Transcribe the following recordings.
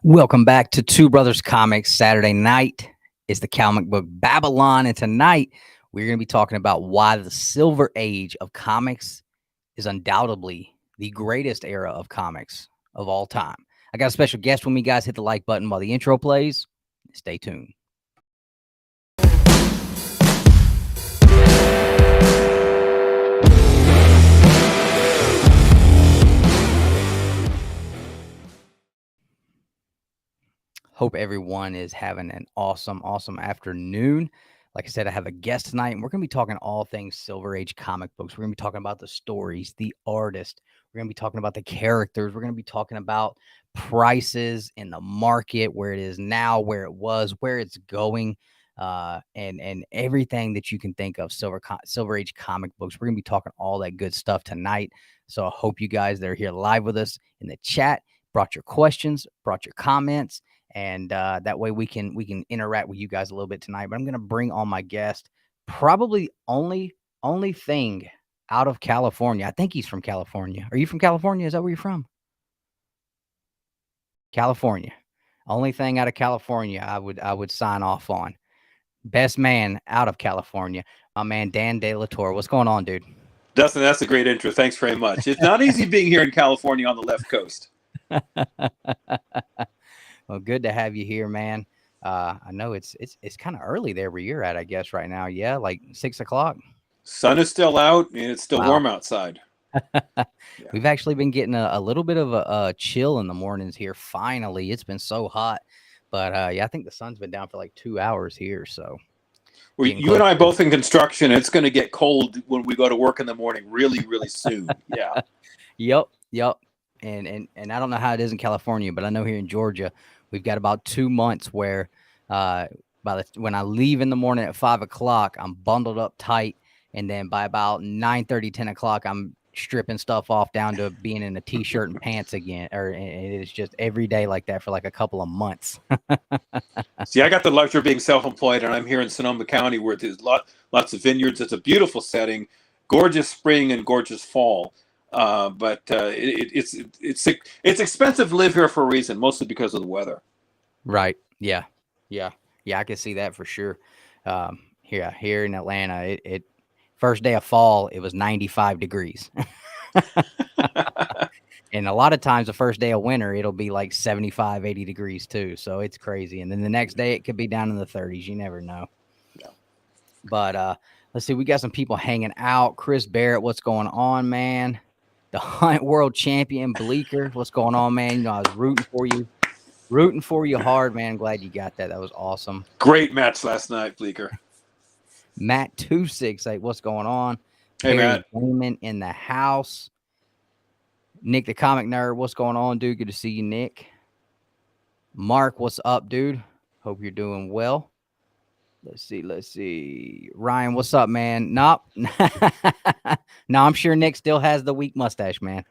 Welcome back to Two Brothers Comics. Saturday night is the comic book Babylon, and tonight we're going to be talking about why the Silver Age of comics is undoubtedly the greatest era of comics of all time. I got a special guest with me, guys. Hit the like button while the intro plays. Stay tuned. Hope everyone is having an awesome afternoon. Like I said, I have a guest tonight, and we're going to be talking all things Silver Age comic books. We're going to be talking about the stories, the artists. We're going to be talking about the characters. We're going to be talking about prices in the market, where it is now, where it was, where it's going, and everything that you can think of Silver Age comic books. We're going to be talking all that good stuff tonight. So I hope you guys that are here live with us in the chat brought your questions, brought your comments. And that way we can interact with you guys a little bit tonight. But I'm going to bring on my guest, probably only thing out of California. I think he's from California. Are you from California? Is that where you're from? California. Only thing out of California I would sign off on. Best man out of California, my man Dan De La Torre. What's going on, dude? Dustin, that's a great intro. Thanks very much. It's not easy being here in California on the left coast. Well, good to have you here, man. I know it's kind of early there where you're at, I guess, right now. Yeah, like 6 o'clock. Sun is still out, and it's still warm outside. Yeah. We've actually been getting a little bit of a chill in the mornings here. Finally, it's been so hot, but yeah, I think the sun's been down for like 2 hours here. So, well, you and I both in construction. It's going to get cold when we go to work in the morning. Really, really soon. Yeah. Yep. And I don't know how it is in California, but I know here in Georgia, we've got about 2 months where when I leave in the morning at 5 o'clock, I'm bundled up tight. And then by about 9:30, 10 o'clock, I'm stripping stuff off down to being in a T-shirt and pants again. And it's just every day like that for like a couple of months. See, I got the luxury of being self-employed, and I'm here in Sonoma County where there's lots of vineyards. It's a beautiful setting, gorgeous spring and gorgeous fall. But it's expensive to live here for a reason, mostly because of the weather. Right. Yeah. I can see that for sure. Here in Atlanta, it first day of fall, it was 95 degrees. And a lot of times the first day of winter, it'll be like 75, 80 degrees too. So it's crazy. And then the next day it could be down in the 30s. You never know. Yeah. But let's see. We got some people hanging out. Chris Barrett, what's going on, man? The Hunt World Champion, Bleeker. What's going on, man? You know, I was rooting for you hard, man. Glad you got that. That was awesome. Great match last night, Bleeker. Matt 268, what's going on? Hey, Matt. Damon in the house. Nick the Comic Nerd, what's going on, dude? Good to see you, Nick. Mark, what's up, dude? Hope you're doing well. Let's see. Ryan, what's up, man? Nope. No, I'm sure Nick still has the weak mustache, man.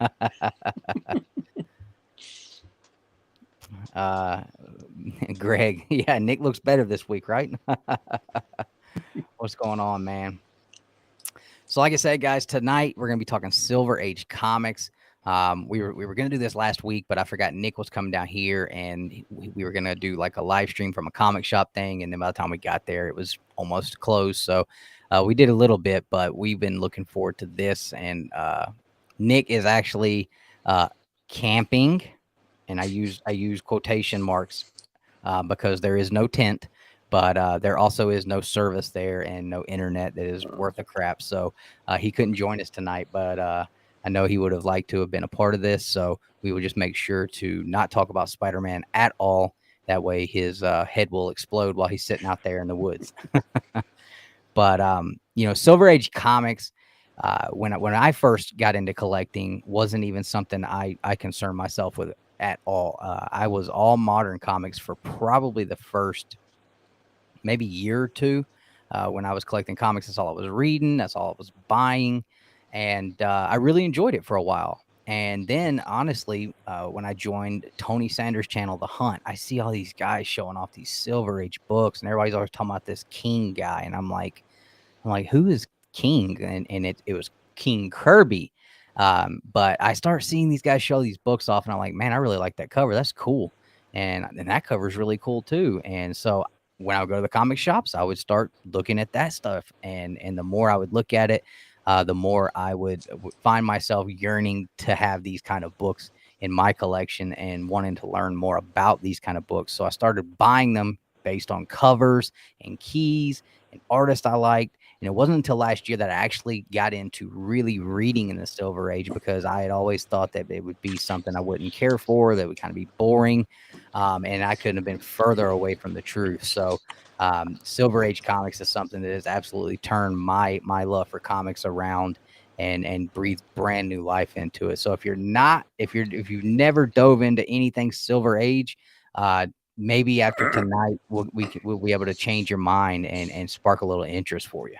Greg, yeah, Nick looks better this week, right? What's going on, man? So like I said, guys, tonight we're going to be talking Silver Age comics. We were going to do this last week, but I forgot Nick was coming down here, and we were going to do like a live stream from a comic shop thing. And then by the time we got there, it was almost closed. So we did a little bit, but we've been looking forward to this. And Nick is actually camping, and I use quotation marks because there is no tent, but there also is no service there and no internet that is worth a crap. So he couldn't join us tonight, but I know he would have liked to have been a part of this, so we will just make sure to not talk about Spider-Man at all. That way his head will explode while he's sitting out there in the woods. But, you know, Silver Age comics, when I first got into collecting, wasn't even something I concerned myself with at all. I was all modern comics for probably the first maybe year or two. When I was collecting comics, that's all I was reading. That's all I was buying. And I really enjoyed it for a while. And then, honestly, when I joined Tony Sanders' channel, The Hunt, I see all these guys showing off these Silver Age books, and everybody's always talking about this King guy. And I'm like, who is King? And it was King Kirby. But I start seeing these guys show these books off, and I'm like, man, I really like that cover. That's cool. and that cover is really cool too. And so when I would go to the comic shops, I would start looking at that stuff, and the more I would look at it, the more I would find myself yearning to have these kind of books in my collection and wanting to learn more about these kind of books. So I started buying them based on covers and keys and artists I liked. And it wasn't until last year that I actually got into really reading in the Silver Age, because I had always thought that it would be something I wouldn't care for, that would kind of be boring. And I couldn't have been further away from the truth. So Silver Age comics is something that has absolutely turned my love for comics around and breathed brand new life into it. So if you've never dove into anything Silver Age, maybe after tonight we'll be able to change your mind and spark a little interest for you.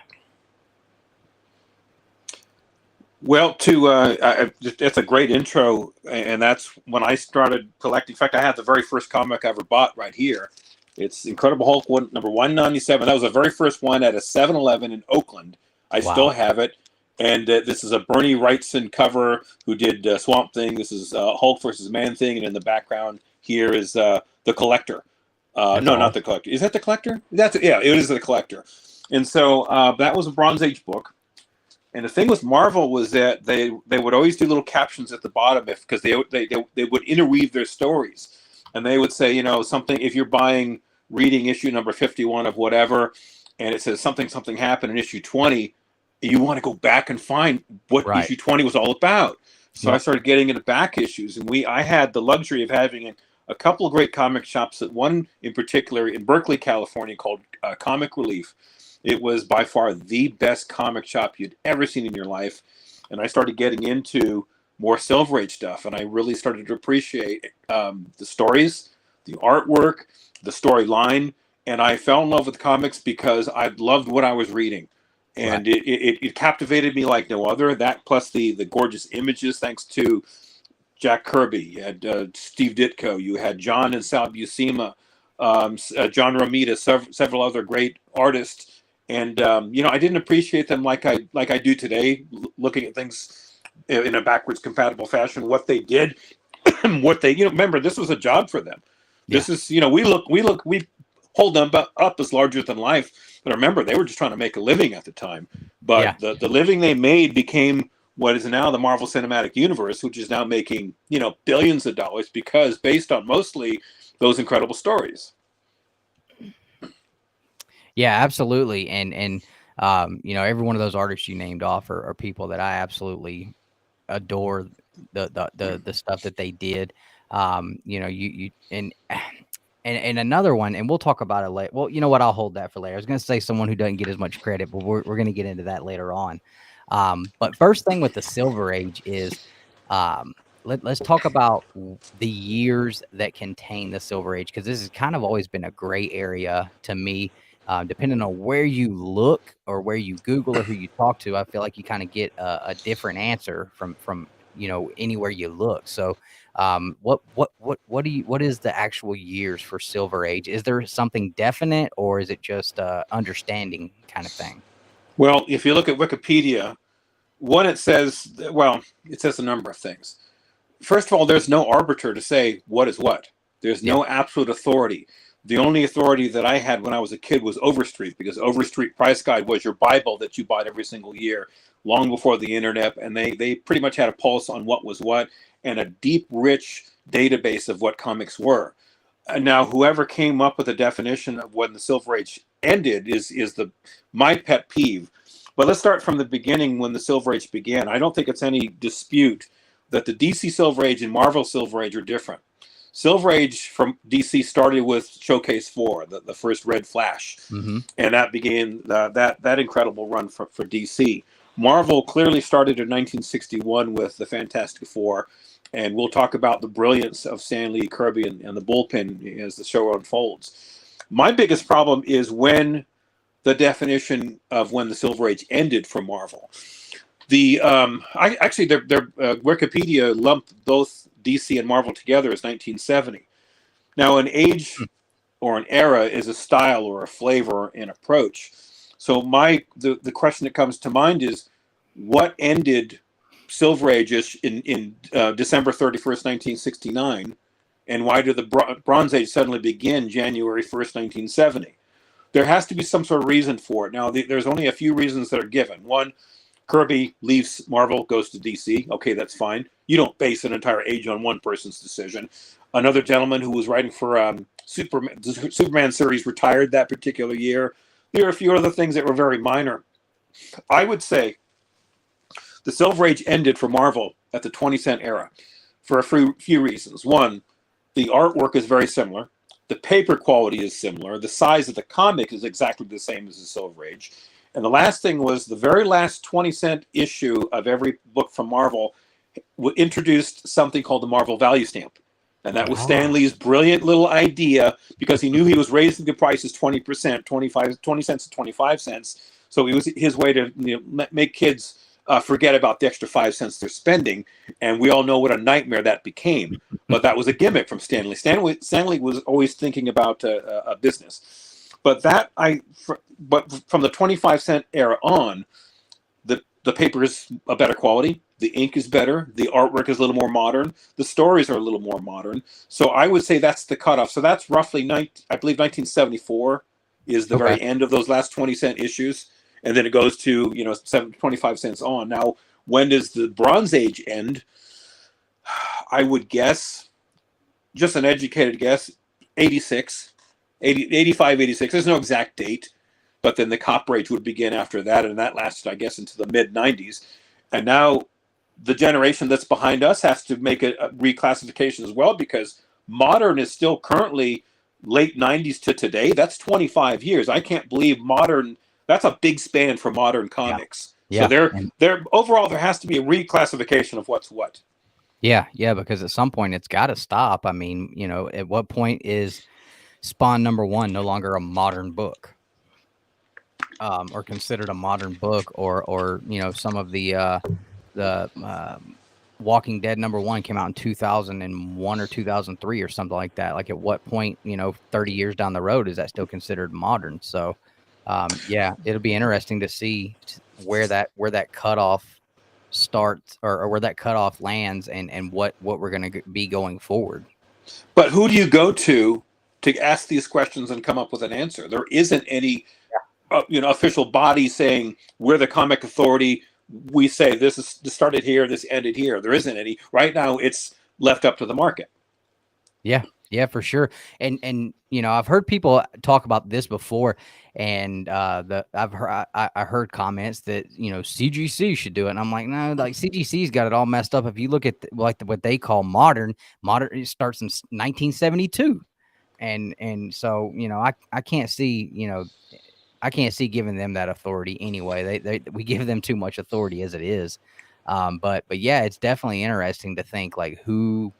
Well, that's a great intro, and that's when I started collecting. In fact, I had the very first comic I ever bought right here. It's Incredible Hulk number 197. That was the very first one at a 7-Eleven in Oakland. I still have it, and this is a Bernie Wrightson cover who did Swamp Thing. This is Hulk versus Man Thing, and in the background here is the Collector. Not the Collector. Is that the Collector? It is the Collector. And so that was a Bronze Age book. And the thing with Marvel was that they would always do little captions at the bottom because they would interweave their stories, and they would say, something, if you're reading issue number 51 of whatever, and it says something happened in issue 20, you want to go back and find what issue 20 was all about. So I started getting into back issues, and I had the luxury of having a couple of great comic shops. One in particular in Berkeley, California, called Comic Relief. It was by far the best comic shop you'd ever seen in your life. And I started getting into more Silver Age stuff. And I really started to appreciate the stories, the artwork, the storyline. And I fell in love with comics because I loved what I was reading. And it captivated me like no other. That plus the gorgeous images, thanks to Jack Kirby. You had Steve Ditko. You had John and Sal Buscema, John Romita, several other great artists. And I didn't appreciate them like I do today, looking at things in a backwards compatible fashion. What they did, what they remember, this was a job for them. This is we hold them up as larger than life, but remember they were just trying to make a living at the time. But the living they made became what is now the Marvel Cinematic Universe, which is now making billions of dollars because based on mostly those incredible stories. Yeah, absolutely. And every one of those artists you named off are people that I absolutely adore the stuff that they did. And another one, and we'll talk about it later. Well, you know what? I'll hold that for later. I was going to say someone who doesn't get as much credit, but we're going to get into that later on. But first thing with the Silver Age is let's talk about the years that contain the Silver Age, because this has kind of always been a gray area to me. Depending on where you look or where you Google or who you talk to, I feel like you kind of get a different answer from anywhere you look. So, what is the actual years for Silver Age? Is there something definite, or is it just understanding kind of thing? Well, if you look at Wikipedia, it says a number of things. First of all, there's no arbiter to say what is what. There's no absolute authority. The only authority that I had when I was a kid was Overstreet, because Overstreet Price Guide was your Bible that you bought every single year, long before the internet, and they pretty much had a pulse on what was what and a deep, rich database of what comics were. And now, whoever came up with a definition of when the Silver Age ended is my pet peeve. But let's start from the beginning when the Silver Age began. I don't think it's any dispute that the DC Silver Age and Marvel Silver Age are different. Silver Age from DC started with Showcase 4, the first Red Flash, and that began that incredible run for DC. Marvel clearly started in 1961 with the Fantastic Four, and we'll talk about the brilliance of Stan Lee, Kirby, and the bullpen as the show unfolds. My biggest problem is when the definition of when the Silver Age ended for Marvel. Their Wikipedia lumped both DC and Marvel together as 1970. Now, an age or an era is a style or a flavor and approach. So the question that comes to mind is, what ended Silver Age in December 31st, 1969, And why did the Bronze Age suddenly begin January 1st, 1970? There has to be some sort of reason for it. Now, there's only a few reasons that are given. One, Kirby leaves Marvel, goes to DC. Okay, that's fine. You don't base an entire age on one person's decision. Another gentleman who was writing for the Superman series retired that particular year. There are a few other things that were very minor. I would say the Silver Age ended for Marvel at the 20-cent era for a few reasons. One, the artwork is very similar. The paper quality is similar. The size of the comic is exactly the same as the Silver Age. And the last thing was the very last 20-cent issue of every book from Marvel introduced something called the Marvel Value Stamp. And that was Stan Lee's brilliant little idea, because he knew he was raising the prices 20%, 20 cents to 25 cents. So it was his way to make kids forget about the extra 5 cents they're spending. And we all know what a nightmare that became. But that was a gimmick from Stan Lee. Stan Lee was always thinking about a business. But from the 25-cent era on, the paper is a better quality. The ink is better. The artwork is a little more modern. The stories are a little more modern. So I would say that's the cutoff. So that's roughly, I believe 1974 is the very end of those last 20-cent issues. And then it goes to, 25 cents on. Now, when does the Bronze Age end? I would guess, just an educated guess, 86, 85, 86. There's no exact date. But then the Copper Age would begin after that. And that lasted, I guess, into the mid-90s. And now the generation that's behind us has to make a reclassification as well, because modern is still currently late 90s to today. That's 25 years. I can't believe modern. That's a big span for modern comics. Yeah. So overall, there has to be a reclassification of what's what. Yeah, because at some point it's got to stop. I mean, at what point is Spawn #1 no longer a modern book? Or considered a modern book, or some of the Walking Dead #1 came out in 2001 or 2003 or something like that. Like, at what point, 30 years down the road, is that still considered modern? So, it'll be interesting to see where that cutoff starts, or where that cutoff lands, and what we're going to be going forward. But who do you go to ask these questions and come up with an answer? There isn't any official body saying we're the comic authority. We say this started here, this ended here. There isn't any right now. It's left up to the market. Yeah, for sure. And I've heard people talk about this before, and I heard comments that CGC should do it, and I'm like, no, like CGC's got it all messed up. If you look at what they call modern, it starts in 1972, and so I can't see I can't see giving them that authority anyway. We give them too much authority as it is. But yeah, it's definitely interesting to think like who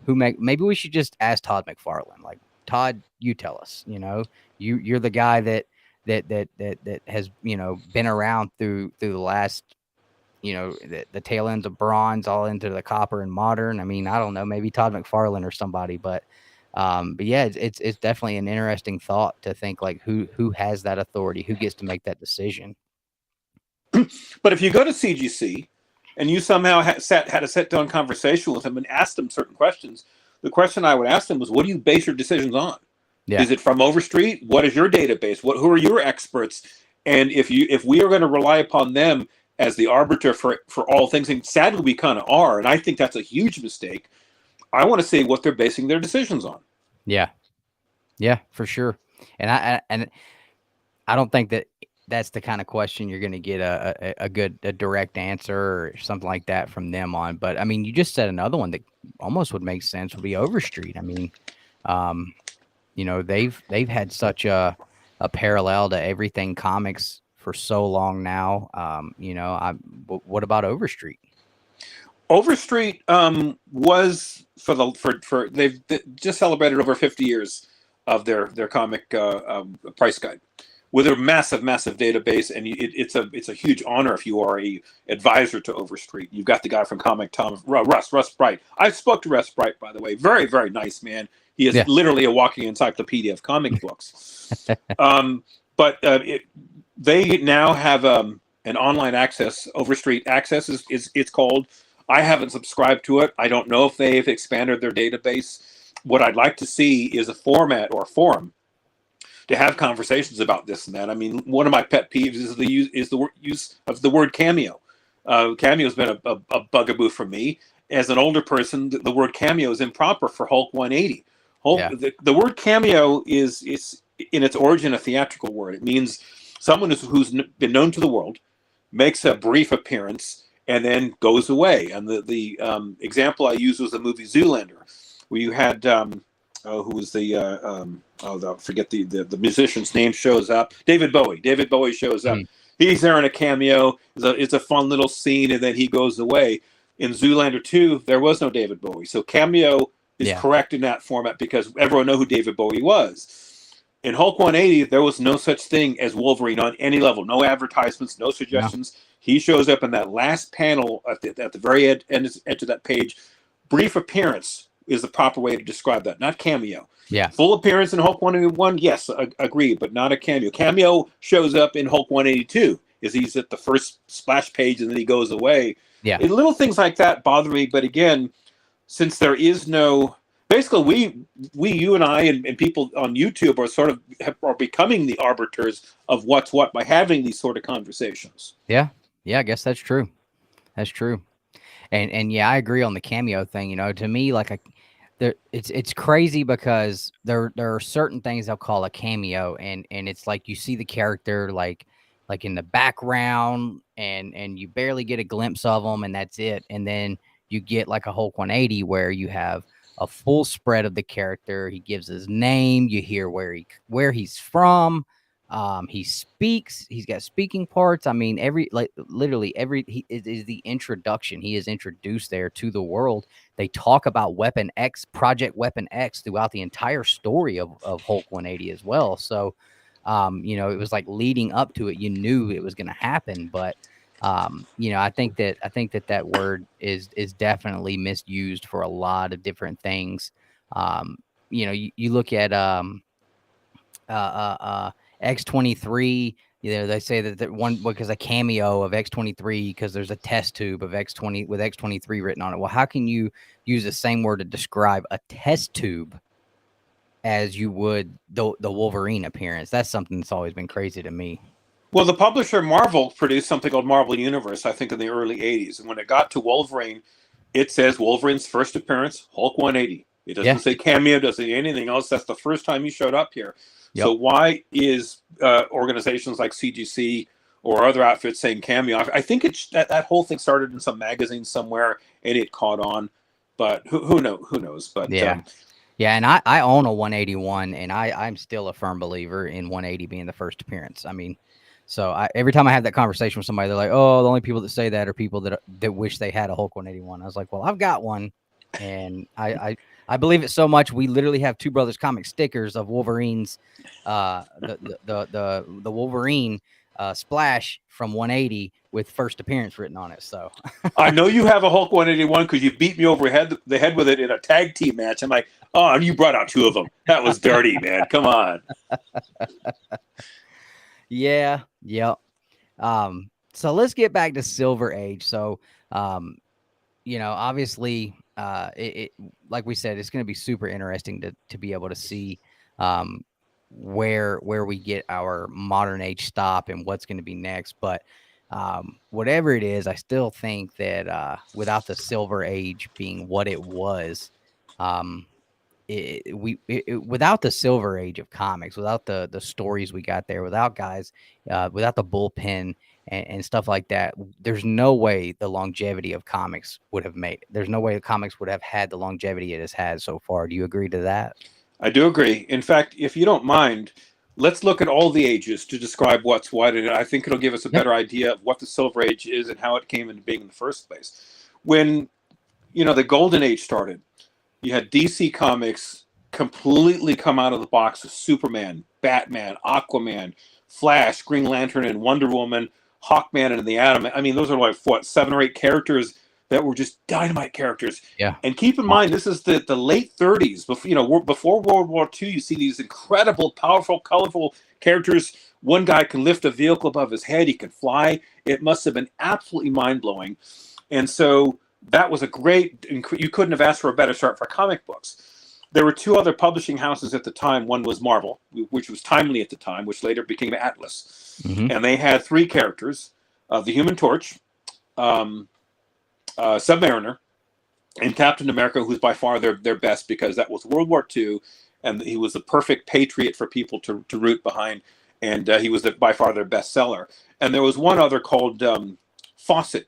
maybe we should just ask Todd McFarlane. Like, Todd, you tell us. You're the guy that has been around through the last the tail ends of bronze all into the copper and modern. I mean, I don't know, maybe Todd McFarlane or somebody, but yeah, it's definitely an interesting thought to think like who has that authority, who gets to make that decision. But if you go to CGC and you somehow had a sit-down conversation with them and asked them certain questions, the question I would ask them was, what do you base your decisions on? Yeah. Is it from Overstreet? What is your database? Who are your experts? And if we are going to rely upon them as the arbiter for all things, and sadly we kind of are, and I think that's a huge mistake, I want to see what they're basing their decisions on. Yeah, for sure. And I don't think that's the kind of question you're going to get a direct answer or something like that from them on. But I mean, you just said another one that almost would make sense would be Overstreet. I mean, they've had such a parallel to everything comics for so long now. What about Overstreet? Overstreet was for they've just celebrated over 50 years of their comic price guide with a massive database, and it's a huge honor if you are a advisor to Overstreet. You've got the guy from Comic Tom, Russ Bright. I spoke to Russ Bright, by the way. Very, very nice man. He is literally a walking encyclopedia of comic books. But they now have an online access. Overstreet Access is it's called. I haven't subscribed to it. I don't know if they've expanded their database. what I'd like to see is a format or a forum to have conversations about this and that. I mean, one of my pet peeves is the use of the word cameo. Cameo has been a bugaboo for me. As an older person, the word cameo is improper for Hulk 180. The word cameo is in its origin a theatrical word. It means someone who's been known to the world, makes a brief appearance, and then goes away. And the example I used was the movie Zoolander, where you had who was I forget the musician's name, shows up. David Bowie. David Bowie shows up. He's there in a cameo. It's a fun little scene, and then he goes away. In Zoolander 2, there was no David Bowie. So cameo is correct in that format because everyone knew who David Bowie was. In Hulk 180, there was no such thing as Wolverine on any level. No advertisements, no suggestions. No. He shows up in that last panel at the very edge of that page. Brief appearance is the proper way to describe that, not cameo. Yeah. Full appearance in Hulk 181, yes, agree, but not a cameo. Cameo shows up in Hulk 182 as he's at the first splash page and then he goes away. Yeah. Little things like that bother me, but again, since there is no, basically you and I and people on YouTube are becoming the arbiters of what's what by having these sort of conversations. Yeah. Yeah, I guess that's true. That's true. And yeah, I agree on the cameo thing. You know, to me, like it's crazy because there are certain things they'll call a cameo, and it's like you see the character like in the background, and you barely get a glimpse of them, and that's it. And then you get like a Hulk 180 where you have a full spread of the character. He gives his name. You hear where he's from. He speaks. He's got speaking parts. I mean, literally every he is the introduction. He is introduced there to the world. They talk about Weapon X, Project Weapon X, throughout the entire story of Hulk 180 as well. So, you know, it was like leading up to it. You knew it was going to happen, but you know, I think that word is definitely misused for a lot of different things. You know, you look at X-23, you know, they say that one because a cameo of X-23 because there's a test tube of X-20 with X-23 written on it. Well, how can you use the same word to describe a test tube as you would the Wolverine appearance? That's something that's always been crazy to me. Well, the publisher Marvel produced something called Marvel Universe, I think, in the early 80s. And when it got to Wolverine, it says Wolverine's first appearance, Hulk 180. It doesn't say cameo, doesn't say anything else. That's the first time he showed up here. Yep. So why is organizations like CGC or other outfits saying cameo? I think that whole thing started in some magazine somewhere and it caught on, but who knows? But yeah, and I own a 181, and I'm still a firm believer in 180 being the first appearance. I mean, so every time I have that conversation with somebody, they're like, "Oh, the only people that say that are people that wish they had a Hulk 181." I was like, "Well, I've got one, and I believe it so much. We literally have Two Brothers comic stickers of Wolverine's, the Wolverine splash from 180 with first appearance written on it." So I know you have a Hulk 181 because you beat me over the head with it in a tag team match. I'm like, oh, you brought out two of them. That was dirty, man. Come on. Yeah. Yep. So let's get back to Silver Age. So, you know, obviously, it like we said, it's going to be super interesting to be able to see where we get our modern age stop and what's going to be next. But whatever it is, I still think that without the Silver Age being what it was, without the Silver Age of comics, without the stories we got there, without guys, without the bullpen and stuff like that, there's no way the longevity of comics would have made it. There's no way the comics would have had the longevity it has had so far. Do you agree to that? I do agree. In fact, if you don't mind, let's look at all the ages to describe what's what, and I think it'll give us a better idea of what the Silver Age is and how it came into being in the first place. When, you know, the Golden Age started, you had DC Comics completely come out of the box with Superman, Batman, Aquaman, Flash, Green Lantern, and Wonder Woman, Hawkman, and the Atom. I mean, those are like, what, 7 or 8 characters that were just dynamite characters. Yeah. And keep in mind, this is the late 30s. Before World War II, you see these incredible, powerful, colorful characters. One guy can lift a vehicle above his head. He can fly. It must have been absolutely mind-blowing. And so that was a great, you couldn't have asked for a better start for comic books. There were two other publishing houses at the time. One was Marvel, which was timely at the time, which later became Atlas. Mm-hmm. And they had three characters, the Human Torch, Submariner, and Captain America, who's by far their best, because that was World War II, and he was the perfect patriot for people to root behind, and he was by far their best seller. And there was one other called Fawcett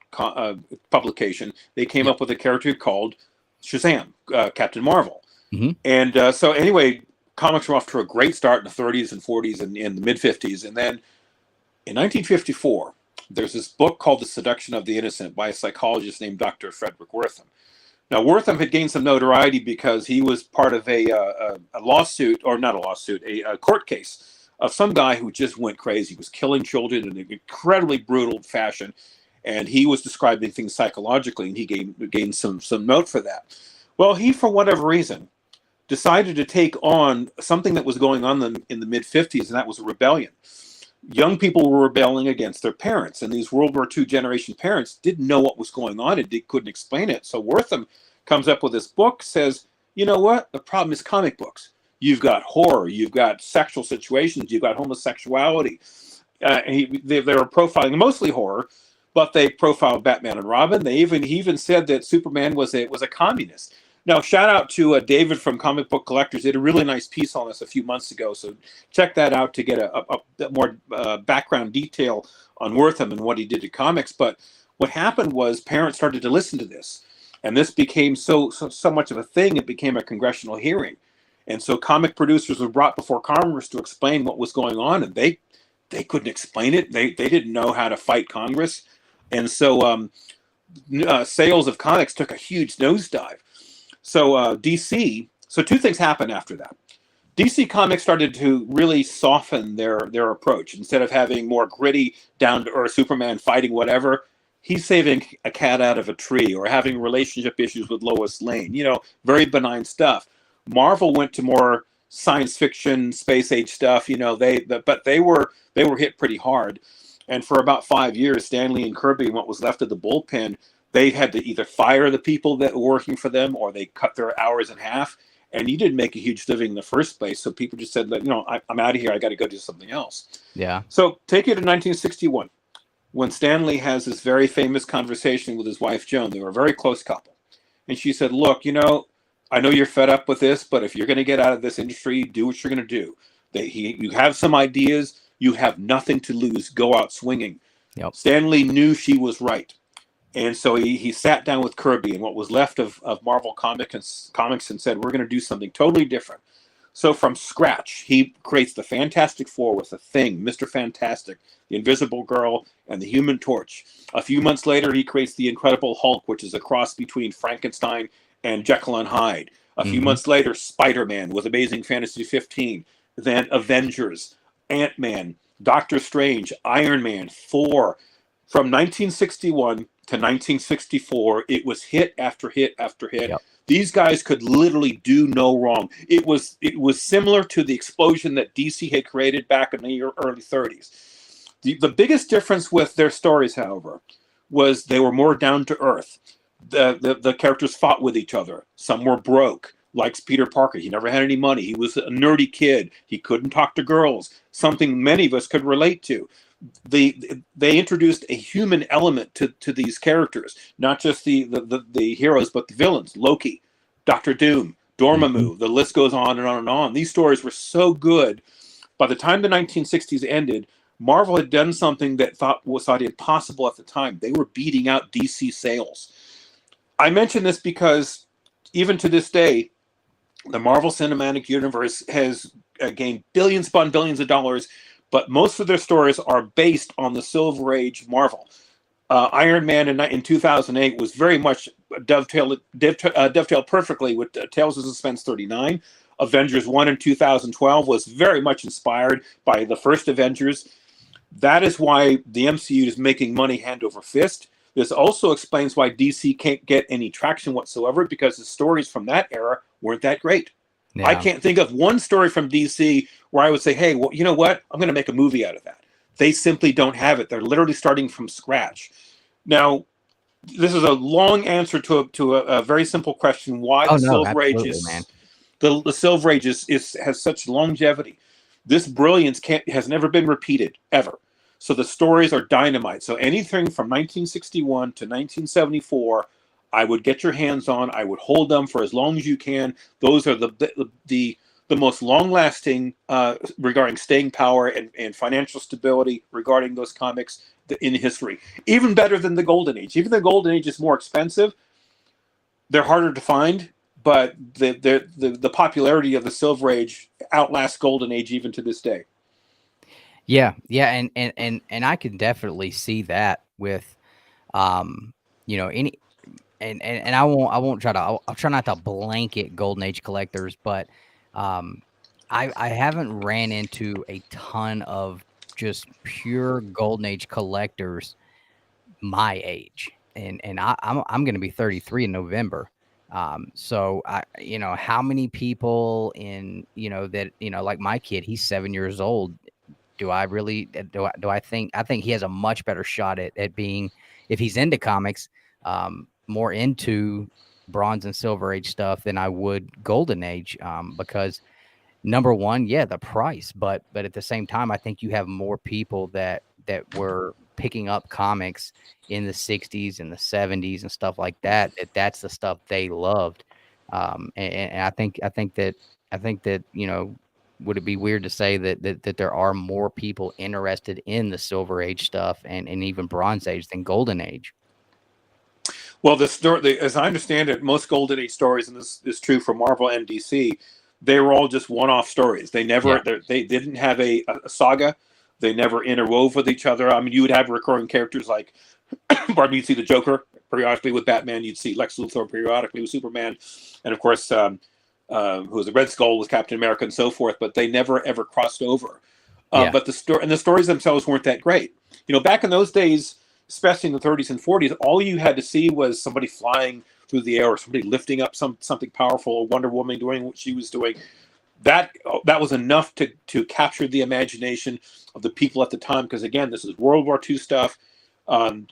publication. They came up with a character called Shazam, Captain Marvel. Mm-hmm. And so anyway, comics were off to a great start in the 30s and 40s and in the mid-50s. And then in 1954, there's this book called The Seduction of the Innocent by a psychologist named Dr. Frederick Wertham. Now, Wertham had gained some notoriety because he was part of a lawsuit, or not a lawsuit, a court case of some guy who just went crazy. He was killing children in an incredibly brutal fashion, and he was describing things psychologically, and he gained some note for that. Well, he, for whatever reason, decided to take on something that was going on in the mid-50s, and that was a rebellion. Young people were rebelling against their parents, and these World War II generation parents didn't know what was going on and couldn't explain it. So Wertham comes up with this book, says, you know what? The problem is comic books. You've got horror, you've got sexual situations, you've got homosexuality. They were profiling mostly horror, but they profiled Batman and Robin. He even said that Superman was a communist. Now, shout out to David from Comic Book Collectors. He did a really nice piece on this a few months ago, so check that out to get a more background detail on Wertham and what he did to comics. But what happened was parents started to listen to this, and this became so much of a thing, it became a congressional hearing. And so comic producers were brought before Congress to explain what was going on, and they couldn't explain it. They didn't know how to fight Congress. And so sales of comics took a huge nosedive. So DC, so two things happened after that. DC Comics started to really soften their approach. Instead of having more gritty, down-to-earth Superman fighting whatever, he's saving a cat out of a tree or having relationship issues with Lois Lane. Very benign stuff. Marvel went to more science fiction, space age stuff. But they were hit pretty hard. And for about 5 years, Stan Lee and Kirby, and what was left of the bullpen, they had to either fire the people that were working for them or they cut their hours in half. And you didn't make a huge living in the first place. So people just said, I'm out of here. I got to go do something else. Yeah. So take it to 1961, when Stan Lee has this very famous conversation with his wife, Joan. They were a very close couple. And she said, look, I know you're fed up with this, but if you're going to get out of this industry, do what you're going to do. You have some ideas. You have nothing to lose. Go out swinging. Yep. Stan Lee knew she was right. And so he sat down with Kirby and what was left of Marvel Comics and said, we're going to do something totally different. So from scratch, he creates the Fantastic Four with the Thing, Mr. Fantastic, the Invisible Girl, and the Human Torch. A few months later, he creates the Incredible Hulk, which is a cross between Frankenstein and Jekyll and Hyde. A few months later, Spider-Man with Amazing Fantasy 15. Then Avengers, Ant-Man, Doctor Strange, Iron Man, Thor. From 1961 to 1964, it was hit after hit after hit. Yep. These guys could literally do no wrong. It was similar to the explosion that DC had created back in the early 30s. The biggest difference with their stories, however, was they were more down to earth. The characters fought with each other. Some were broke, like Peter Parker. He never had any money. He was a nerdy kid. He couldn't talk to girls, something many of us could relate to. They introduced a human element to these characters, not just the heroes, but the villains. Loki, Doctor Doom, Dormammu, the list goes on and on and on. These stories were so good. By the time the 1960s ended, Marvel had done something that was thought impossible at the time. They were beating out DC sales. I mention this because even to this day, the Marvel Cinematic Universe has gained billions upon billions of dollars, but most of their stories are based on the Silver Age Marvel. Iron Man in 2008 was very much dovetailed perfectly with Tales of Suspense 39. Avengers 1 in 2012 was very much inspired by the first Avengers. That is why the MCU is making money hand over fist. This also explains why DC can't get any traction whatsoever, because the stories from that era weren't that great. Yeah. I can't think of one story from DC where I would say, hey, well, you know what? I'm going to make a movie out of that. They simply don't have it. They're literally starting from scratch. Now, this is a long answer to a very simple question. Why the Silver Age is the Silver Age has such longevity. This brilliance has never been repeated ever. So the stories are dynamite. So anything from 1961 to 1974, I would get your hands on. I would hold them for as long as you can. Those are the most long-lasting regarding staying power and financial stability regarding those comics in history. Even better than the Golden Age. Even the Golden Age is more expensive. They're harder to find, but the popularity of the Silver Age outlasts Golden Age even to this day. Yeah, and I can definitely see that with, any, and I won't try to, I'll try not to blanket Golden Age collectors, but I haven't ran into a ton of just pure Golden Age collectors my age, and I'm going to be 33 in November. So how many people that, like my kid, he's 7 years old. Do I really, do I think he has a much better shot at being, if he's into comics, more into Bronze and Silver Age stuff than I would Golden Age, because number one, yeah, the price, but at the same time, I think you have more people that were picking up comics in the 60s and the 70s and stuff like that, that's the stuff they loved. And I think that, would it be weird to say that there are more people interested in the Silver Age stuff and even Bronze Age than Golden Age? Well, the story, as I understand it, most Golden Age stories, and this is true for Marvel and DC, they were all just one-off stories. They never, they didn't have a saga. They never interwove with each other. I mean, you would have recurring characters like, you'd see the Joker periodically with Batman. You'd see Lex Luthor periodically with Superman, and of course, who was the Red Skull with Captain America and so forth. But they never ever crossed over. But the stories themselves weren't that great. Back in those days, especially in the 30s and 40s, all you had to see was somebody flying through the air or somebody lifting up something powerful, or Wonder Woman doing what she was doing. That was enough to capture the imagination of the people at the time, because again, this is World War II stuff.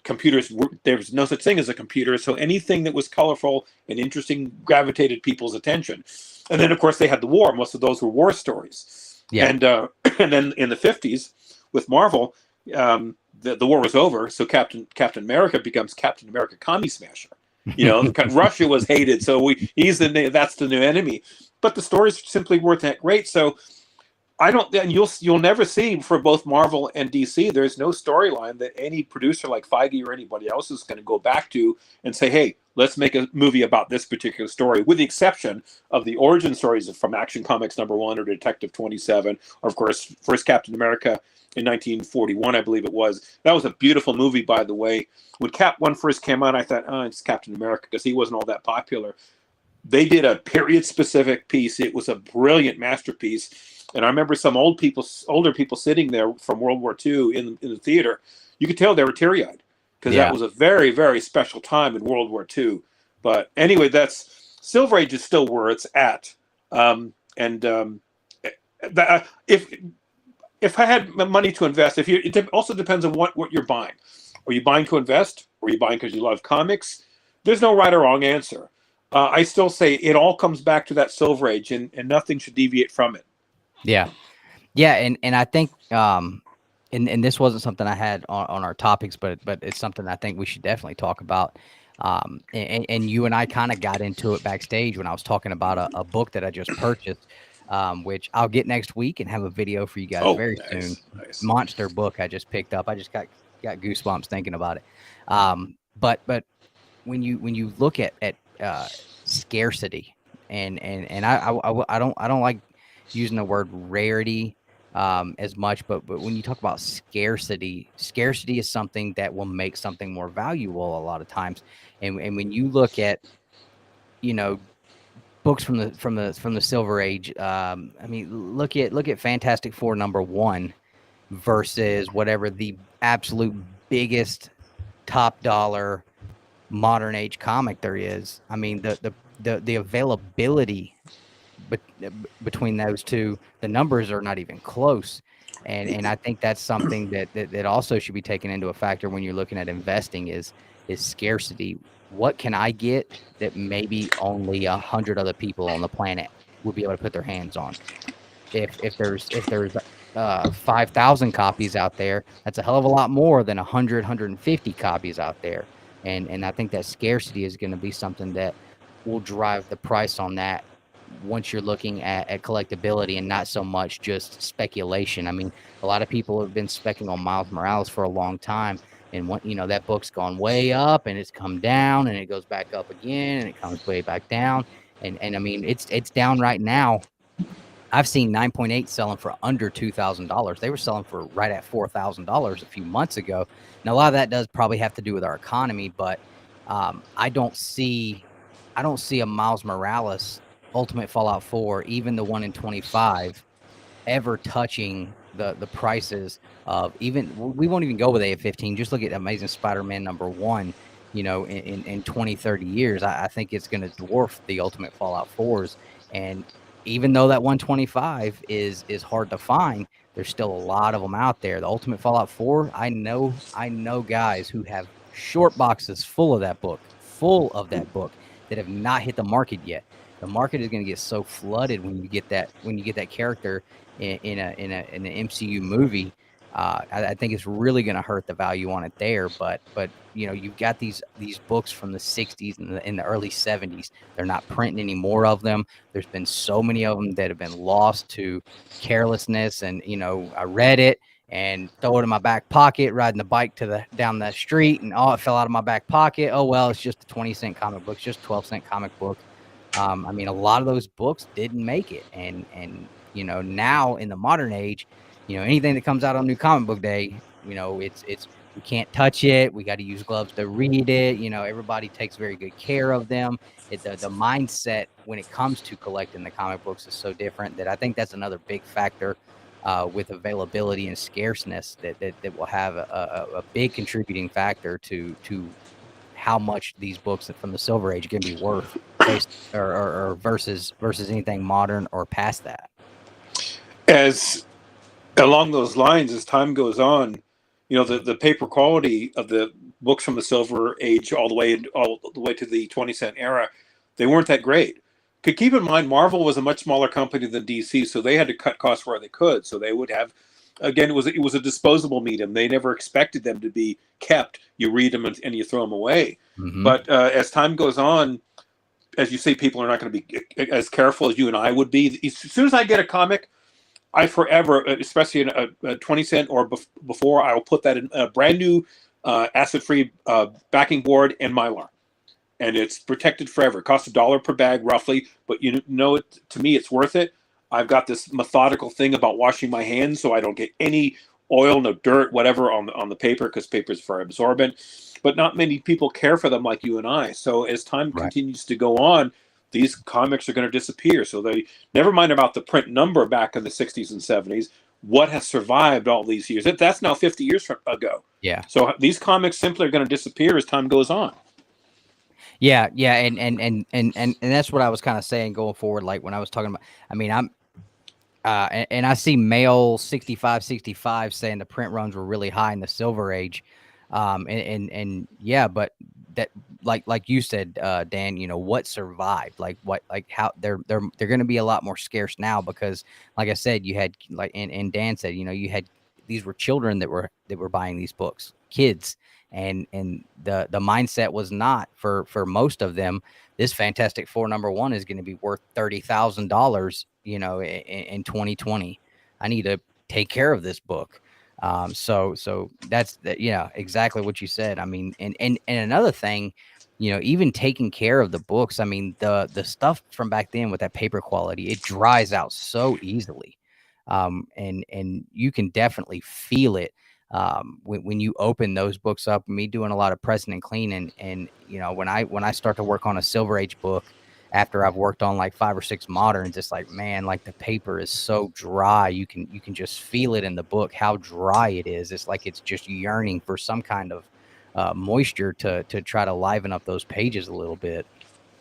Computers, there was no such thing as a computer, so anything that was colorful and interesting gravitated people's attention. And then, of course, they had the war. Most of those were war stories. Yeah. And then in the 50s with Marvel, the war was over, so Captain America becomes Captain America Commie Smasher. Russia was hated, so that's the new enemy. But the stories simply weren't that great. So and you'll never see, for both Marvel and DC, there's no storyline that any producer like Feige or anybody else is going to go back to and say, hey, let's make a movie about this particular story, with the exception of the origin stories from Action Comics #1 or Detective 27, or of course, first Captain America in 1941, I believe it was. That was a beautiful movie, by the way. When Cap 1 first came out, I thought, oh, it's Captain America, because he wasn't all that popular. They did a period-specific piece. It was a brilliant masterpiece. And I remember some older people sitting there from World War II in the theater. You could tell they were teary-eyed, because that was a very, very special time in World War II. But anyway, Silver Age is still where it's at. If I had money to invest, it also depends on what you're buying. Are you buying to invest? Or are you buying because you love comics? There's no right or wrong answer. I still say it all comes back to that Silver Age, and nothing should deviate from it. Yeah. And I think, and this wasn't something I had on our topics, but it's something I think we should definitely talk about. And you and I kind of got into it backstage when I was talking about a book that I just purchased, which I'll get next week and have a video for you guys very soon. Nice. Monster book I just picked up. I just got goosebumps thinking about it. But when you look at scarcity, and I don't like using the word rarity as much, but when you talk about scarcity is something that will make something more valuable a lot of times. And when you look at, books from the Silver Age, I mean, look at Fantastic Four #1 versus whatever the absolute biggest top dollar modern age comic there is. I mean, the availability between those two, the numbers are not even close. And I think that's something that also should be taken into a factor when you're looking at investing is scarcity. What can I get that maybe only 100 other people on the planet would be able to put their hands on. If there's 5,000 copies out there, that's a hell of a lot more than 100, 150 copies out there. And I think that scarcity is going to be something that will drive the price on that once you're looking at collectability and not so much just speculation. I mean, a lot of people have been specking on Miles Morales for a long time. And that book's gone way up and it's come down and it goes back up again and it comes way back down. And I mean, it's down right now. I've seen 9.8 selling for under $2,000. They were selling for right at $4,000 a few months ago. Now, a lot of that does probably have to do with our economy, but I don't see a Miles Morales Ultimate Fallout 4, even the one in 25, ever touching the prices of we won't even go with AF-15. Just look at Amazing Spider-Man #1. In 20, 30 years, I think it's going to dwarf the Ultimate Fallout 4s. And even though that 125 is hard to find, there's still a lot of them out there. The Ultimate Fallout 4, I know guys who have short boxes full of that book that have not hit the market yet. The market is going to get so flooded when you get that character in an MCU movie. I think it's really going to hurt the value on it there. But you've got these books from the 60s and in the early 70s. They're not printing any more of them. There's been so many of them that have been lost to carelessness. And I read it and throw it in my back pocket, riding the bike down the street, and it fell out of my back pocket. Oh well, it's just a 20-cent comic book, just 12-cent comic book. I mean, a lot of those books didn't make it, and now in the modern age, anything that comes out on New Comic Book Day, it's we can't touch it. We got to use gloves to read it. Everybody takes very good care of them. The mindset when it comes to collecting the comic books is so different that I think that's another big factor with availability and scarceness that will have a big contributing factor to how much these books from the Silver Age can be worth or versus anything modern or past that. As along those lines, as time goes on, the paper quality of the books from the Silver Age all the way to the 20-cent era, they weren't that great. Could keep in mind, Marvel was a much smaller company than DC, so they had to cut costs where they could. So they would have, again, it was a disposable medium. They never expected them to be kept. You read them and you throw them away. Mm-hmm. But as time goes on, as you say, people are not going to be as careful as you and I would be. As soon as I get a comic, I forever, especially in a 20-cent or before, I will put that in a brand new acid-free backing board and Mylar. And it's protected forever. It costs $1 per bag, roughly. But to me, it's worth it. I've got this methodical thing about washing my hands so I don't get any oil, no dirt, whatever on the paper, because paper is very absorbent. But not many people care for them like you and I. So as time continues to go on, these comics are going to disappear. So they never mind about the print number back in the 60s and 70s. What has survived all these years? That's now 50 years ago. Yeah. So these comics simply are going to disappear as time goes on. Yeah, and that's what I was kind of saying going forward. Like when I was talking about, I mean, I'm and I see Mail 65 saying the print runs were really high in the Silver Age, and yeah, but that like you said, Dan, what survived, how they're going to be a lot more scarce now because, like I said, you had and Dan said, you had these were children that were buying these books, kids. And the mindset was not for most of them. This Fantastic Four #1 is going to be worth $30,000, in 2020. I need to take care of this book. So that's exactly what you said. I mean, and another thing, even taking care of the books. I mean, the stuff from back then with that paper quality, it dries out so easily, and you can definitely feel it. When you open those books up, me doing a lot of pressing and cleaning, and when I start to work on a Silver Age book after I've worked on like 5 or 6 moderns, it's like, man, like the paper is so dry. You can just feel it in the book how dry it is. It's like it's just yearning for some kind of moisture to try to liven up those pages a little bit.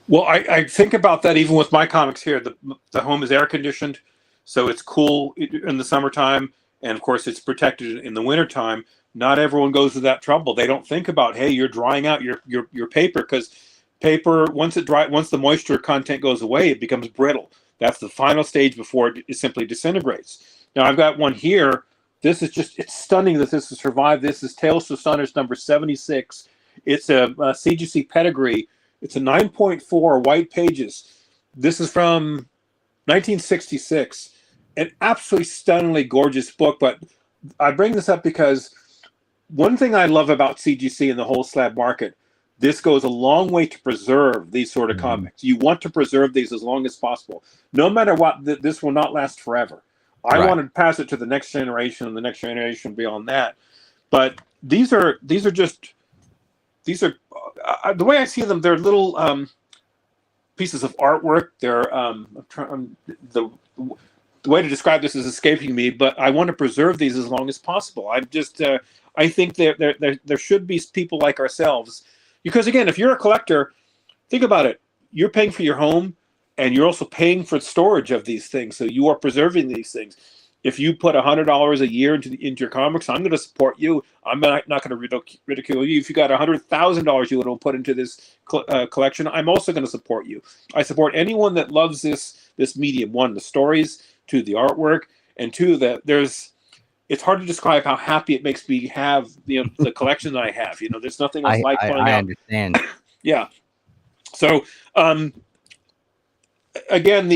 Well, I think about that even with my comics here. The home is air conditioned, so it's cool in the summertime. And of course, it's protected in the wintertime. Not everyone goes to that trouble. They don't think about, hey, you're drying out your paper, because paper, once the moisture content goes away, it becomes brittle. That's the final stage before it simply disintegrates. Now I've got one here. This is just, it's stunning that this has survived. This is Tales to Stunners number 76. It's a CGC pedigree. It's a 9.4 white pages. This is from 1966. An absolutely stunningly gorgeous book. But I bring this up because one thing I love about CGC and the whole slab market, this goes a long way to preserve these sort of comics. You want to preserve these as long as possible. No matter what, this will not last forever. I want to pass it to the next generation and the next generation beyond that. But these are the way I see them, they're little pieces of artwork. They're the way to describe this is escaping me, but I want to preserve these as long as possible. I think there should be people like ourselves, because again, if you're a collector, think about it. You're paying for your home, and you're also paying for storage of these things. So you are preserving these things. If you put $100 a year into your comics, I'm going to support you. I'm not going to ridicule you. If you got $100,000 you want to put into this collection, I'm also going to support you. I support anyone that loves this medium. One, the stories; two, the artwork; and two, that it's hard to describe how happy it makes me have the collection that I have. There's nothing else like finding out. I understand. Yeah. So again,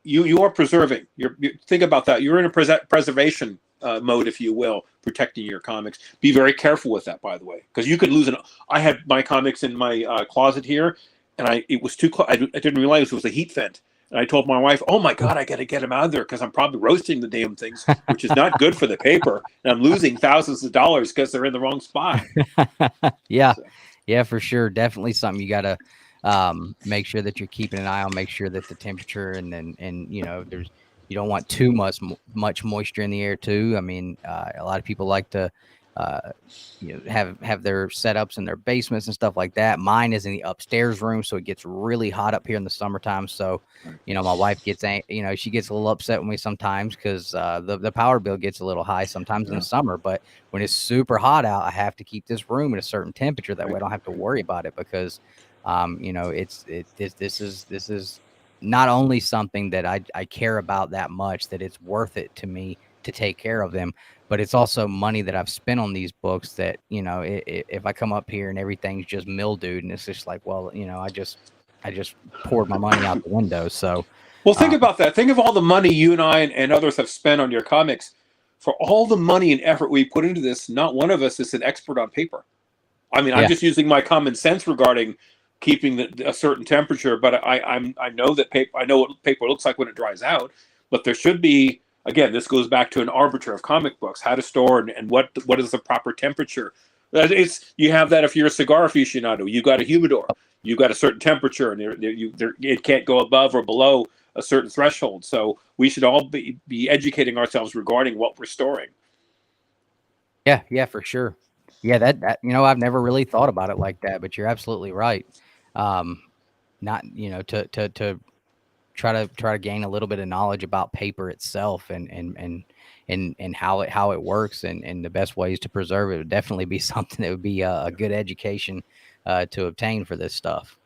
you are preserving. You think about that. You're in a preservation mode, if you will, protecting your comics. Be very careful with that, by the way, because you could lose I had my comics in my closet here, and it was too close. I didn't realize it was a heat vent. And I told my wife, "Oh my God, I got to get them out of there because I'm probably roasting the damn things, which is not good for the paper. And I'm losing thousands of dollars because they're in the wrong spot." Yeah, so. Yeah, for sure. Definitely something you got to make sure that you're keeping an eye on. Make sure that the temperature and you don't want too much moisture in the air too. I mean, a lot of people like to have their setups in their basements and stuff like that. Mine is in the upstairs room, so it gets really hot up here in the summertime. So, my wife gets, she gets a little upset with me sometimes because the power bill gets a little high sometimes in the summer. But when it's super hot out, I have to keep this room at a certain temperature. That way I don't have to worry about it because, this is not only something that I care about that much that it's worth it to me to take care of them, but it's also money that I've spent on these books that, if I come up here and everything's just mildewed and it's just like, well, I just poured my money out the window. So, well, think about that. Think of all the money you and I and others have spent on your comics. For all the money and effort we put into this, not one of us is an expert on paper. I mean, I'm just using my common sense regarding keeping a certain temperature, but I know that paper. I know what paper looks like when it dries out, but there should be. Again, this goes back to an arbiter of comic books: how to store and what is the proper temperature. You have that if you're a cigar aficionado. You got a humidor. You got a certain temperature, and it can't go above or below a certain threshold. So we should all be educating ourselves regarding what we're storing. Yeah, for sure. Yeah, that I've never really thought about it like that, but you're absolutely right. Not to try to gain a little bit of knowledge about paper itself and how it works and the best ways to preserve it would definitely be something that would be a good education to obtain for this stuff.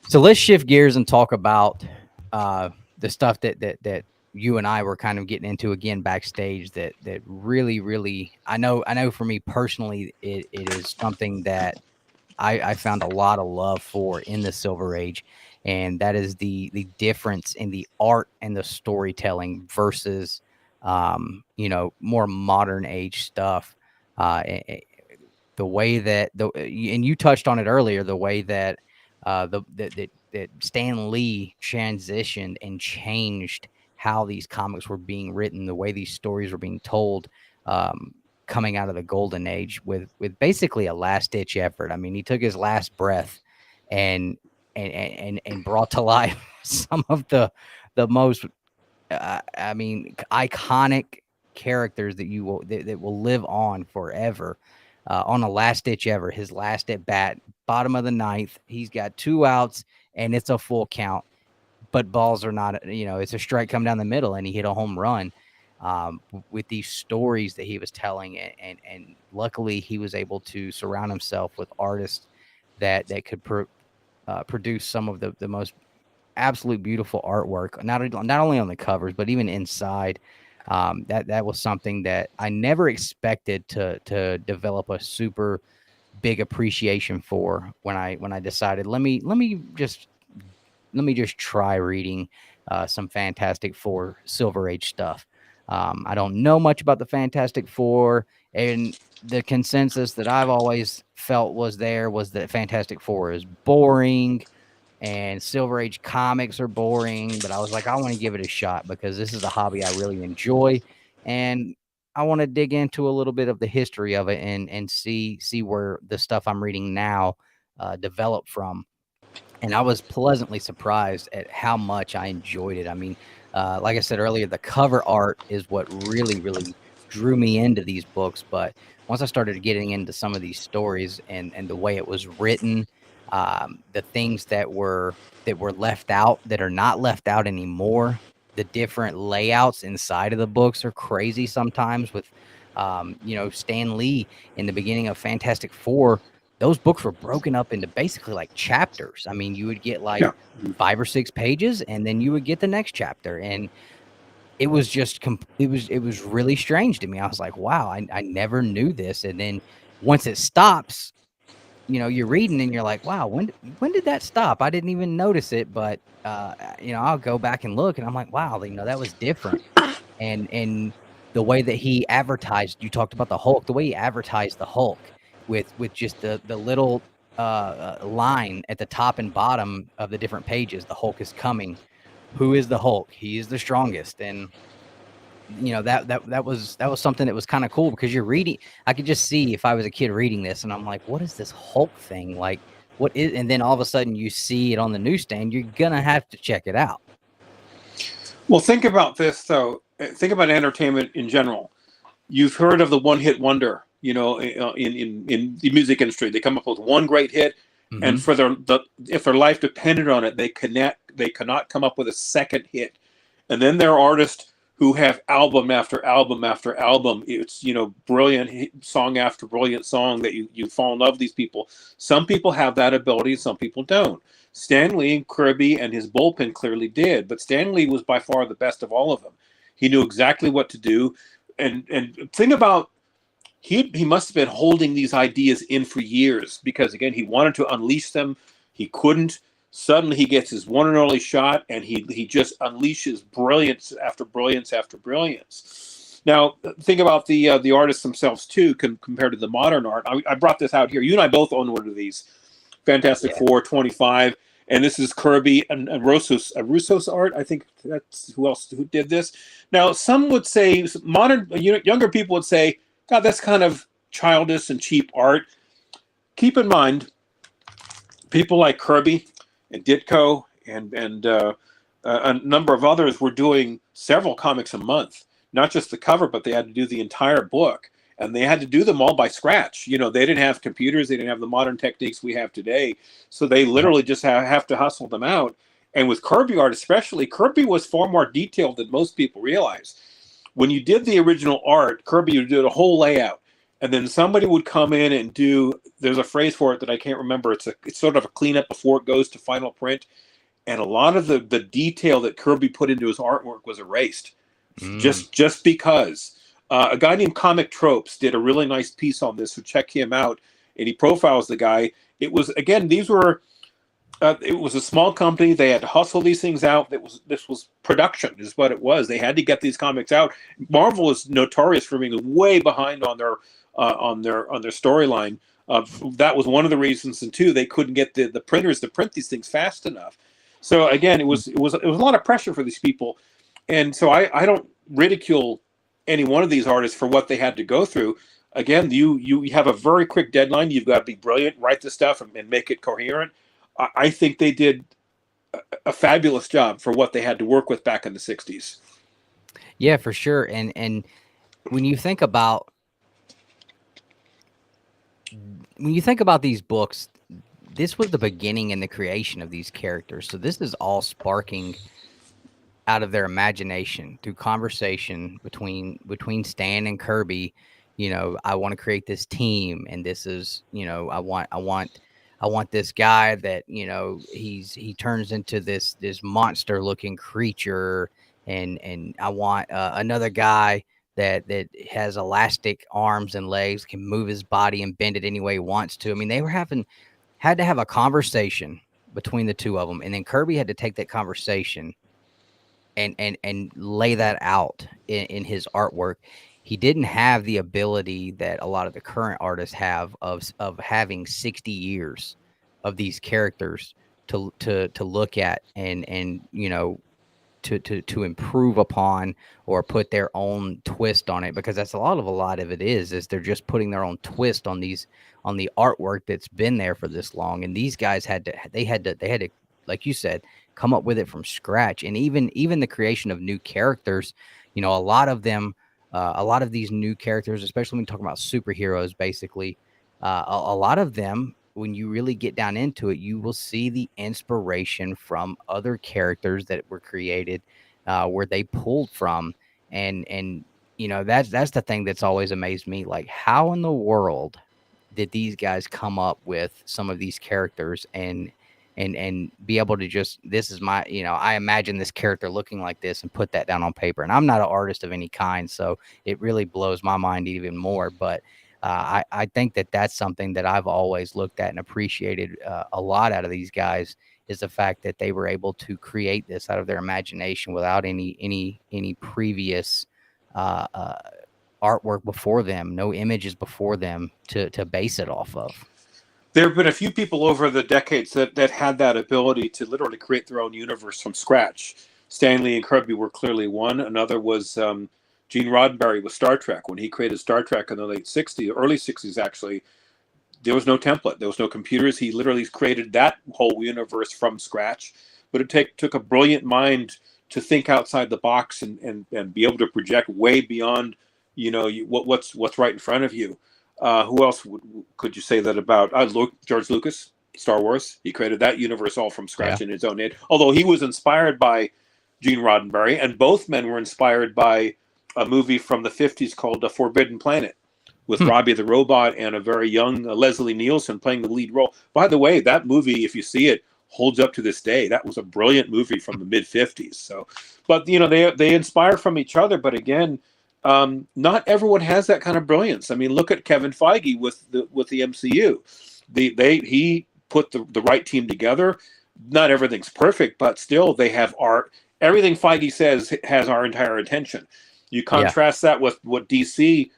So let's shift gears and talk about the stuff that you and I were kind of getting into again backstage that really I know for me personally it is something that I found a lot of love for in the Silver Age, and that is the difference in the art and the storytelling versus more modern age stuff. The way that and you touched on it earlier, the way that that Stan Lee transitioned and changed how these comics were being written, the way these stories were being told. Coming out of the golden age with basically a last ditch effort. I mean, he took his last breath and brought to life some of the most, iconic characters that will live on forever. On a last ditch ever, his last at bat, bottom of the ninth, he's got 2 outs and it's a full count, but balls are not, it's a strike come down the middle and he hit a home run. With these stories that he was telling, and luckily he was able to surround himself with artists that could produce some of the most absolute beautiful artwork, not only on the covers, but even inside. That was something that I never expected to develop a super big appreciation for when I decided let me just try reading some Fantastic Four Silver Age stuff. I don't know much about the Fantastic Four, and the consensus that I've always felt was that Fantastic Four is boring and Silver Age comics are boring. But I was like, I want to give it a shot because this is a hobby I really enjoy, and I want to dig into a little bit of the history of it and see where the stuff I'm reading now developed from. And I was pleasantly surprised at how much I enjoyed it. I mean, like I said earlier, the cover art is what really, really drew me into these books. But once I started getting into some of these stories and the way it was written, the things that were left out that are not left out anymore, the different layouts inside of the books are crazy sometimes. With Stan Lee in the beginning of Fantastic Four, those books were broken up into basically like chapters. I mean, you would get like Yeah. 5 or 6 pages, and then you would get the next chapter. And it was just, it was really strange to me. I was like, wow, I never knew this. And then once it stops, you're reading and you're like, wow, when did that stop? I didn't even notice it, but I'll go back and look and I'm like, wow, that was different. And the way that he advertised, you talked about the Hulk, the way he advertised the Hulk with just the little line at the top and bottom of the different pages, the Hulk is coming. Who is the Hulk? He is the strongest. And that was something that was kind of cool because you're reading. I could just see if I was a kid reading this and I'm like, what is this Hulk thing? Like, what is, and then all of a sudden you see it on the newsstand, you're gonna have to check it out. Well, think about this though. Think about entertainment in general. You've heard of the one-hit wonder, in the music industry. They come up with one great hit, and for if their life depended on it, they cannot come up with a second hit. And then there are artists who have album after album after album. It's brilliant song after brilliant song that you fall in love with these people. Some people have that ability, some people don't. Stan Lee and Kirby and his bullpen clearly did, but Stan Lee was by far the best of all of them. He knew exactly what to do. And think about, he must have been holding these ideas in for years because, again, he wanted to unleash them. He couldn't. Suddenly he gets his one and only shot, and he just unleashes brilliance after brilliance after brilliance. Now, think about the artists themselves, too, compared to the modern art. I brought this out here. You and I both own one of these, Fantastic Four 25. And this is Kirby and Russo's art. I think that's who did this. Now, some would say, modern younger people would say, God, that's kind of childish and cheap art. Keep in mind, people like Kirby and Ditko and a number of others were doing several comics a month. Not just the cover, but they had to do the entire book. And they had to do them all by scratch. They didn't have computers. They didn't have the modern techniques we have today. So they literally just have to hustle them out. And with Kirby art especially, Kirby was far more detailed than most people realize. When you did the original art, Kirby would do a whole layout. And then somebody would come in and there's a phrase for it that I can't remember. It's sort of a cleanup before it goes to final print. And a lot of the detail that Kirby put into his artwork was erased. Just because. A guy named Comic Tropes did a really nice piece on this, so check him out. And he profiles the guy. It was, again, it was a small company. They had to hustle these things out. This was production, is what it was. They had to get these comics out. Marvel is notorious for being way behind on their storyline. That was one of the reasons, and two, they couldn't get the printers to print these things fast enough. So again, it was a lot of pressure for these people, and so I don't ridicule any one of these artists for what they had to go through. Again, you have a very quick deadline. You've got to be brilliant, write the stuff, and make it coherent. I think they did a fabulous job for what they had to work with back in the 60s. Yeah, for sure. And when you think about these books, this was the beginning and the creation of these characters. So this is all sparking out of their imagination through conversation between Stan and Kirby. I want to create this team, and this is, I want I want this guy that, he turns into this monster looking creature, and I want another guy that has elastic arms and legs, can move his body and bend it any way he wants to. I mean, they were had to have a conversation between the two of them, and then Kirby had to take that conversation and lay that out in his artwork. He didn't have the ability that a lot of the current artists have of having 60 years of these characters to look at and to improve upon or put their own twist on it, because that's a lot of it is they're just putting their own twist on the artwork that's been there for this long. And these guys they had to, like you said, come up with it from scratch. And even the creation of new characters, a lot of them, a lot of these new characters, especially when we talk about superheroes, basically, a lot of them, when you really get down into it, you will see the inspiration from other characters that were created, where they pulled from. And that's the thing that's always amazed me. Like, how in the world did these guys come up with some of these characters and be able to just, this is my, I imagine this character looking like this and put that down on paper. And I'm not an artist of any kind, so it really blows my mind even more. But I think that that's something that I've always looked at and appreciated a lot out of these guys, is the fact that they were able to create this out of their imagination without any previous uh, uh, artwork before them, no images before them to base it off of. There have been a few people over the decades that had that ability to literally create their own universe from scratch. Stanley and Kirby were clearly one. Another was Gene Roddenberry with Star Trek. When he created Star Trek in the late 60s, early 60s actually, there was no template. There was no computers. He literally created that whole universe from scratch. But it took a brilliant mind to think outside the box and be able to project way beyond, what's right in front of you. Who else could you say that about? George Lucas, Star Wars. He created that universe all from scratch Yeah. in his own head. Although he was inspired by Gene Roddenberry, and both men were inspired by a movie from the 50s called The Forbidden Planet, with Robbie the Robot and a very young Leslie Nielsen playing the lead role. By the way, that movie, if you see it, holds up to this day. That was a brilliant movie from the mid 50s. So, but they inspire from each other. But again, not everyone has that kind of brilliance. I mean, look at Kevin Feige with the MCU. He put the right team together. Not everything's perfect, but still they have art. Everything Feige says has our entire attention. You contrast that with what DC.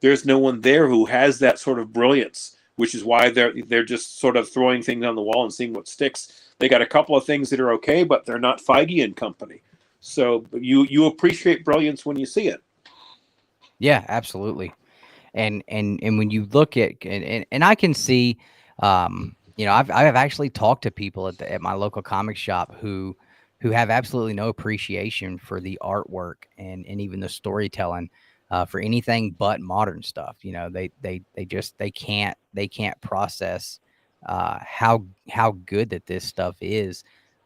There's no one there who has that sort of brilliance, which is why they're just sort of throwing things on the wall and seeing what sticks. They got a couple of things that are okay, but they're not Feige and company. So you appreciate brilliance when you see it. Yeah, absolutely. And when you look at, and I can see, I've actually talked to people at my local comic shop who have absolutely no appreciation for the artwork and even the storytelling, for anything but modern stuff. They can't process how good that this stuff is,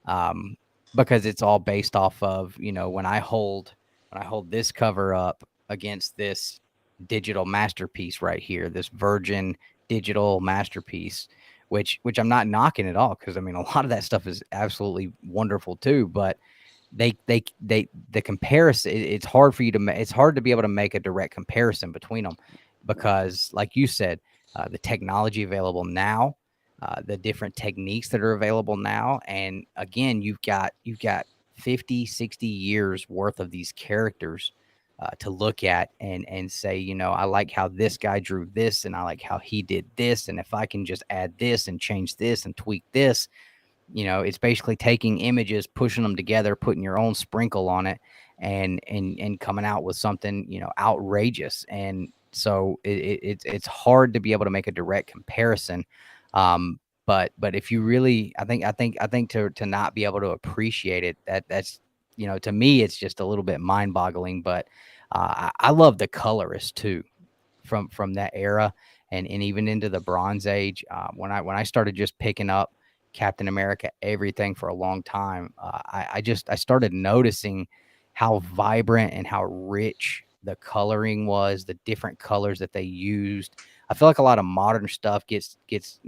um, because it's all based off of, when I hold this cover up against this digital masterpiece right here, this virgin digital masterpiece, which I'm not knocking at all, because I mean, a lot of that stuff is absolutely wonderful too. But the comparison, it's hard for you to it's hard to be able to make a direct comparison between them, because like you said, the technology available now, the different techniques that are available now, and again, you've got 50, 60 years worth of these characters to look at and say, I like how this guy drew this, and I like how he did this, and if I can just add this and change this and tweak this, it's basically taking images, pushing them together, putting your own sprinkle on it, and coming out with something, outrageous. And so it's hard to be able to make a direct comparison. But if you really, I think to not be able to appreciate it, that's, to me, it's just a little bit mind boggling. But I love the colorist too, from that era, and even into the Bronze Age. When I started just picking up Captain America, everything for a long time, I started noticing how vibrant and how rich the coloring was, the different colors that they used. I feel like a lot of modern stuff gets it's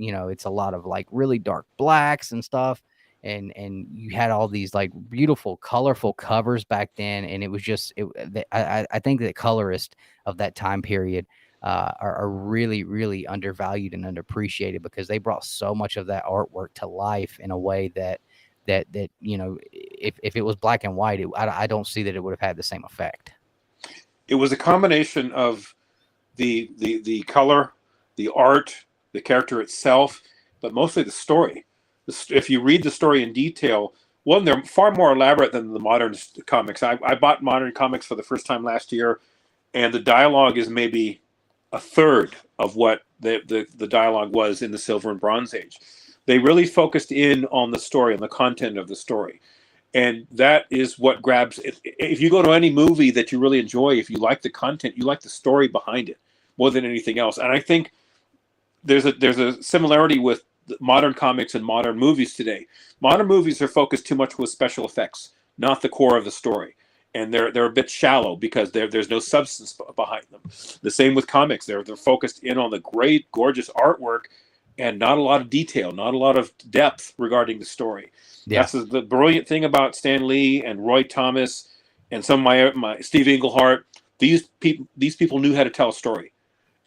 a lot of like really dark blacks and stuff, and you had all these like beautiful, colorful covers back then, and it was just I think the colorists of that time period are really, really undervalued and underappreciated because they brought so much of that artwork to life in a way that if it was black and white, I don't see that it would have had the same effect. It was a combination of the color, the art, the character itself, but mostly the story. If you read the story in detail, one, they're far more elaborate than the modern comics. I bought modern comics for the first time last year, and the dialogue is maybe a third of what the dialogue was in the Silver and Bronze Age. They really focused in on the story and the content of the story. And that is what grabs. If you go to any movie that you really enjoy, if you like the content, you like the story behind it more than anything else. And I think there's a similarity with modern comics and modern movies today. Modern movies are focused too much with special effects, not the core of the story, and they're a bit shallow because there's no substance behind them. The same with comics; they're focused in on the great, gorgeous artwork, and not a lot of detail, not a lot of depth regarding the story. Yeah. That's the brilliant thing about Stan Lee and Roy Thomas and some of my Steve Engelhardt. These people knew how to tell a story.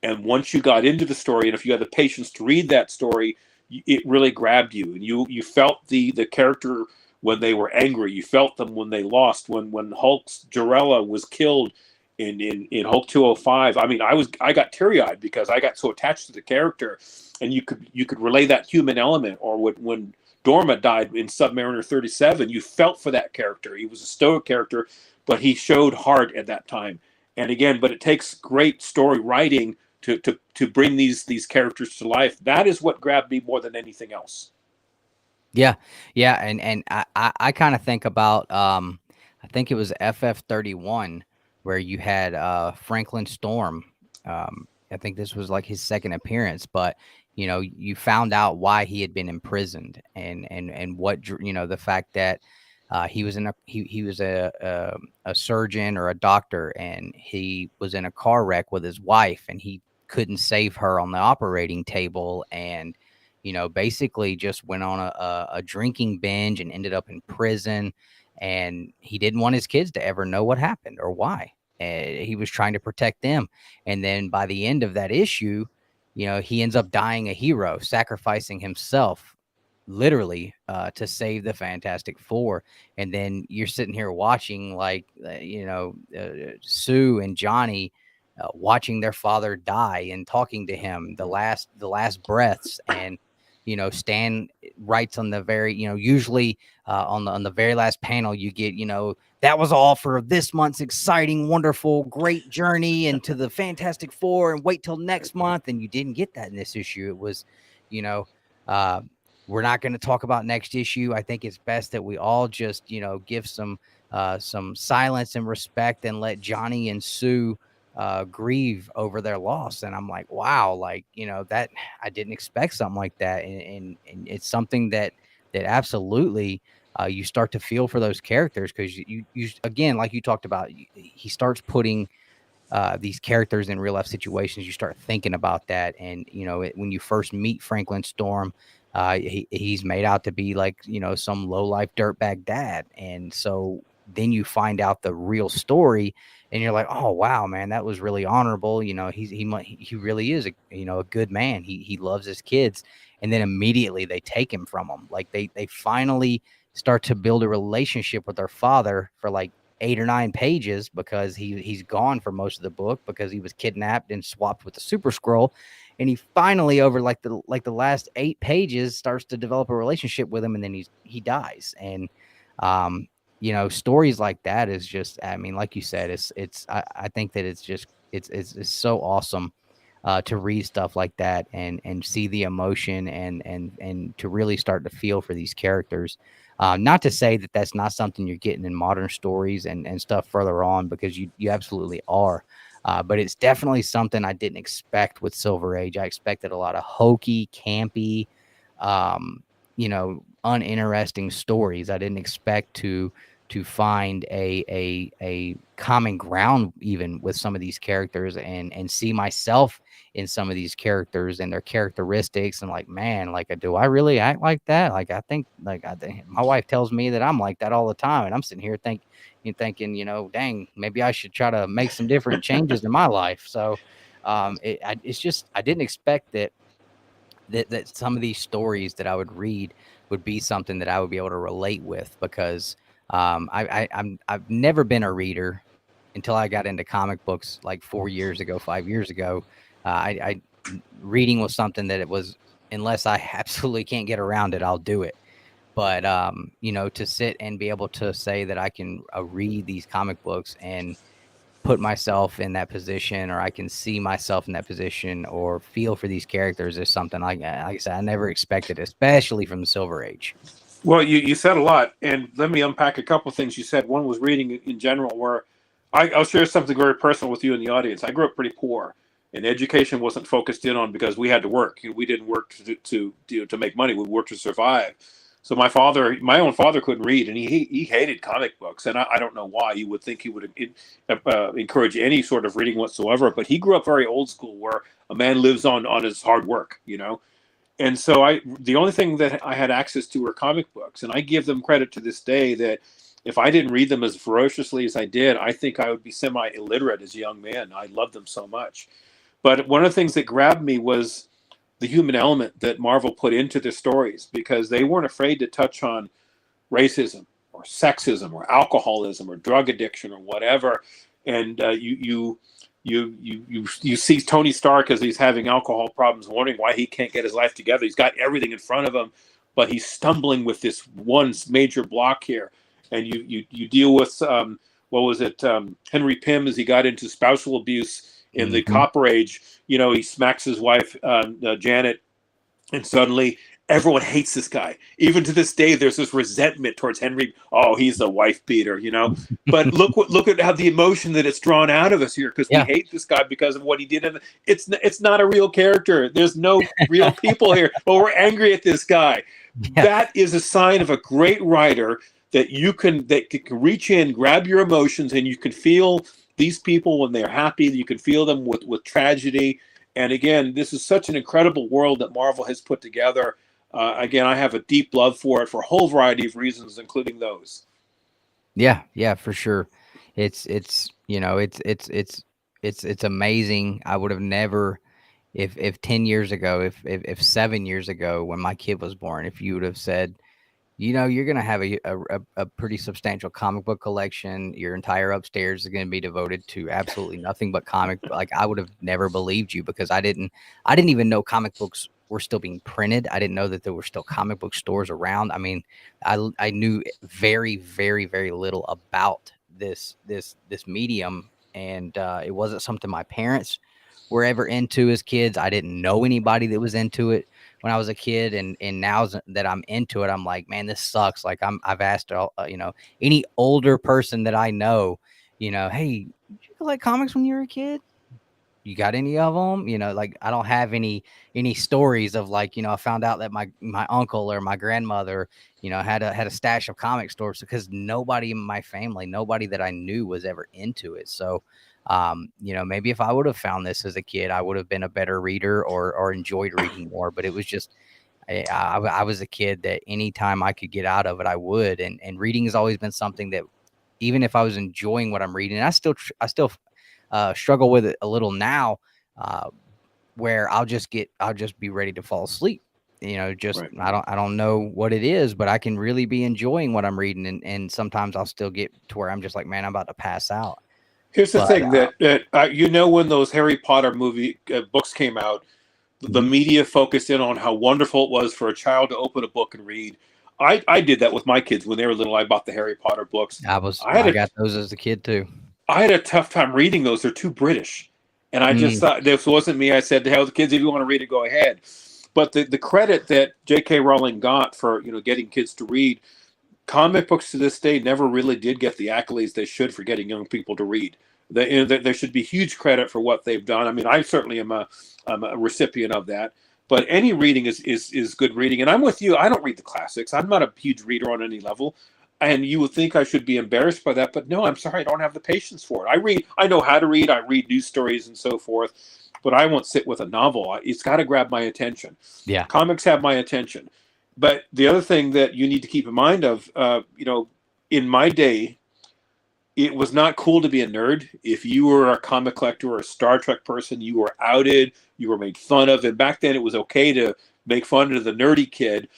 And once you got into the story, and if you had the patience to read that story, it really grabbed you. And you felt the character when they were angry. You felt them when they lost. When Hulk's Jarella was killed in Hulk 205. I mean, I got teary-eyed because I got so attached to the character, and you could relay that human element. Or when Dorma died in Submariner 37, you felt for that character. He was a stoic character, but he showed heart at that time. And again, but it takes great story writing to bring these characters to life. That is what grabbed me more than anything else. Yeah, and I kind of think about I think it was FF31 where you had Franklin Storm. I think this was like his second appearance, but you found out why he had been imprisoned and what the fact that he was he was a surgeon or a doctor, and he was in a car wreck with his wife, and he couldn't save her on the operating table, and basically just went on a drinking binge and ended up in prison. And he didn't want his kids to ever know what happened or why. He was trying to protect them. And then by the end of that issue, he ends up dying a hero, sacrificing himself literally to save the Fantastic Four. And then you're sitting here watching like, Sue and Johnny watching their father die and talking to him the last breaths. And Stan writes on the very, usually on the very last panel, you get, that was all for this month's exciting, wonderful, great journey into the Fantastic Four, and wait till next month. And you didn't get that in this issue. It was, we're not going to talk about next issue. I think it's best that we all just, give some silence and respect and let Johnny and Sue grieve over their loss. And I'm like, wow, like, that I didn't expect something like that. And it's something that absolutely you start to feel for those characters, because you again, like you talked about, he starts putting these characters in real life situations. You start thinking about that. And, when you first meet Franklin Storm, he's made out to be like, some low life dirtbag dad. And so then you find out the real story, and you're like, oh wow, man, that was really honorable. He really is a good man. He loves his kids. And then immediately they take him from him. Like they finally start to build a relationship with their father for like 8 or 9 pages, because he's gone for most of the book because he was kidnapped and swapped with the Super Skrull. And he finally, over like the last 8 pages, starts to develop a relationship with him, and then he dies. And stories like that is just, I mean, like you said, I think that it's so awesome to read stuff like that and see the emotion and to really start to feel for these characters. Not to say that that's not something you're getting in modern stories and stuff further on, because you absolutely are. But it's definitely something I didn't expect with Silver Age. I expected a lot of hokey, campy, uninteresting stories. I didn't expect to to find a common ground even with some of these characters and see myself in some of these characters and their characteristics, and like, man, like, do I really act like that? Like, I think my wife tells me that I'm like that all the time, and I'm sitting here thinking, dang, maybe I should try to make some different changes in my life. So it's just, I didn't expect that some of these stories that I would read would be something that I would be able to relate with, because I've never been a reader until I got into comic books like 4 years ago, 5 years ago. Reading was something that it was, unless I absolutely can't get around it, I'll do it. But to sit and be able to say that I can read these comic books and put myself in that position, or I can see myself in that position, or feel for these characters, is something like I said, I never expected, especially from the Silver Age. Well, you said a lot, and let me unpack a couple of things you said. One was reading in general, where I'll share something very personal with you in the audience. I grew up pretty poor, and education wasn't focused in on because we had to work. We didn't work to make money. We worked to survive. So my own father couldn't read, and he hated comic books, and I don't know why. You would think he would encourage any sort of reading whatsoever, but he grew up very old school, where a man lives on his hard work, And so the only thing that I had access to were comic books, and I give them credit to this day that if I didn't read them as ferociously as I did, I think I would be semi-illiterate as a young man. I loved them so much. But one of the things that grabbed me was the human element that Marvel put into their stories, because they weren't afraid to touch on racism or sexism or alcoholism or drug addiction or whatever. And you see Tony Stark as he's having alcohol problems, wondering why he can't get his life together. He's got everything in front of him, but he's stumbling with this one major block here. And you deal with Henry Pym, as he got into spousal abuse in the Copper Age. He smacks his wife Janet, and suddenly everyone hates this guy. Even to this day, there's this resentment towards Henry. Oh, he's the wife beater, But look at how the emotion that it's drawn out of us here, because we hate this guy because of what he did. And it's not a real character. There's no real people here, but we're angry at this guy. Yeah. That is a sign of a great writer, that can reach in, grab your emotions, and you can feel these people when they're happy. You can feel them with tragedy. And again, this is such an incredible world that Marvel has put together. Again, I have a deep love for it for a whole variety of reasons, including those. Yeah, for sure. It's amazing. I would have never, if 10 years ago, if 7 years ago, when my kid was born, if you would have said, you're going to have a pretty substantial comic book collection, your entire upstairs is going to be devoted to absolutely nothing but comic, like, I would have never believed you, because I didn't even know comic books were still being printed. I didn't know that there were still comic book stores around. I mean, I knew very, very, very little about this medium, and it wasn't something my parents were ever into as kids. I didn't know anybody that was into it when I was a kid, and now that I'm into it, I'm like, man, this sucks. Like, I've asked any older person that I know, hey, did you collect comics when you were a kid? You got any of them? Like, I don't have any stories of, like, I found out that my uncle or my grandmother, had a stash of comic stores, because nobody in my family, nobody that I knew, was ever into it. So, maybe if I would have found this as a kid, I would have been a better reader, or enjoyed reading more. But it was just, I was a kid that anytime I could get out of it, I would. And reading has always been something that, even if I was enjoying what I'm reading, I still struggle with it a little now, where I'll just be ready to fall asleep. Right. I don't know what it is, but I can really be enjoying what I'm reading, and sometimes I'll still get to where I'm just like, man, I'm about to pass out. Here's the thing that when those Harry Potter books came out, the media focused in on how wonderful it was for a child to open a book and read. I did that with my kids when they were little. I bought the Harry Potter books. I got those as a kid too. I had a tough time reading those. They're too British. And I just thought, this wasn't me. I said, to hell with the kids, if you want to read it, go ahead. But the credit that J.K. Rowling got for, getting kids to read, comic books to this day never really did get the accolades they should for getting young people to read. There should be huge credit for what they've done. I mean, I certainly am a recipient of that. But any reading is good reading. And I'm with you. I don't read the classics. I'm not a huge reader on any level. And you would think I should be embarrassed by that, but no, I'm sorry, I don't have the patience for it. I know how to read, I read news stories and so forth, but I won't sit with a novel. It's got to grab my attention. Yeah. Comics have my attention. But the other thing that you need to keep in mind of, in my day, it was not cool to be a nerd. If you were a comic collector or a Star Trek person, you were outed, you were made fun of. And back then it was okay to make fun of the nerdy kid.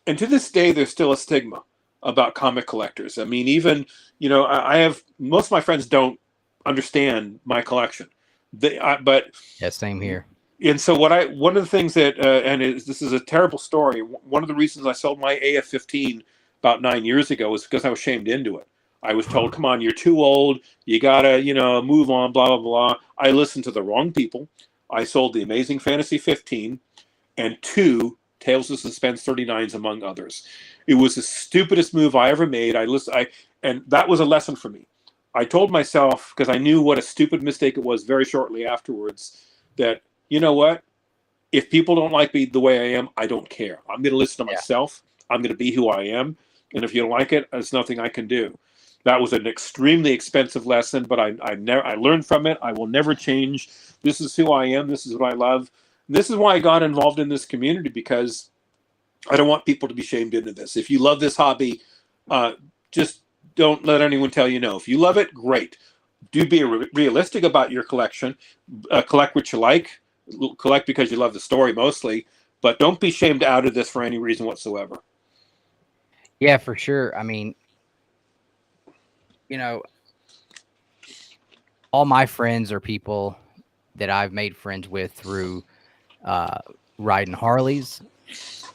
And to this day, there's still a stigma about comic collectors. I mean, even, I have, most of my friends don't understand my collection. But Yeah, same here. and so one of the things that, this is a terrible story. One of the reasons I sold my AF-15 about 9 years ago was because I was shamed into it. I was told, come on, you're too old. You gotta, move on, blah, blah, blah. I listened to the wrong people. I sold the Amazing Fantasy 15 and 2 Tales of Suspense 39s, among others. It was the stupidest move I ever made. And that was a lesson for me. I told myself, because I knew what a stupid mistake it was very shortly afterwards, that, you know what? If people don't like me the way I am, I don't care. I'm going to listen to myself. I'm going to be who I am. And if you don't like it, there's nothing I can do. That was an extremely expensive lesson, but I learned from it. I will never change. This is who I am. This is what I love. This is why I got involved in this community, because I don't want people to be shamed into this. If you love this hobby, just don't let anyone tell you no. If you love it, great. Do be realistic about your collection. Collect what you like. Collect because you love the story mostly, but don't be shamed out of this for any reason whatsoever. Yeah, for sure. I mean, all my friends are people that I've made friends with through riding Harleys,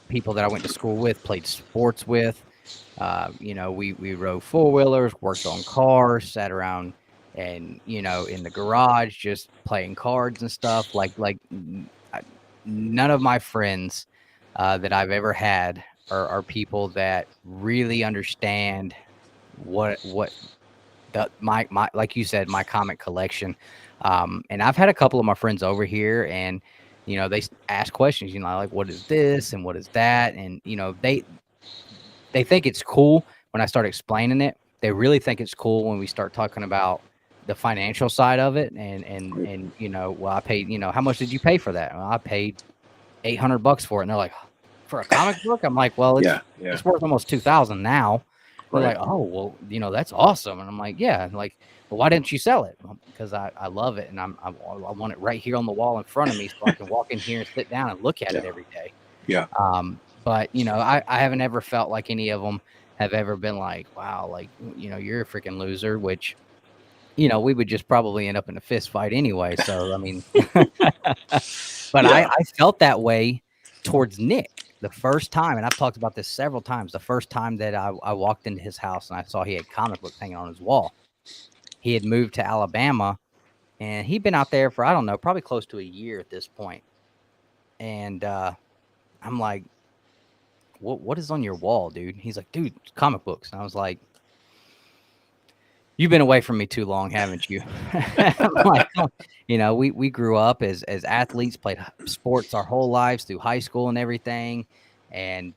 people that I went to school with, played sports with. We rode four-wheelers, worked on cars, sat around and, in the garage, just playing cards and stuff. Like none of my friends that I've ever had are people that really understand what my like you said, my comic collection. And I've had a couple of my friends over here, and they ask questions, like, what is this and what is that, and they think it's cool when I start explaining it. They really think it's cool when we start talking about the financial side of it, and well, I paid, how much did you pay for that? Well, I paid $800 for it, and they're like, for a comic book? I'm like, well, it's worth almost $2,000 now. They're like, oh, well, that's awesome. And I'm like, yeah. And like, well, why didn't you sell it? Well, because I love it. And I want it right here on the wall in front of me, so I can walk in here and sit down and look at it every day. Yeah. But, I haven't ever felt like any of them have ever been like, wow, like, you're a freaking loser, which, we would just probably end up in a fist fight anyway. So, I mean, but I felt that way towards Nick. The first time, and I've talked about this several times, the first time that I walked into his house and I saw he had comic books hanging on his wall. He had moved to Alabama, and he'd been out there for, I don't know, probably close to a year at this point. And I'm like, what is on your wall, dude? He's like, dude, comic books. And I was like, you've been away from me too long, haven't you? I'm like, we grew up as athletes, played sports our whole lives through high school and everything. And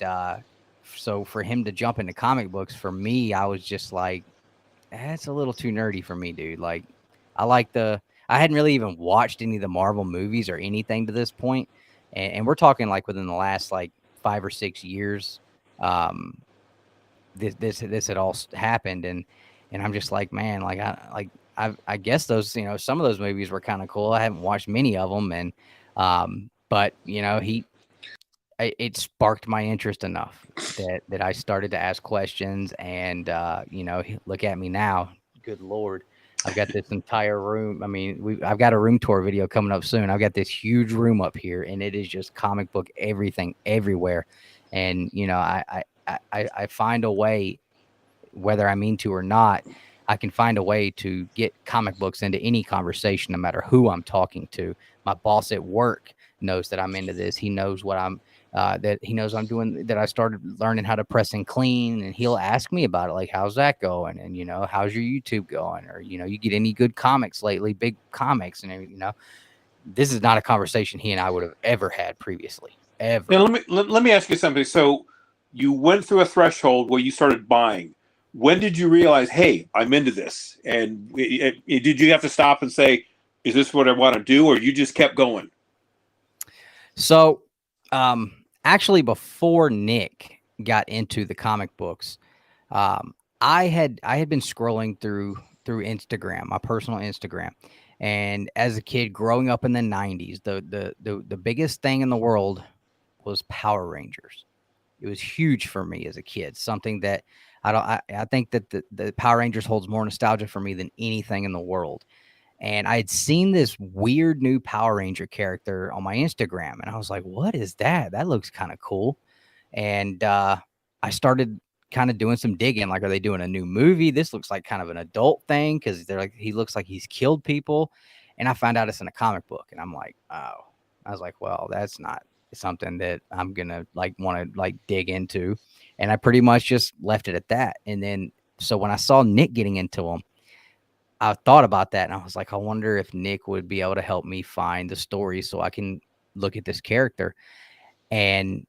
so for him to jump into comic books, for me, I was just like, that's a little too nerdy for me, dude. Like, I hadn't really even watched any of the Marvel movies or anything to this point. And we're talking like within the last like 5 or 6 years, this had all happened. And I'm just like, man, like I guess those, some of those movies were kind of cool. I haven't watched many of them, and but it sparked my interest enough that I started to ask questions, and look at me now. Good Lord, I've got this entire room. I mean, I've got a room tour video coming up soon. I've got this huge room up here, and it is just comic book everything everywhere, and I find a way, whether I mean to or not, I can find a way to get comic books into any conversation, no matter who I'm talking to. My boss at work knows that I'm into this. He knows what I'm doing, that I started learning how to press and clean, and he'll ask me about it. Like, how's that going? And, how's your YouTube going? Or, you get any good comics lately, big comics, and, this is not a conversation he and I would have ever had previously, ever. Now, let me ask you something. So you went through a threshold where you started buying. when did you realize, hey, I'm into this? And did you have to stop and say, is this what I want to do? Or you just kept going? So, actually, before Nick got into the comic books, I had been scrolling through Instagram, my personal Instagram, and as a kid growing up in the '90s, the biggest thing in the world was Power Rangers. It was huge for me as a kid. Something that I think that the Power Rangers holds more nostalgia for me than anything in the world. And I had seen this weird new Power Ranger character on my Instagram, and I was like, "What is that? That looks kind of cool." And I started kind of doing some digging. Like, are they doing a new movie? This looks like kind of an adult thing because they're like, he looks like he's killed people. And I found out it's in a comic book, and I'm like, oh, I was like, well, that's not something that I'm gonna like want to like dig into. And I pretty much just left it at that. And then so when I saw Nick getting into them, I thought about that and I was like, I wonder if Nick would be able to help me find the story so I can look at this character. And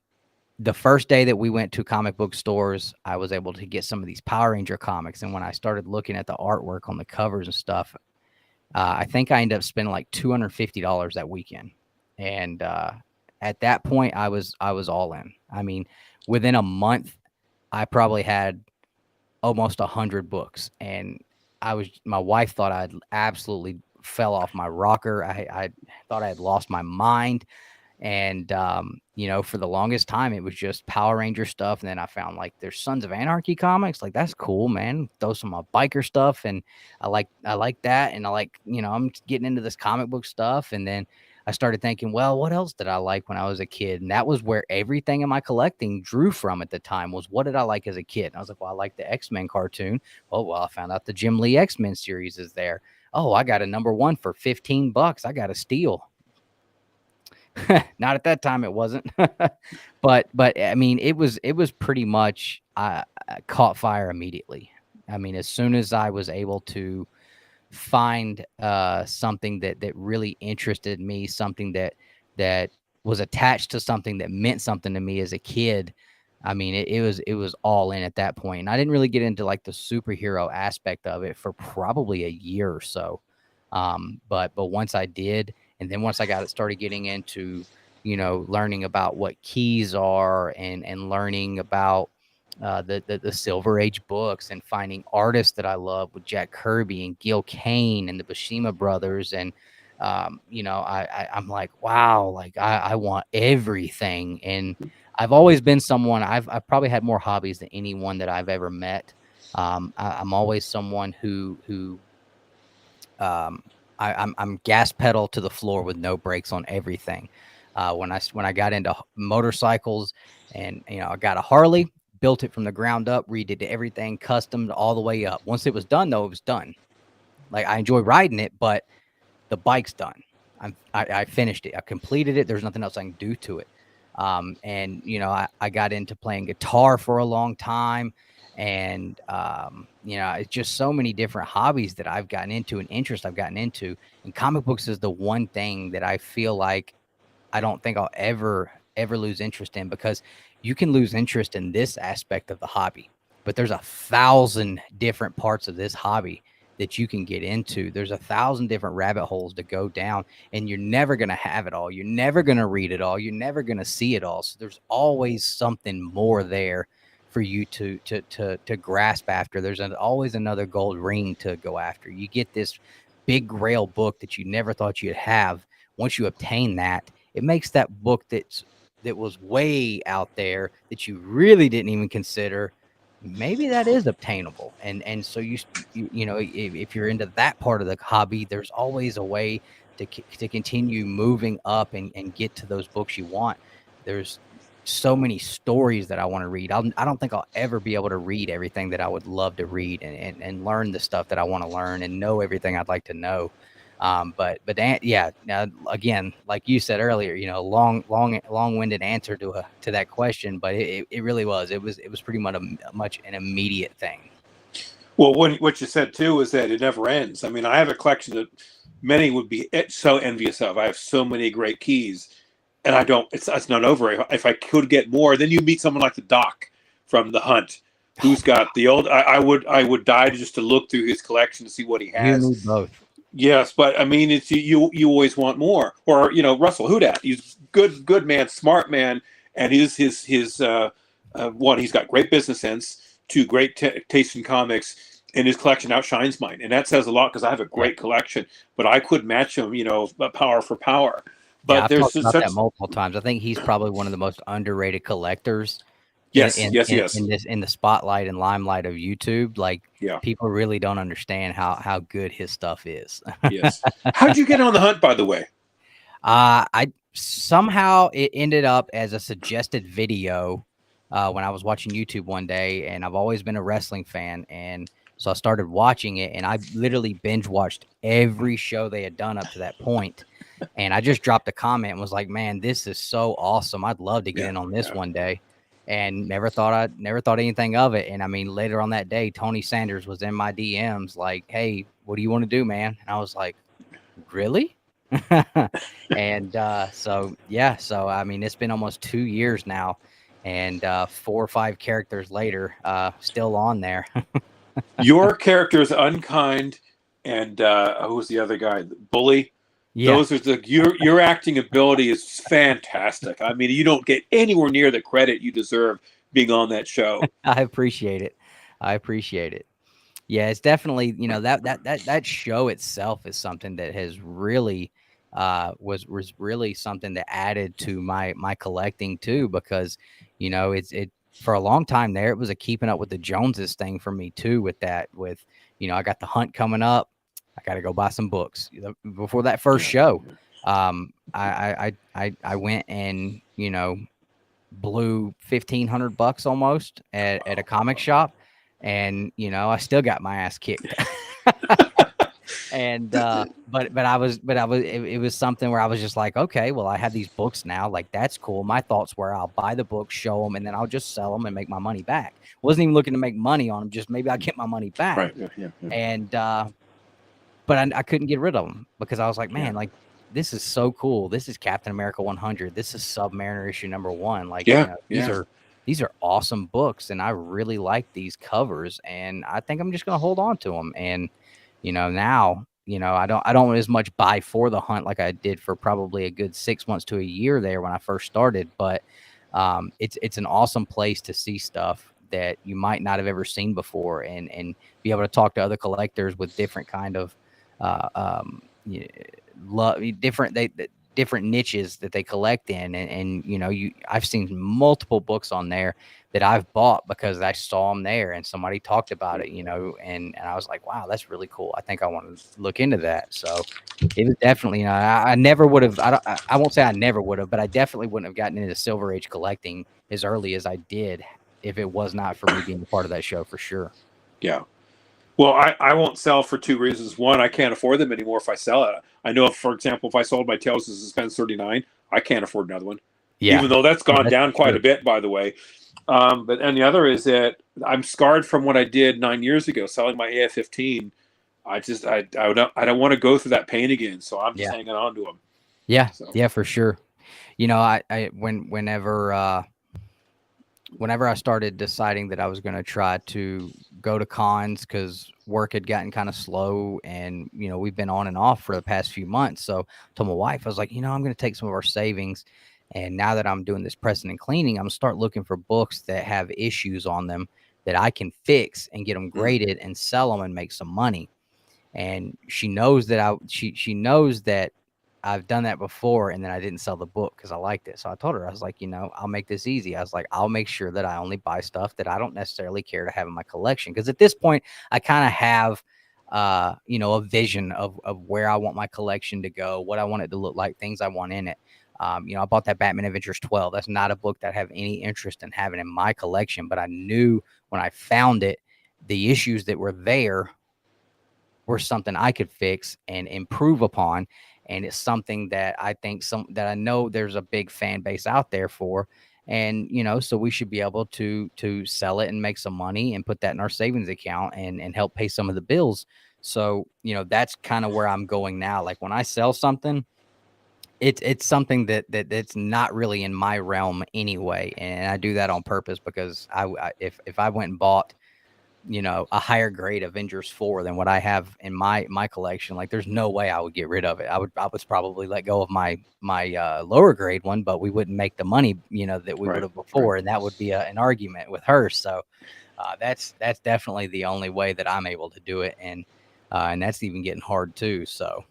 the first day that we went to comic book stores, I was able to get some of these Power Ranger comics. And when I started looking at the artwork on the covers and stuff, I think I ended up spending like $250 that weekend. And at that point, I was all in. I mean, within a month, I probably had almost 100 books, and my wife thought I'd absolutely fell off my rocker. I thought I had lost my mind. And, for the longest time, it was just Power Ranger stuff. And then I found like there's Sons of Anarchy comics. Like, that's cool, man. Throw some biker stuff. And I like that. And I like, I'm getting into this comic book stuff. And then I started thinking, well, what else did I like when I was a kid? And that was where everything in my collecting drew from at the time was, what did I like as a kid? And I was like, well, I like the X-Men cartoon. Oh, well, I found out the Jim Lee X-Men series is there. Oh, I got a #1 for $15. I got a steal. Not at that time, it wasn't. but I mean, it was pretty much I caught fire immediately. I mean, as soon as I was able to find something that really interested me, something that was attached to something that meant something to me as a kid. I mean, it was all in at that point. And I didn't really get into like the superhero aspect of it for probably a year or so. But once I did, and then once I started getting into, learning about what keys are and learning about the Silver Age books and finding artists that I love with Jack Kirby and Gil Kane and the Bashima brothers. And, I'm like, wow, like I want everything. And I've always been someone, I've probably had more hobbies than anyone that I've ever met. I'm always someone who I'm gas pedal to the floor with no brakes on everything. When I got into motorcycles, and I got a Harley, built it from the ground up, redid everything custom all the way up. Once it was done, though, it was done. Like, I enjoy riding it, but the bike's done. I finished it. I completed it. There's nothing else I can do to it. And I got into playing guitar for a long time. And, it's just so many different hobbies that I've gotten into and interest I've gotten into. And comic books is the one thing that I feel like I don't think I'll ever lose interest in, because you can lose interest in this aspect of the hobby, but there's 1,000 different parts of this hobby that you can get into. There's 1,000 different rabbit holes to go down, and you're never going to have it all. You're never going to read it all. You're never going to see it all. So there's always something more there for you to grasp after. There's always another gold ring to go after. You get this big grail book that you never thought you'd have. Once you obtain that, it makes that book that was way out there that you really didn't even consider, maybe that is obtainable. And so if you're into that part of the hobby, there's always a way to continue moving up and get to those books you want. There's so many stories that I want to read. I don't think I'll ever be able to read everything that I would love to read and learn the stuff that I want to learn and know everything I'd like to know. But yeah, again, like you said earlier, long-winded answer to that question, but it really was. It was pretty much an immediate thing. Well, what you said too is that it never ends. I mean, I have a collection that many would be so envious of. I have so many great keys, and it's not over. If I could get more, then you meet someone like the Doc from The Hunt, who's got the old. I would die just to look through his collection to see what he You and has. me both. Yes, but I mean, it's you always want more. Or Russell Hudat. He's good man, smart man, and one. He's got great business sense, two great taste in comics, and his collection outshines mine, and that says a lot because I have a Yeah. great collection, but I could match him, power for power. Yeah, But I've there's talked just about that such multiple times. I think he's probably one of the most underrated collectors yes, yes, in yes, this in the spotlight and limelight of YouTube. Like yeah, people really don't understand how good his stuff is. yes. How'd you get on the hunt, by the way? I somehow it ended up as a suggested video when I was watching YouTube one day, and I've always been a wrestling fan, and so I started watching it, and I literally binge watched every show they had done up to that point. And I just dropped a comment and was like, "Man, this is so awesome! I'd love to get Yeah, in on this yeah. one day." And never thought anything of it. And I mean, later on that day, Tony Sanders was in my DMs like, "Hey, what do you want to do, man?" And I was like, "Really?" And so I mean, it's been almost 2 years now, and 4 or 5 characters later, still on there. Your character is unkind, and who was the other guy? Bully. Yeah, Those are your acting ability is fantastic. I mean, you don't get anywhere near the credit you deserve being on that show. I appreciate it. I appreciate it. Yeah, it's definitely, that show itself is something that has really was really something that added to my collecting too, because it for a long time there it was a keeping up with the Joneses thing for me too, with I got the hunt coming up. I got to go buy some books. Before that first Yeah, show, yeah. I went and blew $1,500 almost at a comic shop, and I still got my ass kicked. And it was something where I was just like, okay, well, I have these books now, like that's cool. My thoughts were I'll buy the books, show them, and then I'll just sell them and make my money back. Wasn't even looking to make money on them, just maybe I'll get my money back. Right. Yeah. Yeah. Yeah. And but I couldn't get rid of them because I was like, man, Yeah. like this is so cool. This is Captain America 100. This is Submariner issue #1. Like, Yeah. these are awesome books, and I really like these covers, and I think I'm just gonna hold on to them. And now I don't as much buy for the hunt like I did for probably a good 6 months to a year there when I first started. But it's an awesome place to see stuff that you might not have ever seen before, and be able to talk to other collectors with different kind of uh, um, y- different niches that they collect in, and I've seen multiple books on there that I've bought because I saw them there and somebody talked about it, and I was like, wow, that's really cool. I think I want to look into that. So it was definitely, I never would have, I won't say I never would have, but I definitely wouldn't have gotten into Silver Age collecting as early as I did if it was not for me being a part of that show, for sure. Yeah. Well, I won't sell for two reasons. One, I can't afford them anymore if I sell it. I know, for example, if I sold my Tales of Suspense 39, I can't afford another one. Yeah. Even though that's gone That's down quite a bit, by the way. And the other is that I'm scarred from what I did 9 years ago, selling my AF-15. I don't want to go through that pain again, so I'm just hanging on to them. Yeah, So. yeah, for sure. Whenever I started deciding that I was going to try to go to cons because work had gotten kind of slow, and we've been on and off for the past few months. So I told my wife, I was like, I'm going to take some of our savings, and now that I'm doing this pressing and cleaning, I'm gonna start looking for books that have issues on them that I can fix and get them graded and sell them and make some money. And she knows that she knows that I've done that before, and then I didn't sell the book because I liked it. So I told her, I was like, I'll make this easy. I was like, I'll make sure that I only buy stuff that I don't necessarily care to have in my collection. Because at this point, I kind of have, a vision of where I want my collection to go, what I want it to look like, things I want in it. I bought that Batman Adventures 12. That's not a book that I have any interest in having in my collection, but I knew when I found it, the issues that were there were something I could fix and improve upon. And it's something that I think that I know there's a big fan base out there for. And, so we should be able to sell it and make some money and put that in our savings account and help pay some of the bills. So, that's kind of where I'm going now. Like when I sell something, it's something that's not really in my realm anyway, and I do that on purpose because if I went and bought, a higher grade Avengers 4 than what I have in my collection, like there's no way I would get rid of it. I would probably let go of my lower grade one, but we wouldn't make the money, that we would have before, and that would be an argument with her. So that's definitely the only way that I'm able to do it, and that's even getting hard too. So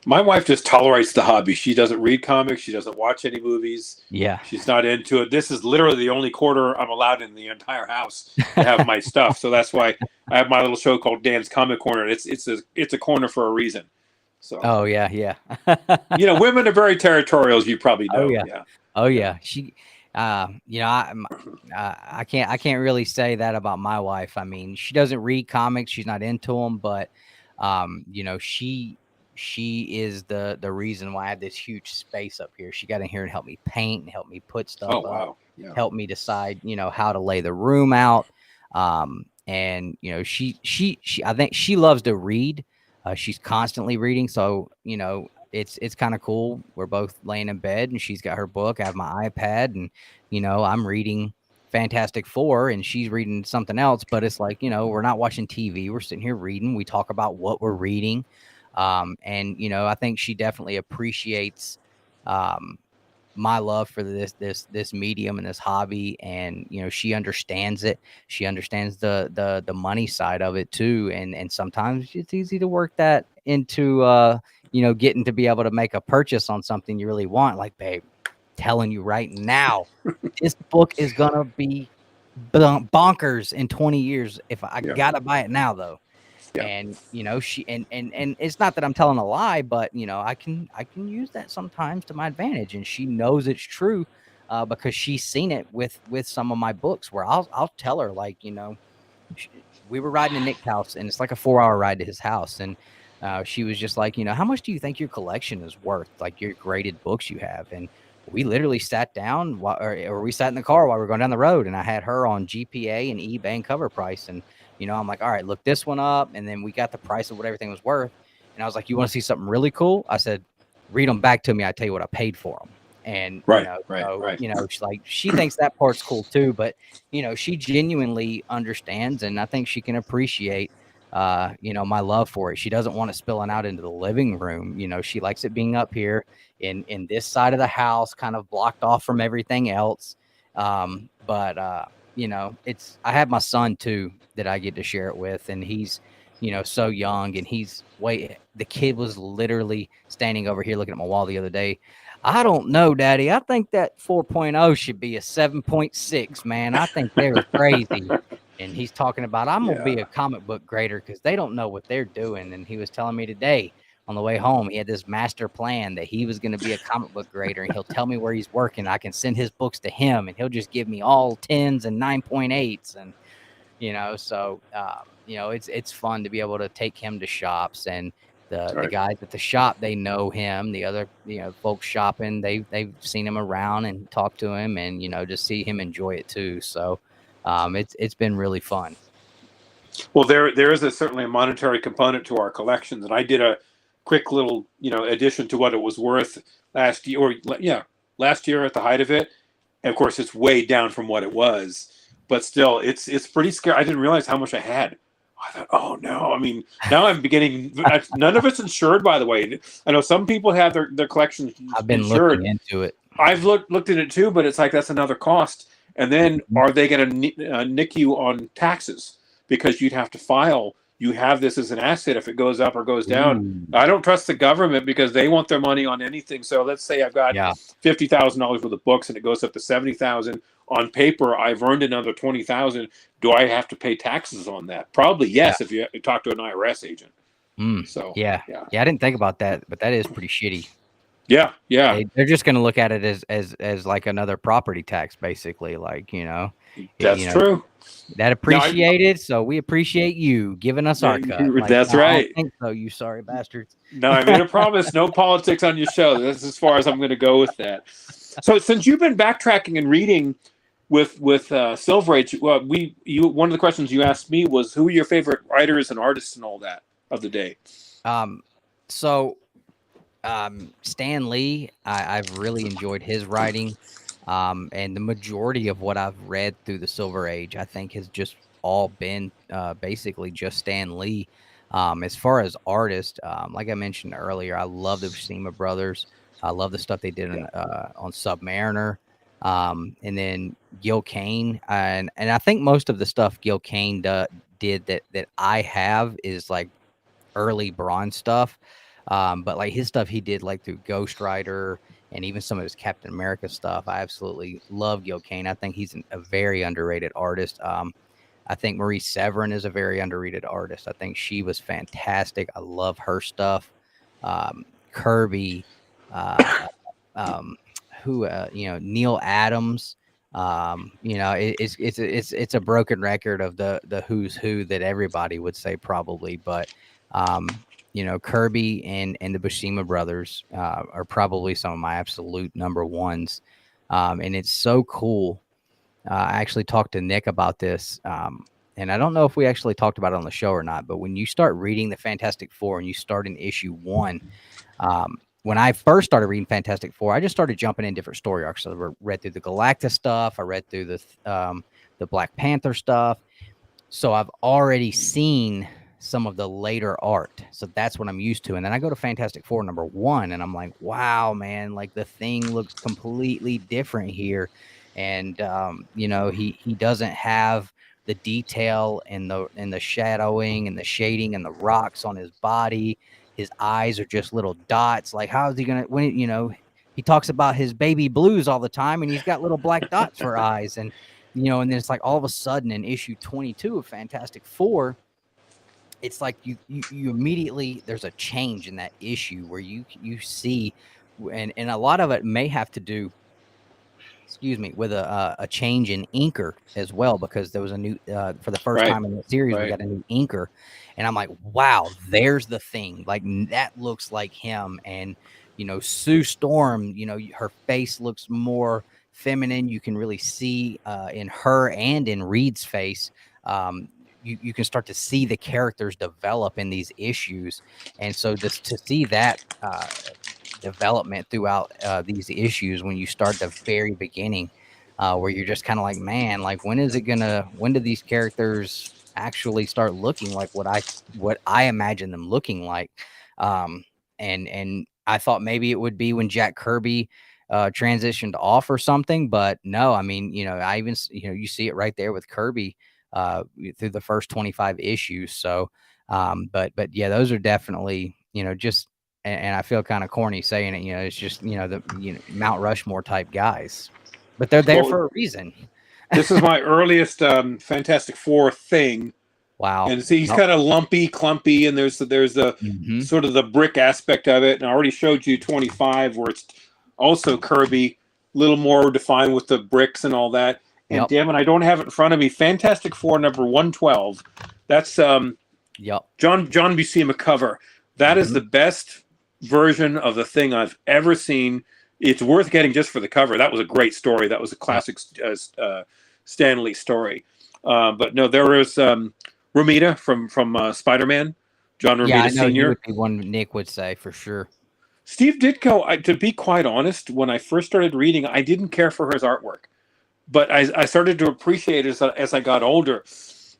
my wife just tolerates the hobby. She doesn't read comics. She doesn't watch any movies. yeah, She's not into it. This is literally the only corner I'm allowed in the entire house to have my stuff. So that's why I have my little show called Dan's Comic Corner. It's a corner for a reason. So oh yeah. women are very territorial, as you probably know. Oh yeah. She, I can't really say that about my wife. I mean, she doesn't read comics. She's not into them, but, she is the reason why I have this huge space up here. She got in here and helped me paint and helped me put stuff Oh up, wow. Yeah. helped me decide, how to lay the room out. And I think she loves to read. She's constantly reading. So, it's kind of cool. We're both laying in bed and she's got her book. I have my iPad and, I'm reading Fantastic Four and she's reading something else, but it's like, we're not watching TV. We're sitting here reading. We talk about what we're reading. And, I think she definitely appreciates, my love for this medium and this hobby, and she understands it. She understands the money side of it too, and sometimes it's easy to work that into getting to be able to make a purchase on something you really want. Like, babe, telling you right now, this book is gonna be bonkers in 20 years if I gotta buy it now though. Yeah. And she and it's not that I'm telling a lie, but I can use that sometimes to my advantage, and she knows it's true because she's seen it with some of my books where I'll tell her, like, we were riding to Nick's house and it's like a 4-hour ride to his house, and she was just like, how much do you think your collection is worth, like your graded books you have? And we literally sat down or we sat in the car while we were going down the road, and I had her on GPA and eBay and Cover Price, and I'm like, all right, look this one up. And then we got the price of what everything was worth. And I was like, you want to see something really cool? I said, read them back to me. I tell you what I paid for them. And, she's like, she thinks that part's cool too. But, she genuinely understands. And I think she can appreciate, my love for it. She doesn't want it spilling out into the living room. She likes it being up here in this side of the house, kind of blocked off from everything else. I have my son too that I get to share it with, and he's, so young, and the kid was literally standing over here looking at my wall the other day. I don't know, Daddy. I think that 4.0 should be a 7.6, man. I think they're crazy. And he's talking about, I'm going to be a comic book grader because they don't know what they're doing. And he was telling me today on the way home, he had this master plan that he was going to be a comic book grader, and he'll tell me where he's working. I can send his books to him, and he'll just give me all 10s and 9.8s. And, it's fun to be able to take him to shops, and the guys at the shop, they know him. The other, folks shopping, they've seen him around and talked to him, and, just see him enjoy it too. So it's been really fun. Well, there is certainly a monetary component to our collections, and I did a quick little addition to what it was worth last year at the height of it. And of course, it's way down from what it was, but still, it's pretty scary. I didn't realize how much I had. I thought, oh no! I mean, now I'm beginning. None of it's insured, by the way. I know some people have their collections. I've been insured. Looking into it. I've looked at it too, but it's like that's another cost. And then, are they going to nick you on taxes because you'd have to file? You have this as an asset if it goes up or goes down. I don't trust the government because they want their money on anything. So let's say I've got $50,000 worth of books and it goes up to $70,000. On paper, I've earned another $20,000. Do I have to pay taxes on that? Probably yes. If you talk to an IRS agent. So I didn't think about that, but that is pretty shitty. Yeah. They're just going to look at it as like another property tax, basically. Like, that's true. That appreciated, so we appreciate you giving us our cut. Like, that's right. I don't think so, you sorry bastards. No, I made a promise. No politics on your show. That's as far as I'm going to go with that. So, since you've been backtracking and reading with Silver Age, one of the questions you asked me was, who are your favorite writers and artists and all that of the day? So Stan Lee, I've really enjoyed his writing. And the majority of what I've read through the Silver Age, I think, has just all been basically just Stan Lee. As far as artists, like I mentioned earlier, I love the Buscema brothers. I love the stuff they did Yeah. on Submariner. And then Gil Kane, and I think most of the stuff Gil Kane did that I have is like early Bronze stuff. But like his stuff he did like through Ghost Rider and even some of his Captain America stuff. I absolutely love Gil Kane. I think he's a very underrated artist. I think Marie Severin is a very underrated artist. I think she was fantastic. I love her stuff. Kirby, uh, um, who Neil Adams. It's a broken record of the who's who that everybody would say probably, but Kirby and the Buscema brothers are probably some of my absolute number ones. And it's so cool. I actually talked to Nick about this. And I don't know if we actually talked about it on the show or not, but when you start reading the Fantastic Four and you start in issue 1, when I first started reading Fantastic Four, I just started jumping in different story arcs. So I read through the Galactus stuff. I read through the Black Panther stuff. So I've already seen some of the later art. So that's what I'm used to. And then I go to Fantastic Four #1 and I'm like, wow, man, like the Thing looks completely different here. And he doesn't have the detail and the shadowing and the shading and the rocks on his body. His eyes are just little dots. Like, how is he gonna he talks about his baby blues all the time and he's got little black dots for eyes. And and then it's like all of a sudden in issue 22 of Fantastic Four, it's like you immediately, there's a change in that issue where you see, and a lot of it may have to do, with a change in inker as well, because there was a new for the first Right. time in the series, we Right. got a new inker, and I'm like, wow, there's the Thing, like that looks like him. And Sue Storm, her face looks more feminine. You can really see in her and in Reed's face. You can start to see the characters develop in these issues, and so just to see that development throughout these issues, when you start the very beginning, where you're just kind of like, man, like when do these characters actually start looking like what I imagine them looking like? And I thought maybe it would be when Jack Kirby transitioned off or something, but no. I mean, I even you see it right there with Kirby through the first 25 issues. So but yeah, those are definitely just, and I feel kind of corny saying it, it's just the Mount Rushmore type guys, but they're there Well, for a reason. this is my earliest Fantastic Four thing. Wow. And see, he's kind of lumpy, clumpy, and there's the sort of the brick aspect of it. And I already showed you 25, where it's also Kirby, a little more defined with the bricks and all that. And damn it, I don't have it in front of me. Fantastic Four number 112. That's John Buscema cover. That is the best version of the Thing I've ever seen. It's worth getting just for the cover. That was a great story. That was a classic Stan Lee story. But no, there is Romita from Spider-Man, John Romita I know Sr. he would be one Nick would say for sure. Steve Ditko, to be quite honest, when I first started reading, I didn't care for his artwork, but I started to appreciate it as I got older.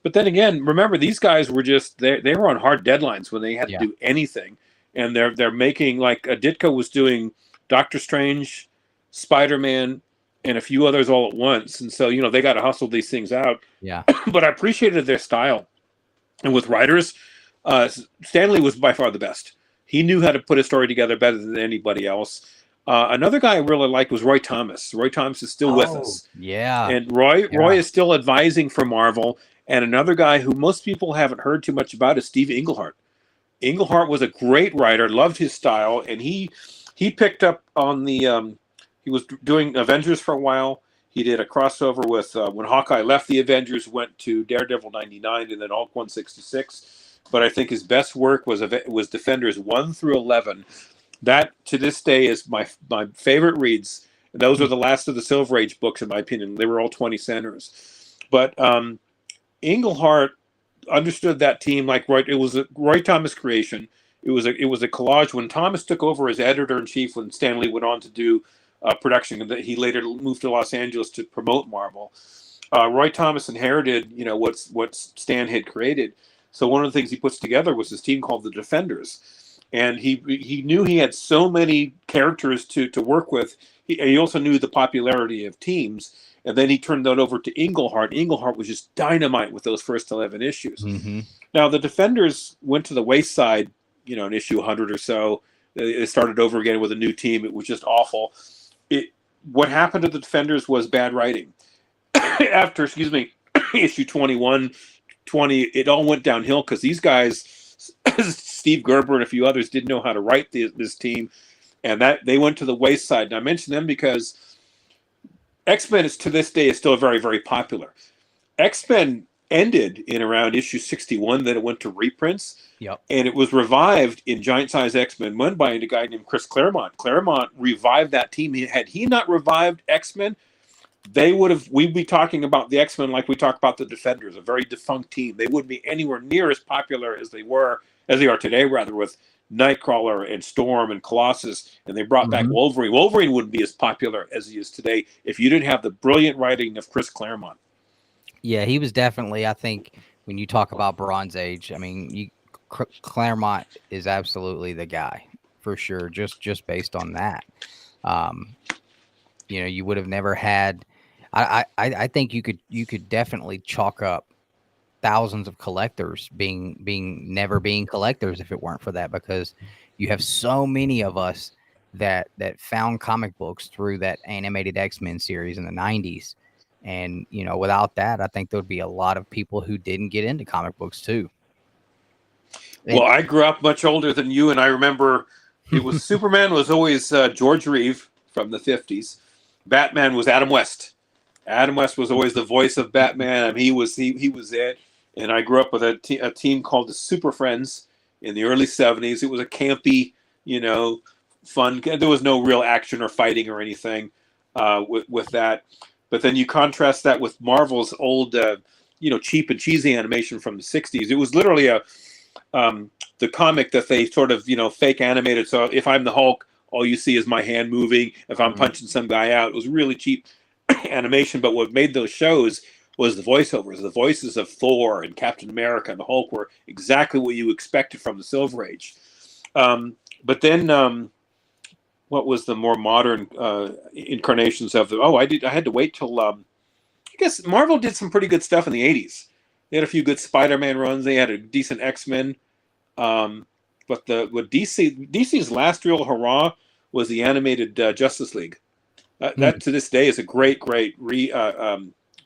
But then again, remember, these guys were just they were on hard deadlines when they had to do anything, and they're making, like Ditko was doing Doctor Strange, Spider-Man, and a few others all at once, and so they got to hustle these things out. Yeah. But I appreciated their style, and with writers, Stan Lee was by far the best. He knew how to put a story together better than anybody else. Another guy I really liked was Roy Thomas. Roy Thomas is still with us. Yeah. And Roy is still advising for Marvel. And another guy who most people haven't heard too much about is Steve Engelhardt. Engelhardt was a great writer, loved his style, and he picked up on the he was doing Avengers for a while. He did a crossover with when Hawkeye left the Avengers, went to Daredevil 99 and then Hulk 166. But I think his best work was Defenders 1 through 11. That to this day is my favorite reads. Those are the last of the Silver Age books, in my opinion. They were all 20 centers. But Engelhardt understood that team like right. It was a Roy Thomas creation, It was a collage when Thomas took over as editor-in-chief when Stan Lee went on to do production, and that he later moved to Los Angeles to promote Marvel. Roy Thomas inherited, what Stan had created. So one of the things he puts together was this team called the Defenders, and he knew he had so many characters to work with. He also knew the popularity of teams, and then he turned that over to Engelhardt. Engelhardt was just dynamite with those first 11 issues. Mm-hmm. Now the Defenders went to the wayside, in issue 100 or so. They started over again with a new team. It was just awful. What happened to the Defenders was bad writing. After, issue 21, 20, it all went downhill because these guys, Steve Gerber and a few others, didn't know how to write this team, and that they went to the wayside. And I mention them because X-Men to this day is still very, very popular. X-Men ended in around issue 61, then it went to reprints. Yep. And it was revived in Giant Size X-Men 1 by a guy named Chris Claremont. Claremont revived that team. Had he not revived X-Men, we'd be talking about the X-Men like we talk about the Defenders, a very defunct team. They wouldn't be anywhere near as popular as they are today, rather, with Nightcrawler and Storm and Colossus, and they brought back Wolverine. Wolverine wouldn't be as popular as he is today if you didn't have the brilliant writing of Chris Claremont. Yeah, he was definitely, I think, when you talk about Bronze Age, Claremont is absolutely the guy for sure, just based on that. You would have never had. I think you could definitely chalk up thousands of collectors never being collectors if it weren't for that, because you have so many of us that found comic books through that animated X-Men series in the 90s. And, without that, I think there'd be a lot of people who didn't get into comic books too. Well, I grew up much older than you, and I remember it was Superman was always George Reeve from the 50s. Batman was Adam West. Adam West was always the voice of Batman. He was it. And I grew up with a team called the Super Friends in the early 70s. It was a campy, fun. There was no real action or fighting or anything with that. But then you contrast that with Marvel's old, cheap and cheesy animation from the 60s. It was literally the comic that they sort of, fake animated. So if I'm the Hulk, all you see is my hand moving. If I'm punching some guy out, it was really cheap animation. But what made those shows was the voiceovers. The voices of Thor and Captain America and the Hulk were exactly what you expected from the Silver Age. But then what was the more modern incarnations of them? I had to wait till I guess Marvel did some pretty good stuff in the 80s. They had a few good Spider-Man runs. They had a decent X-Men. But DC's last real hurrah was the animated Justice League. That to this day is a great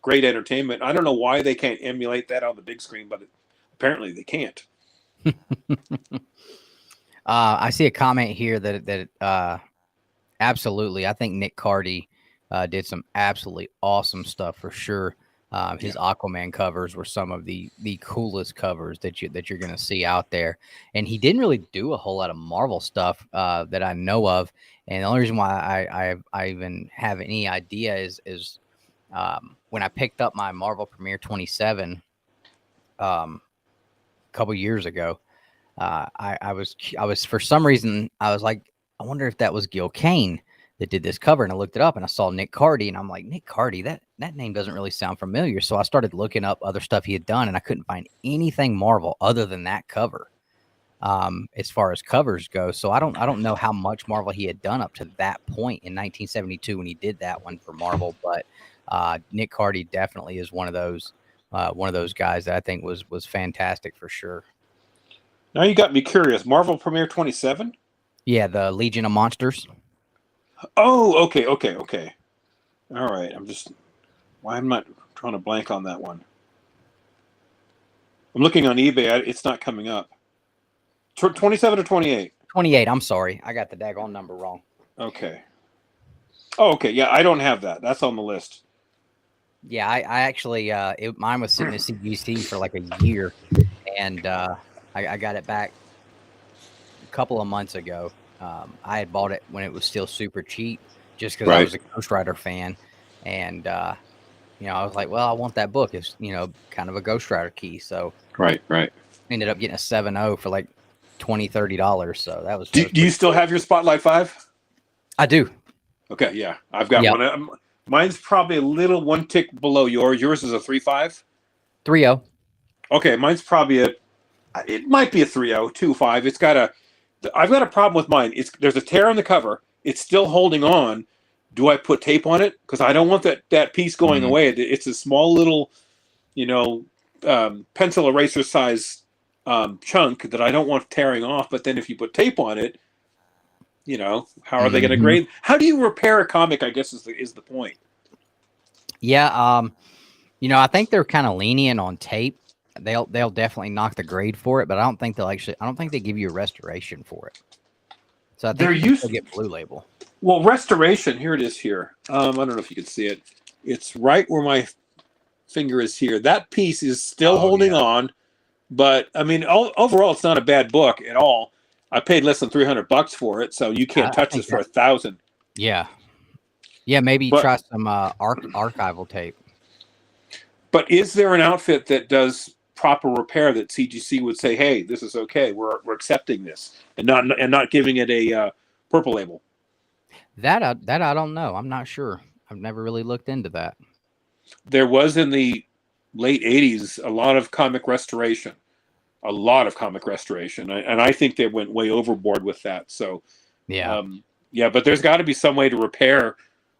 entertainment. I don't know why they can't emulate that on the big screen, but apparently they can't. I see a comment here that absolutely, I think Nick Cardy did some absolutely awesome stuff for sure. His Aquaman covers were some of the coolest covers that you're going to see out there. And he didn't really do a whole lot of Marvel stuff that I know of. And the only reason why I even have any idea is when I picked up my Marvel Premiere 27 a couple years ago, I was for some reason I was like, I wonder if that was Gil Kane that did this cover, and I looked it up and I saw Nick Cardy, and I'm like, Nick Cardy, that name doesn't really sound familiar. So I started looking up other stuff he had done, and I couldn't find anything Marvel other than that cover. As far as covers go, so I don't know how much Marvel he had done up to that point in 1972 when he did that one for Marvel, but Nick Cardy definitely is one of those guys that I think was fantastic for sure. Now you got me curious. Marvel Premiere 27? Yeah, the Legion of Monsters. Oh, okay. All right. Why I'm not trying to blank on that one. I'm looking on eBay. It's not coming up. 27 or 28? 28. I'm sorry. I got the daggone number wrong. Okay. Oh, okay. Yeah, I don't have that. That's on the list. Yeah, I actually, mine was sitting at CGC for like a year, and I got it back a couple of months ago. I had bought it when it was still super cheap, just because I was a Ghost Rider fan, and I was like, well, I want that book. It's kind of a Ghost Rider key, so right. Ended up getting a 7.0 for like $20-$30. So that was. Do you still have your Spotlight 5? I do. Okay, yeah, I've got one. Mine's probably a little one tick below yours. Yours is a 3.5. 3.0. Okay, mine's probably it might be a 3.0, 2.5. I've got a problem with mine. There's a tear on the cover. It's still holding on. Do I put tape on it? Because I don't want that piece going away. It's a small little, pencil eraser size chunk that I don't want tearing off. But then if you put tape on it, how are they going to grade? How do you repair a comic, I guess is the point. Yeah. I think they're kind of lenient on tape. They'll definitely knock the grade for it, but I don't think they give you a restoration for it. So I think you still get Blue Label. Well, restoration, here it is here. I don't know if you can see it. It's right where my finger is here. That piece is still holding on, but I mean, overall, it's not a bad book at all. I paid less than $300 for it, so you can't touch this for $1,000. Yeah. Yeah, maybe try some archival tape. But is there an outfit that does proper repair that CGC would say, "Hey, this is okay. We're accepting this," and not giving it a purple label? That I don't know. I'm not sure. I've never really looked into that. There was in the late 80s a lot of comic restoration, and I think they went way overboard with that. So but there's got to be some way to repair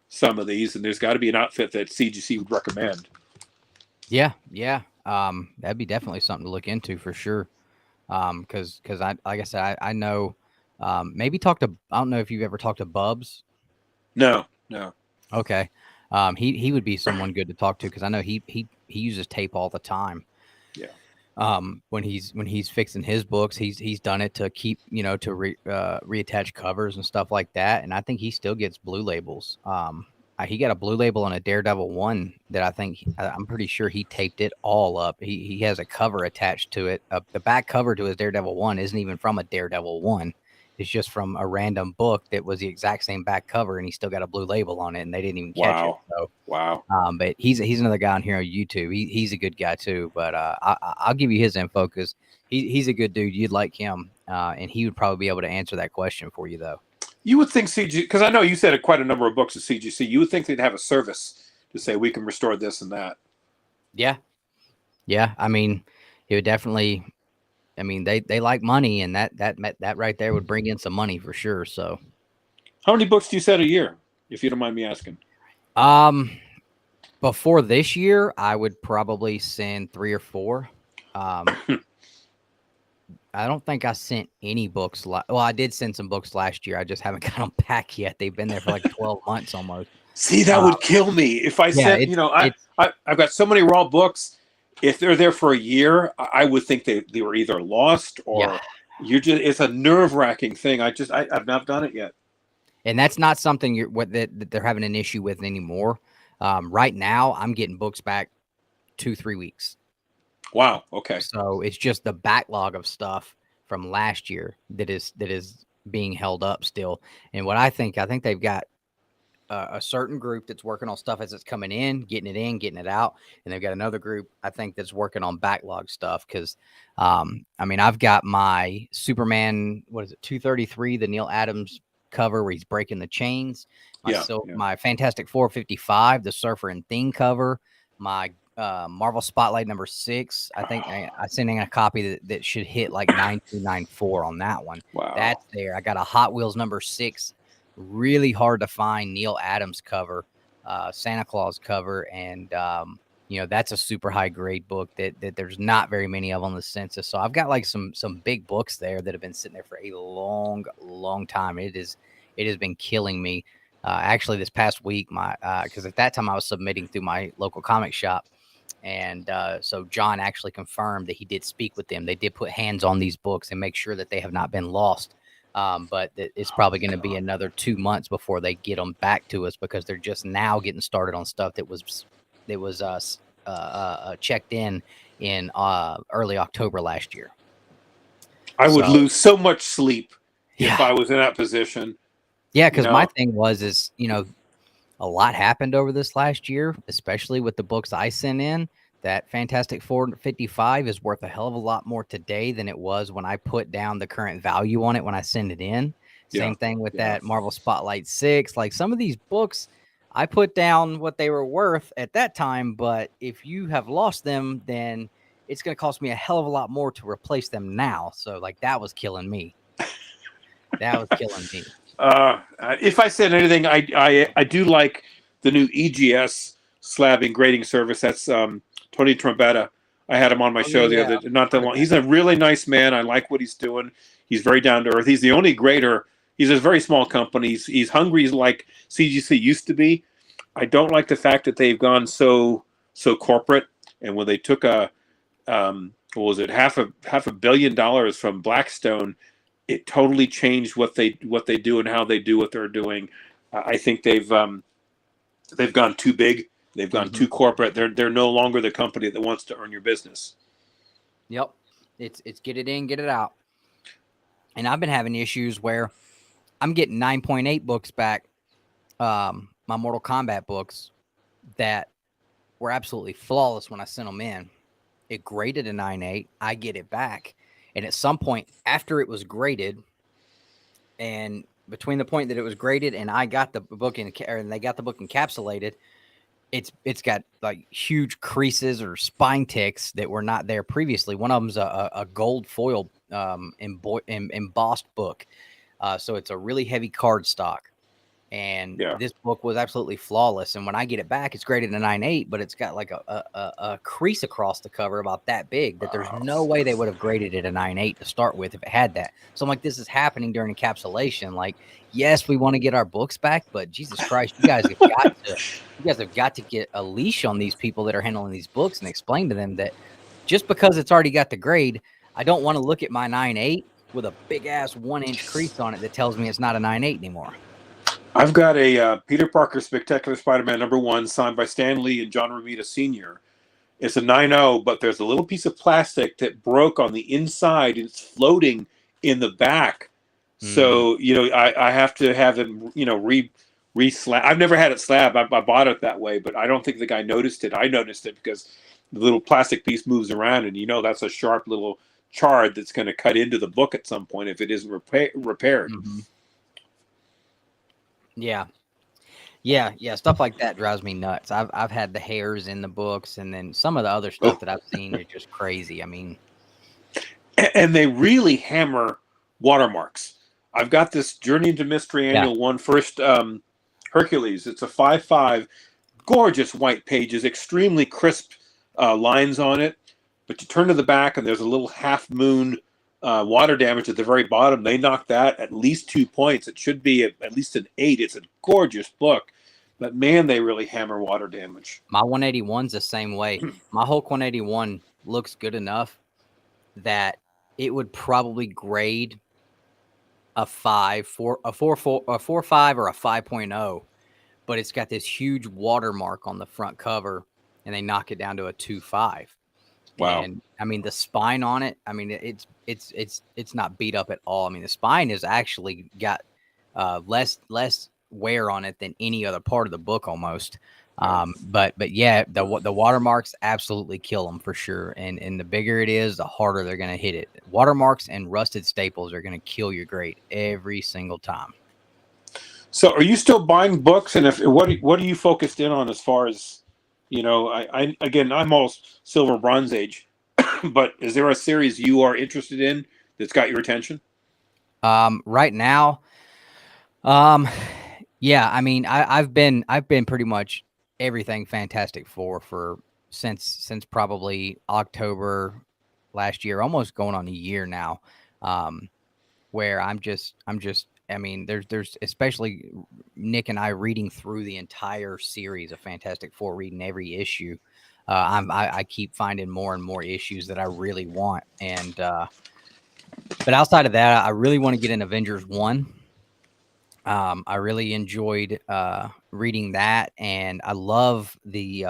some of these, and there's got to be an outfit that CGC would recommend. Yeah. That'd be definitely something to look into for sure. Because like I said, I know. Maybe I don't know if you've ever talked to Bubs. No. Okay. He would be someone good to talk to because I know he uses tape all the time. Yeah. When he's fixing his books, he's done it to keep to reattach covers and stuff like that. And I think he still gets Blue Labels. He got a Blue Label on a Daredevil 1 that I'm pretty sure he taped it all up. He has a cover attached to it. The back cover to his Daredevil 1 isn't even from a Daredevil 1. It's just from a random book that was the exact same back cover, and he still got a Blue Label on it, and they didn't even catch it. So, wow. But he's another guy on here on YouTube. He's a good guy too. But I'll give you his info because he's a good dude. You'd like him, and he would probably be able to answer that question for you though. You would think CG, because I know you said quite a number of books at CGC. You would think they'd have a service to say we can restore this and that. Yeah. I mean, it would definitely. I mean, they like money, and that right there would bring in some money for sure. So, how many books do you send a year, if you don't mind me asking? Before this year, I would probably send 3 or 4. I don't think I sent any books. Well, I did send some books last year. I just haven't got them back yet. They've been there for like 12 months almost. See, that would kill me if I sent. I've got so many raw books. If they're there for a year, I would think they were either lost or it's a nerve-wracking thing. I've not done it yet. And that's not something that they're having an issue with anymore. Right now, I'm getting books back 2-3 weeks. Wow. Okay. So it's just the backlog of stuff from last year that is being held up still. And what I think they've got a certain group that's working on stuff as it's coming in, getting it out. And they've got another group, I think, that's working on backlog stuff. Cause, I've got my Superman, 233, the Neil Adams cover where he's breaking the chains. My Fantastic 455, the Surfer and Thing cover, my Marvel Spotlight number 6. I think I sent in a copy that should hit like 9294 on that one. Wow. That's there. I got a Hot Wheels number 6. Really hard to find Neil Adams cover, Santa Claus cover, and that's a super high grade book that there's not very many of on the census. So I've got like some big books there that have been sitting there for a long time. It has been killing me. Actually, this past week, because at that time I was submitting through my local comic shop, and so John actually confirmed that he did speak with them. They did put hands on these books and make sure that they have not been lost. But it's probably going to be another 2 months before they get them back to us because they're just now getting started on stuff that was checked in early October last year. I would lose so much sleep if I was in that position. Yeah, because my thing is a lot happened over this last year, especially with the books I sent in that Fantastic Four 55 is worth a hell of a lot more today than it was when I put down the current value on it when I send it in. Same thing with that Marvel Spotlight 6. Like some of these books, I put down what they were worth at that time, but if you have lost them, then it's going to cost me a hell of a lot more to replace them now. So like that was killing me. That was killing me. If I said anything, I do like the new EGS slabbing grading service. That's Tony Trombetta. I had him on my show the other not that long. He's a really nice man. I like what he's doing. He's very down to earth. He's the only grader. He's a very small company. He's hungry like CGC used to be. I don't like the fact that they've gone so corporate. And when they took what was it, half a billion dollars from Blackstone, it totally changed what they do and how they do what they're doing. I think they've gone too big. They've gone too corporate. They're no longer the company that wants to earn your business. Yep, it's get it in, get it out. And I've been having issues where I'm getting 9.8 books back, my Mortal Kombat books that were absolutely flawless when I sent them in. It graded a 9.8. I get it back. And at some point after it was graded, and between the point that it was graded and I got the book and they got the book encapsulated, it's got like huge creases or spine ticks that were not there previously. One of them's a gold foil embossed book. So it's a really heavy card stock. And this book was absolutely flawless. And when I get it back, it's graded a 9.8, but it's got like a crease across the cover about that big that there's no way they would have graded it a 9.8 to start with if it had that. So I'm like, this is happening during encapsulation. Like, yes, we want to get our books back, but Jesus Christ, you guys have got to get a leash on these people that are handling these books and explain to them that just because it's already got the grade, I don't want to look at my 9.8 with a big ass 1-inch crease on it that tells me it's not a 9.8 anymore. I've got a Peter Parker Spectacular Spider-Man #1 signed by Stan Lee and John Romita Sr. It's a 9.0, but there's a little piece of plastic that broke on the inside and it's floating in the back. So, I have to have it, re-slab. I've never had it slab. I bought it that way, but I don't think the guy noticed it. I noticed it because the little plastic piece moves around and, that's a sharp little chard that's going to cut into the book at some point if it isn't repaired. Mm-hmm. Yeah. Stuff like that drives me nuts. I've had the hairs in the books, and then some of the other stuff that I've seen is just crazy. I mean, and they really hammer watermarks. I've got this Journey into Mystery Annual 1 first Hercules. It's a 5.5, gorgeous white pages, extremely crisp lines on it. But you turn to the back, and there's a little half moon water damage at the very bottom. They knocked that at least 2 points. It should be at least an 8. It's a gorgeous book, but man, they really hammer water damage. My 181's the same way. My Hulk 181 looks good enough that it would probably grade a 5, 4, a 4.5 or a 5.0, but it's got this huge watermark on the front cover, and they knock it down to a 2.5. Wow. And I mean, the spine on it, I mean, it's not beat up at all. I mean, the spine has actually got less wear on it than any other part of the book almost. But yeah, the watermarks absolutely kill them for sure. And the bigger it is, the harder they're going to hit it. Watermarks and rusted staples are going to kill your grade every single time. So are you still buying books? And what are you focused in on as far as, I'm all silver bronze age, but is there a series you are interested in that's got your attention? Right now, yeah, I mean, I've been pretty much everything Fantastic Four since probably October last year, almost going on a year now. Where I'm just, I mean, there's especially Nick and I reading through the entire series of Fantastic Four, reading every issue. I keep finding more and more issues that I really want. And, but outside of that, I really want to get in Avengers 1. I really enjoyed reading that, and I love the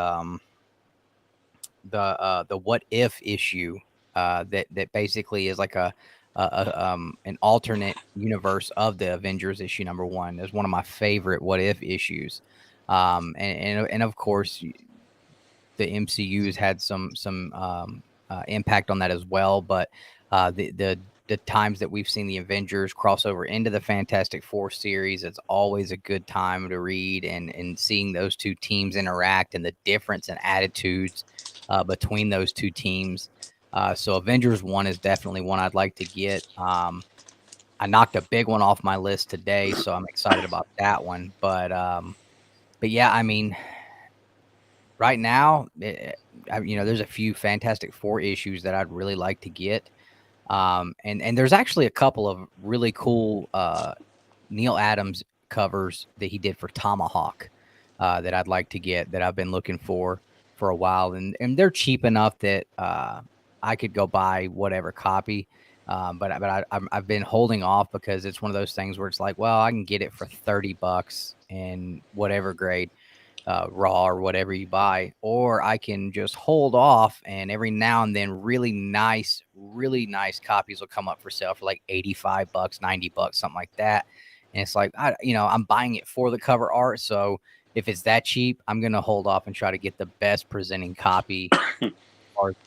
what if issue that basically is like an alternate universe of the Avengers issue #1. Is one of my favorite what if issues. And of course, the MCU has had some impact on that as well. But the times that we've seen the Avengers cross over into the Fantastic Four series, it's always a good time to read and seeing those two teams interact and the difference in attitudes between those two teams. So Avengers 1 is definitely one I'd like to get. I knocked a big one off my list today, so I'm excited about that one. But yeah, I mean, right now, there's a few Fantastic Four issues that I'd really like to get. And there's actually a couple of really cool Neil Adams covers that he did for Tomahawk that I'd like to get, that I've been looking for a while, and they're cheap enough that I could go buy whatever copy. But I've been holding off because it's one of those things where it's like, well, I can get it for $30 in whatever grade. Raw or whatever you buy, or I can just hold off, and every now and then really nice copies will come up for sale for like $85, $90, something like that. And it's like, I'm buying it for the cover art. So if it's that cheap, I'm going to hold off and try to get the best presenting copy. Of art.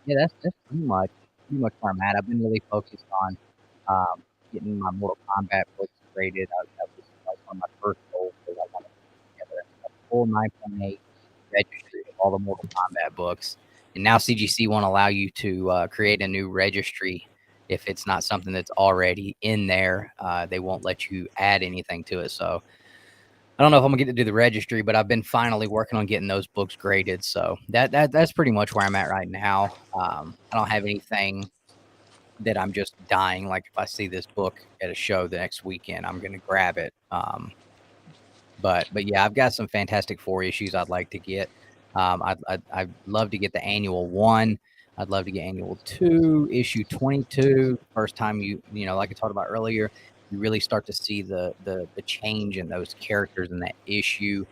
Yeah, that's pretty much where I'm at. I've been really focused on getting my Mortal Kombat books graded. That was like one of my first goals, because I wanted to put together a full 9.8 registry of all the Mortal Kombat books. And now CGC won't allow you to create a new registry if it's not something that's already in there. They won't let you add anything to it. So I don't know if I'm gonna get to do the registry, but I've been finally working on getting those books graded. So that's pretty much where I'm at right now. I don't have anything that I'm just dying. Like if I see this book at a show the next weekend, I'm gonna grab it. But yeah, I've got some Fantastic Four issues I'd like to get. I'd love to get the annual 1. I'd love to get annual 2, issue 22. First time like I talked about earlier, you really start to see the change in those characters in that issue.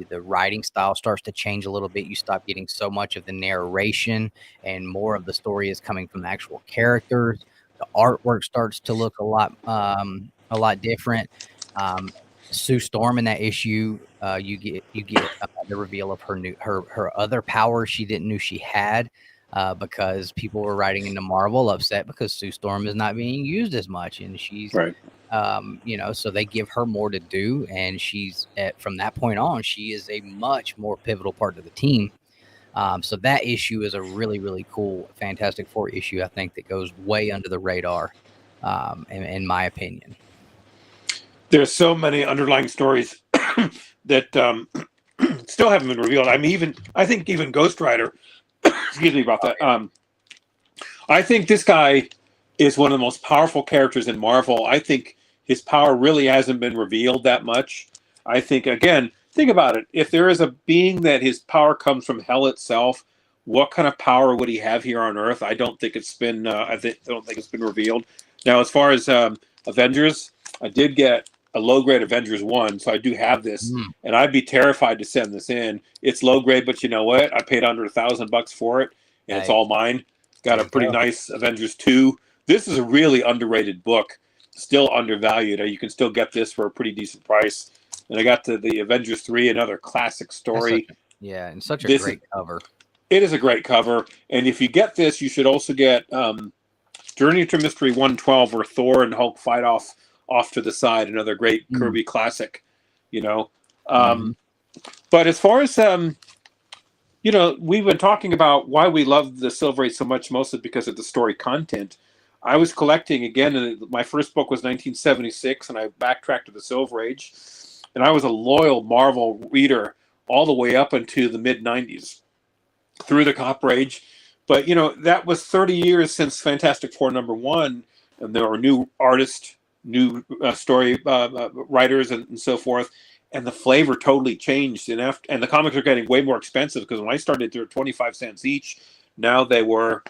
The writing style starts to change a little bit. You stop getting so much of the narration, and more of the story is coming from the actual characters. The artwork starts to look a lot different. Sue Storm in that issue, you get the reveal of her other power she didn't know she had, because people were writing into Marvel upset because Sue Storm is not being used as much, and she's Right. So they give her more to do, and from that point on, she is a much more pivotal part of the team. So that issue is a really, really cool Fantastic Four issue, I think, that goes way under the radar, in my opinion. There's so many underlying stories that still haven't been revealed. I mean, I think even Ghost Rider, excuse me about that. I think this guy is one of the most powerful characters in Marvel. I think his power really hasn't been revealed that much. I think, again, think about it. If there is a being that his power comes from hell itself, what kind of power would he have here on Earth? I don't think it's been. I don't think it's been revealed. Now, as far as Avengers, I did get a low grade Avengers 1, so I do have this, and I'd be terrified to send this in. It's low grade, but you know what? I paid under $1,000 for it, and it's all mine. Got a pretty nice Avengers 2. This is a really underrated book, still undervalued. You can still get this for a pretty decent price. And I got to the Avengers 3, another classic story. And such a great cover. It is a great cover. And if you get this, you should also get Journey to Mystery 112, where Thor and Hulk fight off to the side, another great Kirby classic, But as far as, we've been talking about why we love the Silver Age so much, mostly because of the story content. I was collecting again, and my first book was 1976, and I backtracked to the Silver Age. And I was a loyal Marvel reader all the way up into the mid-90s, through the Copper Age. But, that was 30 years since Fantastic Four #1, and there were new artists, new story writers, and so forth. And the flavor totally changed. And the comics are getting way more expensive, because when I started, they were 25 cents each. Now they were,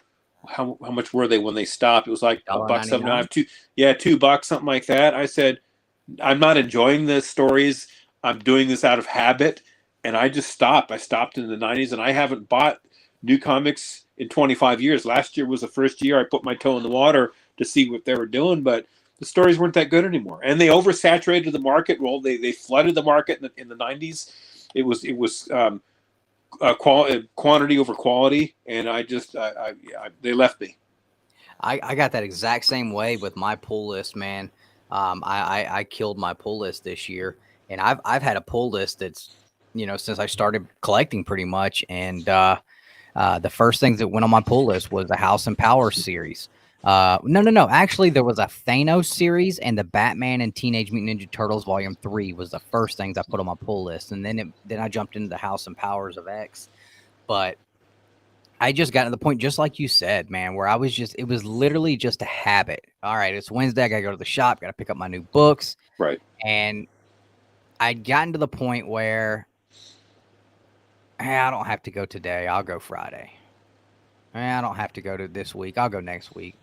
how much were they when they stopped? It was like $1.79, $2, something like that. I said, I'm not enjoying the stories. I'm doing this out of habit. And I just stopped. I stopped in the 90s, and I haven't bought new comics in 25 years. Last year was the first year I put my toe in the water to see what they were doing, but the stories weren't that good anymore. And they oversaturated the market. Well, they flooded the market in the 90s. It was quantity over quality, and they left me. I got that exact same way with my pull list, man. I killed my pull list this year, and I've had a pull list that's, since I started collecting pretty much. And the first things that went on my pull list was the House and Power series. No. Actually, there was a Thanos series, and the Batman and Teenage Mutant Ninja Turtles Volume 3 was the first things I put on my pull list, and then I jumped into the House and Powers of X. But I just got to the point, just like you said, man, where it was literally just a habit. All right, it's Wednesday. I got to go to the shop, got to pick up my new books. Right. And I'd gotten to the point where, hey, I don't have to go today. I'll go Friday. I don't have to go to this week. I'll go next week.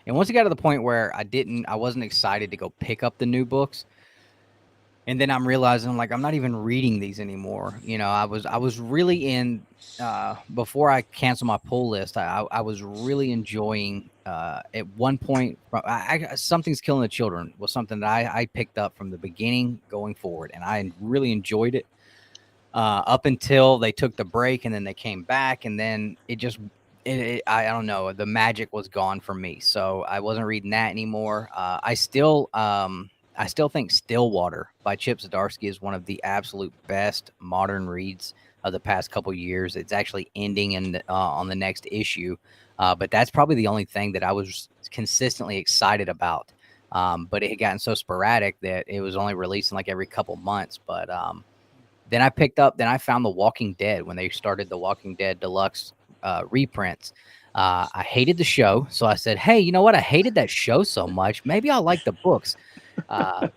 And once it got to the point where I wasn't excited to go pick up the new books. And then I'm realizing, like, I'm not even reading these anymore. I was really in, before I canceled my pull list, I was really enjoying, at one point, Something's Killing the Children was something that I picked up from the beginning going forward. And I really enjoyed it up until they took the break, and then they came back. And then I don't know, the magic was gone for me. So I wasn't reading that anymore. I still think Stillwater by Chip Zdarsky is one of the absolute best modern reads of the past couple years. It's actually ending on the next issue, but that's probably the only thing that I was consistently excited about. But it had gotten so sporadic that it was only releasing like every couple months. But then I found The Walking Dead when they started the Walking Dead Deluxe reprints. I hated the show, so I said, hey, you know what? I hated that show so much. Maybe I'll like the books. A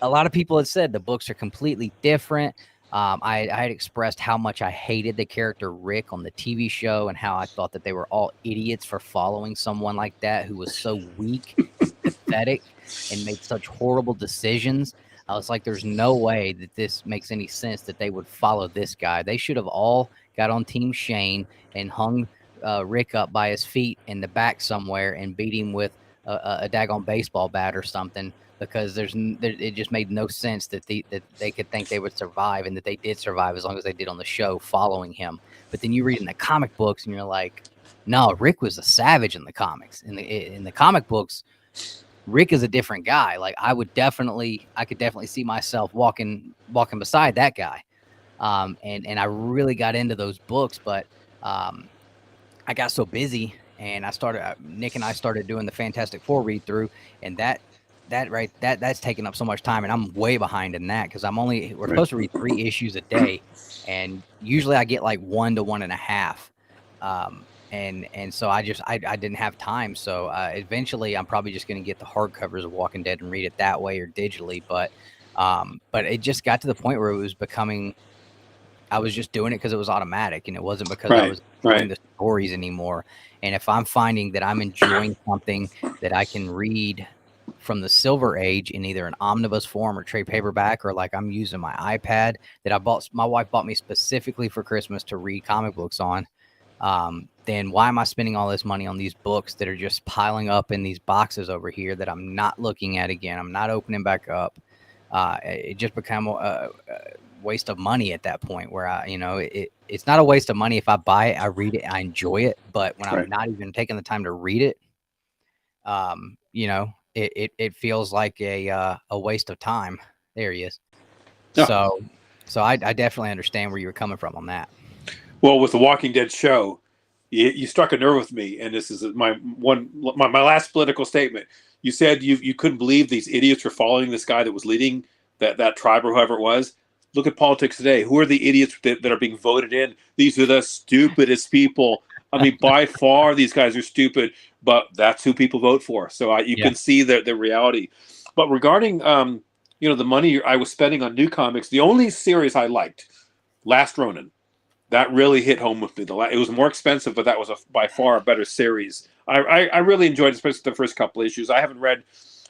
lot of people had said the books are completely different. I had expressed how much I hated the character Rick on the TV show, and how I thought that they were all idiots for following someone like that who was so weak, pathetic, and made such horrible decisions. I was like, there's no way that this makes any sense that they would follow this guy. They should have all got on Team Shane and hung Rick up by his feet in the back somewhere and beat him with a daggone baseball bat or something, because it just made no sense that they could think they would survive, and that they did survive as long as they did on the show following him. But then you read in the comic books and you're like, no, Rick was a savage in the comics. In the comic books, Rick is a different guy. Like I could definitely see myself walking beside that guy. And I really got into those books, but I got so busy, and Nick and I started doing the Fantastic Four read through, and that's taking up so much time, and I'm way behind in that, because we're supposed to read 3 issues a day, and usually I get like 1 to 1.5. And so I didn't have time. So eventually I'm probably just going to get the hardcovers of Walking Dead and read it that way or digitally. But it just got to the point where it was becoming, I was just doing it because it was automatic, and it wasn't because I was enjoying the stories anymore. And if I'm finding that I'm enjoying something that I can read from the Silver Age in either an omnibus form or trade paperback, or like I'm using my iPad that my wife bought me specifically for Christmas to read comic books on, then why am I spending all this money on these books that are just piling up in these boxes over here that I'm not looking at again? I'm not opening back up. It just became a waste of money at that point, where it's not a waste of money if I buy it, I read it, I enjoy it. But when I'm not even taking the time to read it, it feels like a waste of time. There he is. Yeah. So I definitely understand where you were coming from on that. Well, with the Walking Dead show, you struck a nerve with me, and this is my last political statement. You said you couldn't believe these idiots were following this guy that was leading that tribe or whoever it was. Look at politics today. Who are the idiots that are being voted in? These are the stupidest people. I mean, by far, these guys are stupid, but that's who people vote for. So you can see the reality. But regarding the money I was spending on new comics, the only series I liked, Last Ronin. That really hit home with me. It was more expensive, but that was by far a better series. I really enjoyed it, especially the first couple issues. I haven't read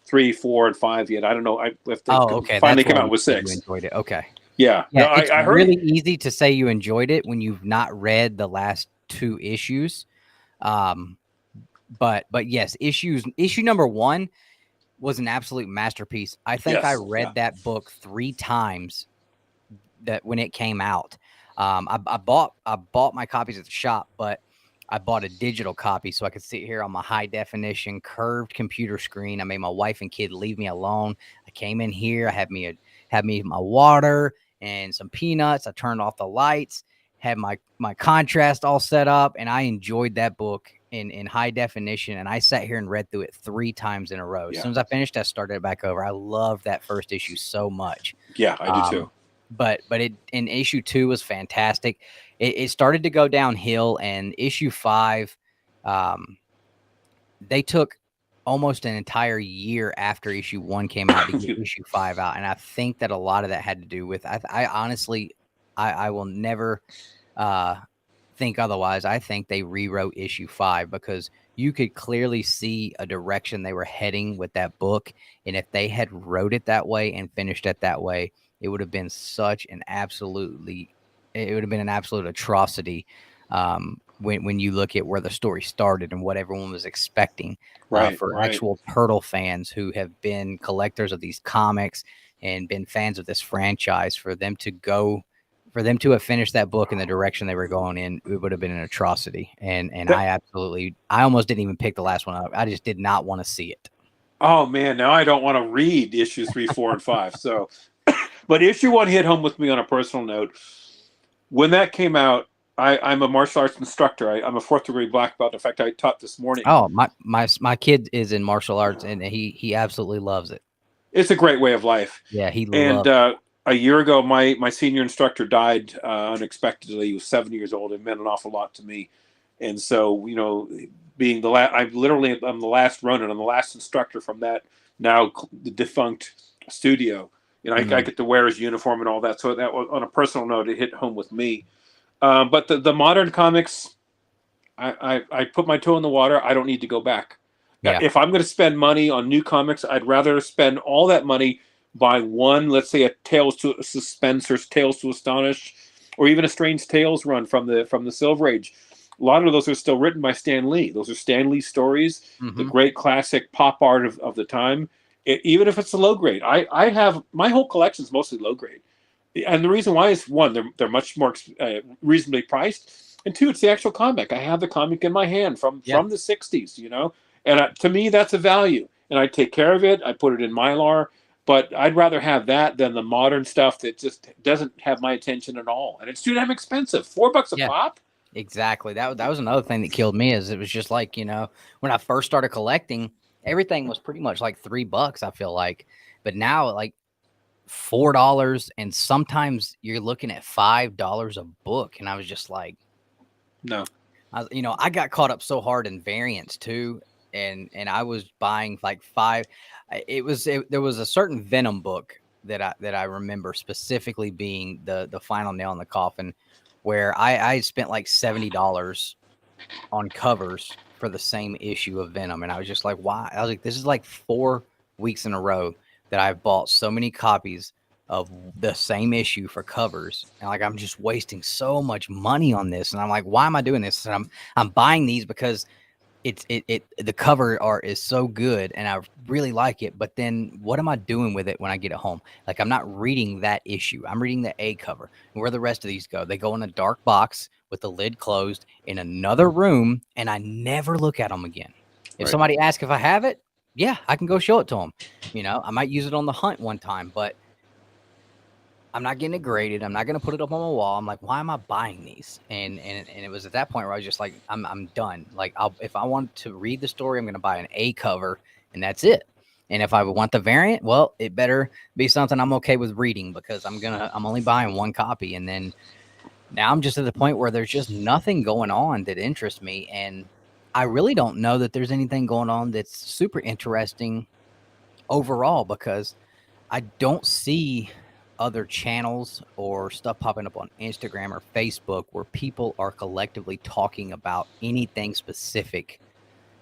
3, 4, and 5 yet. I don't know. Finally came out with 6. You enjoyed it. Okay. Yeah. No, it's I heard really easy to say you enjoyed it when you've not read the last 2 issues. But yes, issue number 1 was an absolute masterpiece. I think I read that book 3 times that when it came out. I bought my copies at the shop, but I bought a digital copy so I could sit here on my high definition curved computer screen. I made my wife and kid leave me alone. I came in here. I had me my water and some peanuts. I turned off the lights, had my contrast all set up, and I enjoyed that book in high definition. And I sat here and read through it 3 times in a row. As soon as I finished, I started it back over. I loved that first issue so much. Yeah, I do too. But it in issue 2 was fantastic. It started to go downhill, and issue 5, they took almost an entire year after issue 1 came out to get issue 5 out, and I think that a lot of that had to do with I honestly I will never think otherwise. I think they rewrote issue 5 because you could clearly see a direction they were heading with that book, and if they had wrote it that way and finished it that way, it would have been an absolute atrocity when you look at where the story started and what everyone was expecting. For actual Turtle fans who have been collectors of these comics and been fans of this franchise, for them to have finished that book in the direction they were going in, it would have been an atrocity. And I almost didn't even pick the last one up. I just did not want to see it. Oh man, now I don't want to read issues 3, 4, and 5. So, but issue 1 hit home with me on a personal note. When that came out, I'm a martial arts instructor. I'm a 4th degree black belt. In fact, I taught this morning. Oh, my kid is in martial arts, and he absolutely loves it. It's a great way of life. Yeah, he loves it. A year ago, my senior instructor died unexpectedly. He was 70 years old. It meant an awful lot to me. And so, being the last, I'm the last Ronin. I'm the last instructor from that now the defunct studio. I get to wear his uniform and all that. So that was, on a personal note, it hit home with me. But the modern comics, I put my toe in the water. I don't need to go back. Yeah. If I'm going to spend money on new comics, I'd rather spend all that money buy one, let's say a Tales to Suspense or Tales to Astonish, or even a Strange Tales run from the Silver Age. A lot of those are still written by Stan Lee. Those are Stan Lee stories, the great classic pop art of the time. Even if it's a low grade, I have my whole collection is mostly low grade, and the reason why is 1, they're much more reasonably priced, and 2, it's the actual comic. I have the comic in my hand from the 60s, and to me that's a value, and I take care of it. I put it in Mylar. But I'd rather have that than the modern stuff that just doesn't have my attention at all. And it's too damn expensive. $4 a pop? Exactly. That was another thing that killed me, is it was just like, when I first started collecting, everything was pretty much like $3, I feel like. But now, like $4, and sometimes you're looking at $5 a book. And I was just like, no. I got caught up so hard in variants too. And I was buying like 5. There was a certain Venom book that I remember specifically being the final nail in the coffin, where I spent like $70 on covers for the same issue of Venom, and I was just like, why? I was like, this is like 4 weeks in a row that I've bought so many copies of the same issue for covers, and like I'm just wasting so much money on this, and I'm like, why am I doing this? And I'm buying these because the cover art is so good and I really like it, but then what am I doing with it when I get it home? Like, I'm not reading that issue. I'm reading the A cover. And where the rest of these go, they go in a dark box with the lid closed in another room, and I never look at them again. If somebody asks if I have it, yeah, I can go show it to them. I might use it on the hunt one time, but I'm not getting it graded. I'm not going to put it up on my wall. I'm like, why am I buying these? And it was at that point where I was just like, I'm done. Like, if I want to read the story, I'm going to buy an A cover, and that's it. And if I want the variant, well, it better be something I'm okay with reading, because I'm only buying 1 copy. And then now I'm just at the point where there's just nothing going on that interests me. And I really don't know that there's anything going on that's super interesting overall, because I don't see other channels or stuff popping up on Instagram or Facebook where people are collectively talking about anything specific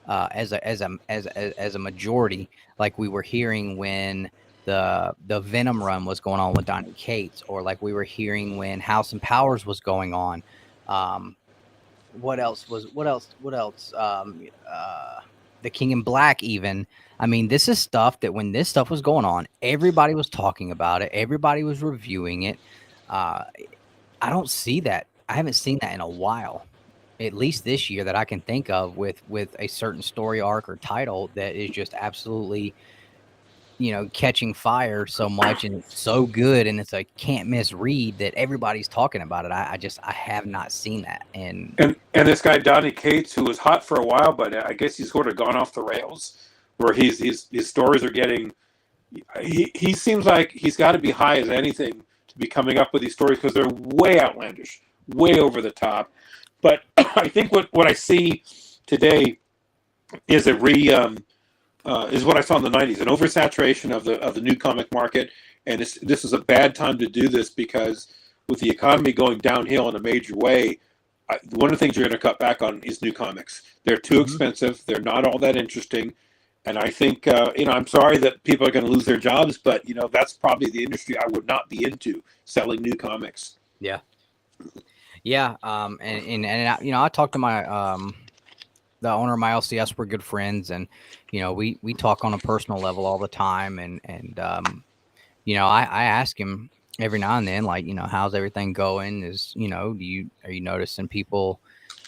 as a majority, like we were hearing when the Venom run was going on with Donny Cates, or like we were hearing when House and Powers was going on. What else? The King in Black even. I mean, this is stuff that when this stuff was going on, everybody was talking about it. Everybody was reviewing it. I don't see that. I haven't seen that in a while, at least this year that I can think of, with a certain story arc or title that is just absolutely, catching fire so much, and it's so good, and it's a can't miss read that everybody's talking about it. I have not seen that. And And this guy Donny Cates, who was hot for a while, but I guess he's sort of gone off the rails, where his stories are getting. He seems like he's got to be high as anything to be coming up with these stories because they're way outlandish, way over the top. But I think what I see today is is what I saw in the '90s, an oversaturation of the new comic market, and this is a bad time to do this because with the economy going downhill in a major way, one of the things you're going to cut back on is new comics. They're too expensive. They're not all that interesting. And I think, I'm sorry that people are going to lose their jobs, but, that's probably the industry I would not be into, selling new comics. Yeah. Yeah. I talked to my, the owner of my LCS. We're good friends, and, we talk on a personal level all the time. And I ask him every now and then, like, how's everything going? Are you noticing people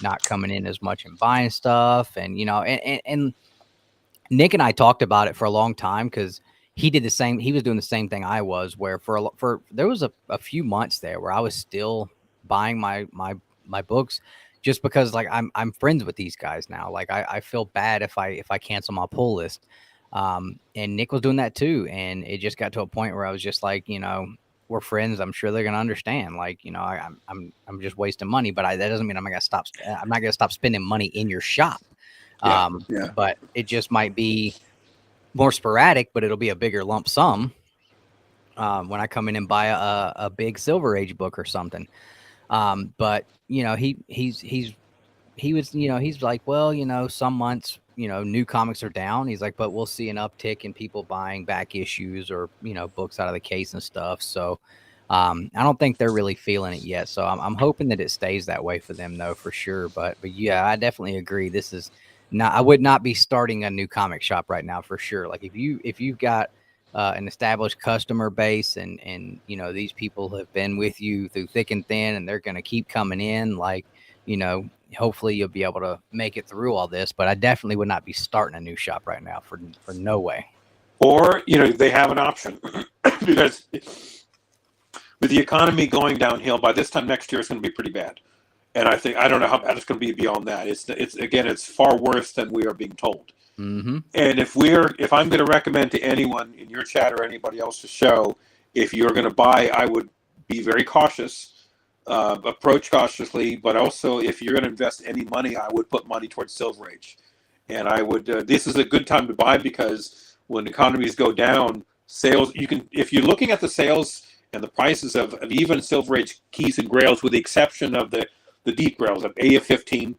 not coming in as much and buying stuff? And, and Nick and I talked about it for a long time because he did the same. He was doing the same thing I was, where there was a few months there where I was still buying my books just because, like, I'm friends with these guys now. Like, I feel bad if I cancel my pull list. And Nick was doing that too. And it just got to a point where I was just like, we're friends. I'm sure they're going to understand. Like, I'm just wasting money, but that doesn't mean I'm not going to stop spending money in your shop. But it just might be more sporadic, but it'll be a bigger lump sum when I come in and buy a big Silver Age book or something. But he was, he's like, well, some months, new comics are down. He's like, but we'll see an uptick in people buying back issues or, books out of the case and stuff. So I don't think they're really feeling it yet. So I'm hoping that it stays that way for them, though, for sure. But yeah, I definitely agree. This is not, I would not be starting a new comic shop right now for sure. Like, if you've got an established customer base and these people have been with you through thick and thin, and they're going to keep coming in, like, hopefully you'll be able to make it through all this. But I definitely would not be starting a new shop right now for no way. Or, they have an option because with the economy going downhill, by this time next year, it's going to be pretty bad. And I don't know how bad it's going to be beyond that. It's far worse than we are being told. Mm-hmm. And if I'm going to recommend to anyone in your chat or anybody else's show, if you're going to buy, I would be very cautious, approach cautiously, but also if you're going to invest any money, I would put money towards Silver Age. And I would, this is a good time to buy because when economies go down, sales, if you're looking at the sales and the prices of even Silver Age keys and grails, with the exception of the deep grails of AF-15,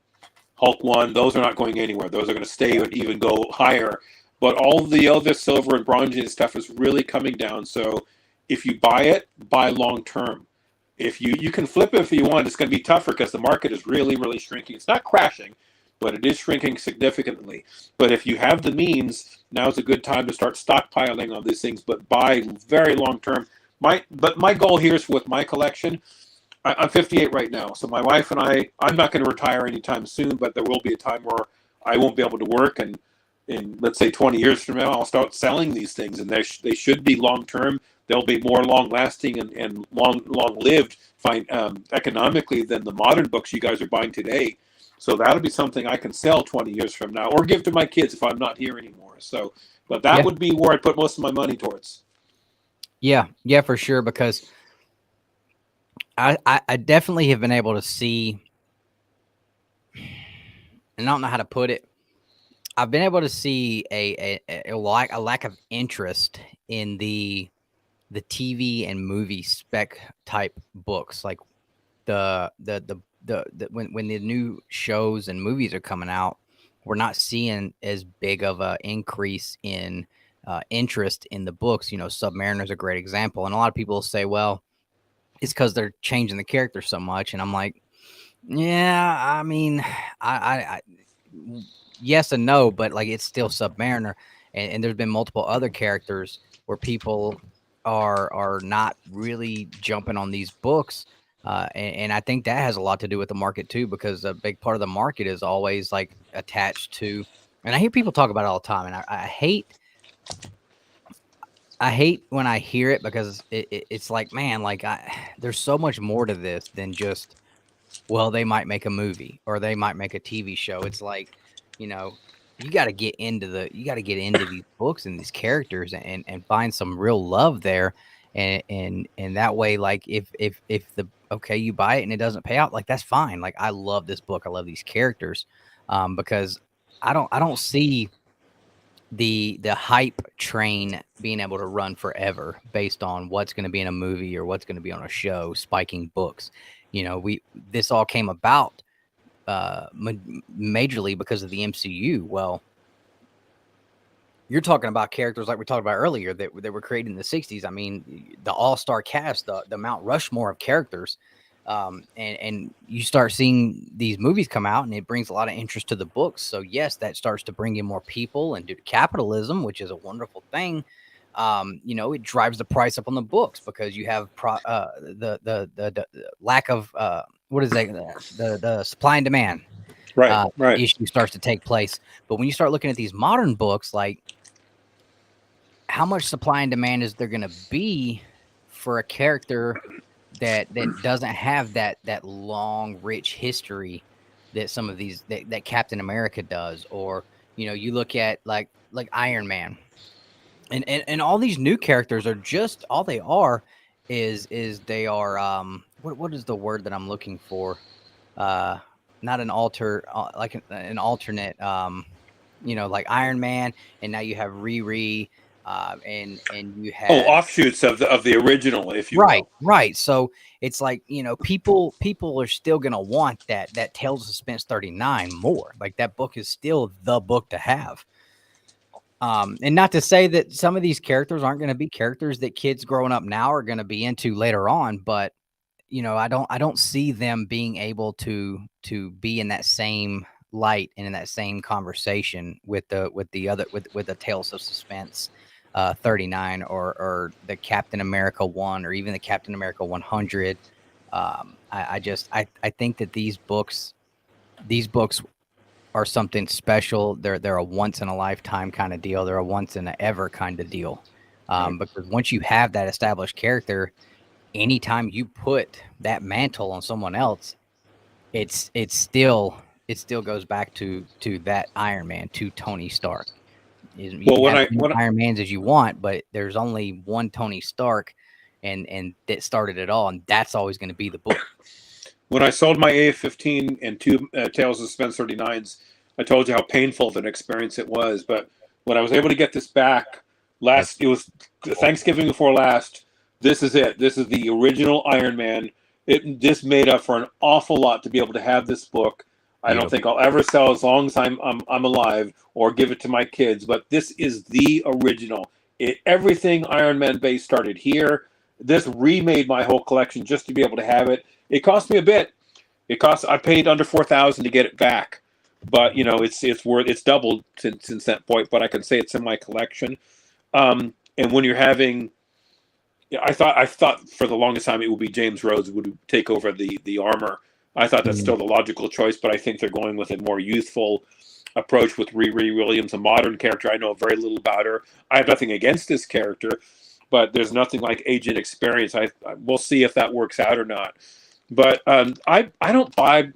Hulk 1, those are not going anywhere. Those are going to stay and even go higher. But all the Elvis, Silver, and Bronze and stuff is really coming down. So if you buy it, buy long term. If you can flip it if you want, it's going to be tougher because the market is really, really shrinking. It's not crashing, but it is shrinking significantly. But if you have the means, now's a good time to start stockpiling on these things, but buy very long term. But my goal here is with my collection, I'm 58 right now, so my wife and I'm not going to retire anytime soon, but there will be a time where I won't be able to work, and in, let's say, 20 years from now, I'll start selling these things, and they should be long-term. They'll be more long-lasting and long-lived economically than the modern books you guys are buying today. So that'll be something I can sell 20 years from now, or give to my kids if I'm not here anymore. So, but that would be where I put most of my money towards. Yeah, for sure, because I definitely have been able to see, and I don't know how to put it, I've been able to see a lack of interest in the TV and movie spec type books. Like when the new shows and movies are coming out, we're not seeing as big of a increase in interest in the books. Submariner is a great example, and a lot of people say, well, it's because they're changing the character so much. And I'm like, yeah, I mean, I yes and no, but like, it's still Submariner. And there's been multiple other characters where people are not really jumping on these books. And I think that has a lot to do with the market too, because a big part of the market is always like attached to, and I hear people talk about it all the time, and I hate when I hear it, because it's like, man, like there's so much more to this than just, well, they might make a movie or they might make a TV show. It's like, you know, you got to get into these books and these characters, and find some real love there. And that way, like if the, okay, you buy it and it doesn't pay out, like that's fine. Like I love this book. I love these characters. Because I don't see the hype train being able to run forever based on what's going to be in a movie or what's going to be on a show spiking books. This all came about majorly because of the MCU. Well, you're talking about characters like we talked about earlier that were created in the 60s. I mean, the all-star cast, the Mount Rushmore of characters. And you start seeing these movies come out, and it brings a lot of interest to the books. So yes, that starts to bring in more people, and due to capitalism, which is a wonderful thing, it drives the price up on the books, because you have the lack of what is that, the supply and demand Right. issue starts to take place. But when you start looking at these modern books, like how much supply and demand is there going to be for a character that doesn't have that long, rich history that some of these that Captain America does? Or you look at like Iron Man, and all these new characters are just, all they are is they are what is the word that I'm looking for? Not an like an alternate, like Iron Man, and now you have Riri. And you have Offshoots of the original, if you right, will. right. So it's like, people are still gonna want that Tales of Suspense 39 more. Like that book is still the book to have. And not to say that some of these characters aren't going to be characters that kids growing up now are going to be into later on, but I don't see them being able to be in that same light and in that same conversation with the Tales of Suspense 39, or the Captain America 1, or even the Captain America 100. I think that these books are something special. They're a once in a lifetime kind of deal. They're a once in a ever kind of deal. Because once you have that established character, anytime you put that mantle on someone else, it still goes back to that Iron Man, to Tony Stark. You can have as many Iron Mans as you want, but there's only one Tony Stark, and that started it all, and that's always going to be the book. When I sold my AF-15 and two Tales of Suspense 39s, I told you how painful of an experience it was. But when I was able to get this back, it was Thanksgiving before last. This is it. This is the original Iron Man. This made up for an awful lot to be able to have this book. I don't think I'll ever sell as long as I'm alive, or give it to my kids. But this is the original. Everything Iron Man based started here. This remade my whole collection just to be able to have it. It cost me a bit. I paid under $4,000 to get it back, but it's doubled since that point. But I can say it's in my collection. And when you're having, I thought for the longest time it would be James Rhodes who would take over the armor. I thought that's still the logical choice, but I think they're going with a more youthful approach with Riri Williams, a modern character. I know very little about her. I have nothing against this character, but there's nothing like agent experience. We'll see if that works out or not. But I don't buy,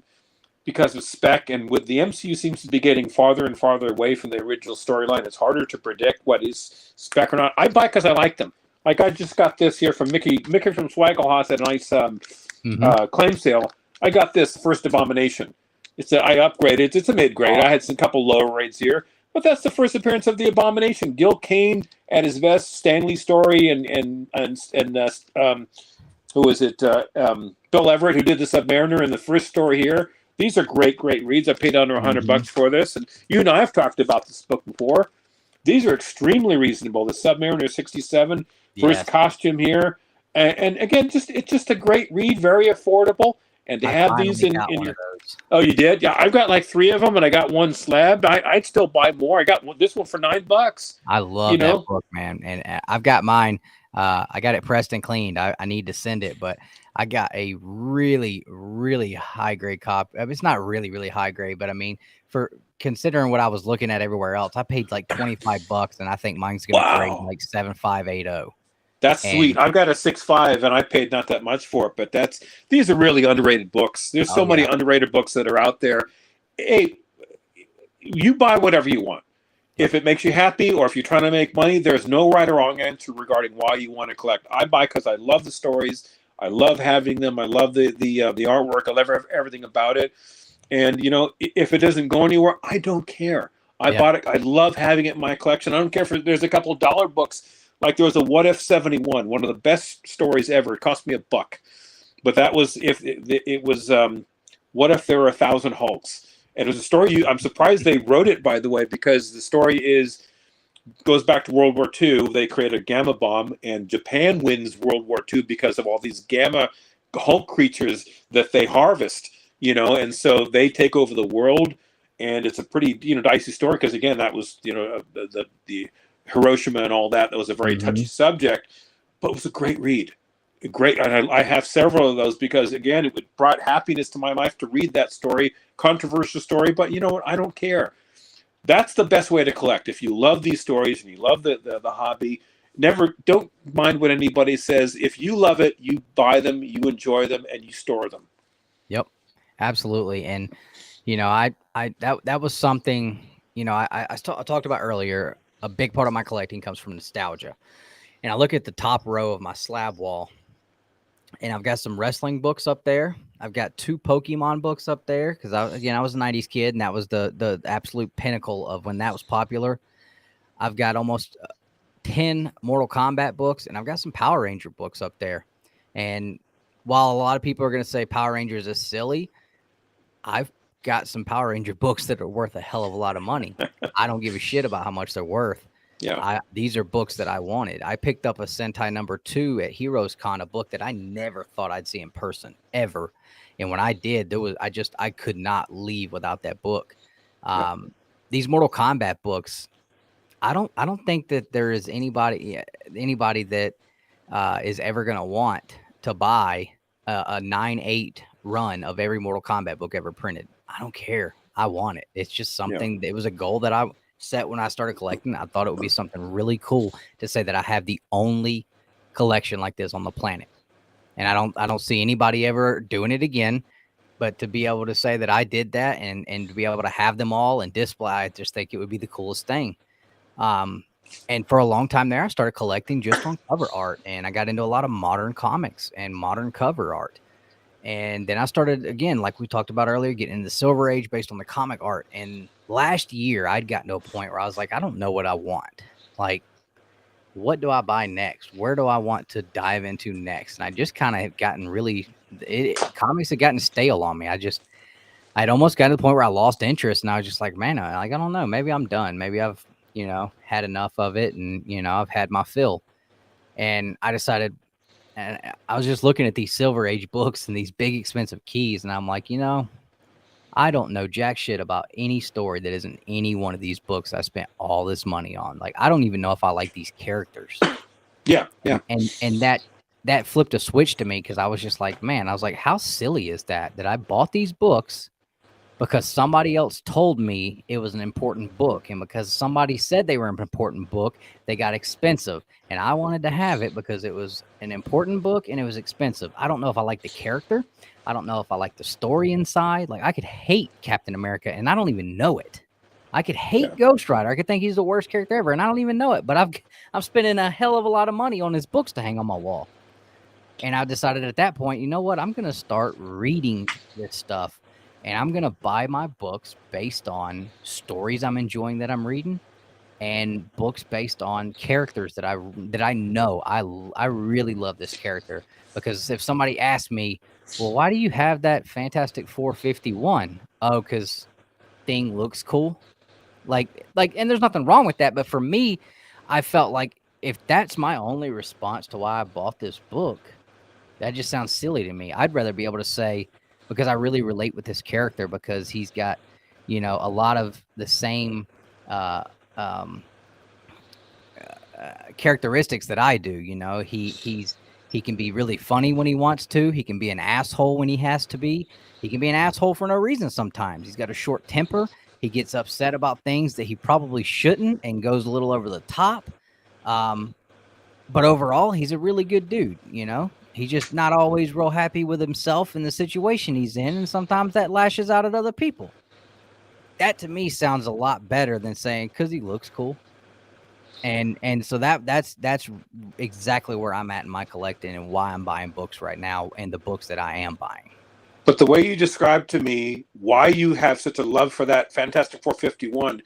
because of spec, and with the MCU seems to be getting farther and farther away from the original storyline. It's harder to predict what is spec or not. I buy because I like them. Like I just got this here from Mickey from Swagglehouse at a nice claim sale. I got this First Abomination. I upgraded. It's a mid-grade. I had a couple lower rates here, but that's the first appearance of the Abomination. Gil Kane at his best. Stanley Story and who is it? Bill Everett, who did the Submariner in the first story here. These are great reads. I paid under $100 for this, and you and I have talked about this book before. These are extremely reasonable. The Submariner 67, first costume here, and again, it's just a great read, very affordable. And to have these in your, oh, you did? Yeah, I've got like 3 of them, and I got one slabbed. I'd still buy more. I got this one for $9. I love that book, man, and I've got mine. I got it pressed and cleaned. I need to send it, but I got a really, really high grade copy. It's not really, really high grade, but I mean, for considering what I was looking at everywhere else, I paid like $25, and I think mine's going to grade Wow. like 7580. That's sweet. And I've got a 6.5 and I paid not that much for it, but these are really underrated books. There's oh so many yeah, underrated books that are out there. Hey, you buy whatever you want. yep, If it makes you happy or if you're trying to make money, there's no right or wrong answer regarding why you want to collect. I buy because I love the stories. I love having them. I love the artwork. I love everything about it. And if it doesn't go anywhere, I don't care. I yeah, bought it. I love having it in my collection. I don't care if there's a couple of dollar books. Like there was a What If 71, one of the best stories ever. It cost me $1, but that was if it was what if there were 1,000 Hulks? And it was a story. I'm surprised they wrote it, by the way, because the story goes back to World War II. They create a gamma bomb, and Japan wins World War II because of all these gamma Hulk creatures that they harvest. And so they take over the world, and it's a pretty dicey story because again, that was the Hiroshima and all that. That was a very touchy subject, but it was a great read. Great, and I have several of those because again, it brought happiness to my life to read that story. Controversial story, but you know what? I don't care. That's the best way to collect. If you love these stories and you love the hobby, don't mind what anybody says. If you love it, you buy them, you enjoy them, and you store them. yep, absolutely. And that was something I talked about earlier. A big part of my collecting comes from nostalgia, and I look at the top row of my slab wall, and I've got some wrestling books up there. I've got 2 Pokemon books up there because I was a '90s kid, and that was the absolute pinnacle of when that was popular. I've got almost 10 Mortal Kombat books, and I've got some Power Ranger books up there. And while a lot of people are going to say Power Rangers is silly, I've got some Power Ranger books that are worth a hell of a lot of money. I don't give a shit about how much they're worth. Yeah. These are books that I wanted. I picked up a Sentai #2 at Heroes Con, a book that I never thought I'd see in person ever. And when I did, I could not leave without that book. Yeah. These Mortal Kombat books, I don't think that there is anybody that is ever going to want to buy a 9/8 run of every Mortal Kombat book ever printed. I don't care. I want it. It's just Yeah. something. It was a goal that I set when I started collecting. I thought it would be something really cool to say that I have the only collection like this on the planet, and I don't see anybody ever doing it again. But to be able to say that I did that and to be able to have them all and display, I just think it would be the coolest thing. And for a long time there, I started collecting just on cover art, and I got into a lot of modern comics and modern cover art. And then I started again, like we talked about earlier, getting into the Silver Age based on the comic art. And last year, I'd gotten to a point where I was like, I don't know what I want. Like, what do I buy next? Where do I want to dive into next? And I just kind of had gotten comics had gotten stale on me. I'd almost gotten to the point where I lost interest, and I was just like, man, I don't know. Maybe I'm done. Maybe I've had enough of it, and I've had my fill. And I decided, and I was just looking at these Silver Age books and these big expensive keys, and I'm like, I don't know jack shit about any story that isn't any one of these books I spent all this money on. Like, I don't even know if I like these characters. Yeah. Yeah. And that flipped a switch to me because I was just like, man, I was like, how silly is that I bought these books because somebody else told me it was an important book, and because somebody said they were an important book, they got expensive, and I wanted to have it because it was an important book and it was expensive. I don't know if I like the character. I don't know if I like the story inside. Like, I could hate Captain America and I don't even know it. I could hate Ghost Rider. I could think he's the worst character ever and I don't even know it, but I'm spending a hell of a lot of money on his books to hang on my wall. And I decided at that point, you know what? I'm going to start reading this stuff. And I'm going to buy my books based on stories I'm enjoying that I'm reading, and books based on characters that I know I really love this character. Because if somebody asked me, well, why do you have that Fantastic 451? Oh, because thing looks cool. Like, and there's nothing wrong with that. But for me, I felt like if that's my only response to why I bought this book, that just sounds silly to me. I'd rather be able to say, because I really relate with this character because he's got, a lot of the same characteristics that I do. You know, he can be really funny when he wants to. He can be an asshole when he has to be. He can be an asshole for no reason sometimes. He's got a short temper. He gets upset about things that he probably shouldn't and goes a little over the top. Um, but overall, he's a really good dude. You know, he's just not always real happy with himself and the situation he's in, and sometimes that lashes out at other people. That to me sounds a lot better than saying because he looks cool. And so that's exactly where I'm at in my collecting and why I'm buying books right now and the books that I am buying. But the way you described to me why you have such a love for that Fantastic 451,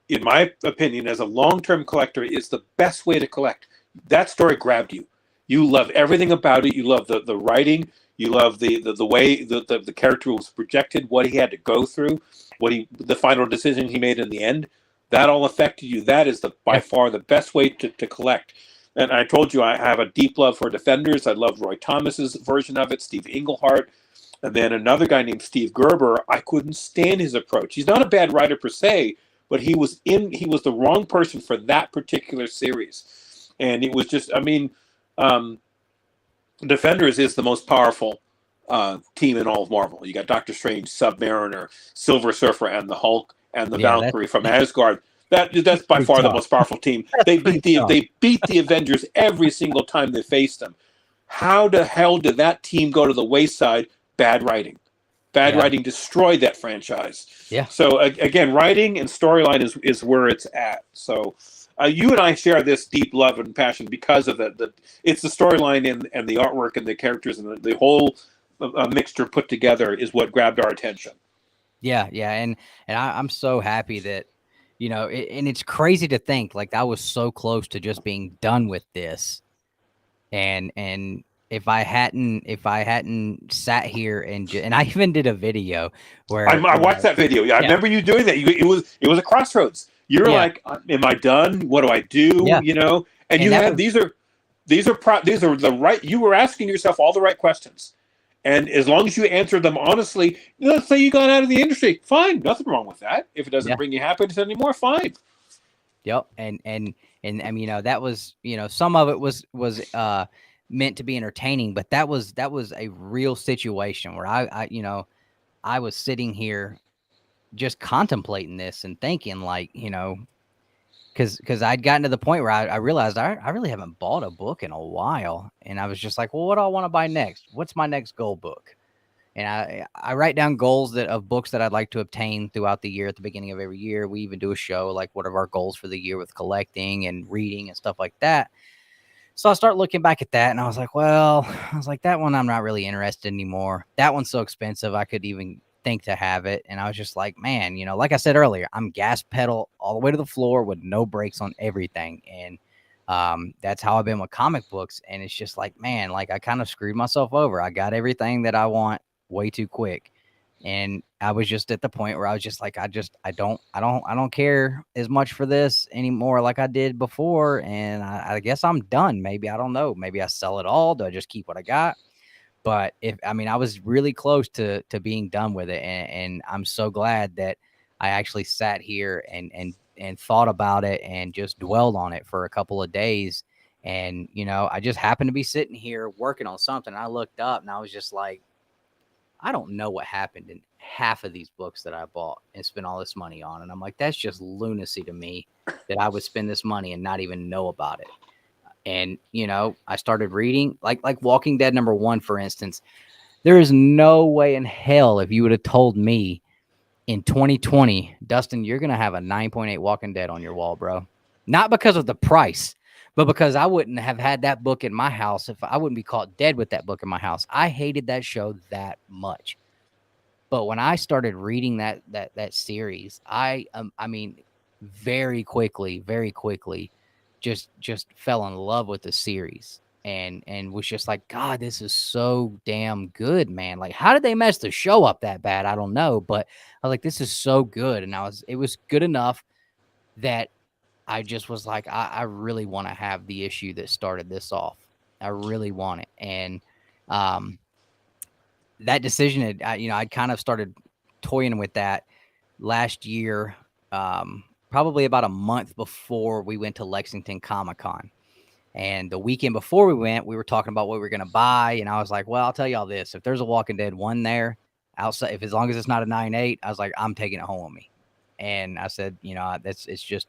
in my opinion, as a long-term collector, is the best way to collect. That story grabbed you. You love everything about it. You love the writing. You love the way the character was projected, what he had to go through, the final decision he made in the end. That all affected you. That is by far the best way to collect. And I told you I have a deep love for Defenders. I love Roy Thomas's version of it, Steve Engelhardt. And then another guy named Steve Gerber, I couldn't stand his approach. He's not a bad writer per se, but he was the wrong person for that particular series. And it was just, I mean, Defenders is the most powerful team in all of Marvel. You got Doctor Strange, Submariner, Silver Surfer, and the Hulk, and the Valkyrie from Asgard. That's by far the most powerful team. They beat the Avengers every single time they faced them. How the hell did that team go to the wayside? Bad writing. Bad writing destroyed that franchise. Yeah. So again, writing and storyline is where it's at. So you and I share this deep love and passion because of that. It's the storyline and the artwork and the characters and the whole mixture put together is what grabbed our attention. Yeah, and I'm so happy that, you know, and it's crazy to think like I was so close to just being done with this, and if I hadn't sat here and I even did a video where I watched that video. Yeah, I remember you doing that. It was a crossroads. You're like, am I done? What do I do? Yeah. You know, and you have these are the right. You were asking yourself all the right questions. And as long as you answer them honestly, let's say you got out of the industry, fine, nothing wrong with that. If it doesn't bring you happiness anymore, fine. Yep, and you know, that was, you know, some of it was meant to be entertaining, but that was a real situation where I you know, I was sitting here just contemplating this and thinking like, you know, because I'd gotten to the point where I realized I really haven't bought a book in a while. And I was just like, well, what do I want to buy next? What's my next goal book? And I write down goals of books that I'd like to obtain throughout the year at the beginning of every year. We even do a show like what are our goals for the year with collecting and reading and stuff like that. So I start looking back at that and I was like, that one I'm not really interested anymore. That one's so expensive I could even think to have it. And I was just like, man, you know, like I said earlier, I'm gas pedal all the way to the floor with no brakes on everything. And that's how I've been with comic books. And it's just like, man, like I kind of screwed myself over. I got everything that I want way too quick. And I was just at the point where I was just like, I don't care as much for this anymore like I did before. And I guess I'm done. Maybe, I don't know. Maybe I sell it all. Do I just keep what I got? But I was really close to being done with it. And I'm so glad that I actually sat here and thought about it and just dwelled on it for a couple of days. And, you know, I just happened to be sitting here working on something. I looked up and I was just like, I don't know what happened in half of these books that I bought and spent all this money on. And I'm like, that's just lunacy to me that I would spend this money and not even know about it. And, you know, I started reading like Walking Dead #1, for instance. There is no way in hell if you would have told me in 2020, Dustin, you're going to have a 9.8 Walking Dead on your wall, bro. Not because of the price, but because I wouldn't have had that book in my house if I wouldn't be caught dead with that book in my house. I hated that show that much. But when I started reading that series, I mean, very quickly, just fell in love with the series and was just like, God, this is so damn good, man. Like, how did they mess the show up that bad? I don't know, but I was like, this is so good. And it was good enough that I just was like, I really want to have the issue that started this off. I really want it. And that decision, I'd kind of started toying with that last year. probably about a month before we went to Lexington Comic-Con. And the weekend before we went, we were talking about what we were going to buy. And I was like, well, I'll tell y'all this. If there's a Walking Dead 1 there outside, if as long as it's not a 9.8, I was like, I'm taking it home with me. And I said, it's just,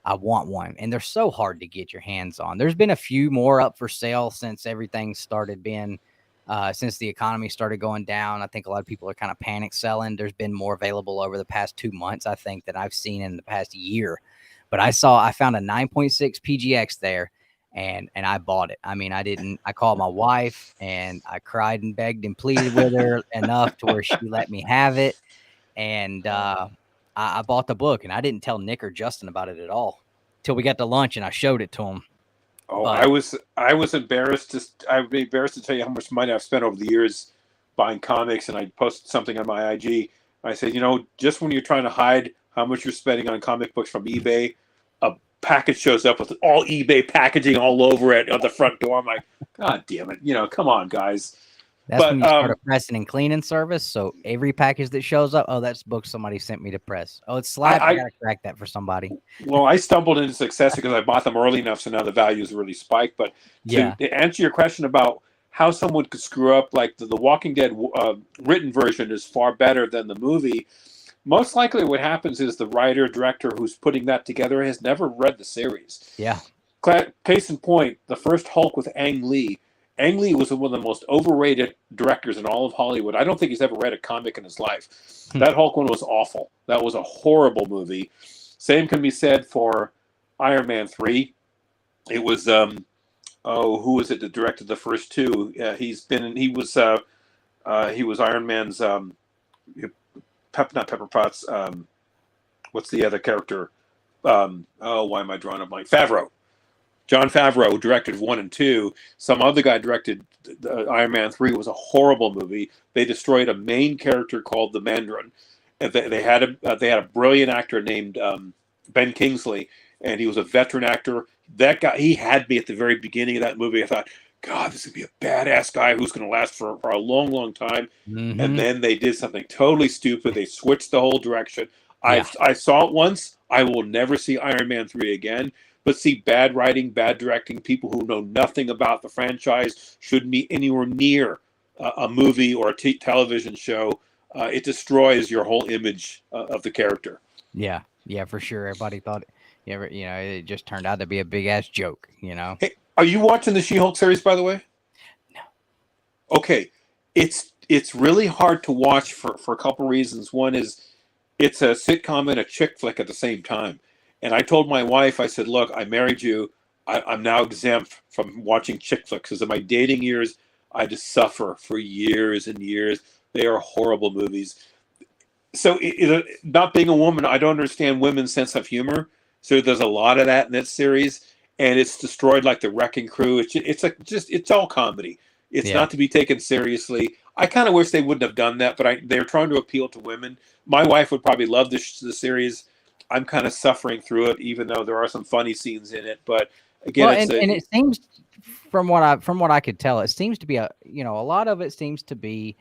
I want one. And they're so hard to get your hands on. There's been a few more up for sale since everything started being, since the economy started going down. I think a lot of people are kind of panic selling. There's been more available over the past 2 months, I think, than I've seen in the past year. But I found a 9.6 PGX there. And I bought it. I mean, I called my wife and I cried and begged and pleaded with her enough to where she let me have it. And I bought the book, and I didn't tell Nick or Justin about it at all till we got to lunch and I showed it to them. Oh, but I was embarrassed. I'd be embarrassed to tell you how much money I've spent over the years buying comics. And I posted something on my IG. I said, just when you're trying to hide how much you're spending on comic books from eBay, a package shows up with all eBay packaging all over it at the front door. I'm like, God damn it. Come on, guys. That's when you start a pressing and cleaning service. So every package that shows up, oh, that's book somebody sent me to press. Oh, it's slab. I gotta crack that for somebody. Well, I stumbled into success because I bought them early enough, so now the values really spiked. But to answer your question about how someone could screw up, like the Walking Dead written version is far better than the movie. Most likely what happens is the writer, director who's putting that together has never read the series. Yeah. Case in point, the first Hulk with Ang Lee. Ang Lee was one of the most overrated directors in all of Hollywood. I don't think he's ever read a comic in his life. That Hulk one was awful. That was a horrible movie. Same can be said for Iron Man 3. It was, who was it that directed the first two? He was Iron Man's, not Pepper Potts. What's the other character? Why am I drawing a blank? Favreau. Jon Favreau directed 1 and 2. Some other guy directed Iron Man 3. It was a horrible movie. They destroyed a main character called the Mandarin. And they had a brilliant actor named Ben Kingsley, and he was a veteran actor. That guy, he had me at the very beginning of that movie. I thought, God, this is going to be a badass guy who's going to last for a long, long time. Mm-hmm. And then they did something totally stupid. They switched the whole direction. I saw it once. I will never see Iron Man 3 again. But see, bad writing, bad directing, people who know nothing about the franchise shouldn't be anywhere near a movie or a television show. It destroys your whole image of the character. Yeah, for sure. Everybody thought, it just turned out to be a big ass joke. Hey, are you watching the She-Hulk series, by the way? No. Okay, it's really hard to watch for a couple reasons. One is it's a sitcom and a chick flick at the same time. And I told my wife, I said, look, I married you. I'm now exempt from watching chick flicks because in my dating years, I just suffer for years and years. They are horrible movies. So not being a woman, I don't understand women's sense of humor. So there's a lot of that in that series. And it's destroyed like the Wrecking Crew. It's all comedy. It's not to be taken seriously. I kind of wish they wouldn't have done that, but they're trying to appeal to women. My wife would probably love the series. I'm kind of suffering through it, even though there are some funny scenes in it. But again, and it seems from what I could tell, it seems to be a lot of it seems to be,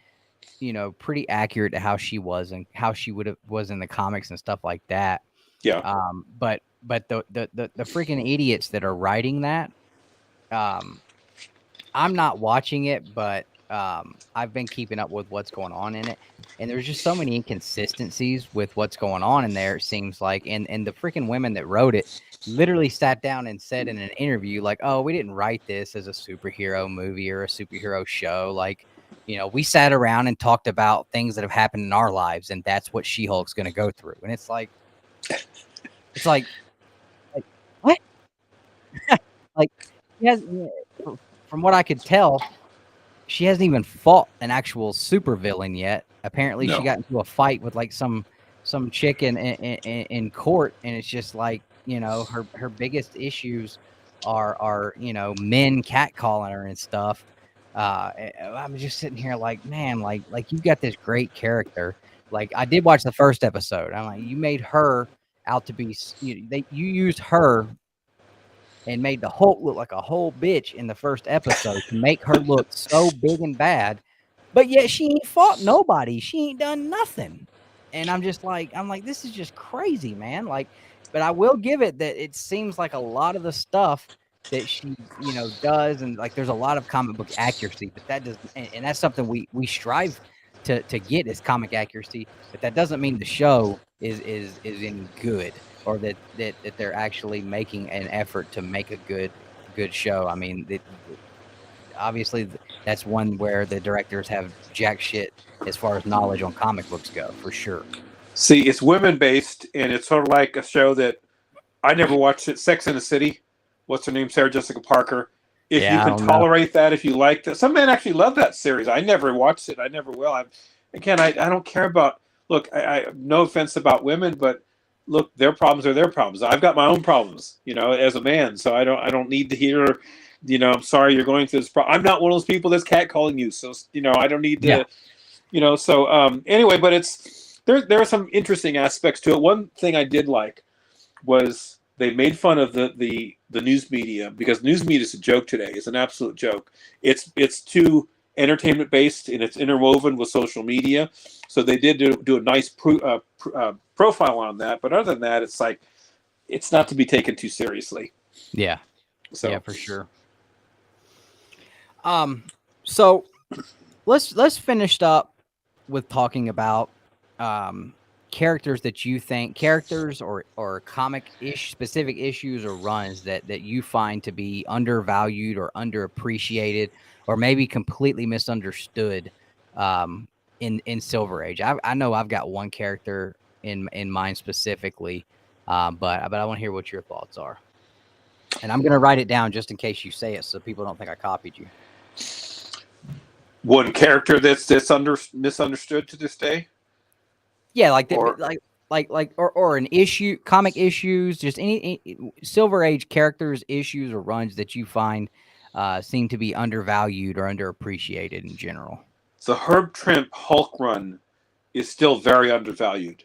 pretty accurate to how she was and how she was in the comics and stuff like that. Yeah. But the freaking idiots that are writing that, I'm not watching it, but I've been keeping up with what's going on in it, and there's just so many inconsistencies with what's going on in there. It seems like, and the freaking women that wrote it literally sat down and said in an interview, like, "Oh, we didn't write this as a superhero movie or a superhero show. Like, we sat around and talked about things that have happened in our lives, and that's what She-Hulk's going to go through." And it's like what? Like, yes, from what I could tell, she hasn't even fought an actual supervillain yet. Apparently, she got into a fight with like some chick in court, and it's just like, her biggest issues are men catcalling her and stuff. I'm just sitting here like, man, like you've got this great character. Like, I did watch the first episode. I'm like, you made her out to be, you used her and made the Hulk look like a whole bitch in the first episode to make her look so big and bad. But yet she ain't fought nobody. She ain't done nothing. And I'm like, this is just crazy, man. Like, but I will give it that it seems like a lot of the stuff that she, does, and like there's a lot of comic book accuracy, but that does, and that's something we strive to get is comic accuracy, but that doesn't mean the show is any good, or that they're actually making an effort to make a good show. I mean, obviously that's one where the directors have jack shit as far as knowledge on comic books go, for sure. See, it's women based, and it's sort of like a show that I never watched it. Sex in the City. What's her name? Sarah Jessica Parker. If you can tolerate that, if you like that, some men actually love that series. I never watched it. I never will. I don't care about. Look, I no offense about women, but look, their problems are their problems. I've got my own problems, as a man. So I don't need to hear. I'm sorry you're going through this problem. I'm not one of those people that's catcalling you. So I don't need to. Yeah. So anyway, but it's there are some interesting aspects to it. One thing I did like was they made fun of the news media, because news media is a joke today. It's an absolute joke. It's too entertainment based, and it's interwoven with social media. So they did do a nice profile on that. But other than that, it's like it's not to be taken too seriously. Yeah. So yeah, for sure. So let's finish up with talking about characters that you think, characters or specific issues or runs that you find to be undervalued or underappreciated or maybe completely misunderstood in Silver Age. I know I've got one character in mind specifically, but I want to hear what your thoughts are. And I'm going to write it down just in case you say it, so people don't think I copied you. One character that's misunderstood to this day. Yeah, or an issue, comic issues, just any Silver Age characters, issues, or runs that you find seem to be undervalued or underappreciated in general. The Herb Trimp Hulk run is still very undervalued.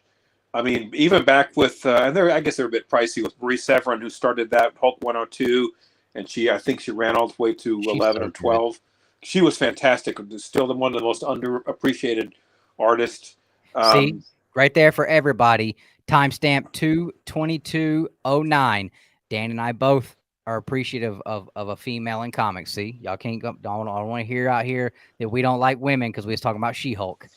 I mean, even back with, and I guess they're a bit pricey, with Marie Severin, who started that Hulk 102, and I think she ran all the way to 11 or 12. Good. She was fantastic. Still one of the most underappreciated artists. See, right there for everybody. Timestamp 2/22/09. Dan and I both are appreciative of a female in comics. See, y'all can't go. I don't want to hear out here that we don't like women because we was talking about She-Hulk.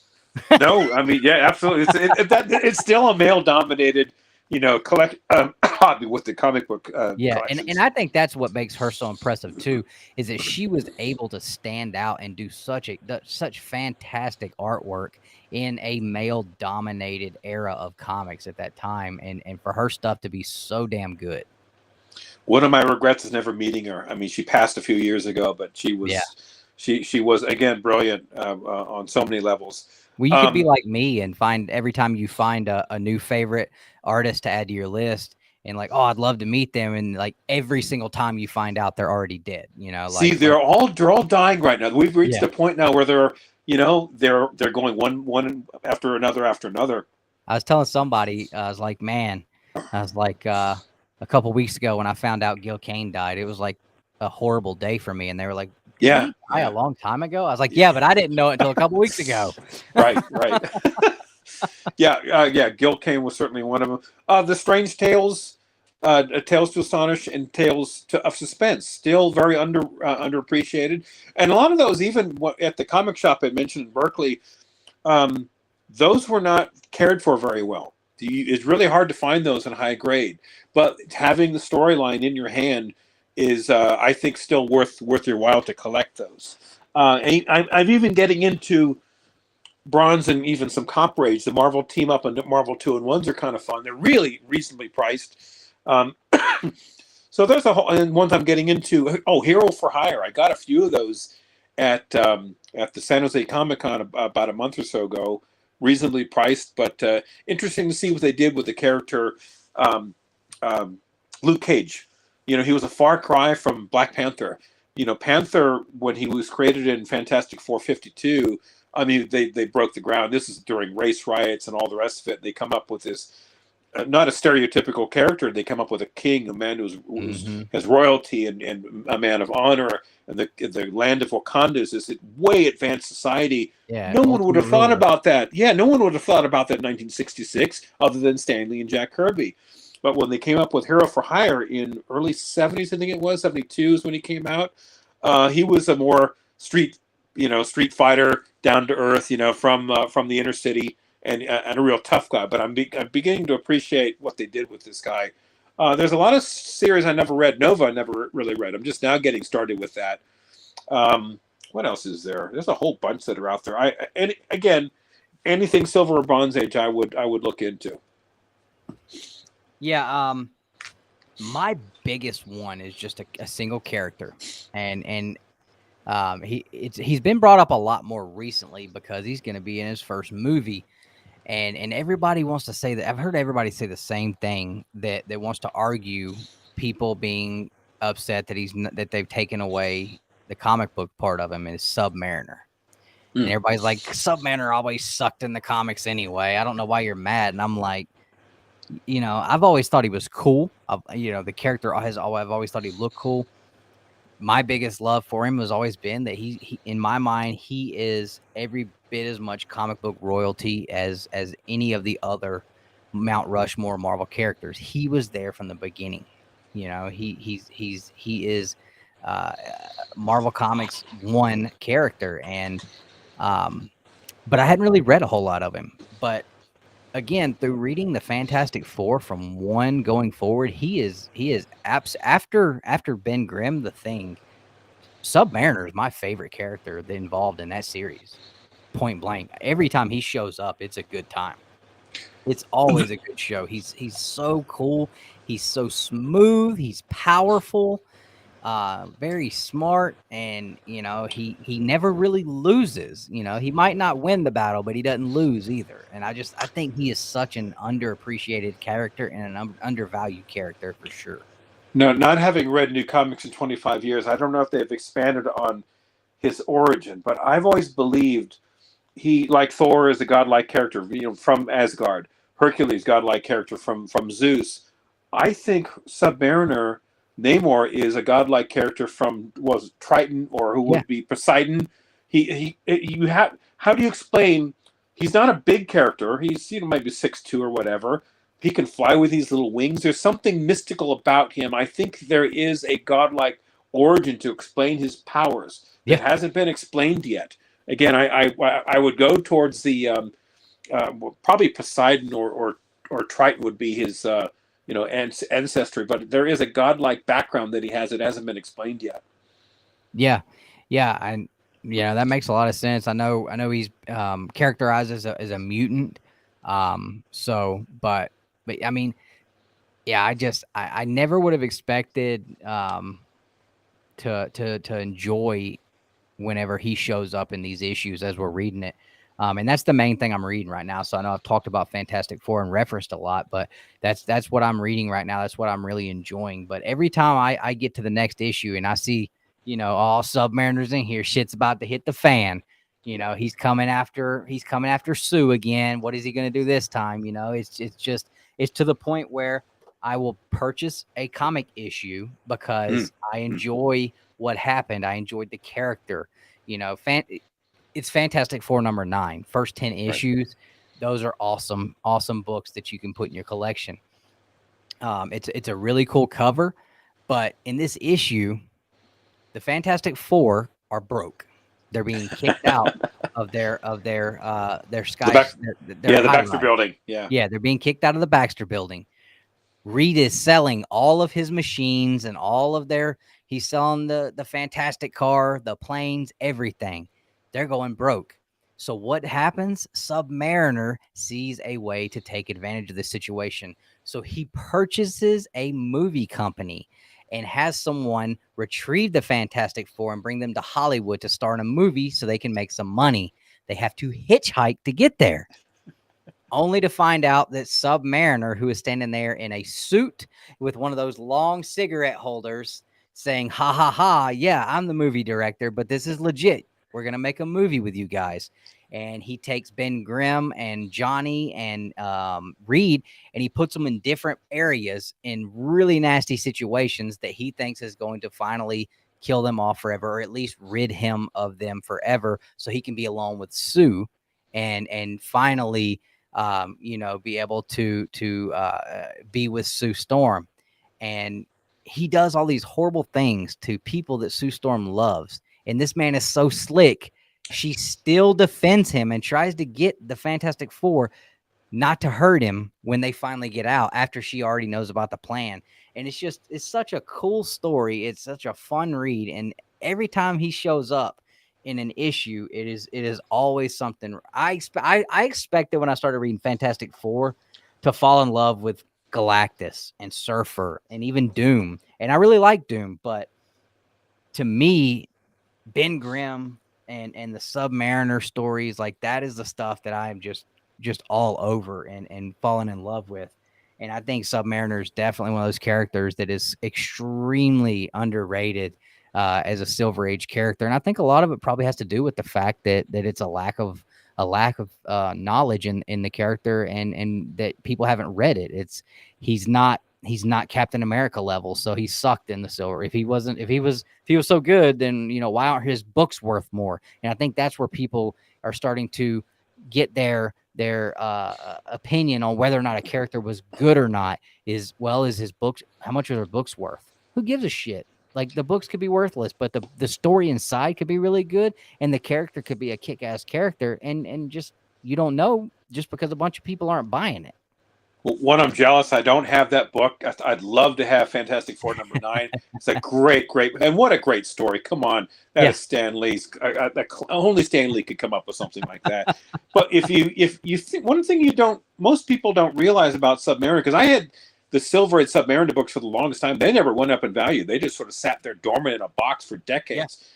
No, I mean, yeah, absolutely. It's still a male-dominated, hobby with the comic book. Yeah, and I think that's what makes her so impressive too, is that she was able to stand out and do such fantastic artwork in a male-dominated era of comics at that time, and for her stuff to be so damn good. One of my regrets is never meeting her. I mean, she passed a few years ago, but she was, she was again brilliant on so many levels. Well, you could be like me and find every time you find a new favorite artist to add to your list, and like, oh, I'd love to meet them, and like every single time you find out they're already dead. See, they're all dying right now. We've reached a point now where they're going one after another. I was telling somebody, I was like, a couple weeks ago when I found out Gil Kane died, it was like a horrible day for me, and they were like, "Yeah, a long time ago." I was like, "Yeah, but I didn't know it until a couple weeks ago." Right. Yeah. Gil Kane was certainly one of them. The Strange Tales, Tales to Astonish, and Tales of Suspense, still very underappreciated, and a lot of those, even at the comic shop I mentioned in Berkeley, those were not cared for very well. It's really hard to find those in high grade, but having the storyline in your hand is, I think, still worth your while to collect those. I'm even getting into bronze and even some copper age. The Marvel Team Up and Marvel 2-in-1s are kind of fun. They're really reasonably priced. So there's a whole, and ones I'm getting into. Oh, Hero for Hire. I got a few of those at the San Jose Comic-Con about a month or so ago. Reasonably priced, but interesting to see what they did with the character Luke Cage. He was a far cry from Black Panther. Panther, when he was created in Fantastic Four 52, I mean, they broke the ground. This is during race riots and all the rest of it. They come up with this, not a stereotypical character. They come up with a king, a man who has royalty and a man of honor. And the land of Wakanda is this way advanced society. Yeah, no one would have thought about that. Yeah, no one would have thought about that in 1966 other than Stan Lee and Jack Kirby. But when they came up with Hero for Hire in early 70s, I think it was 72 is when he came out. He was a more street fighter, down to earth, from the inner city, and a real tough guy. But I'm beginning to appreciate what they did with this guy. There's a lot of series I never read. Nova I never really read. I'm just now getting started with that. What else is there? There's a whole bunch that are out there. And again, anything Silver or Bronze Age, I would look into. Yeah. My biggest one is just a single character, and he's been brought up a lot more recently because he's going to be in his first movie, and everybody wants to say that. I've heard everybody say the same thing, that wants to argue people being upset that they've taken away the comic book part of him is Submariner. And everybody's like, Submariner always sucked in the comics anyway. I don't know why you're mad. And I'm like, I've always thought he was cool. The character I've always thought he looked cool. My biggest love for him has always been that he in my mind, he is every bit as much comic book royalty as any of the other Mount Rushmore Marvel characters. He was there from the beginning. He is Marvel Comics one character, and but I hadn't really read a whole lot of him. But again, through reading the Fantastic Four from 1 going forward, he is after Ben Grimm, the Thing, Submariner is my favorite character that involved in that series. Point blank. Every time he shows up, it's a good time. It's always a good show. He's so cool. He's so smooth. He's powerful. Very smart, and he never really loses. He might not win the battle, but he doesn't lose either. And I think he is such an underappreciated character and an undervalued character for sure. No, not having read New Comics in 25 years, I don't know if they've expanded on his origin, but I've always believed he, like Thor, is a godlike character, from Asgard. Hercules, godlike character from Zeus. I think Submariner, Namor, is a godlike character from Triton, or who would be Poseidon. How do you explain? He's not a big character. He's maybe 6'2" or whatever. He can fly with these little wings. There's something mystical about him. I think there is a godlike origin to explain his powers that hasn't been explained yet. Again, I would go towards the probably Poseidon or Triton would be his ancestry, but there is a godlike background that he has that hasn't been explained yet. Yeah, and that makes a lot of sense. I know he's characterized as a mutant. But I mean, yeah, I never would have expected to enjoy whenever he shows up in these issues as we're reading it. And that's the main thing I'm reading right now. So I know I've talked about Fantastic Four and referenced a lot, but that's what I'm reading right now. That's what I'm really enjoying. But every time I get to the next issue and I see, all Submariners in here, shit's about to hit the fan. He's coming after Sue again. What is he going to do this time? It's to the point where I will purchase a comic issue because I enjoy what happened. I enjoyed the character. It's Fantastic Four number 9, first 10 issues. Right. Those are awesome books that you can put in your collection. It's a really cool cover, but in this issue, the Fantastic Four are broke. They're being kicked out of their sky. The Baxter building. Yeah, they're being kicked out of the Baxter building. Reed is selling all of his machines and he's selling the fantastic car, the planes, everything. They're going broke. So what happens? Submariner sees a way to take advantage of the situation. So he purchases a movie company and has someone retrieve the Fantastic Four and bring them to Hollywood to star in a movie so they can make some money. They have to hitchhike to get there. Only to find out that Submariner, who is standing there in a suit with one of those long cigarette holders, saying, ha, ha, ha, yeah, I'm the movie director, but this is legit. We're going to make a movie with you guys. And he takes Ben Grimm and Johnny and Reed, and he puts them in different areas in really nasty situations that he thinks is going to finally kill them off forever, or at least rid him of them forever, so he can be alone with Sue and finally be able to be with Sue Storm. And he does all these horrible things to people that Sue Storm loves. And this man is so slick. She still defends him and tries to get the Fantastic Four not to hurt him when they finally get out after she already knows about the plan. And it's such a cool story. It's such a fun read. And every time he shows up in an issue, it is always something. I expected when I started reading Fantastic Four to fall in love with Galactus and Surfer and even Doom. And I really like Doom, but to me, Ben Grimm and the Submariner stories, like that is the stuff that I'm just all over and falling in love with. And I think Submariner is definitely one of those characters that is extremely underrated as a Silver Age character. And I think a lot of it probably has to do with the fact that it's a lack of knowledge in the character and that people haven't read it. He's not Captain America level, so he sucked in the Silver. If he was so good, then why aren't his books worth more? And I think that's where people are starting to get their opinion on whether or not a character was good or not is his books, how much are their books worth? Who gives a shit? Like, the books could be worthless, but the story inside could be really good, and the character could be a kick-ass character, and just you don't know just because a bunch of people aren't buying it. Well, one, I'm jealous I don't have that book. I'd love to have Fantastic Four #9. It's a great, and what a great story. Come on. That is Stan Lee's. Only Stan Lee could come up with something like that. But if you think, one thing most people don't realize about Submariner, because I had the Silver Age Submariner books for the longest time, they never went up in value. They just sort of sat there dormant in a box for decades. Yeah.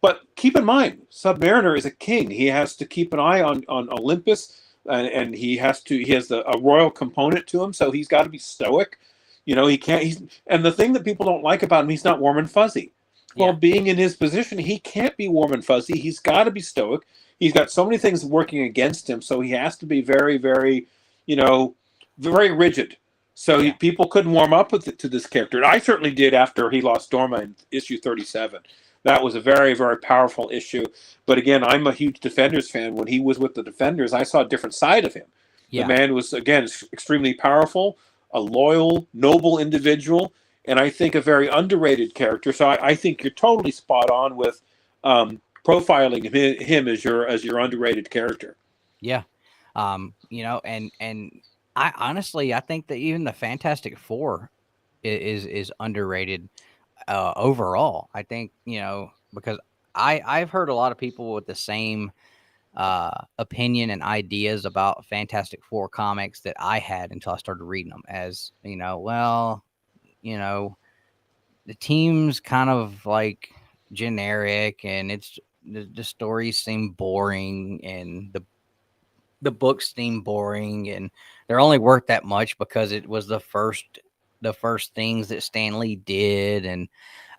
But keep in mind, Submariner is a king. He has to keep an eye on Olympus. And he has a royal component to him, so he's got to be stoic. He can't. And the thing that people don't like about him, he's not warm and fuzzy. Well, being in his position, he can't be warm and fuzzy. He's got to be stoic. He's got so many things working against him, so he has to be very, very, very rigid. So people couldn't warm up to this character. And I certainly did after he lost Dorma in issue 37. That was a very, very powerful issue. But again, I'm a huge Defenders fan. When he was with the Defenders, I saw a different side of him. Yeah. The man was, again, extremely powerful, a loyal, noble individual, and I think a very underrated character. So I think you're totally spot on with profiling him as your underrated character. Yeah. And I honestly, I think that even the Fantastic Four is underrated. Overall, I think, because I've heard a lot of people with the same opinion and ideas about Fantastic Four comics that I had until I started reading them. As the team's kind of like generic, and it's the stories seem boring, and the books seem boring, and they're only worth that much because it was the first things that Stan Lee did. And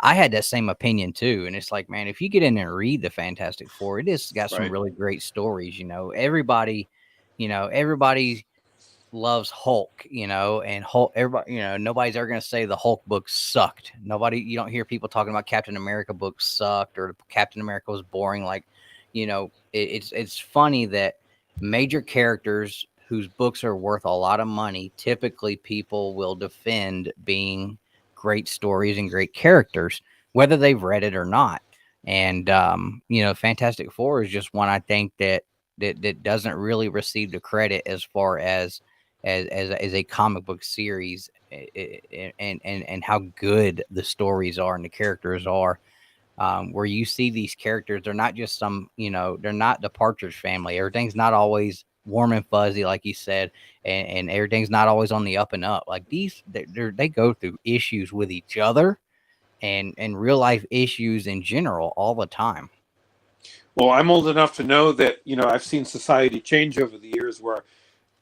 I had that same opinion too. And it's like, man, if you get in and read the Fantastic Four, it has got some really great stories. Everybody loves Hulk, and Hulk, everybody, nobody's ever going to say the Hulk book sucked. You don't hear people talking about Captain America books sucked or Captain America was boring. Like, it's funny that major characters whose books are worth a lot of money, typically people will defend being great stories and great characters, whether they've read it or not. And, Fantastic Four is just one I think that doesn't really receive the credit as far as a comic book series and how good the stories are and the characters are. Where you see these characters, they're not just they're not the Partridge Family. Everything's not always warm and fuzzy, like you said, and everything's not always on the up and up. Like they go through issues with each other and real life issues in general all the time. Well, I'm old enough to know that, I've seen society change over the years, where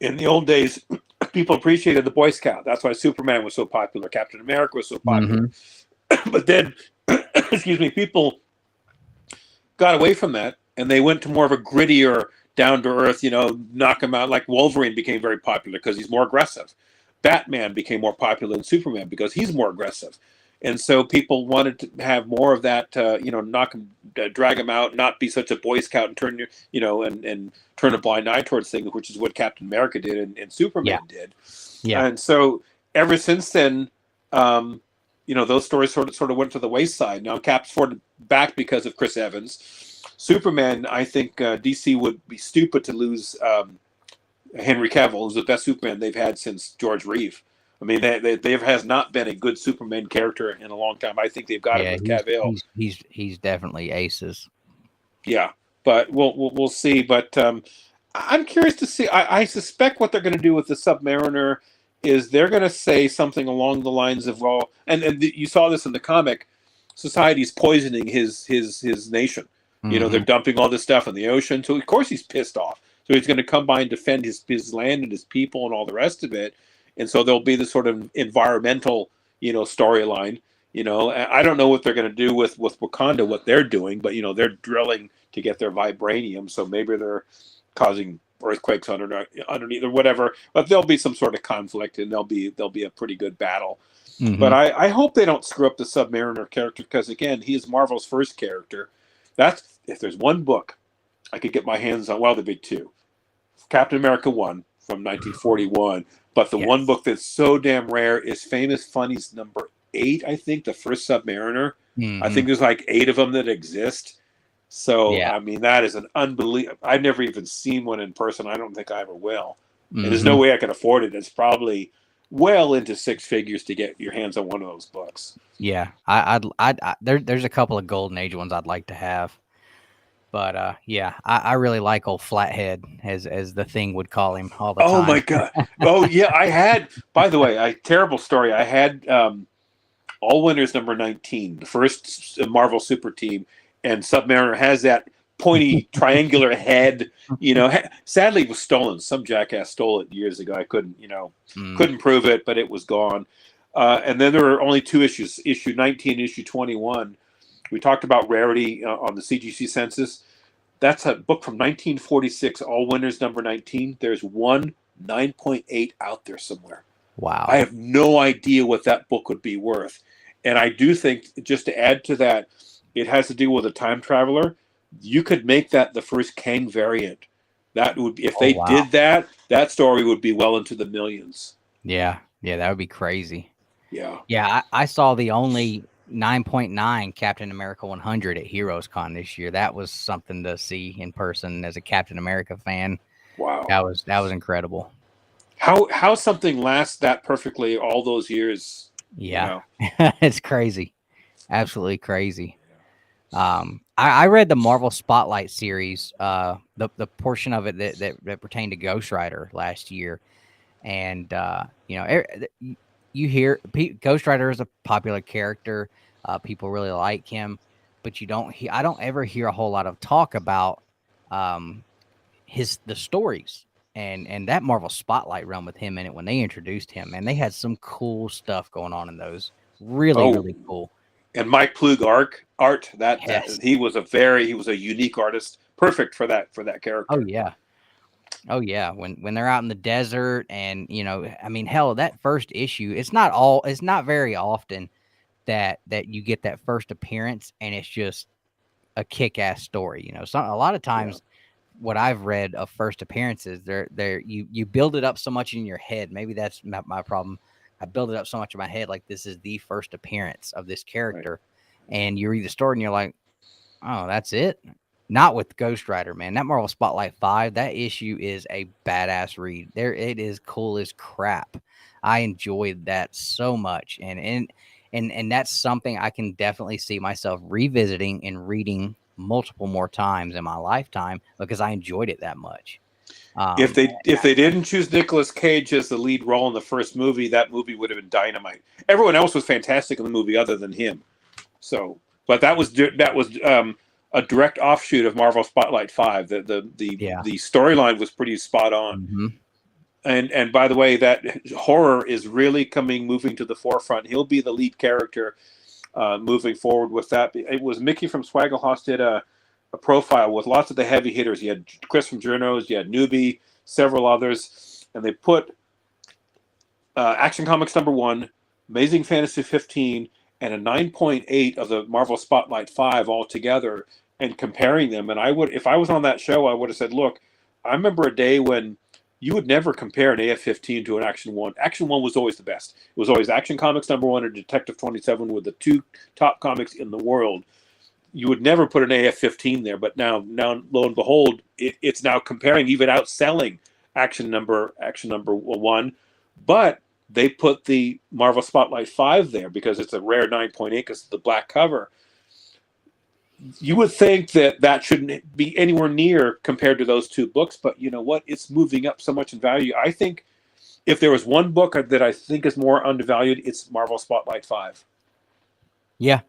in the old days, people appreciated the Boy Scout. That's why Superman was so popular. Captain America was so popular. Mm-hmm. But then, people got away from that, and they went to more of a grittier, down-to-earth, knock him out. Like Wolverine became very popular because he's more aggressive. Batman became more popular than Superman because he's more aggressive. And so people wanted to have more of that, knock him, drag him out, not be such a Boy Scout and turn and turn a blind eye towards things, which is what Captain America did and Superman did. Yeah. And so ever since then, those stories sort of went to the wayside. Now Cap's back because of Chris Evans. Superman, I think DC would be stupid to lose Henry Cavill, who's the best Superman they've had since George Reeve. I mean, there has not been a good Superman character in a long time. I think they've got it with Cavill. He's definitely aces. Yeah, but we'll see. But I'm curious to see. I suspect what they're going to do with the Submariner is they're going to say something along the lines of, well, and you saw this in the comic, society's poisoning his nation. Mm-hmm. They're dumping all this stuff in the ocean. So of course he's pissed off. So he's going to come by and defend his land and his people and all the rest of it. And so there'll be this sort of environmental, storyline. I don't know what they're going to do with Wakanda, what they're doing, but they're drilling to get their vibranium. So maybe they're causing earthquakes underneath or whatever. But there'll be some sort of conflict, and there'll be a pretty good battle. Mm-hmm. But I hope they don't screw up the Submariner character because again, he is Marvel's first character. If there's one book I could get my hands on, well, there'd be two. Captain America 1 from 1941. But the one book that's so damn rare is Famous Funnies number 8, I think, the first Submariner. Mm-hmm. I think there's like 8 of them that exist. So, I mean, that is an unbelievable... I've never even seen one in person. I don't think I ever will. Mm-hmm. And there's no way I can afford it. It's probably well into 6 figures to get your hands on one of those books. Yeah. There's a couple of Golden Age ones I'd like to have. But I really like old Flathead, as the Thing would call him all the time. Oh my God! Oh yeah, I had. By the way, terrible story. I had All Winners number 19, the first Marvel Super Team, and Submariner has that pointy triangular head. Sadly, it was stolen. Some jackass stole it years ago. I couldn't prove it, but it was gone. And then there were only 2 issues: issue 19, issue 21. We talked about rarity on the CGC census. That's a book from 1946, All Winners number 19. There's one 9.8 out there somewhere. Wow. I have no idea what that book would be worth. And I do think, just to add to that, it has to do with a time traveler. You could make that the first Kang variant. That would be, if they did that story would be well into the millions. Yeah, that would be crazy. Yeah. I saw the only 9.9 Captain America 100 at Heroes Con this year. That was something to see in person as a Captain America fan. Wow. That was incredible. How something lasts that perfectly all those years. Yeah. It's crazy. Absolutely crazy. I read the Marvel Spotlight series, the portion of it that pertained to Ghost Rider last year. And you hear Ghost Rider is a popular character. People really like him, but I don't ever hear a whole lot of talk about the stories and that Marvel Spotlight run with him in it when they introduced him, and they had some cool stuff going on in those. Really cool. And Mike Plug art that he was a unique artist, perfect for that character. Oh yeah. When they're out in the desert, and I mean, hell, that first issue, it's not very often that you get that first appearance and it's just a kick-ass story. A lot of times what I've read of first appearances, you build it up so much in your head. Maybe that's my problem. I build it up so much in my head, like this is the first appearance of this character, and you read the story and you're like, oh, that's it. Not with Ghost Rider, man. That Marvel Spotlight 5, that issue is a badass read. It is cool as crap. I enjoyed that so much, and that's something I can definitely see myself revisiting and reading multiple more times in my lifetime because I enjoyed it that much. If they didn't choose Nicolas Cage as the lead role in the first movie, that movie would have been dynamite. Everyone else was fantastic in the movie other than him. So, but that was a direct offshoot of Marvel Spotlight 5. The storyline was pretty spot on. Mm-hmm. And by the way, that horror is really moving to the forefront. He'll be the lead character moving forward with that. It was Mickey from Swaggle did a profile with lots of the heavy hitters. You had Chris from Journos, you had Newbie, several others, and they put Action Comics number 1, Amazing Fantasy 15, and a 9.8 of the Marvel Spotlight 5 all together, and comparing them. And I would, if I was on that show, I would have said, look, I remember a day when you would never compare an AF-15 to an Action 1. Action 1 was always the best. It was always Action Comics #1 or Detective 27 were the two top comics in the world. You would never put an AF-15 there, but now lo and behold, it's now comparing, even outselling Action number 1. But they put the Marvel Spotlight 5 there because it's a rare 9.8 because of the black cover. You would think that shouldn't be anywhere near compared to those two books, but you know what? It's moving up so much in value. I think if there was one book that I think is more undervalued, it's Marvel Spotlight 5. Yeah,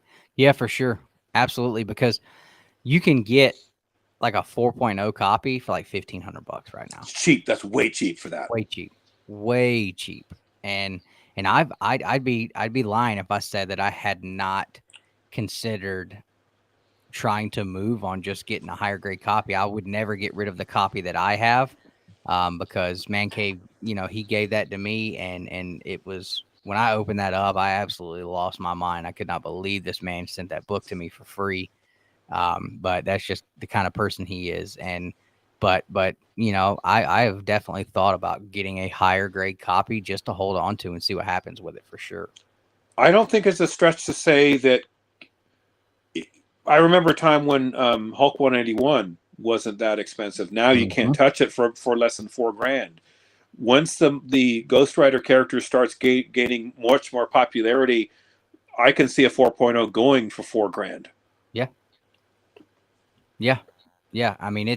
for sure. Absolutely, because you can get like a 4.0 copy for like $1,500 right now. It's cheap. That's way cheap for that. Way cheap. And I'd be lying if I said that I had not considered trying to move on just getting a higher grade copy. I would never get rid of the copy that I have, because Man Cave, he gave that to me, and it was, when I opened that up, I absolutely lost my mind. I could not believe this man sent that book to me for free. But that's just the kind of person he is. And but I have definitely thought about getting a higher grade copy just to hold on to and see what happens with it for sure. I don't think it's a stretch to say that. I remember a time when Hulk 181 wasn't that expensive. Now you can't touch it for less than $4,000. Once the Ghost Rider character starts gaining much more popularity, I can see a 4.0 going for $4,000. Yeah. I mean,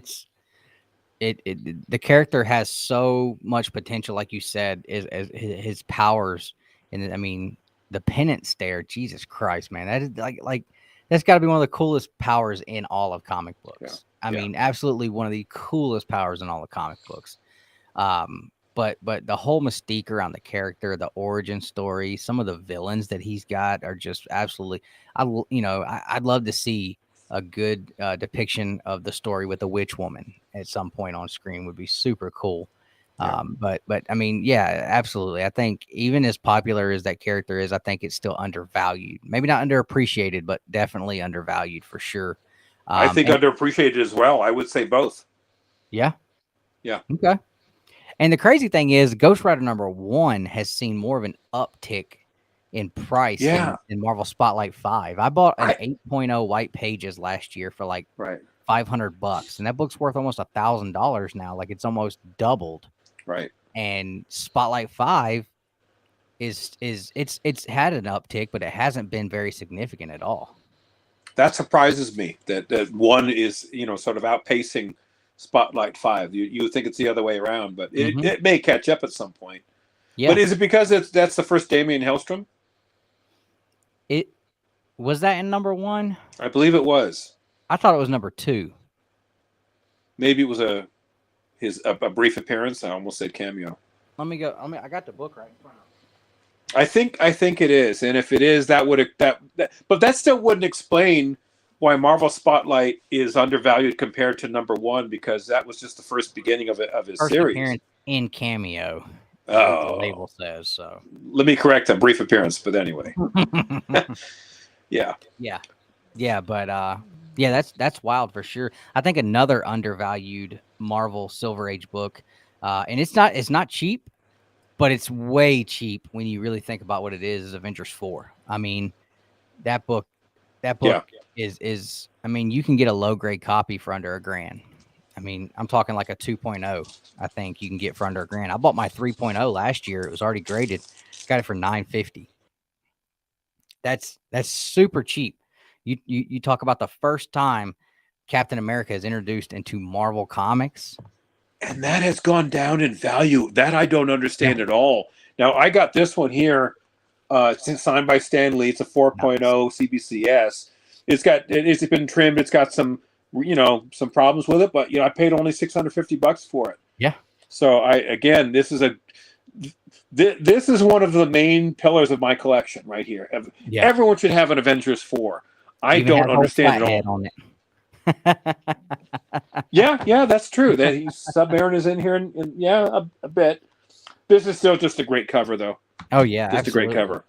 the character has so much potential, like you said, is his powers, and I mean the penance stare. Jesus Christ, man, that is like that's got to be one of the coolest powers in all of comic books. I mean, absolutely one of the coolest powers in all the comic books. But the whole mystique around the character, the origin story, some of the villains that he's got are just absolutely. I'd love to see a good depiction of the story with a witch woman at some point on screen. Would be super cool. But I mean, yeah, absolutely. I think even as popular as that character is, I think it's still undervalued. Maybe not underappreciated, but definitely undervalued for sure. I think underappreciated as well. I would say both. Yeah. Okay. And the crazy thing is, Ghost Rider #1 has seen more of an uptick in price than Marvel Spotlight 5. I bought an 8.0 white pages last year for like $500, and that book's worth almost $1,000 now. Like it's almost doubled. Right. And Spotlight 5 it's had an uptick, but it hasn't been very significant at all. That surprises me that one is, sort of outpacing Spotlight 5. You think it's the other way around, but it may catch up at some point. Yeah. But is it because that's the first Damian Hellstrom? It was that in #1? I believe it was. I thought it was #2. Maybe it was a brief appearance. I almost said cameo. Let me go. I got the book right in front of me. I think it is, and if it is, but that still wouldn't explain why Marvel Spotlight is undervalued compared to #1, because that was just the first beginning of his first series. Appearance in cameo. The label says so. Let me correct a brief appearance, but anyway. Yeah. But that's wild for sure. I think another undervalued Marvel Silver Age book, and it's not cheap, but it's way cheap when you really think about what it is Avengers 4. I mean, that book is I mean, you can get a low grade copy for under $1,000. I mean, I'm talking like a 2.0. I think you can get for under $1,000. I bought my 3.0 last year. It was already graded. Got it for $950. That's super cheap. You talk about the first time Captain America is introduced into Marvel Comics, and that has gone down in value. That I don't understand at all. Now I got this one here, signed by Stan Lee. It's a 4.0 CBCS. It's been trimmed. It's got some problems with it, but I paid only $650 for it. Yeah. So this is one of the main pillars of my collection right here. Yeah. Everyone should have an Avengers 4. I don't understand it all. On it. yeah, that's true. That Sub-Baron is in here, and a bit. This is still just a great cover, though. Oh yeah, just absolutely. A great cover.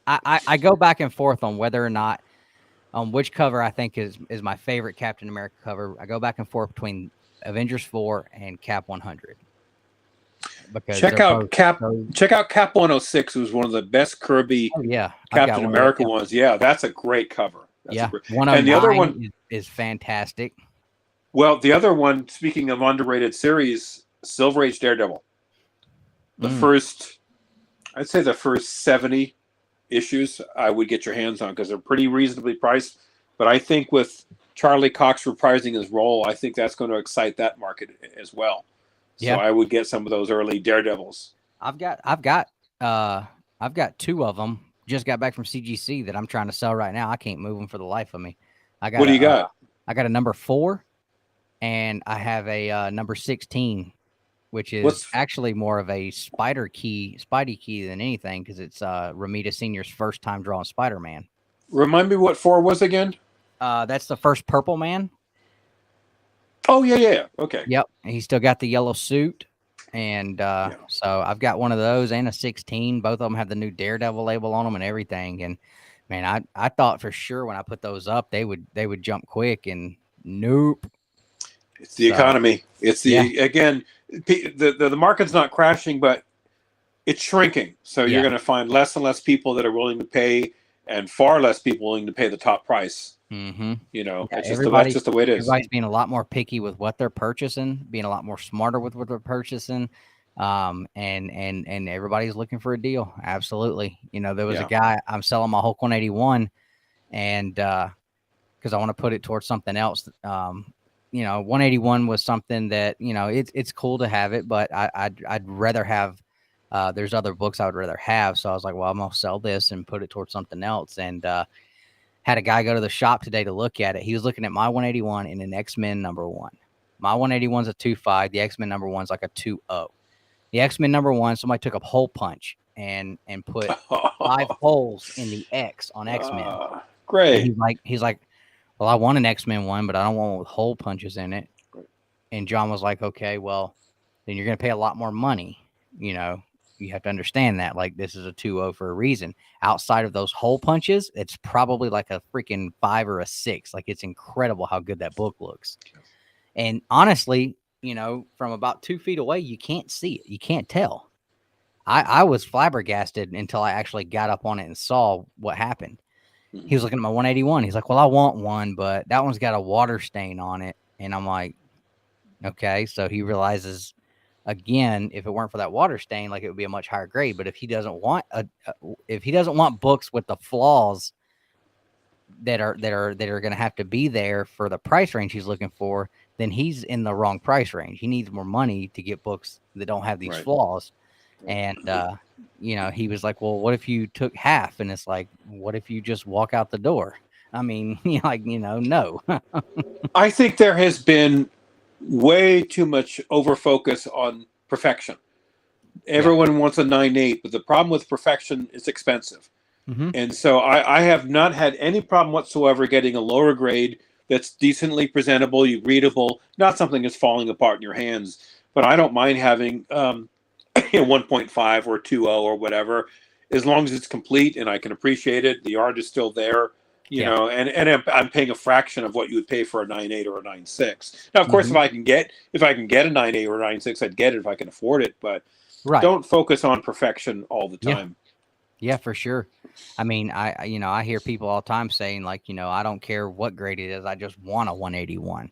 I go back and forth on whether or not on which cover I think is my favorite Captain America cover. I go back and forth between Avengers 4 and Cap 100 because Check they're out both Cap. so. Check out Cap 106. It was one of the best Kirby Oh yeah, I've got Captain one of those. America ones. Yeah, that's a great cover. That's a Yeah, great. And the other 109 one, is fantastic. well, the other one. Speaking of underrated series, Silver Age Daredevil. The Mm, first, I'd say the first 70 issues, I would get your hands on because they're pretty reasonably priced. But I think with Charlie Cox reprising his role, I think that's going to excite that market as well. So yeah, I would get some of those early Daredevils. I've got two of them. Just got back from CGC that I'm trying to sell right now. I can't move them for the life of me. I What got do you got? I got a number 4, and I have a number 16, which is What's actually more of a Spidey key than anything because it's Ramita Senior's first time drawing Spider-Man. Remind me what 4 was again? That's the first Purple Man. Oh yeah. Okay. Yep, he's still got the yellow suit, and Yeah. so I've got one of those and a 16. Both of them have the new Daredevil label on them and everything. And man, I thought for sure when I put those up, they would jump quick, and nope. It's the So economy. It's yeah, again, the market's not crashing, but it's shrinking. So you're yeah. going to find less and less people that are willing to pay, and far less people willing to pay the top price. Mm-hmm. You know, Yeah, that's just the way it is. everybody's being a lot more picky with what they're purchasing, being a lot more smarter with what they're purchasing. And everybody's looking for a deal. Absolutely. You know, there was a guy, I'm selling my Hulk 181, and because I want to put it towards something else. You know, 181 was something that, you know, it's cool to have it, but I'd rather have there's other books I would rather have. So I was like, well, I'm gonna sell this and put it towards something else. And had a guy go to the shop today to look at it. He was looking at my 181 in an X-Men number 1. My 181's a 2.5. The X-Men number 1's like a 2.0. The X-Men number 1, somebody took a hole punch and put 5 holes in the X on X-Men. Great. And he's like, well, I want an X-Men one, but I don't want one with hole punches in it. And John was like, okay, well, then you're going to pay a lot more money. You know, you have to understand that. Like, this is a 2.0 for a reason. Outside of those hole punches, it's probably like a freaking 5 or a 6. Like, it's incredible how good that book looks. And honestly, you know, from about 2 feet away, you can't see it. You can't tell. I was flabbergasted until I actually got up on it and saw what happened. He was looking at my 181. He's like, well, I want one, but that one's got a water stain on it. And I'm like, okay. So he realizes, again, if it weren't for that water stain, like, it would be a much higher grade. But if he doesn't want if he doesn't want books with the flaws that are going to have to be there for the price range he's looking for, then he's in the wrong price range. He needs more money to get books that don't have these flaws. And you know, he was like, well, what if you took half? And it's like, what if you just walk out the door? I mean, no. I think there has been way too much over focus on perfection. Everyone wants a 9.8, but the problem with perfection is expensive. Mm-hmm. And so I have not had any problem whatsoever getting a lower grade that's decently presentable, readable, not something that's falling apart in your hands. But I don't mind having 1.5 or 2.0 or whatever, as long as it's complete and I can appreciate it. The art is still there, you know, and I'm paying a fraction of what you would pay for a 9.8 or a 9.6. Now, of course, if I can get a 9.8 or a 9.6, I'd get it if I can afford it. But don't focus on perfection all the time. Yeah, for sure. I mean, I hear people all the time saying, like, you know, I don't care what grade it is, I just want a 181.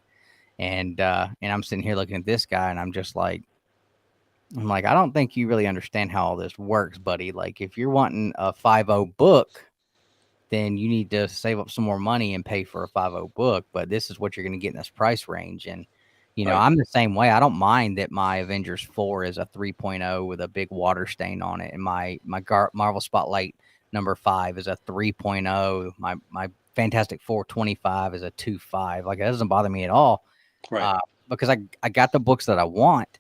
And I'm sitting here looking at this guy, and I'm like, I don't think you really understand how all this works, buddy. Like, if you're wanting a 5.0 book, then you need to save up some more money and pay for a 5.0 book. But this is what you're going to get in this price range. And, you know, I'm the same way. I don't mind that my Avengers 4 is a 3.0 with a big water stain on it. And my Marvel Spotlight number 5 is a 3.0. My Fantastic Four 25 is a 2.5. Like, it doesn't bother me at all. Because I got the books that I want.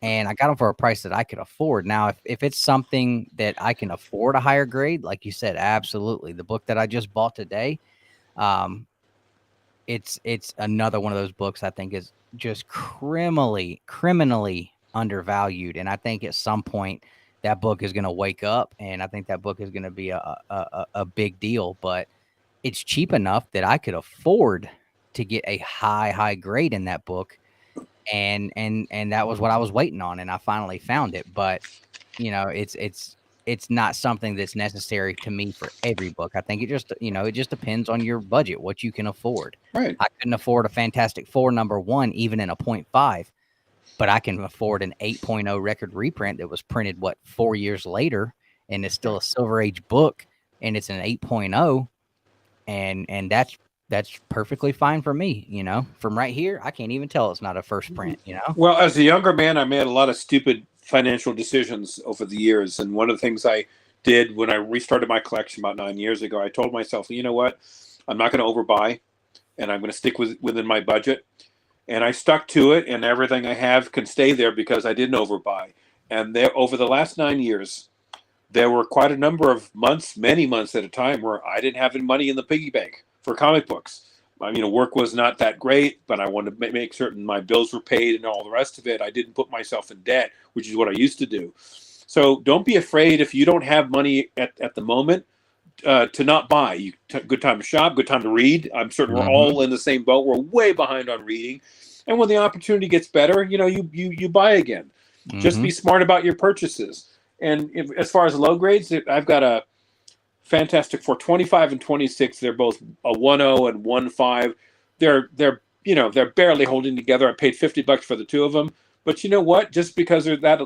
And I got them for a price that I could afford. Now, if it's something that I can afford a higher grade, like you said, absolutely. The book that I just bought today, it's another one of those books I think is just criminally undervalued. And I think at some point that book is going to wake up, and I think that book is going to be a big deal. But it's cheap enough that I could afford to get a high grade in that book, and that was what I was waiting on, and I finally found it. But it's not something that's necessary to me for every book. I think it just depends on your budget, what you can afford. Right. I couldn't afford a Fantastic Four #1 even in a 0.5, but I can afford an 8.0 record reprint that was printed 4 years later, and it's still a Silver Age book, and it's an 8.0, and that's perfectly fine for me. From right here, I can't even tell it's not a first print. Well, as a younger man, I made a lot of stupid financial decisions over the years. And one of the things I did when I restarted my collection about 9 years ago, I told myself, you know what? I'm not going to overbuy, and I'm going to stick within my budget. And I stuck to it, and everything I have can stay there because I didn't overbuy. And over the last 9 years, there were quite a number of months, many months at a time, where I didn't have any money in the piggy bank for comic books. Work was not that great, but I wanted to make certain my bills were paid and all the rest of it. I didn't put myself in debt, which is what I used to do. So don't be afraid if you don't have money at the moment to not buy. Good time to shop, good time to read. I'm certain we're all in the same boat. We're way behind on reading. And when the opportunity gets better, you buy again. Just be smart about your purchases. And as far as low grades, I've got a Fantastic Four 25 and 26. They're both a 1.0 and 1.5. They're barely holding together. I paid $50 for the two of them. But you know what? Just because they're that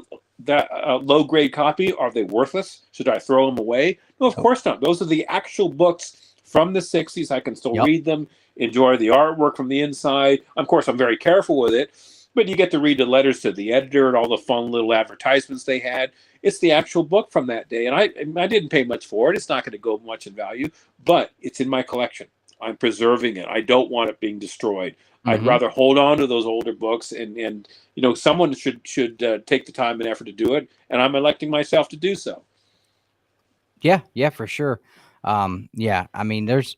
low grade copy, are they worthless? Should I throw them away? No, of course not. Those are the actual books from the 60s. I can still read them, enjoy the artwork from the inside. Of course, I'm very careful with it. But you get to read the letters to the editor and all the fun little advertisements they had. It's the actual book from that day. And I didn't pay much for it. It's not going to go much in value, but it's in my collection. I'm preserving it. I don't want it being destroyed. I'd rather hold on to those older books, and someone should take the time and effort to do it. And I'm electing myself to do so. Yeah, for sure. There's,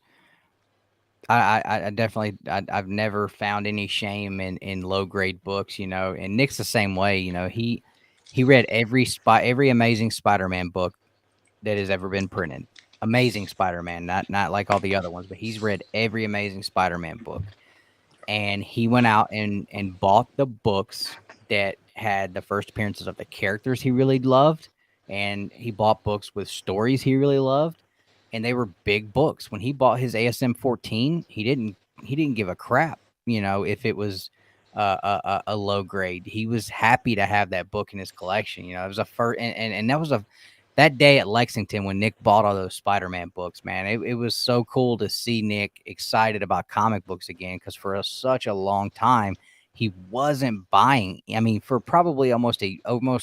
I definitely, I've never found any shame in low grade books, and Nick's the same way. He read every Amazing Spider-Man book that has ever been printed. Amazing Spider-Man, not like all the other ones, but he's read every Amazing Spider-Man book, and he went out and bought the books that had the first appearances of the characters he really loved, and he bought books with stories he really loved. And they were big books. When he bought his ASM 14, he didn't give a crap, if it was a low grade. He was happy to have that book in his collection. It was a first, and that was that day at Lexington when Nick bought all those Spider-Man books, man. It was so cool to see Nick excited about comic books again, because for such a long time he wasn't buying. For probably almost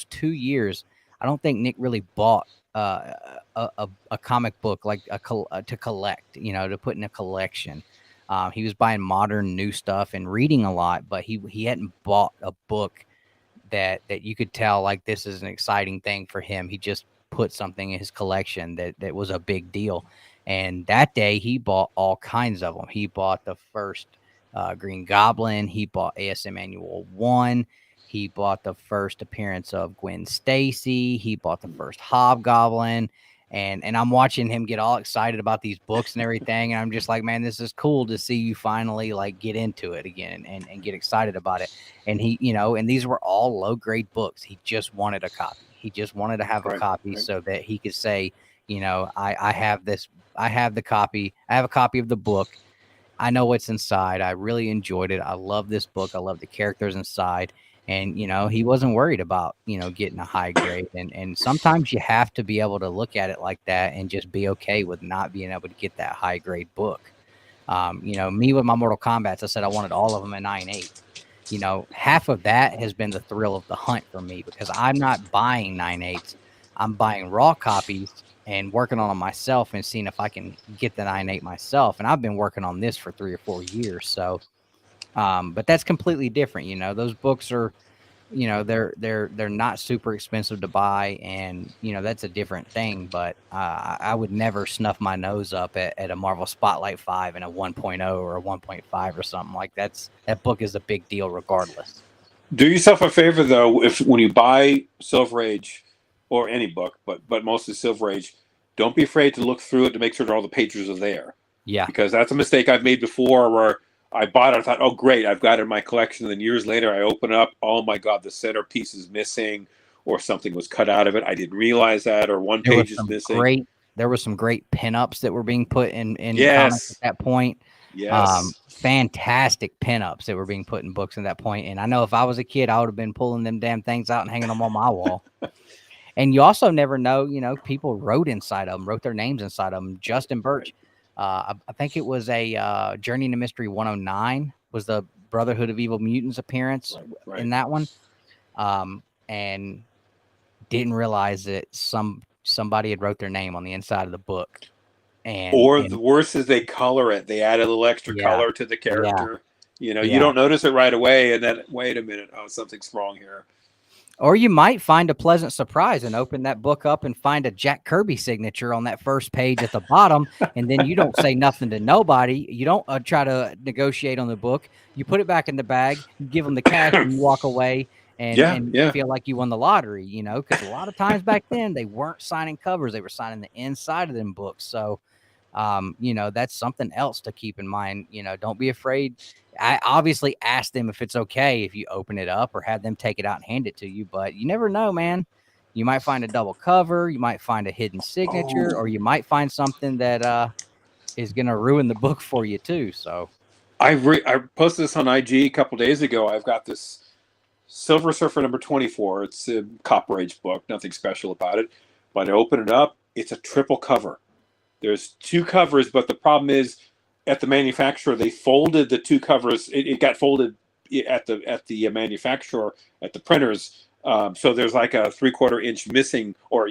2 years, I don't think Nick really bought a comic book like to collect, to put in a collection. He was buying modern new stuff and reading a lot, but he hadn't bought a book that you could tell like this is an exciting thing for him. He just put something in his collection that was a big deal. And that day he bought all kinds of them. He bought the first Green Goblin. He bought ASM Annual 1. He bought the first appearance of Gwen Stacy. He bought the first Hobgoblin. And I'm watching him get all excited about these books and everything. And I'm just like, man, this is cool to see you finally like get into it again and get excited about it. And he, and these were all low grade books. He just wanted a copy. He just wanted to have a copy so that he could say, I have this, I have the copy. I have a copy of the book. I know what's inside. I really enjoyed it. I love this book. I love the characters inside. And, he wasn't worried about, getting a high grade. And sometimes you have to be able to look at it like that and just be okay with not being able to get that high grade book. Me with my Mortal Kombats, I said I wanted all of them at 9.8. Half of that has been the thrill of the hunt for me, because I'm not buying 9.8s. I'm buying raw copies and working on them myself and seeing if I can get the 9.8 myself. And I've been working on this for 3 or 4 years. So, but that's completely different. Those books are, they're not super expensive to buy, and that's a different thing. But I would never snuff my nose up at a Marvel Spotlight 5 and a 1.0 or a 1.5 or something like that. That book is a big deal regardless. Do yourself a favor though, if when you buy Silver Age, or any book, but mostly Silver Age, don't be afraid to look through it to make sure that all the pages are there. Yeah. Because that's a mistake I've made before where I bought it, I thought, oh, great, I've got it in my collection. And then years later, I open it up, oh my God, the centerpiece is missing or something was cut out of it. I didn't realize that, or one page is missing. There were some great pinups that were being put in comics Yes. at that point. Yes. Fantastic pinups that were being put in books at that point. And I know if I was a kid, I would have been pulling them damn things out and hanging them on my wall. And you also never know, people wrote inside of them, wrote their names inside of them. Justin Birch, I think it was a Journey into Mystery 109 was the Brotherhood of Evil Mutants appearance in that one. And didn't realize that somebody had wrote their name on the inside of the book. And the worst is they color it. They add a little extra color to the character. Yeah. You don't notice it right away, and then wait a minute, oh, something's wrong here. Or you might find a pleasant surprise and open that book up and find a Jack Kirby signature on that first page at the bottom, and then you don't say nothing to nobody. You don't try to negotiate on the book. You put it back in the bag, you give them the cash, and you walk away and feel like you won the lottery, because a lot of times back then they weren't signing covers. They were signing the inside of them books. So, that's something else to keep in mind. Don't be afraid. I obviously ask them if it's okay if you open it up or have them take it out and hand it to you, but you never know, man. You might find a double cover, you might find a hidden signature, or you might find something that is going to ruin the book for you too. So I posted this on IG a couple days ago. I've got this Silver Surfer number 24. It's a Copper Age book, nothing special about it, but I open it up, it's a triple cover. There's two covers, but the problem is at the manufacturer, they folded the two covers. It got folded at the manufacturer, at the printers. So there's like a 3/4 inch missing, or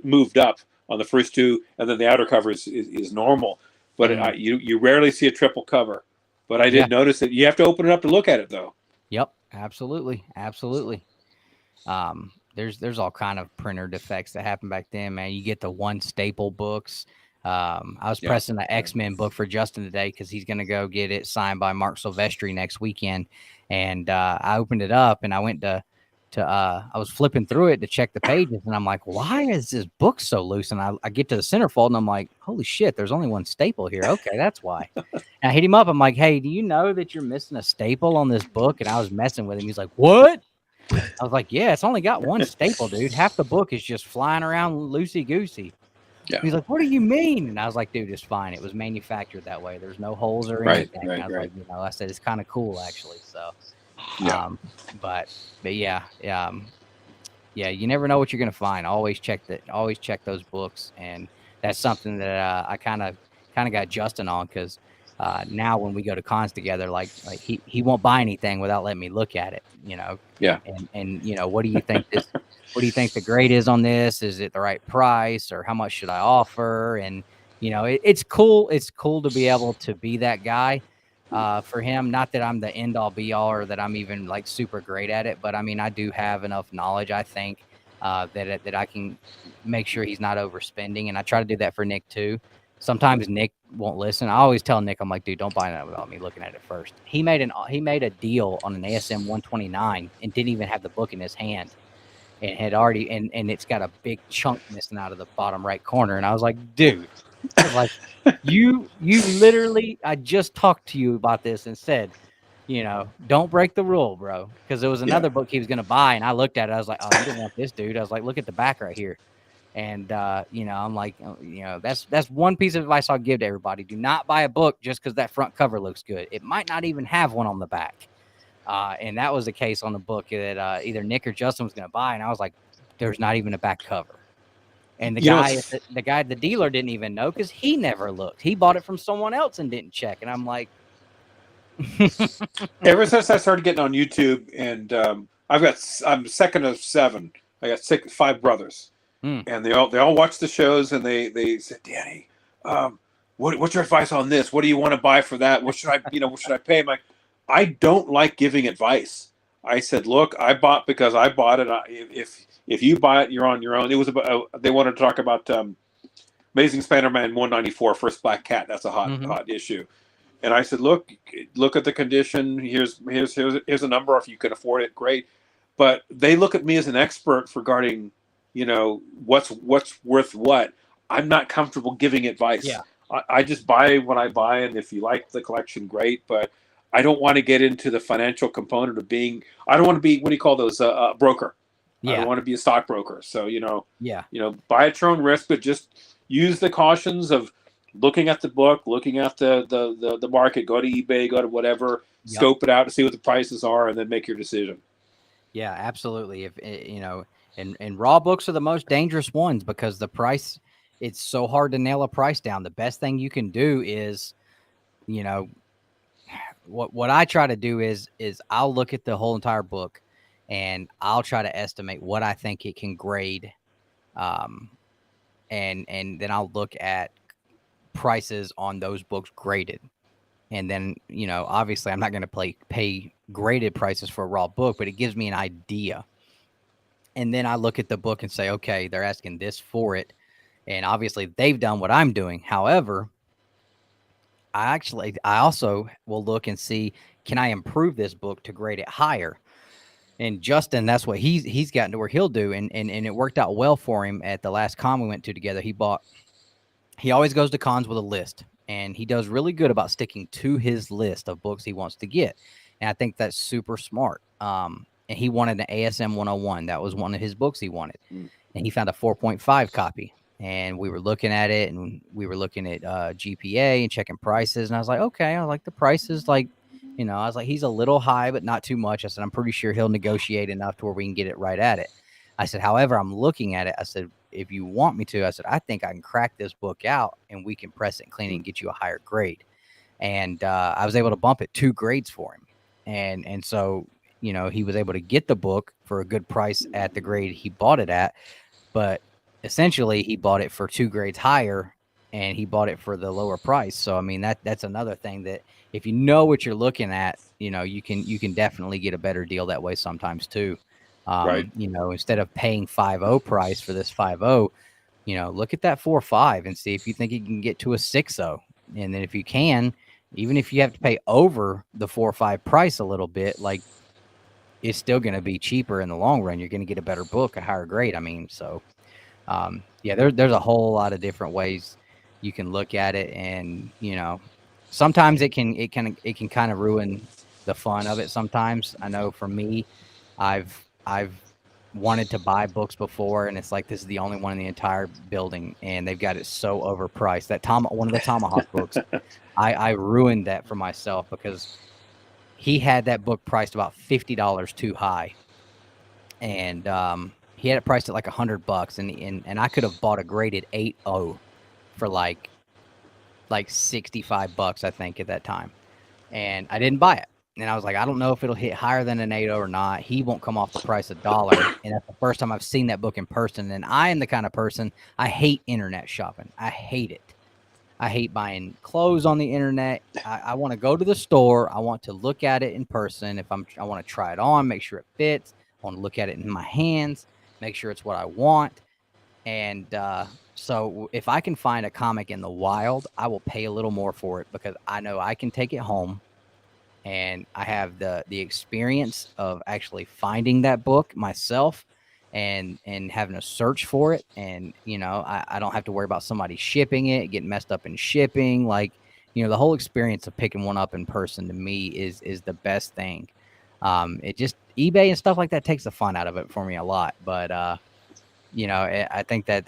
moved up on the first two, and then the outer cover is normal. But you rarely see a triple cover. But I did notice it. You have to open it up to look at it, though. Yep, absolutely. There's all kind of printer defects that happen back then, man. You get the one staple books. I was pressing the X-Men book for Justin today because he's going to go get it signed by Mark Silvestri next weekend. And I opened it up and I went I was flipping through it to check the pages, and I'm like, why is this book so loose? And I get to the centerfold and I'm like, holy shit, there's only one staple here. Okay, that's why. And I hit him up. I'm like, hey, do you know that you're missing a staple on this book? And I was messing with him. He's like, what? I was like, yeah, it's only got one staple, dude. Half the book is just flying around loosey-goosey. Yeah. He's like, what do you mean? And I was like, dude, it's fine. It was manufactured that way. There's no holes or anything. Right, and I was like, I said, it's kind of cool, actually. So, but yeah, you never know what you're going to find. Always check those books. And that's something that I kind of got Justin on, because now when we go to cons together, like he won't buy anything without letting me look at it, Yeah. And what do you think what do you think the grade is on this? Is it the right price, or how much should I offer? And, it's cool. It's cool to be able to be that guy for him. Not that I'm the end all be all, or that I'm even like super great at it, but I mean, I do have enough knowledge, I think, that I can make sure he's not overspending. And I try to do that for Nick too. Sometimes Nick won't listen. I always tell Nick, I'm like, dude, don't buy that without me looking at it first. He made a deal on an ASM 129 and didn't even have the book in his hand, and had already and it's got a big chunk missing out of the bottom right corner. And I was like, dude, you literally, I just talked to you about this and said, don't break the rule, bro. Because there was another book he was gonna buy, and I looked at it. I was like, oh, you didn't want this, dude. I was like, look at the back right here. And, I'm like, that's one piece of advice I'll give to everybody. Do not buy a book just because that front cover looks good. It might not even have one on the back. And that was the case on the book that either Nick or Justin was going to buy. And I was like, there's not even a back cover. And the dealer didn't even know, because he never looked. He bought it from someone else and didn't check. And I'm like, ever since I started getting on YouTube, and I'm second of 7. I got 5 brothers. And they all watch the shows, and they said, Danny, what's your advice on this? What do you want to buy for that? What should I pay? I'm like, I don't like giving advice. I said, look, I bought because I bought it. If you buy it, you're on your own. It was about they wanted to talk about Amazing Spider-Man 194, First Black Cat. That's a hot issue. And I said, look at the condition. Here's a number. If you can afford it, great. But they look at me as an expert regarding what's worth what. I'm not comfortable giving advice. Yeah. I just buy what I buy, and if you like the collection, great. But I don't want to get into the financial component of being. I don't want to be, what do you call those, broker. I don't want to be a stockbroker. So buy at your own risk, but just use the cautions of looking at the book, looking at the market. Go to eBay, go to whatever, scope it out to see what the prices are, and then make your decision. Yeah, absolutely. If and raw books are the most dangerous ones because the price, it's so hard to nail a price down. The best thing you can do is, what I try to do is I'll look at the whole entire book and I'll try to estimate what I think it can grade. And then I'll look at prices on those books graded. And then, obviously I'm not going to pay graded prices for a raw book, but it gives me an idea. And then I look at the book and say, okay, they're asking this for it. And obviously they've done what I'm doing. However, I also will look and see, can I improve this book to grade it higher? And Justin, that's what he's gotten to where he'll do. And it worked out well for him at the last con we went to together. He always goes to cons with a list, and he does really good about sticking to his list of books he wants to get. And I think that's super smart. And he wanted an ASM 101. That was one of his books he wanted. And he found a 4.5 copy. And we were looking at it, and we were looking at GPA and checking prices. And I was like, okay, I like the prices. I was like, he's a little high, but not too much. I said, I'm pretty sure he'll negotiate enough to where we can get it right at it. I said, however, I'm looking at it. I said, if you want me to, I said, I think I can crack this book out and we can press it and clean it and get you a higher grade. And I was able to bump it 2 grades for him. And so, he was able to get the book for a good price at the grade he bought it at. But essentially he bought it for 2 grades higher, and he bought it for the lower price. So, I mean, that's another thing that if you know what you're looking at, you can definitely get a better deal that way sometimes too. Right. Instead of paying 5.0 price for this 5.0, look at that 4.5 and see if you think you can get to a 6.0. And then if you can, even if you have to pay over the 4.5 price a little bit, like, it's still going to be cheaper in the long run. You're going to get a better book, a higher grade. I mean, so there's a whole lot of different ways you can look at it. And, sometimes it can kind of ruin the fun of it. Sometimes I know for me, I've wanted to buy books before, and it's like, this is the only one in the entire building, and they've got it so overpriced. One of the Tomahawk books, I ruined that for myself because he had that book priced about $50 too high, and he had it priced at like $100, and I could have bought a graded 8.0 for like $65, I think, at that time, and I didn't buy it. And I was like, I don't know if it'll hit higher than an 8.0 or not. He won't come off the price $1. And that's the first time I've seen that book in person. And I am the kind of person, I hate internet shopping. I hate it. I hate buying clothes on the internet. I want to go to the store. I want to look at it in person. I want to try it on, make sure it fits. I want to look at it in my hands, make sure it's what I want. And so if I can find a comic in the wild, I will pay a little more for it because I know I can take it home. And I have the experience of actually finding that book myself and having to search for it. And, I don't have to worry about somebody shipping it, getting messed up in shipping. Like, the whole experience of picking one up in person to me is the best thing. It just, eBay and stuff like that takes the fun out of it for me a lot. But, I think that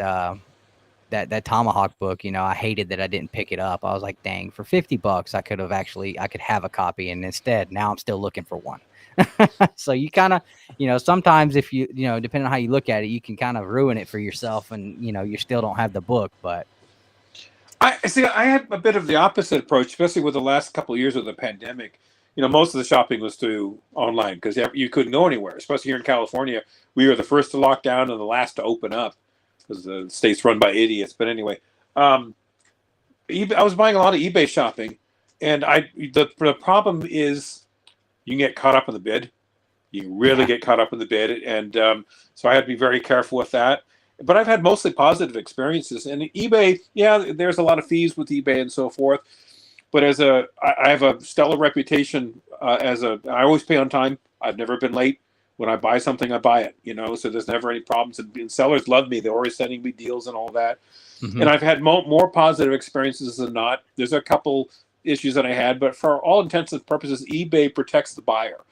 that Tomahawk book, I hated that I didn't pick it up. I was like, dang, for $50, I could have a copy. And instead, now I'm still looking for one. So you kind of, sometimes if depending on how you look at it, you can kind of ruin it for yourself and, you still don't have the book. But I had a bit of the opposite approach, especially with the last couple of years of the pandemic. Most of the shopping was through online because you couldn't go anywhere, especially here in California. We were the first to lock down and the last to open up, because the state's run by idiots. But anyway, I was buying a lot of eBay shopping, and the problem is you can get caught up in the bid. You really get caught up in the bid, and so I had to be very careful with that. But I've had mostly positive experiences. And eBay, there's a lot of fees with eBay and so forth. But I have a stellar reputation I always pay on time. I've never been late. when I buy something, I buy it, so there's never any problems. And sellers love me. They're always sending me deals and all that. Mm-hmm. And I've had more positive experiences than not. There's a couple issues that I had, but for all intents and purposes, eBay protects the buyer.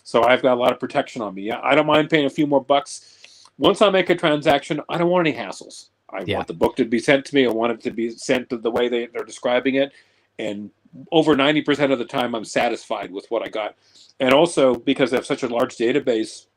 So I've got a lot of protection on me. Yeah, I don't mind paying a few more bucks. Once I make a transaction, I don't want any hassles. I want the book to be sent to me. I want it to be sent to the way they're describing it. And over 90% of the time, I'm satisfied with what I got. And also, because I have such a large database,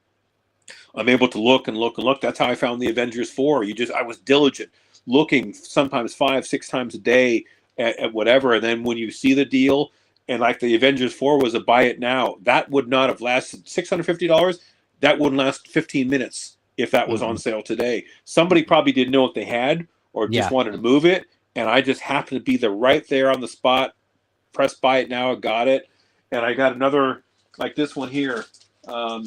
I'm able to look and look and look. That's how I found the Avengers 4. I was diligent, looking sometimes 5-6 times a day at whatever. And then when you see the deal, and like the Avengers 4 was a buy it now, that would not have lasted $650. That wouldn't last 15 minutes if that was on sale today. Somebody probably didn't know what they had or just wanted to move it. And I just happened to be right there on the spot, press buy it now, I got it. And I got another, like this one here. I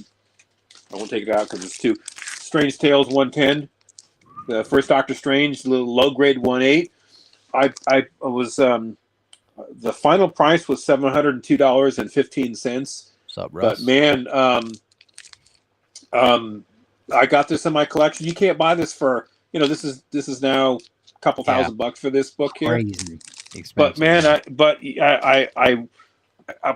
won't take it out because it's too. Strange Tales 110. The first Doctor Strange, little low grade 1.8. I was the final price was $702.15. What's up, Russ? But man, I got this in my collection. You can't buy this for this is now a couple $1,000 for this book here. Crazy expensive. But man, I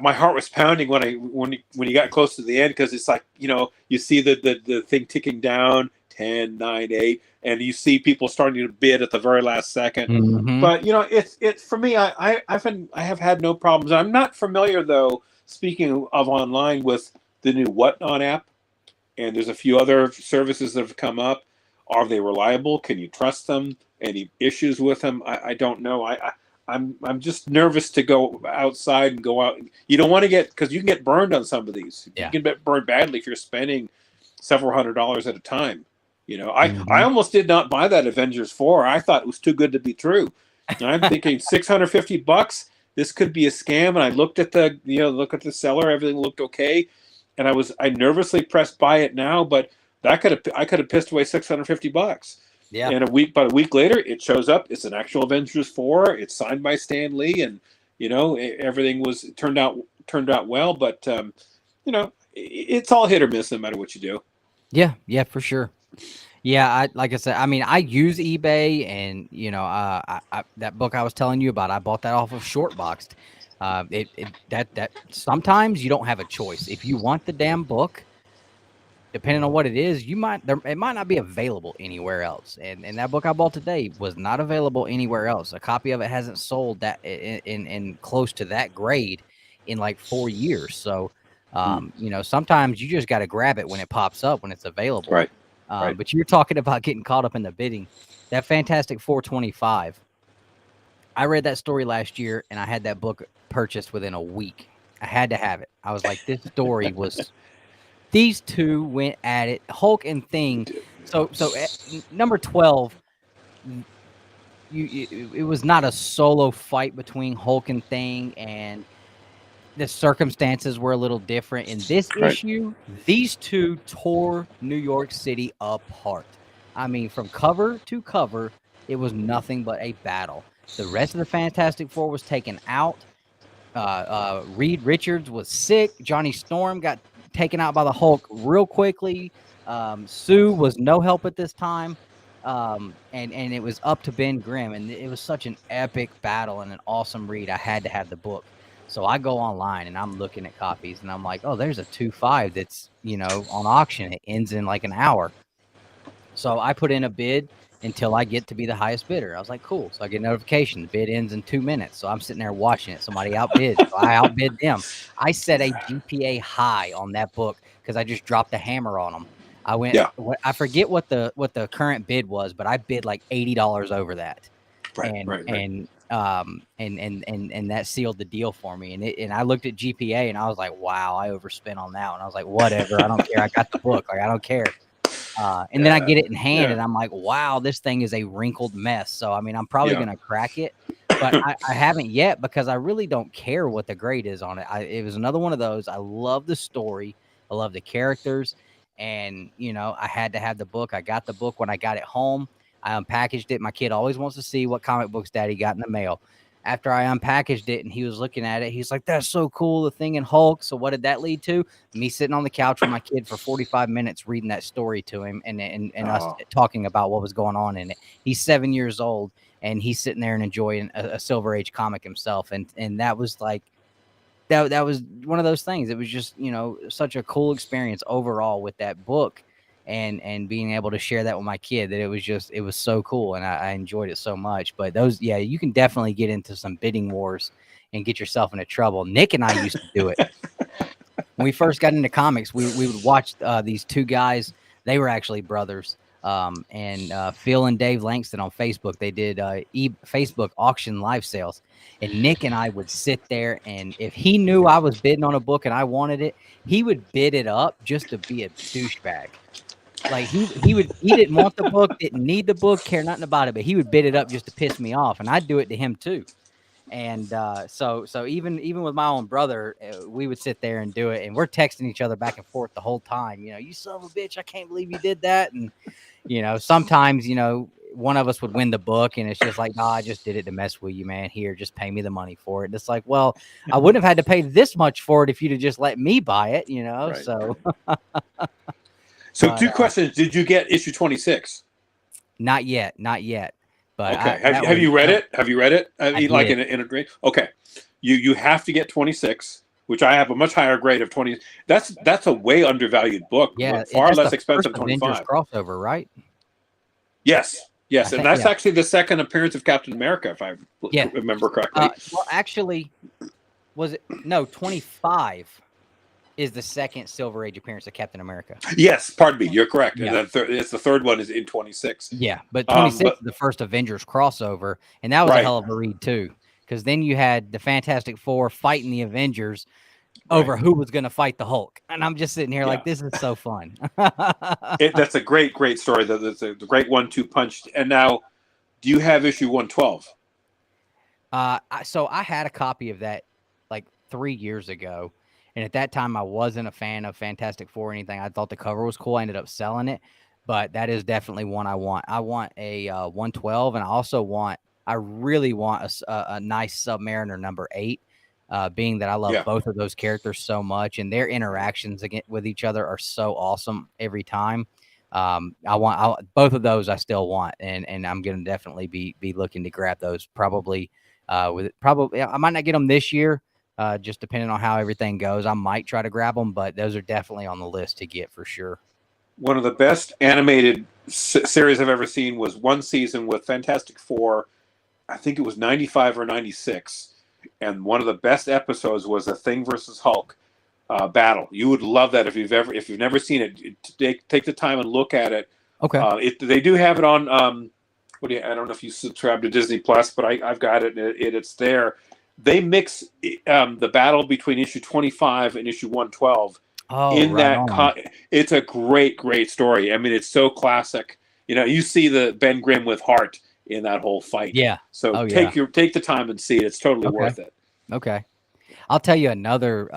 my heart was pounding when you got close to the end, because it's like you see the thing ticking down 10, 9, 8, and you see people starting to bid at the very last second. Mm-hmm. But it's for me. I have had no problems. I'm not familiar though. Speaking of online, with the new Whatnot app, and there's a few other services that have come up. Are they reliable? Can you trust them? Any issues with them? I don't know. I'm just nervous to go outside and go out. You don't want to because you can get burned on some of these. Yeah. You can get burned badly if you're spending several $100s at a time. I almost did not buy that Avengers 4. I thought it was too good to be true. And I'm thinking $650. This could be a scam. And I looked at the seller. Everything looked okay. And I nervously pressed buy it now, but I could have pissed away $650. Yeah. And about a week later, it shows up. It's an actual Avengers 4. It's signed by Stan Lee, and everything turned out well. But it's all hit or miss no matter what you do. Yeah, for sure. Yeah, like I said, I mean, I use eBay, and that book I was telling you about, I bought that off of Shortboxed. That sometimes you don't have a choice. If you want the damn book, depending on what it is, it might not be available anywhere else. And that book I bought today was not available anywhere else. A copy of it hasn't sold that in close to that grade in like 4 years. So, sometimes you just got to grab it when it pops up, when it's available. Right. But you're talking about getting caught up in the bidding. That Fantastic 425. I read that story last year, and I had that book purchased within a week. I had to have it. I was like, this story was. These two went at it, Hulk and Thing. So number 12, it was not a solo fight between Hulk and Thing, and the circumstances were a little different. In this issue, these two tore New York City apart. I mean, from cover to cover, it was nothing but a battle. The rest of the Fantastic Four was taken out. Reed Richards was sick. Johnny Storm got taken out by the Hulk real quickly. Sue was no help at this time. And it was up to Ben Grimm, and it was such an epic battle and an awesome read. I had to have the book. So I go online and I'm looking at copies, and I'm like, oh, there's a 2.5 that's, on auction. It ends in like an hour. So I put in a bid until I get to be the highest bidder. I was like, cool. So I get a notification. The bid ends in 2 minutes. So I'm sitting there watching it. Somebody outbid. So I outbid them. I set a GPA high on that book because I just dropped the hammer on them. I went. Yeah. I forget what the current bid was, but I bid like $80 over that. Right. And that sealed the deal for me. And I looked at GPA and I was like, wow, I overspent on that one. I was like, whatever. I don't care. I got the book. Like, I don't care. And then I get it in hand, and I'm like, wow, this thing is a wrinkled mess. So, I mean, I'm probably going to crack it, but I haven't yet because I really don't care what the grade is on it. It was another one of those. I love the story. I love the characters. And, I had to have the book. I got the book when I got it home. I unpackaged it. My kid always wants to see what comic books daddy got in the mail. after I unpackaged it and he was looking at it, he's like, "That's so cool, the thing in Hulk." So what did that lead to? Me sitting on the couch with my kid for 45 minutes reading that story to him and us talking about what was going on in it. He's 7 years old and he's sitting there and enjoying a Silver Age comic himself. And that was like that was one of those things. It was just, such a cool experience overall with that book. And being able to share that with my kid, that it was so cool, and I enjoyed it so much. But you can definitely get into some bidding wars and get yourself into trouble. Nick and I used to do it when we first got into comics. We would watch these two guys. They were actually brothers, and Phil and Dave Langston on Facebook. They did Facebook auction live sales, and Nick and I would sit there, and if he knew I was bidding on a book and I wanted it, he would bid it up just to be a douchebag. Like he didn't want the book, didn't need the book, care nothing about it, but he would bid it up just to piss me off, and I'd do it to him too. And so even with my own brother, we would sit there and do it, and we're texting each other back and forth the whole time. You son of a bitch, I can't believe you did that. And sometimes one of us would win the book, and it's just like, no, I just did it to mess with you, man. Here, just pay me the money for it. And it's like, well, I wouldn't have had to pay this much for it if you'd have just let me buy it, Right. So. So 2 questions. Did you get issue 26? Not yet. But okay. Have you read it? Have you read it? I mean, like in a grade? Okay. You have to get 26, which I have a much higher grade of 20. That's a way undervalued book. Yeah, far less expensive than 25. Avengers crossover, right? Yes. And that's actually the second appearance of Captain America, if I remember correctly. Well, actually, was it? No, 25 is the second Silver Age appearance of Captain America. Yes, pardon me, you're correct. Yeah. And then it's the third one is in 26. Yeah, but 26 is the first Avengers crossover, and that was a hell of a read too, because then you had the Fantastic Four fighting the Avengers over who was going to fight the Hulk, and I'm just sitting here like, this is so fun. That's a great story. That's a great 1-2 punch. And now, do you have issue 112? So I had a copy of that like 3 years ago. And at that time, I wasn't a fan of Fantastic Four or anything. I thought the cover was cool. I ended up selling it. But that is definitely one I want. I want a 112, and I really want a nice Submariner number 8, being that I love both of those characters so much, and their interactions with each other are so awesome every time. Both of those I still want, and I'm going to definitely be looking to grab those probably. I might not get them this year. Just depending on how everything goes, I might try to grab them, but those are definitely on the list to get for sure. One of the best animated series I've ever seen was one season with Fantastic Four. I think it was 95 or 96. And one of the best episodes was a Thing versus Hulk battle. You would love that if you've never seen it. Take the time and look at it. Okay. They do have it on, I don't know if you subscribe to Disney Plus, but I've got it. It's there. They mix the battle between issue 25 and issue 112 in that. It's a great story. I mean, it's so classic. You see the Ben Grimm with Hart in that whole fight. Yeah. So take the time and see it. It's totally worth it. Okay. I'll tell you another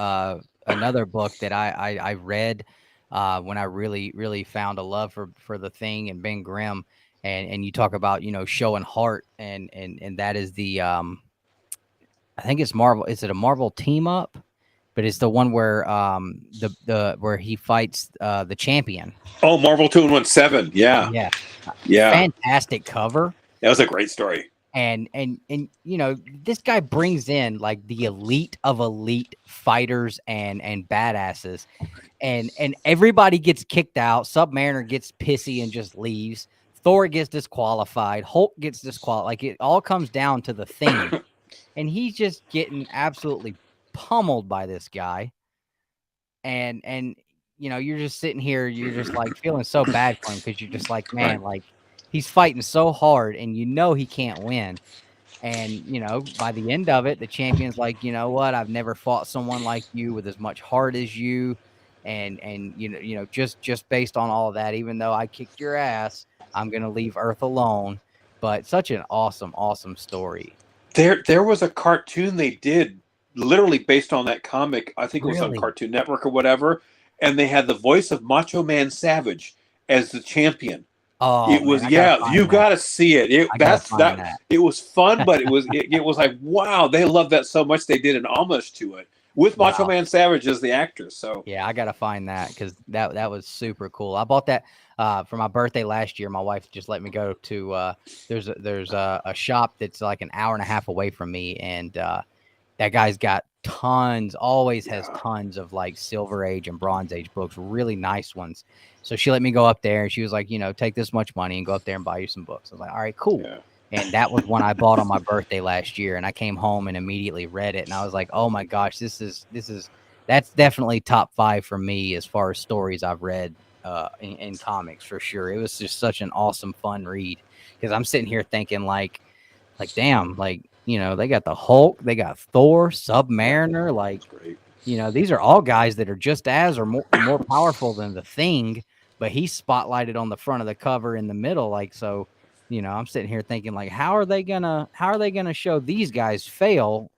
book that I read when I really found a love for the Thing and Ben Grimm, and you talk about showing heart, and that is the I think it's Marvel. Is it a Marvel team up? But it's the one where where he fights the champion. Oh, Marvel 217. Yeah. Fantastic cover. That was a great story. And this guy brings in like the elite of elite fighters and badasses, and everybody gets kicked out. Submariner gets pissy and just leaves. Thor gets disqualified. Hulk gets disqualified. Like, it all comes down to the Thing. And he's just getting absolutely pummeled by this guy. And you're just sitting here, you're just like feeling so bad for him, because you're just like, man, like, he's fighting so hard and he can't win. And, by the end of it, the champion's like, you know what? I've never fought someone like you with as much heart as you. And just based on all of that, even though I kicked your ass, I'm going to leave Earth alone. But such an awesome story. There was a cartoon they did literally based on that comic. I think it was on Cartoon Network or whatever. And they had the voice of Macho Man Savage as the champion. Oh It man, was, I gotta yeah, find you that. got to see it. I gotta find That that. it was fun, but it was like, wow, they love that so much they did an homage to it with Macho Wow. Man Savage as the actor. So Yeah, I gotta find that because that was super cool. I bought that for my birthday last year. My wife just let me go to there's a shop that's like an hour and a half away from me, and that guy's got tons, always has yeah, tons of like Silver Age and Bronze Age books, really nice ones. So she let me go up there and she was like, take this much money and go up there and buy you some books. I was like, all right, cool. yeah. And that was one I bought on my birthday last year. And I came home and immediately read it. And I was like, oh my gosh, that's definitely top 5 for me as far as stories I've read in comics for sure. It was just such an awesome, fun read because I'm sitting here thinking like damn, like they got the Hulk, they got Thor, Yeah, Submariner, like that's great. these are all guys that are just as or more powerful than the Thing, but he's spotlighted on the front of the cover in the middle, like so. I'm sitting here thinking like, how are they gonna show these guys fail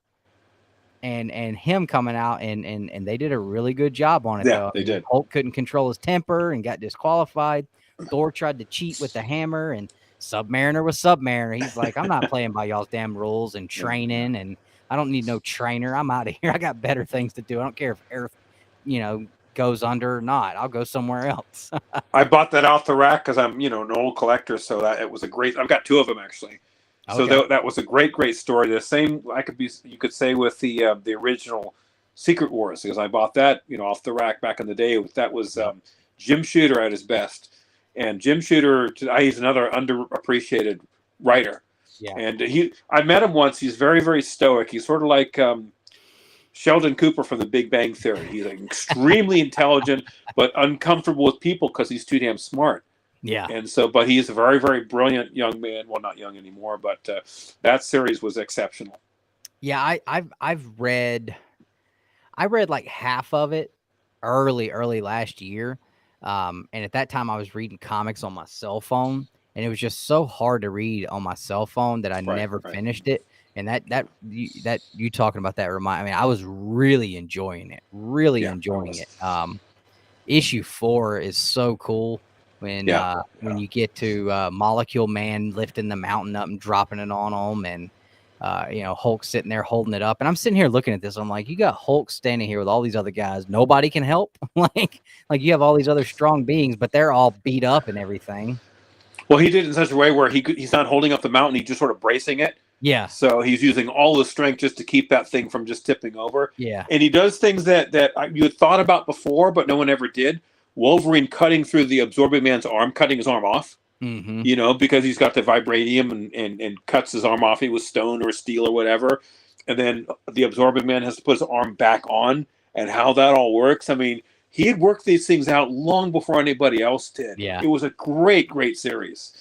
and him coming out and they did a really good job on it Yeah, though. I they mean, did. Hulk couldn't control his temper and got disqualified. Thor tried to cheat with the hammer and Submariner was Submariner. He's like, I'm not playing by y'all's damn rules and Yeah, training and I don't need no trainer. I'm out of here. I got better things to do. I don't care if Earth, goes under or not. I'll go somewhere else. I bought that off the rack because I'm an old collector, so that it was a great. I've got 2 of them actually. So Okay. that was a great story. The same you could say with the original Secret Wars because I bought that off the rack back in the day. That was Yep. Jim Shooter at his best, and Jim Shooter he's another underappreciated writer. Yeah. And I met him once. He's very very stoic. He's sort of like Sheldon Cooper from The Big Bang Theory. He's like extremely intelligent, but uncomfortable with people because he's too damn smart. Yeah. And so, but he's a very, very brilliant young man. Well, not young anymore, but that series was exceptional. Yeah. I read like half of it early last year. And at that time I was reading comics on my cell phone and it was just so hard to read on my cell phone that I Right, never right. finished it. And that you talking about that I mean, I was really enjoying it, really Yeah, I enjoying was. it. Issue 4 is so cool Yeah, when yeah. you get to Molecule Man lifting the mountain up and dropping it on them and Hulk sitting there holding it up. And I'm sitting here looking at this. I'm like, you got Hulk standing here with all these other guys. Nobody can help. like you have all these other strong beings, but they're all beat up and everything. Well, he did it in such a way where he's not holding up the mountain; he's just sort of bracing it. Yeah. So he's using all his strength just to keep that thing from just tipping over. Yeah. And he does things that you had thought about before, but no one ever did. Wolverine cutting through the absorbing man's arm, cutting his arm off. Mm-hmm. Because he's got the vibranium and cuts his arm off. He was stone or steel or whatever. And then the absorbing man has to put his arm back on and how that all works. I mean, he had worked these things out long before anybody else did. Yeah. It was a great series.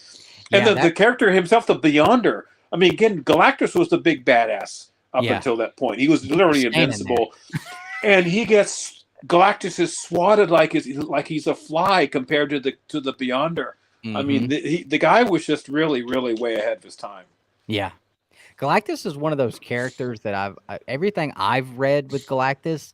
And Yeah. the character himself, the Beyonder, I mean, again, Galactus was the big badass up Yeah. until that point. He was literally standing invincible. And Galactus is swatted like he's a fly compared to the Beyonder. I mean, the guy was just really, really way ahead of his time. Yeah. Galactus is one of those characters that everything I've read with Galactus,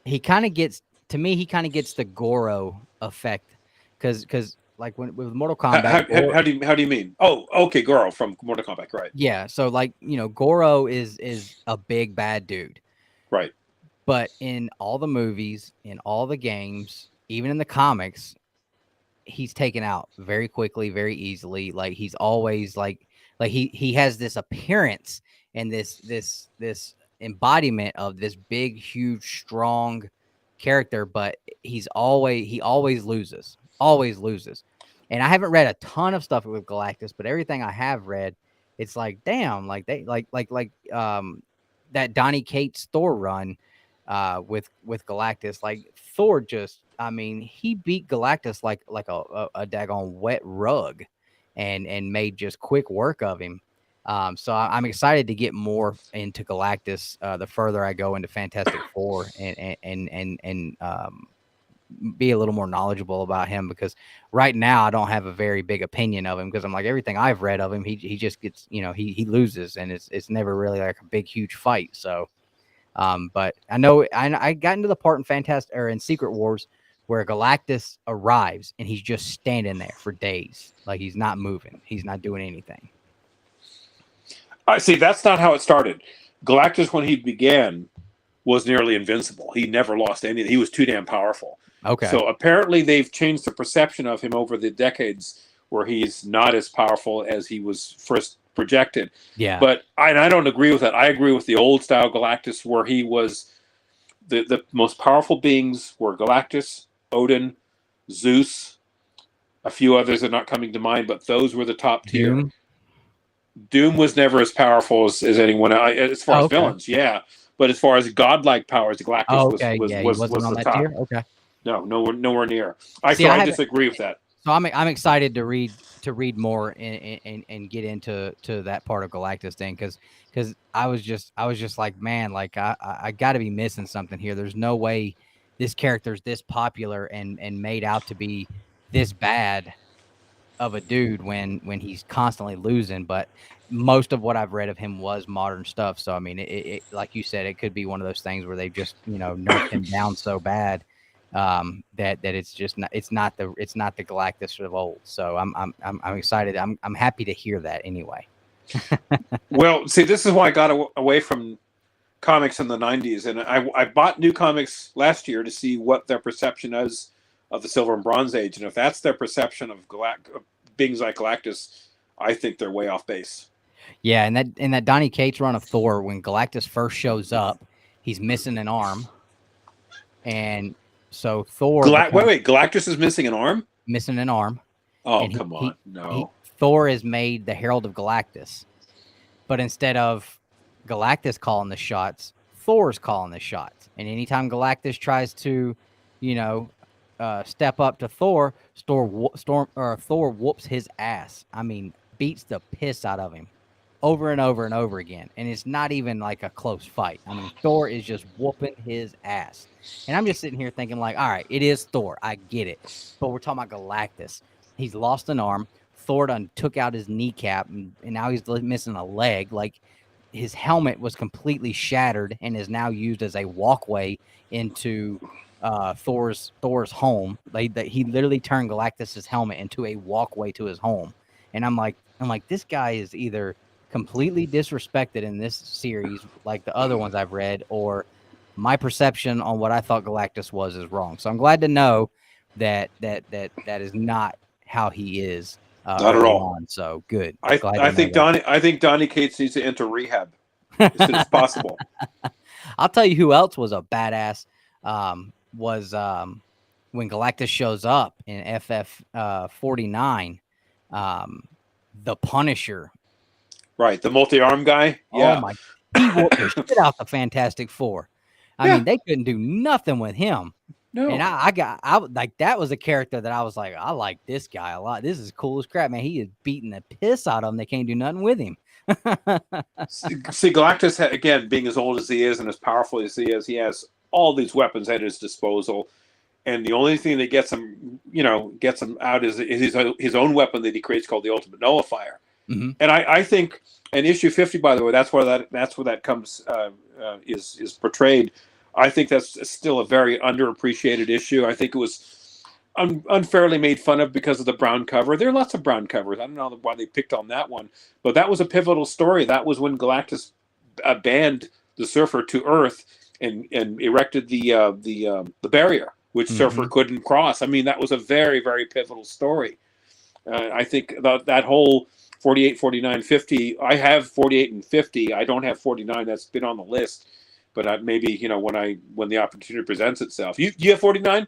he kind of gets the Goro effect because like with Mortal Kombat, How do you mean? Oh, okay, Goro from Mortal Kombat, right? yeah. So like Goro is a big bad dude, Right. but in all the movies, in all the games, even in the comics, he's taken out very quickly, very easily. Like he's always like he has this appearance and this embodiment of this big, huge, strong character, but he always loses. Always loses. And I haven't read a ton of stuff with Galactus, but everything I have read, it's like, damn, like they that Donny Cates Thor run with Galactus, like Thor just, I mean, he beat Galactus like a daggone wet rug and made just quick work of him. So I'm excited to get more into Galactus the further I go into Fantastic Four and be a little more knowledgeable about him, because right now I don't have a very big opinion of him because I'm like, everything I've read of him, he just gets, he loses and it's never really like a big huge fight. So but I know I got into the part in in Secret Wars where Galactus arrives and he's just standing there for days. Like he's not moving. He's not doing anything. I see. That's not how it started. Galactus, when he began, was nearly invincible. He never lost anything. He was too damn powerful. Okay. So apparently they've changed the perception of him over the decades, where he's not as powerful as he was first projected. Yeah. But I don't agree with that. I agree with the old style Galactus, where he was the most powerful beings were Galactus, Odin, Zeus, a few others are not coming to mind, but those were the top tier. Doom was never as powerful as anyone as far as villains, yeah. But as far as godlike powers, Galactus was the top. Tier? Okay. No, nowhere near. I disagree with that. So I'm excited to read more and get into that part of Galactus thing because I was just like, man, like I got to be missing something here. There's no way this character's this popular and made out to be this bad of a dude when he's constantly losing. But most of what I've read of him was modern stuff. So I mean, it like you said, it could be one of those things where they've just nerfed him down so bad that it's not the Galactus of old. So I'm excited. I'm happy to hear that anyway. Well, see, this is why I got away from comics in the 90s, and I bought new comics last year to see what their perception is of the Silver and Bronze Age, and if that's their perception of beings like Galactus, I think they're way off base. Yeah, and that Donny Cates run of Thor, when Galactus first shows up, he's missing an arm, and so Thor. Wait, Galactus is missing an arm? Missing an arm. Oh, come on. No. Thor is made the Herald of Galactus. But instead of Galactus calling the shots, Thor's calling the shots. And anytime Galactus tries to, step up to Thor, Thor whoops his ass. I mean, beats the piss out of him over and over and over again. And it's not even like a close fight. I mean, Thor is just whooping his ass. And I'm just sitting here thinking like, all right, it is Thor. I get it. But we're talking about Galactus. He's lost an arm. Thor done took out his kneecap and now he's missing a leg. Like his helmet was completely shattered and is now used as a walkway into Thor's home. He literally turned Galactus's helmet into a walkway to his home. And I'm like, this guy is either completely disrespected in this series, like the other ones I've read, or my perception on what I thought Galactus was is wrong. So I'm glad to know that is not how he is. Not at all. So good. I think Donny Cates needs to enter rehab as soon as possible. I'll tell you who else was a badass. Was when Galactus shows up in FF 49, the Punisher. Right, the multi-arm guy. Yeah. Oh my! He whooped the shit out the Fantastic Four. I mean, they couldn't do nothing with him. No. And I like that was a character that I was like, I like this guy a lot. This is cool as crap, man. He is beating the piss out of them. They can't do nothing with him. See, Galactus, again, being as old as he is and as powerful as he is, he has all these weapons at his disposal. And the only thing that gets him out is his own weapon that he creates called the Ultimate Nullifier. Mm-hmm. And I think in issue 50, by the way, that's where that comes is portrayed. I think that's still a very underappreciated issue. I think it was unfairly made fun of because of the brown cover. There are lots of brown covers. I don't know why they picked on that one, but that was a pivotal story. That was when Galactus banned the Surfer to Earth and erected the barrier, which Surfer couldn't cross. I mean, that was a very, very pivotal story. I think that whole 48, 49, 50. I have 48 and 50. I don't have 49. That's been on the list. But maybe when the opportunity presents itself. You have 49?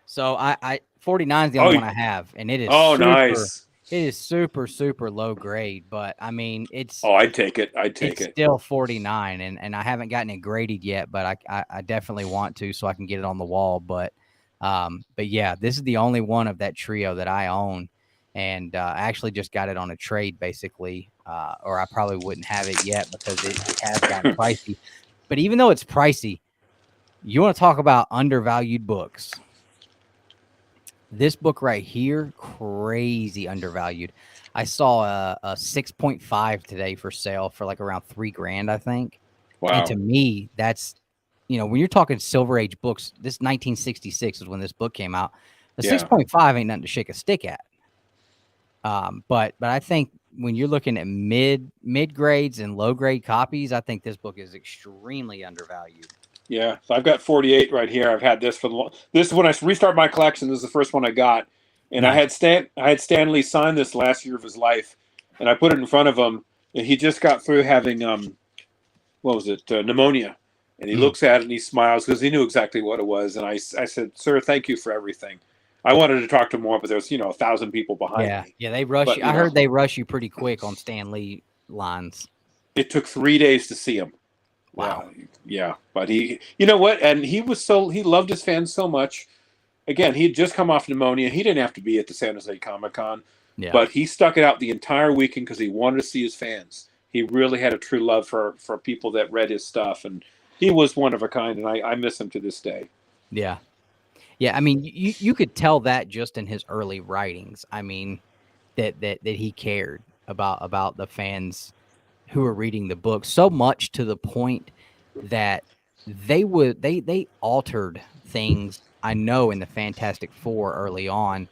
So I 49 is the only one I have, and it is nice. It is super, super low grade, but I mean it's I'd take it. It's still 49, and I haven't gotten it graded yet, but I definitely want to so I can get it on the wall. But yeah, this is the only one of that trio that I own. And I actually just got it on a trade, basically, or I probably wouldn't have it yet because it has gotten pricey. But even though it's pricey, you want to talk about undervalued books. This book right here, crazy undervalued. I saw a 6.5 today for sale for like around $3,000, I think. Wow. And to me, that's when you're talking Silver Age books, this 1966 is when this book came out. The Yeah. 6.5 ain't nothing to shake a stick at. But I think when you're looking at mid grades and low grade copies, I think this book is extremely undervalued. Yeah, so I've got 48 right here. I've had this this is when I restart my collection. This is the first one I got, and Nice. I had Stan Lee sign this last year of his life, and I put it in front of him, and he just got through having what was it, pneumonia, and he looks at it and he smiles because he knew exactly what it was. And I said, "Sir, thank you for everything." I wanted to talk to him more, but there's 1,000 people behind me. Yeah, they rush But you. I heard they rush you pretty quick on Stan Lee lines. it took 3 days to see him. Wow. Yeah. But he, you know what? And he loved his fans so much. Again, he had just come off pneumonia. He didn't have to be at the San Jose Comic-Con, but he stuck it out the entire weekend because he wanted to see his fans. He really had a true love for people that read his stuff, and he was one of a kind, and I miss him to this day. Yeah. Yeah, I mean, you could tell that just in his early writings. I mean, that he cared about the fans who were reading the book so much to the point that they altered things, I know, in the Fantastic Four early on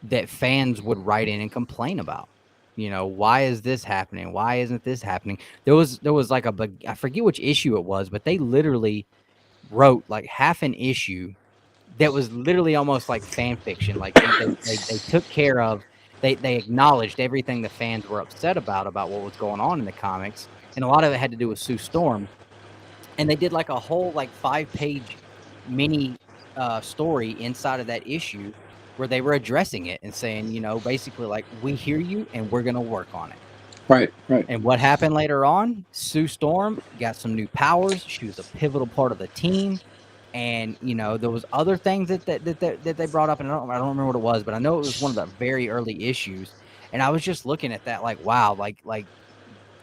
that fans would write in and complain about. Why is this happening? Why isn't this happening? There was like I forget which issue it was, but they literally wrote like half an issue that was literally almost like fan fiction. Like they took care of, they acknowledged everything the fans were upset about what was going on in the comics. And a lot of it had to do with Sue Storm. And they did like a whole like 5-page mini story inside of that issue where they were addressing it and saying, basically like, we hear you and we're going to work on it. Right. And what happened later on, Sue Storm got some new powers. She was a pivotal part of the team. And, there was other things that they brought up, and I don't remember what it was, but I know it was one of the very early issues. And I was just looking at that like, wow, like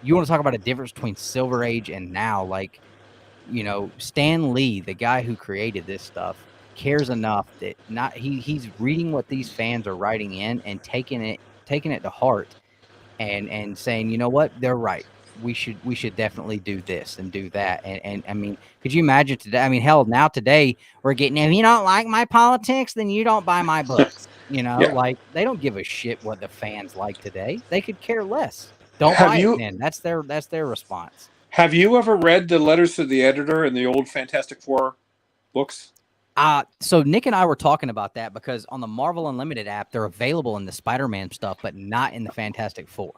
you want to talk about a difference between Silver Age and now, like, Stan Lee, the guy who created this stuff, cares enough that he's reading what these fans are writing in and taking it to heart and saying, you know what, they're right. We should definitely do this and do that. And I mean, could you imagine today? I mean, hell, now today we're getting, if you don't like my politics, then you don't buy my books. Like they don't give a shit what the fans like today. They could care less. Don't buy it then. That's their response. Have you ever read the letters to the editor in the old Fantastic Four books? So Nick and I were talking about that because on the Marvel Unlimited app, they're available in the Spider-Man stuff, but not in the Fantastic Four.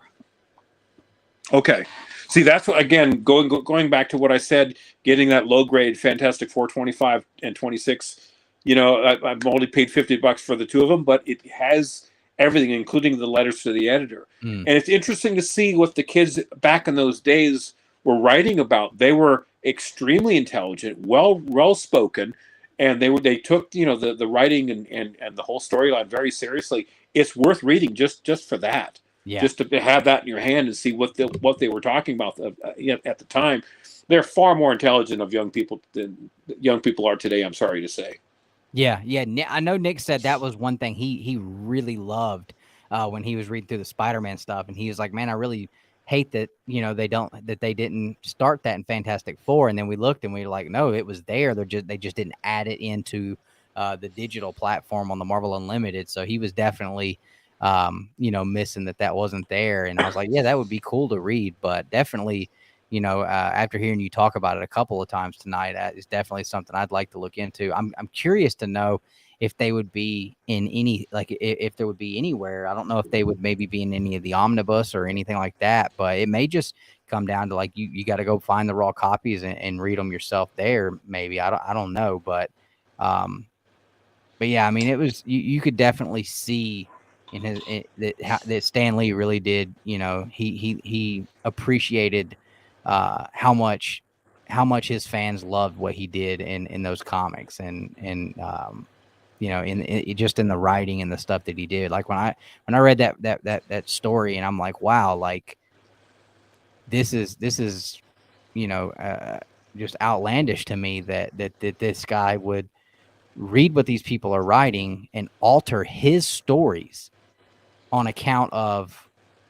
Okay. See, that's what, again, going back to what I said, getting that low grade Fantastic Four 25 and 26, I've only paid $50 for the two of them, but it has everything, including the letters to the editor. And it's interesting to see what the kids back in those days were writing about. They were extremely intelligent, well spoken, and they took the writing and the whole storyline very seriously. It's worth reading just for that. Yeah. Just to have that in your hand and see what they were talking about at the time. They're far more intelligent of young people than young people are today, I'm sorry to say. Yeah. I know Nick said that was one thing he really loved when he was reading through the Spider-Man stuff, and he was like, man, I really hate that they didn't start that in Fantastic Four. And then we looked and we were like, no, it was there. They just didn't add it into the digital platform on the Marvel Unlimited. So he was definitely missing that wasn't there. And I was like, yeah, that would be cool to read, but definitely, after hearing you talk about it a couple of times tonight, it's definitely something I'd like to look into. I'm curious to know if they would be in any, like if there would be anywhere. I don't know if they would maybe be in any of the omnibus or anything like that, but it may just come down to like, you got to go find the raw copies and read them yourself there. Maybe, I don't know, but yeah, I mean, it was, you could definitely see that Stan Lee really did, he appreciated how much his fans loved what he did in those comics and just in the writing and the stuff that he did. Like when I read that story, and I'm like, wow, like this is just outlandish to me that this guy would read what these people are writing and alter his stories on account of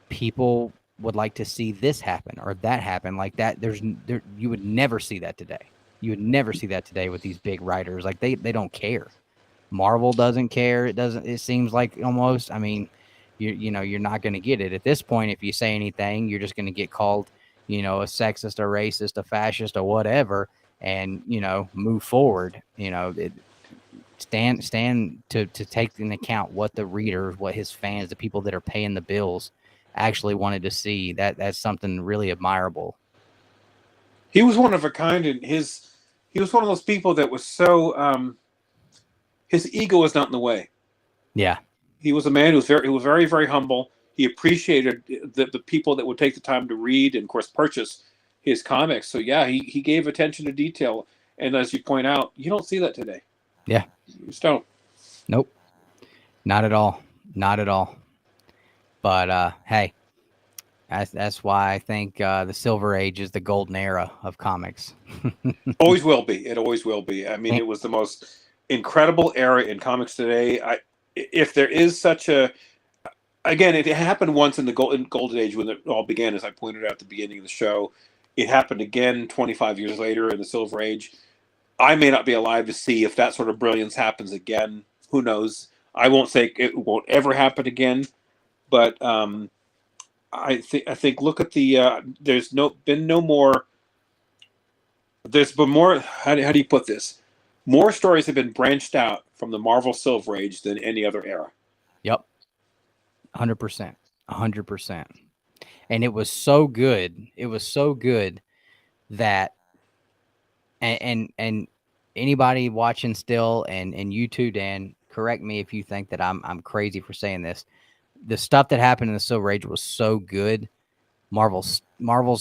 people would like to see this happen or that happen. Like that, you would never see that today. You would never see that today with these big writers. Like they don't care. Marvel doesn't care. It seems like almost, I mean, you're not going to get it at this point. If you say anything, you're just going to get called, a sexist, a racist, a fascist, or whatever, and, move forward, stand to take into account what the readers, what his fans, the people that are paying the bills actually wanted to see. That's something really admirable. He was one of a kind, and he was one of those people that was so his ego was not in the way. Yeah. He was a man who was very, very humble. He appreciated the people that would take the time to read and, of course, purchase his comics. So, yeah, he gave attention to detail. And as you point out, you don't see that today. Yeah. You just don't. Nope. Not at all. Not at all. But, hey, that's why I think the Silver Age is the golden era of comics. Always will be. It always will be. I mean, it was the most incredible era in comics today. If there is such a, again, it happened once in the golden age when it all began, as I pointed out at the beginning of the show. It happened again 25 years later in the Silver Age. I may not be alive to see if that sort of brilliance happens again. Who knows? I won't say it won't ever happen again, but I think look at the there's been more. There's been more. How do you put this? More stories have been branched out from the Marvel Silver Age than any other era. Yep. 100%. 100%. And it was so good. It was so good that, and anybody watching still, and you too, Dan, correct me if you think that I'm crazy for saying this. The stuff that happened in the Silver Age was so good. Marvel's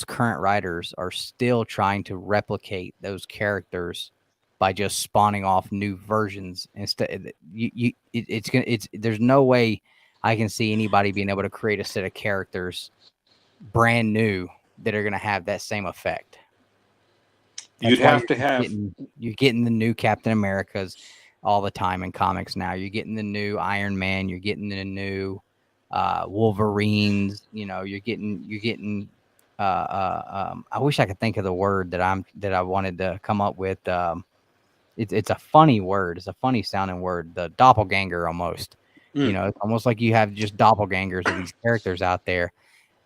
current writers are still trying to replicate those characters by just spawning off new versions instead. There's no way I can see anybody being able to create a set of characters brand new that are going to have that same effect. You'd have to have. You're getting the new Captain Americas all the time in comics now. You're getting the new Iron Man. You're getting the new Wolverines. You're getting. I wish I could think of the word that I wanted to come up with. It's a funny word. It's a funny sounding word. The doppelganger almost. It's almost like you have just doppelgangers of these characters out there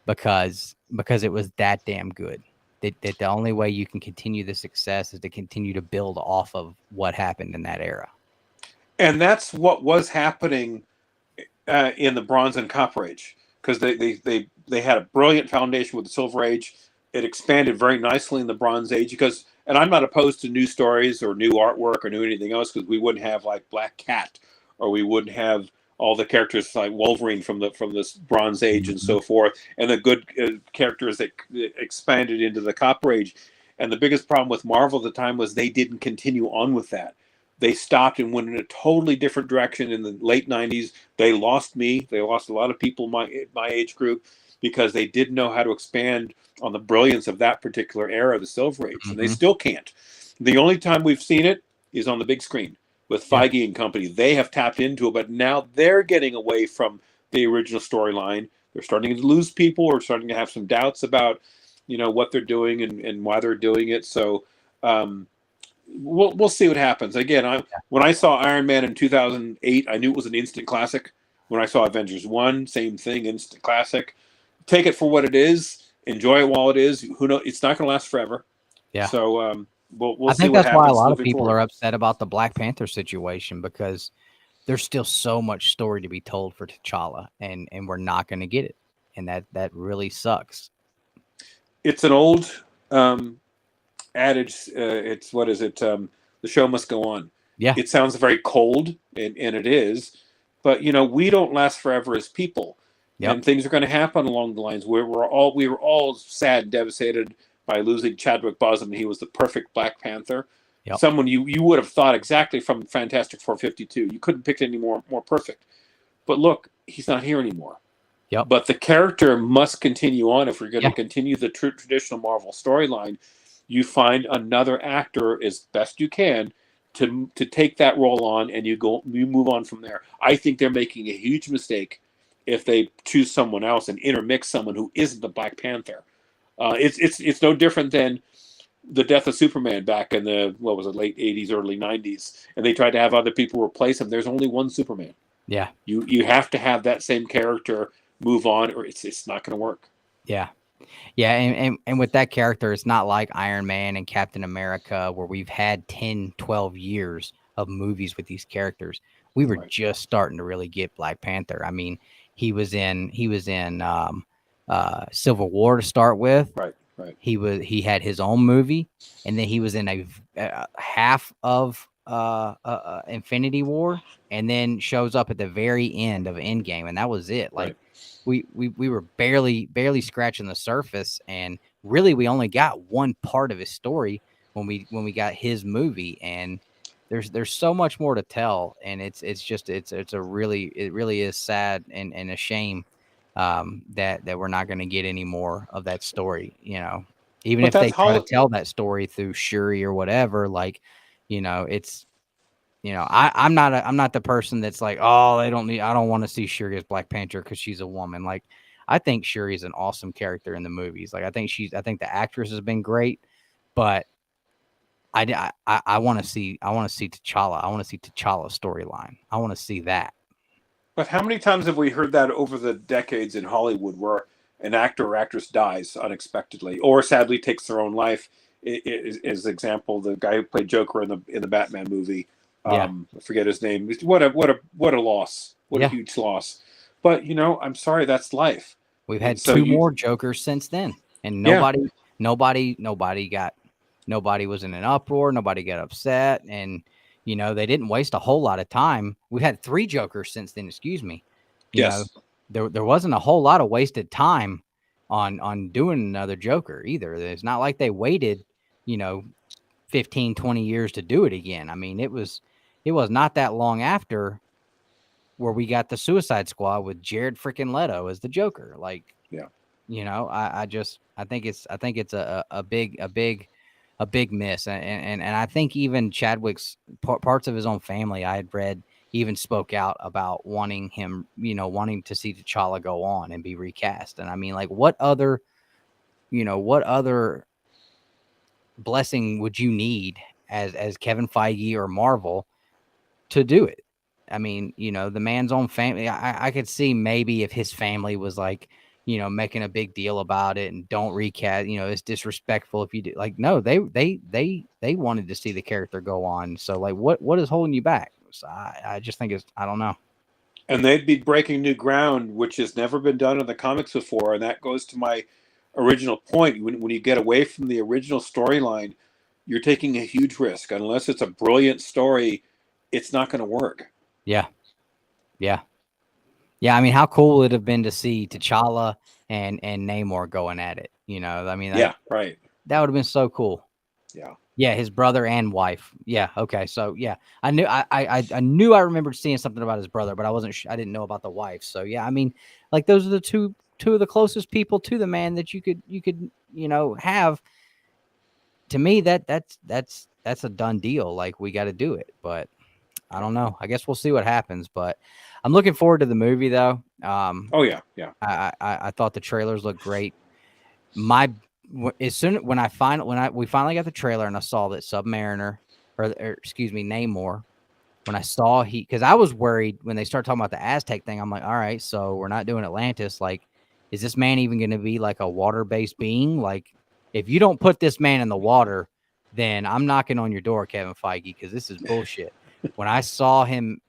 because it was that damn good. That the only way you can continue the success is to continue to build off of what happened in that era. And that's what was happening in the Bronze and Copper Age, because they had a brilliant foundation with the Silver Age. It expanded very nicely in the Bronze Age and I'm not opposed to new stories or new artwork or new anything else, because we wouldn't have like Black Cat, or we wouldn't have all the characters like Wolverine from this Bronze Age and so forth, and the good characters that expanded into the Copper Age. And the biggest problem with Marvel at the time was they didn't continue on with that. They stopped and went in a totally different direction in the late 90s. They lost me. They lost a lot of people in my age group, because they didn't know how to expand on the brilliance of that particular era, the Silver Age. And they still can't. The only time we've seen it is on the big screen with Feige and company. They have tapped into it, but now they're getting away from the original storyline. They're starting to lose people, or starting to have some doubts about, what they're doing and why they're doing it. So we'll see what happens. Again, when I saw Iron Man in 2008, I knew it was an instant classic. When I saw Avengers 1, same thing, instant classic. Take it for what it is. Enjoy it while it is. Who knows? It's not going to last forever. Yeah. So we'll see what happens. I think that's why a lot of people are upset about the Black Panther situation, because there's still so much story to be told for T'Challa, and we're not going to get it, and that really sucks. It's an old adage. It's what is it? The show must go on. Yeah. It sounds very cold, and it is, but we don't last forever as people. Yep. And things are going to happen along the lines where we were all sad and devastated by losing Chadwick Boseman. He was the perfect Black Panther. Yep. Someone you would have thought exactly from Fantastic Four 52. You couldn't pick any more perfect. But look, he's not here anymore. Yep. But the character must continue on if we're going to continue the traditional Marvel storyline. You find another actor as best you can to take that role on, and you move on from there. I think they're making a huge mistake if they choose someone else and intermix someone who isn't the Black Panther. It's no different than the death of Superman back in the late 80s, early 90s, and they tried to have other people replace him. There's only one Superman. Yeah. You have to have that same character move on, or it's not going to work. Yeah. Yeah, and with that character, it's not like Iron Man and Captain America where we've had 10, 12 years of movies with these characters. We were just starting to really get Black Panther. I mean, he was in Civil War to start with. Right. He had his own movie, and then he was in a half of Infinity War, and then shows up at the very end of Endgame, and that was it. Like we were barely scratching the surface, and really we only got one part of his story when we got his movie, and there's so much more to tell, and it really is sad and a shame that we're not going to get any more of that story, even But if they that's try to tell that story through Shuri or whatever, like, it's, I'm not the person that's like, oh, I don't want to see Shuri as Black Panther because she's a woman. Like, I think Shuri is an awesome character in the movies. Like, I think the actress has been great, but I want to see T'Challa. I want to see T'Challa's storyline. I want to see that. But how many times have we heard that over the decades in Hollywood where an actor or actress dies unexpectedly or sadly takes their own life? As example, the guy who played Joker in the Batman movie, I forget his name. What a loss! What a huge loss! But I'm sorry, that's life. We've had two more Jokers since then, and nobody was in an uproar. Nobody got upset, and they didn't waste a whole lot of time. We've had 3 Jokers since then. Excuse me. There wasn't a whole lot of wasted time on doing another Joker either. It's not like they waited, 15, 20 years to do it again. I mean, it was not that long after where we got the Suicide Squad with Jared freaking Leto as the Joker. Like, I think it's a big miss. And I think even Chadwick's parts of his own family I had read even spoke out about wanting to see T'Challa go on and be recast. And I mean, like, what other blessing would you need as Kevin Feige or Marvel to do it? I mean, the man's own family. I could see maybe if his family was like, making a big deal about it and don't recast, it's disrespectful if you do. Like, no, they wanted to see the character go on. So, like, what is holding you back? So I just think I don't know. And they'd be breaking new ground, which has never been done in the comics before. And that goes to my original point. When you get away from the original storyline, you're taking a huge risk. Unless it's a brilliant story, it's not going to work. Yeah. I mean, how cool would it have been to see T'Challa and Namor going at it? I mean, that would have been so cool. Yeah, his brother and wife. Yeah, okay. So yeah, I knew I remembered seeing something about his brother, but I didn't know about the wife. So yeah, I mean, like, those are the two of the closest people to the man that you could have. To me, that's a done deal. Like, we got to do it, but I don't know. I guess we'll see what happens, but I'm looking forward to the movie though. I thought the trailers looked great. We finally got the trailer and I saw that Submariner or excuse me, Namor, when I saw because I was worried when they started talking about the Aztec thing. I'm like, all right, so we're not doing Atlantis. Like, is this man even going to be like a water-based being? Like, if you don't put this man in the water, then I'm knocking on your door, Kevin Feige, because this is bullshit. When I saw him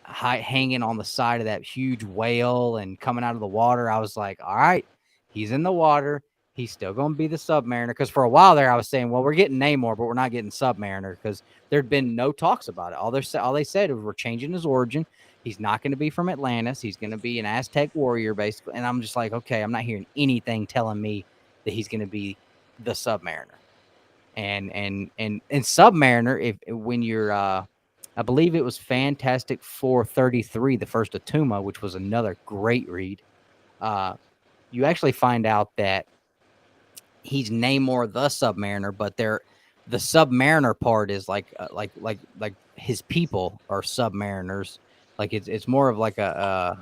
hanging on the side of that huge whale and coming out of the water, I was like, all right, he's in the water. He's still going to be the Submariner. Because for a while there, I was saying, well, we're getting Namor, but we're not getting Submariner because there'd been no talks about it. All they said was we're changing his origin. He's not going to be from Atlantis. He's going to be an Aztec warrior, basically. And I'm just like, okay, I'm not hearing anything telling me that he's going to be the Submariner. And Submariner, when you're, I believe it was Fantastic Four 33, the first Atuma, which was another great read. You actually find out that he's Namor the Submariner, but the Submariner part is like his people are Submariners. Like, it's more of like a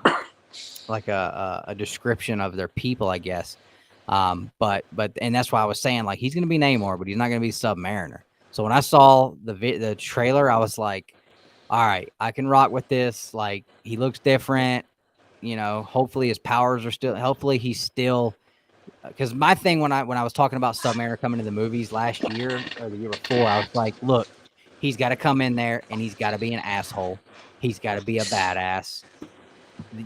description of their people, I guess. But and that's why I was saying, like, he's going to be Namor, but he's not going to be Submariner. So when I saw the trailer, I was like, all right, I can rock with this. Like, he looks different. Hopefully his powers are still. Hopefully he's still. Because my thing when I was talking about Submariner coming to the movies last year or the year before, I was like, look, he's got to come in there and he's got to be an asshole. He's got to be a badass.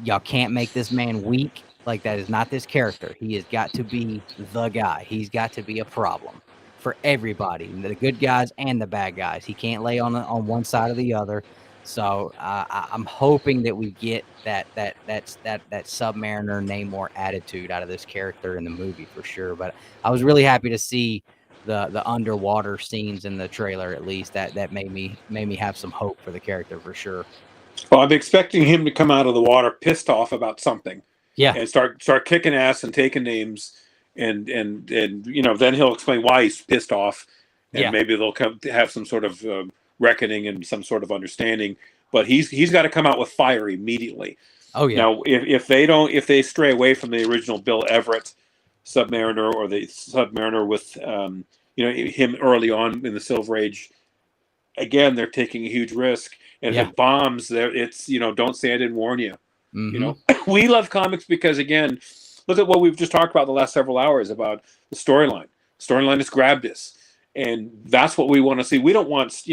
Y'all can't make this man weak. Like, that is not this character. He has got to be the guy. He's got to be a problem for everybody, the good guys and the bad guys. He can't lay on one side or the other. So I'm hoping that we get that Submariner Namor attitude out of this character in the movie for sure. But I was really happy to see the underwater scenes in the trailer. At least that made me have some hope for the character for sure. Well, I'm expecting him to come out of the water pissed off about something. Yeah. And start kicking ass and taking names, and then he'll explain why he's pissed off, and maybe they'll come to have some sort of reckoning and some sort of understanding. But he's got to come out with fire immediately. Oh yeah. Now, if they stray away from the original Bill Everett Submariner, or the Submariner with him early on in the Silver Age, again they're taking a huge risk. And if it bombs, there it's don't say I didn't warn you. Mm-hmm. We love comics because, again, look at what we've just talked about the last several hours about the storyline. Storyline has grabbed us, and that's what we want to see. We don't want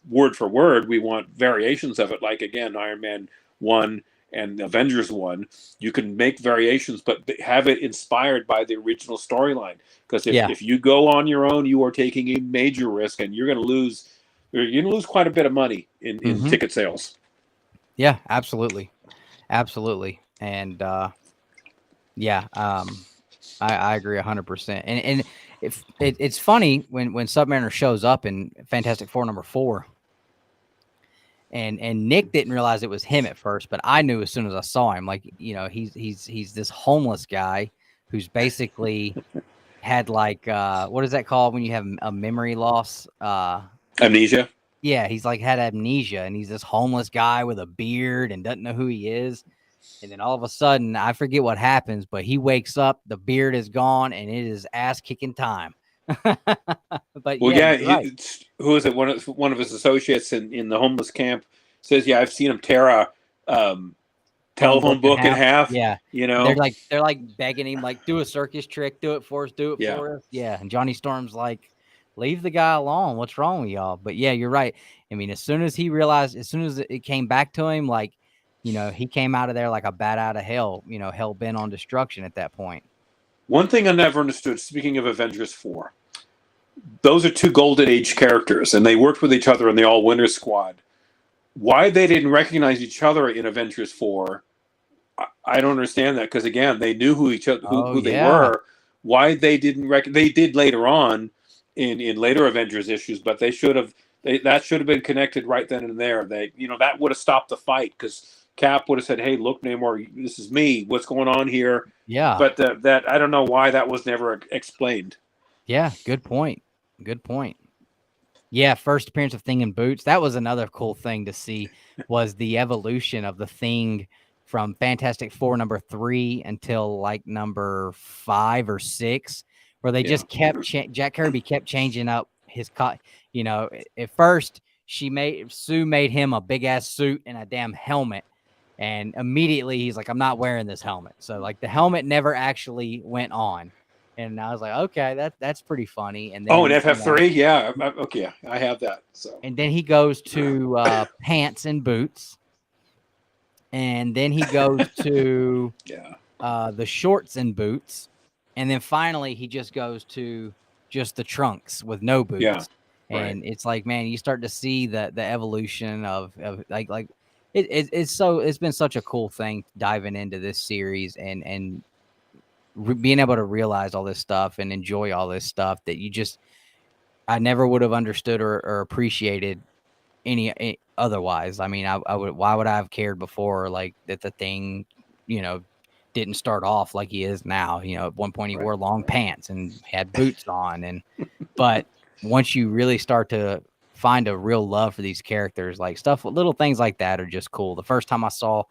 word for word. We want variations of it, like, again, Iron Man 1 and Avengers 1. You can make variations, but have it inspired by the original storyline. Because if you go on your own, you are taking a major risk, and you're going to lose. You're going to lose quite a bit of money in ticket sales. Yeah, absolutely. Absolutely. And I agree 100%. And if it's funny when Submariner shows up in Fantastic Four #4, and Nick didn't realize it was him at first, but I knew as soon as I saw him. Like, he's this homeless guy who's basically had, like, what is that called when you have a memory loss? Amnesia. Yeah, he's like had amnesia, and he's this homeless guy with a beard and doesn't know who he is. And then all of a sudden, I forget what happens, but he wakes up, the beard is gone, and it is ass kicking time. But well, right. Who is it? One of his associates in the homeless camp says, "Yeah, I've seen him tear a telephone book in half." Yeah, they're like begging him, like, do a circus trick, do it for us, for us. Yeah, and Johnny Storm's like, leave the guy alone. What's wrong with y'all? But yeah, you're right. I mean, as soon as it came back to him, like, he came out of there like a bat out of hell, hell bent on destruction at that point. One thing I never understood, speaking of Avengers 4, those are two Golden Age characters, and they worked with each other in the All-Winter Squad. Why they didn't recognize each other in Avengers 4, I don't understand that, because, again, they knew who they were. Why they didn't they did later on, in later Avengers issues, but that should have been connected right then and there. That would have stopped the fight, because Cap would have said, "Hey, look, Namor, this is me. What's going on here?" Yeah. But that I don't know why that was never explained. Yeah, good point. Yeah, first appearance of Thing in boots. That was another cool thing to see, was the evolution of the Thing from Fantastic Four #3 until like #5 or 6. Where they just kept Jack Kirby kept changing up his cut. At first Sue made him a big ass suit and a damn helmet, and immediately he's like, I'm not wearing this helmet. So, like, the helmet never actually went on, and I was like, okay, that's pretty funny. And then, in FF3, yeah, okay, I have that. So, and then he goes to pants and boots, and then he goes to the shorts and boots. And then finally, he just goes to just the trunks with no boots. Yeah, and it's like, man, you start to see the evolution of like it's been such a cool thing diving into this series and being able to realize all this stuff and enjoy all this stuff that I never would have understood or appreciated any otherwise. I mean, why would I have cared before, like, that the Thing, didn't start off like he is now. At one point he wore long pants and had boots on, but once you really start to find a real love for these characters, like little things like that are just cool. The first time I saw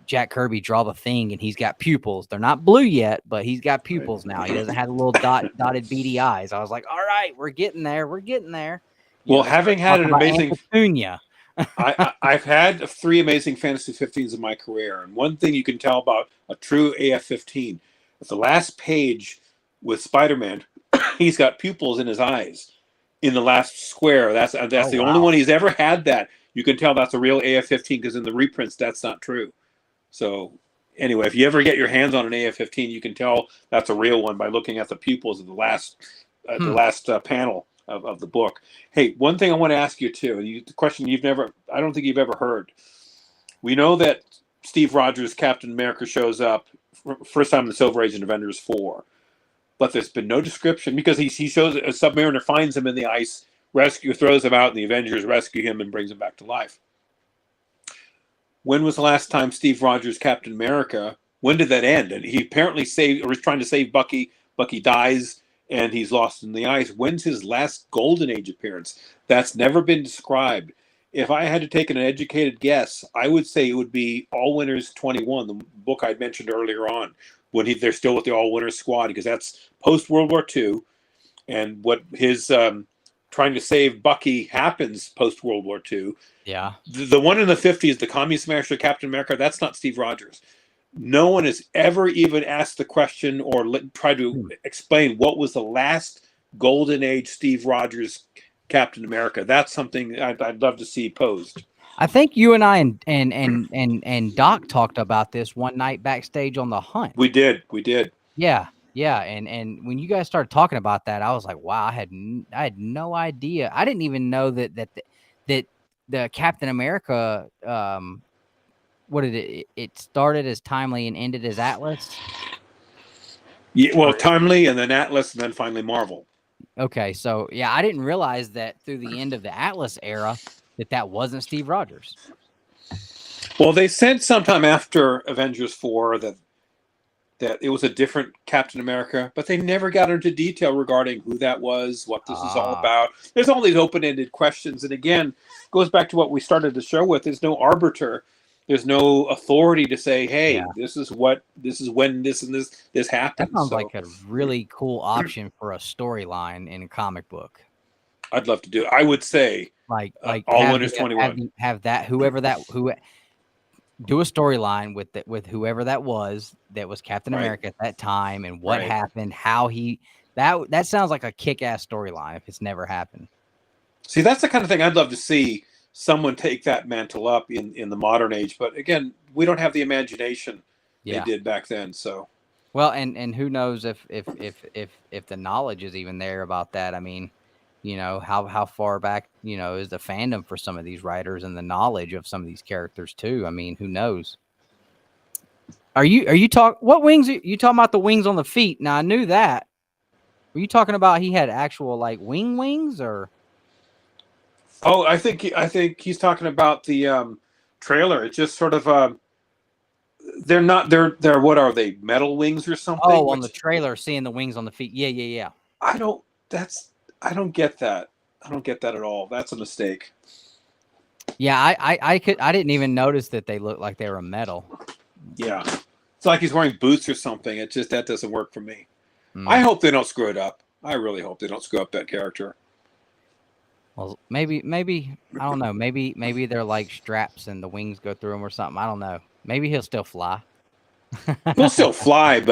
Jack Kirby draw the thing, and he's got pupils. They're not blue yet, but he's got pupils now. He doesn't have the little dotted beady eyes. I was like, all right, we're getting there. We're getting there. Well, having had an amazing Petunia. I've had 3 amazing Fantasy 15s in my career, and one thing you can tell about a true AF-15, at the last page with Spider-Man, he's got pupils in his eyes in the last square. That's the only one he's ever had that. You can tell that's a real AF-15 because in the reprints, that's not true. So anyway, if you ever get your hands on an AF-15, you can tell that's a real one by looking at the pupils of the last panel of the book. Hey, one thing I want to ask you too, the question I don't think you've ever heard. We know that Steve Rogers, Captain America, shows up first time in the Silver Age in Avengers 4, but there's been no description because he shows a Submariner finds him in the ice, throws him out, and the Avengers rescue him and brings him back to life. When was the last time Steve Rogers, Captain America? When did that end? And he apparently was trying to save Bucky. Bucky dies, and he's lost in the ice. When's his last Golden Age appearance? That's never been described. If I had to take an educated guess, I would say it would be All Winners 21, the book I mentioned earlier on, when they're still with the All Winners squad, because that's post-World War II, and what his trying to save Bucky happens post-World War II. Yeah. The one in the 50s, the Commie Smasher, Captain America, that's not Steve Rogers. No one has ever even asked the question or tried to explain what was the last Golden Age Steve Rogers Captain America. That's something I'd love to see posed. I think you and I and Doc talked about this one night backstage on The Hunt. We did. Yeah. And when you guys started talking about that, I was like, wow, I had no idea. I didn't even know that the Captain America, what did it started as Timely and ended as Atlas? Yeah, well, Timely and then Atlas and then finally Marvel. Okay, so yeah, I didn't realize that through the end of the Atlas era that wasn't Steve Rogers. Well, they said sometime after Avengers 4 that it was a different Captain America, but they never got into detail regarding who that was, what this is all about. There's all these open-ended questions, and again, it goes back to what we started the show with. There's no arbiter. There's no authority to say, hey, this is when this and this happens. That sounds like a really cool option for a storyline in a comic book. I'd love to do it. I would say like All Winners 21. Have that who do a storyline with whoever that was Captain America at that time and what happened, how that sounds like a kick-ass storyline if it's never happened. See, that's the kind of thing I'd love to see someone take that mantle up in the modern age. But again, we don't have the imagination they did back then. So, well, and who knows if the knowledge is even there about that. I mean, you know, how far back, you know, is the fandom for some of these writers and the knowledge of some of these characters too. I mean, who knows? What wings are you talking about? The wings on the feet. Now I knew that. Were you talking about he had actual like wings or? Oh, I think he's talking about the trailer. It's just sort of they're what are they, metal wings or something? Oh, on the trailer, seeing the wings on the feet. Yeah. I don't get that. I don't get that at all. That's a mistake. Yeah, I didn't even notice that they looked like they were metal. Yeah. It's like he's wearing boots or something. It just, that doesn't work for me. I hope they don't screw it up. I really hope they don't screw up that character. Well, maybe I don't know. Maybe they're like straps and the wings go through them or something. I don't know. Maybe he'll still fly. He'll still fly,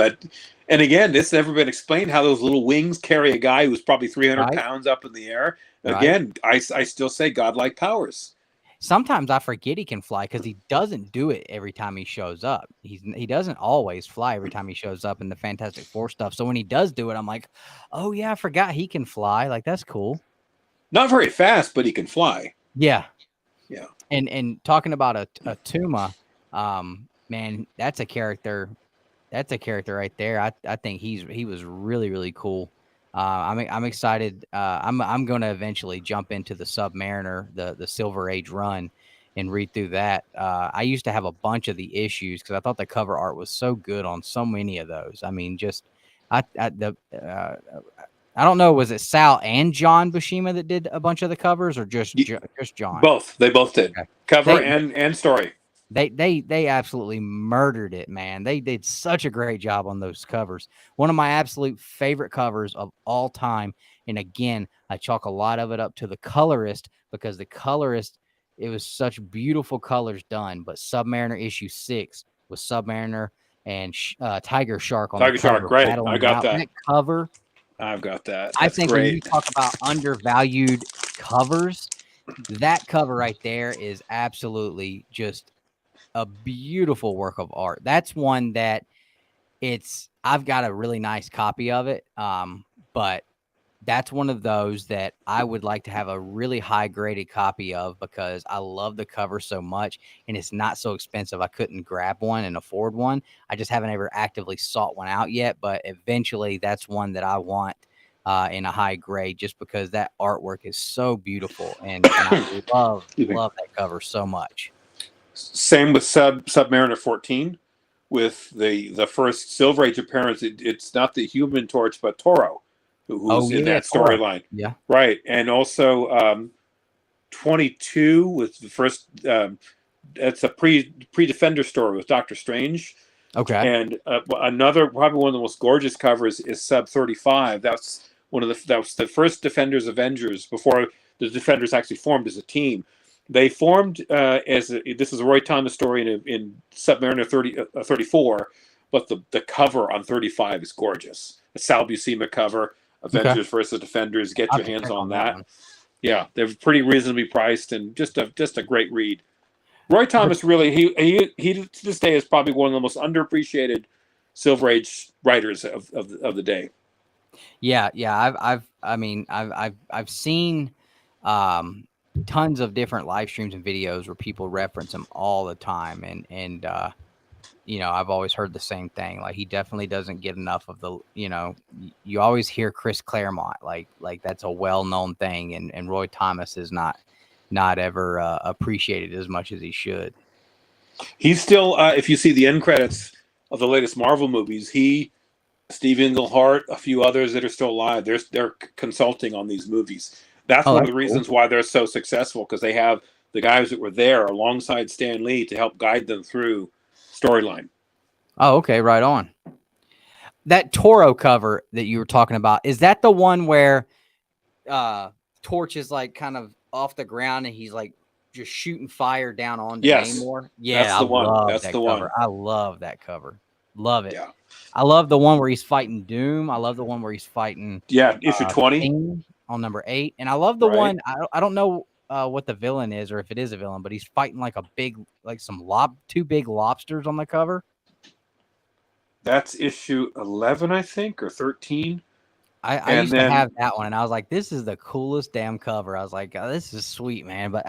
and again, it's never been explained how those little wings carry a guy who's probably 300 pounds up in the air. Again, I still say godlike powers. Sometimes I forget he can fly because he doesn't do it every time he shows up. He doesn't always fly every time he shows up in the Fantastic Four stuff. So when he does do it, I'm like, oh yeah, I forgot he can fly. Like, that's cool. Not very fast, but he can fly. Yeah. Yeah. And talking about a Tuma, man, that's a character right there. I think he was really, really cool. I'm excited. I'm going to eventually jump into the Submariner, the Silver Age run, and read through that. I used to have a bunch of the issues because I thought the cover art was so good on so many of those. I mean, I don't know, was it Sal and John Buscema that did a bunch of the covers, or just John? Both. They both did. Okay. Cover and story. They absolutely murdered it, man. They did such a great job on those covers. One of my absolute favorite covers of all time. And again, I chalk a lot of it up to the colorist, because the colorist, it was such beautiful colors done. But Submariner issue 6 with Submariner and Tiger Shark on Tiger the cover, Shark, great. I battling it got out. that. That cover, I've got that. I That's think when you great. talk about undervalued covers, that cover right there is absolutely just a beautiful work of art. That's one that I've got a really nice copy of it. But that's one of those that I would like to have a really high graded copy of, because I love the cover so much, and it's not so expensive. I couldn't grab one and afford one. I just haven't ever actively sought one out yet, but eventually that's one that I want in a high grade, just because that artwork is so beautiful, and I love that cover so much. Same with Submariner 14, with the first Silver Age appearance. It's not the Human Torch, but Toro, who's in that storyline. Yeah, right. And also 22 with the first. It's a pre-Defender story with Doctor Strange. Okay. And another, probably one of the most gorgeous covers is Sub 35. That was the first Defenders Avengers before the Defenders actually formed as a team. They formed this is a Roy Thomas story in Submariner 34, but the cover on 35 is gorgeous. A Sal Buscema cover, Avengers versus Defenders. Get your hands on that. Yeah, they're pretty reasonably priced, and just a great read. Roy Thomas really he to this day is probably one of the most underappreciated Silver Age writers of the day. Yeah. I've seen tons of different live streams and videos where people reference him all the time, and I've always heard the same thing. Like, he definitely doesn't get enough of the, you always hear Chris Claremont, like that's a well-known thing, and Roy Thomas is not ever appreciated as much as he should. He's still, if you see the end credits of the latest Marvel movies, Steve Engelhardt, a few others that are still alive, they're consulting on these movies. That's one of the reasons why they're so successful, because they have the guys that were there alongside Stan Lee to help guide them through storyline. Oh, okay, right on. That Toro cover that you were talking about, is that the one where Torch is like kind of off the ground and he's like just shooting fire down onto Namor? Yeah, that's the one. That's the cover. one. I love that cover. Love it. Yeah. I love the one where he's fighting Doom. I love the one where he's fighting issue 20 King on number 8. And I love the one, I don't know what the villain is, or if it is a villain, but he's fighting like two big lobsters on the cover. That's issue 11, I think, or 13. I used to have that one, and I was like, this is the coolest damn cover. I was like, oh, this is sweet, man. But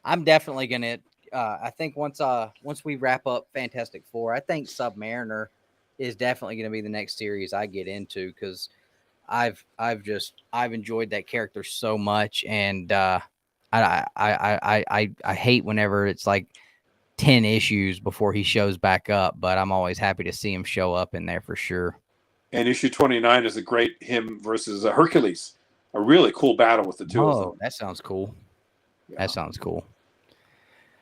I'm definitely gonna I think once we wrap up Fantastic Four, I think Submariner is definitely gonna be the next series I get into, because I've enjoyed that character so much, and I hate whenever it's like 10 issues before he shows back up, but I'm always happy to see him show up in there for sure. And issue 29 is a great him versus Hercules, a really cool battle with the two of them. Oh, that sounds cool. Yeah. That sounds cool.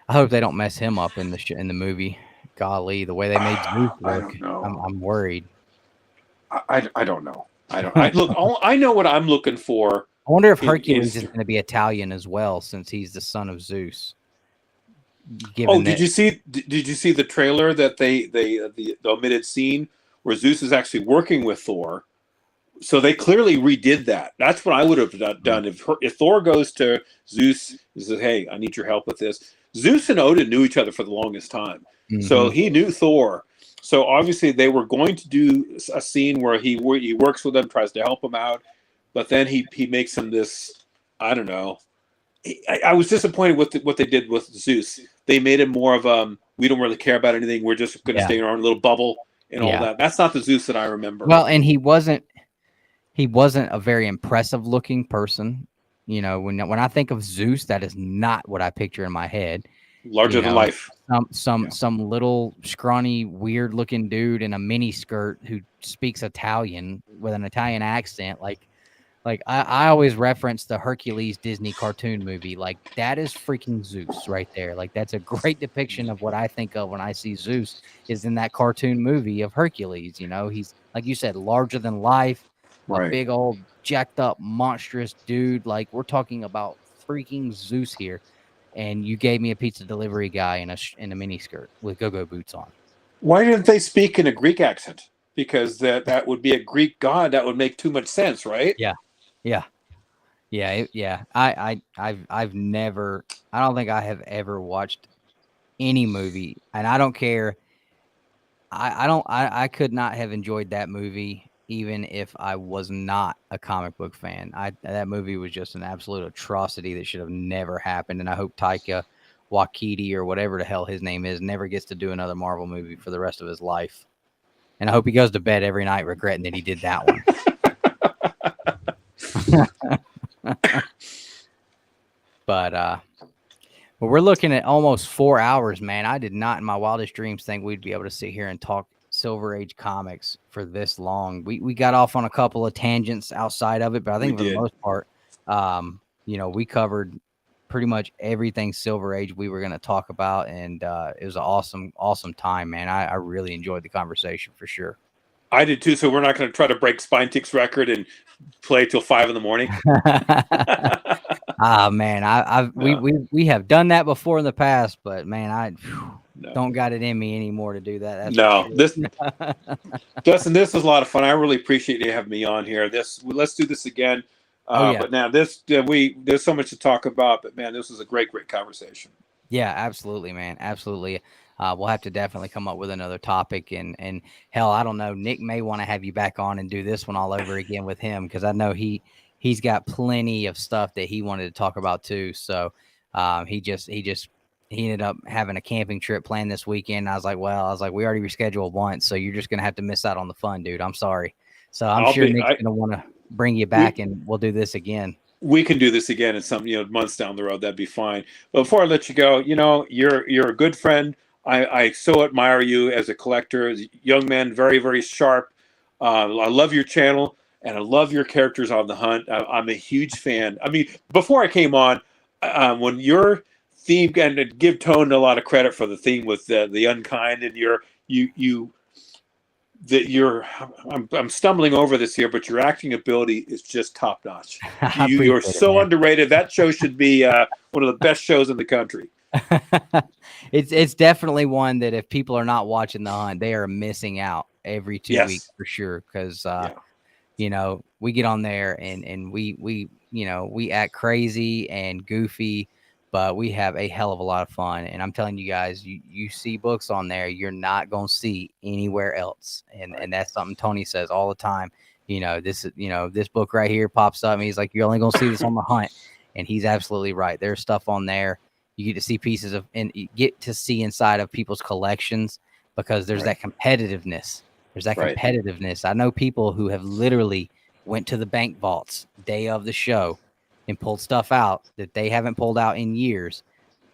I hope they don't mess him up in the movie. Golly, the way they made Zeus look, I don't know. I'm worried. I don't know. I know what I'm looking for. I wonder if Hercules is going to be Italian as well, since he's the son of Zeus. Did you see the trailer that the omitted scene where Zeus is actually working with Thor? So they clearly redid that. That's what I would have done if Thor goes to Zeus and says, "Hey, I need your help with this." Zeus and Odin knew each other for the longest time, so he knew Thor. So obviously they were going to do a scene where he works with him, tries to help him out, but then he makes him this. I don't know. I was disappointed with what they did with Zeus. They made him more of we don't really care about anything. We're just going to stay in our little bubble and all that. That's not the Zeus that I remember. Well, and he wasn't a very impressive looking person. When I think of Zeus, that is not what I picture in my head. Larger than life. Some little scrawny, weird looking dude in a mini skirt who speaks Italian with an Italian accent. Like, Like I always reference the Hercules Disney cartoon movie. Like that is freaking Zeus right there. Like that's a great depiction of what I think of when I see Zeus is in that cartoon movie of Hercules. You know, he's like you said, larger than life, a Right. big old jacked up monstrous dude. Like we're talking about freaking Zeus here. And you gave me a pizza delivery guy in a mini skirt with go-go boots on. Why didn't they speak in a Greek accent? Because that would be a Greek god. That would make too much sense, right? Yeah. Yeah. Yeah. I've never, I don't think I have ever watched any movie, and I don't care. I could not have enjoyed that movie even if I was not a comic book fan. That movie was just an absolute atrocity that should have never happened. And I hope Taika Waititi or whatever the hell his name is never gets to do another Marvel movie for the rest of his life. And I hope he goes to bed every night regretting that he did that one. But we're looking at almost 4 hours, man. I did not in my wildest dreams think we'd be able to sit here and talk Silver Age comics for this long. We got off on a couple of tangents outside of it, but I think for the most part, we covered pretty much everything Silver Age we were going to talk about, and it was an awesome time, man. I really enjoyed the conversation for sure. I did too. So we're not going to try to break Spine Tick's record and play till 5 a.m. Man, we have done that before in the past, but man, don't got it in me anymore to do that. That's Dustin, this was a lot of fun. I really appreciate you having me on here. Let's do this again. But now there's so much to talk about. But man, this was a great conversation. Yeah, absolutely, man, absolutely. We'll have to definitely come up with another topic, and hell, I don't know. Nick may want to have you back on and do this one all over again with him because I know he's got plenty of stuff that he wanted to talk about too. So he ended up having a camping trip planned this weekend. I was like, we already rescheduled once, so you're just gonna have to miss out on the fun, dude. I'm sorry. So I'm sure Nick's gonna want to bring you back, and we'll do this again. We can do this again in some months down the road. That'd be fine. But before I let you go, you're a good friend. I so admire you as a collector, as a young man, very, very sharp. I love your channel, and I love your characters on the hunt. I'm a huge fan. I mean, before I came on, when your theme, and to give Tone a lot of credit for the theme with the unkind, and I'm stumbling over this here, but your acting ability is just top notch. You're so underrated. That show should be one of the best shows in the country. It's definitely one that if people are not watching The Hunt, they are missing out every 2 weeks for sure. Because we get on there and we act crazy and goofy, but we have a hell of a lot of fun. And I'm telling you guys, you see books on there you're not gonna see anywhere else. And that's something Tony says all the time. This book right here pops up, and he's like, you're only gonna see this on The Hunt, and he's absolutely right. There's stuff on there. You get to see pieces of, and you get to see inside of people's collections because there's that competitiveness. There's that competitiveness. I know people who have literally went to the bank vaults day of the show and pulled stuff out that they haven't pulled out in years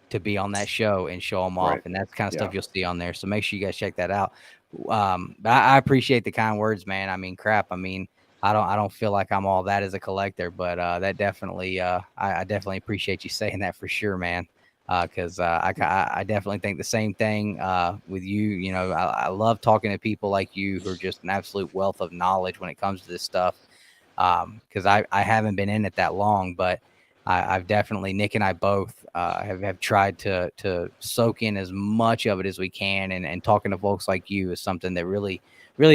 to be on that show and show them off. And that's the kind of stuff you'll see on there. So make sure you guys check that out. I appreciate the kind words, man. I mean, crap. I mean, I don't feel like I'm all that as a collector, but that definitely, I definitely appreciate you saying that for sure, man. Because I definitely think the same thing with you. I love talking to people like you who are just an absolute wealth of knowledge when it comes to this stuff. Because I haven't been in it that long, but I've definitely, Nick and I both have tried to soak in as much of it as we can, and talking to folks like you is something that really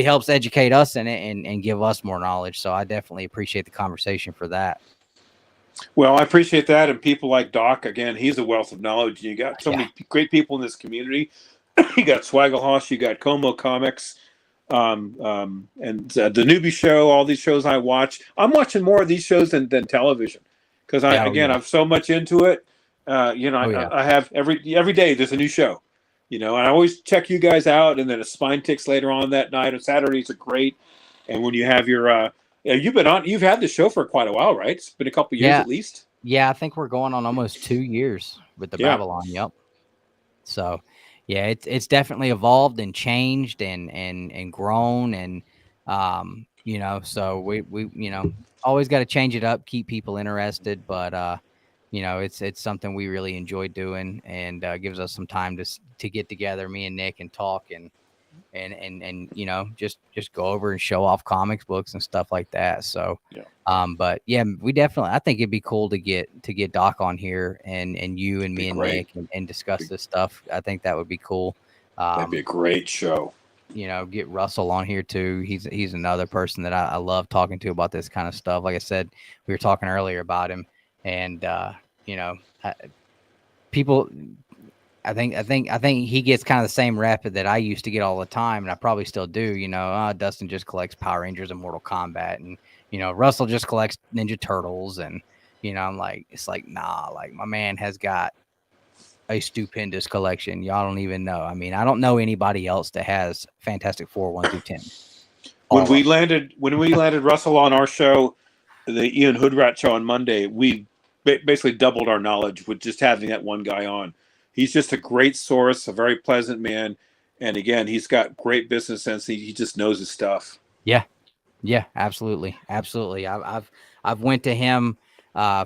helps educate us in it and give us more knowledge. So I definitely appreciate the conversation for that. Well, I appreciate that. And people like Doc, again, he's a wealth of knowledge. You got so many great people in this community. You got Swaggelhoss, you got Como Comics, and the Newbie Show, all these shows I watch. I'm watching more of these shows than television because I'm so much into it. I have every day there's a new show, and I always check you guys out. And then a Spine Ticks later on that night. On Saturdays are great. And when you have your you've had the show for quite a while, right? It's been a couple years at least. Yeah, I think we're going on almost 2 years with the Babylon. Yep. So, it's definitely evolved and changed and grown, and So we always got to change it up, keep people interested, but it's something we really enjoy doing, and gives us some time to get together, me and Nick, and talk and just go over and show off comics books and stuff like that. So Yeah. But yeah, I think it'd be cool to get Doc on here and you and me and great. Nick and discuss this stuff. I think that would be cool. That'd be a great show. Get Russell on here too. He's another person that I love talking to about this kind of stuff. Like I said, we were talking earlier about him, and people. I think he gets kind of the same rep that I used to get all the time, and I probably still do. Dustin just collects Power Rangers and Mortal Kombat, and Russell just collects Ninja Turtles, and I'm like, it's like, nah, like my man has got a stupendous collection. Y'all don't even know. I mean, I don't know anybody else that has Fantastic Four 1 through 10. When we landed Russell on our show, the Ian Hoodrat show on Monday, we basically doubled our knowledge with just having that one guy on. He's just a great source, a very pleasant man, and again, he's got great business sense. He just knows his stuff. Yeah, absolutely. I've went to him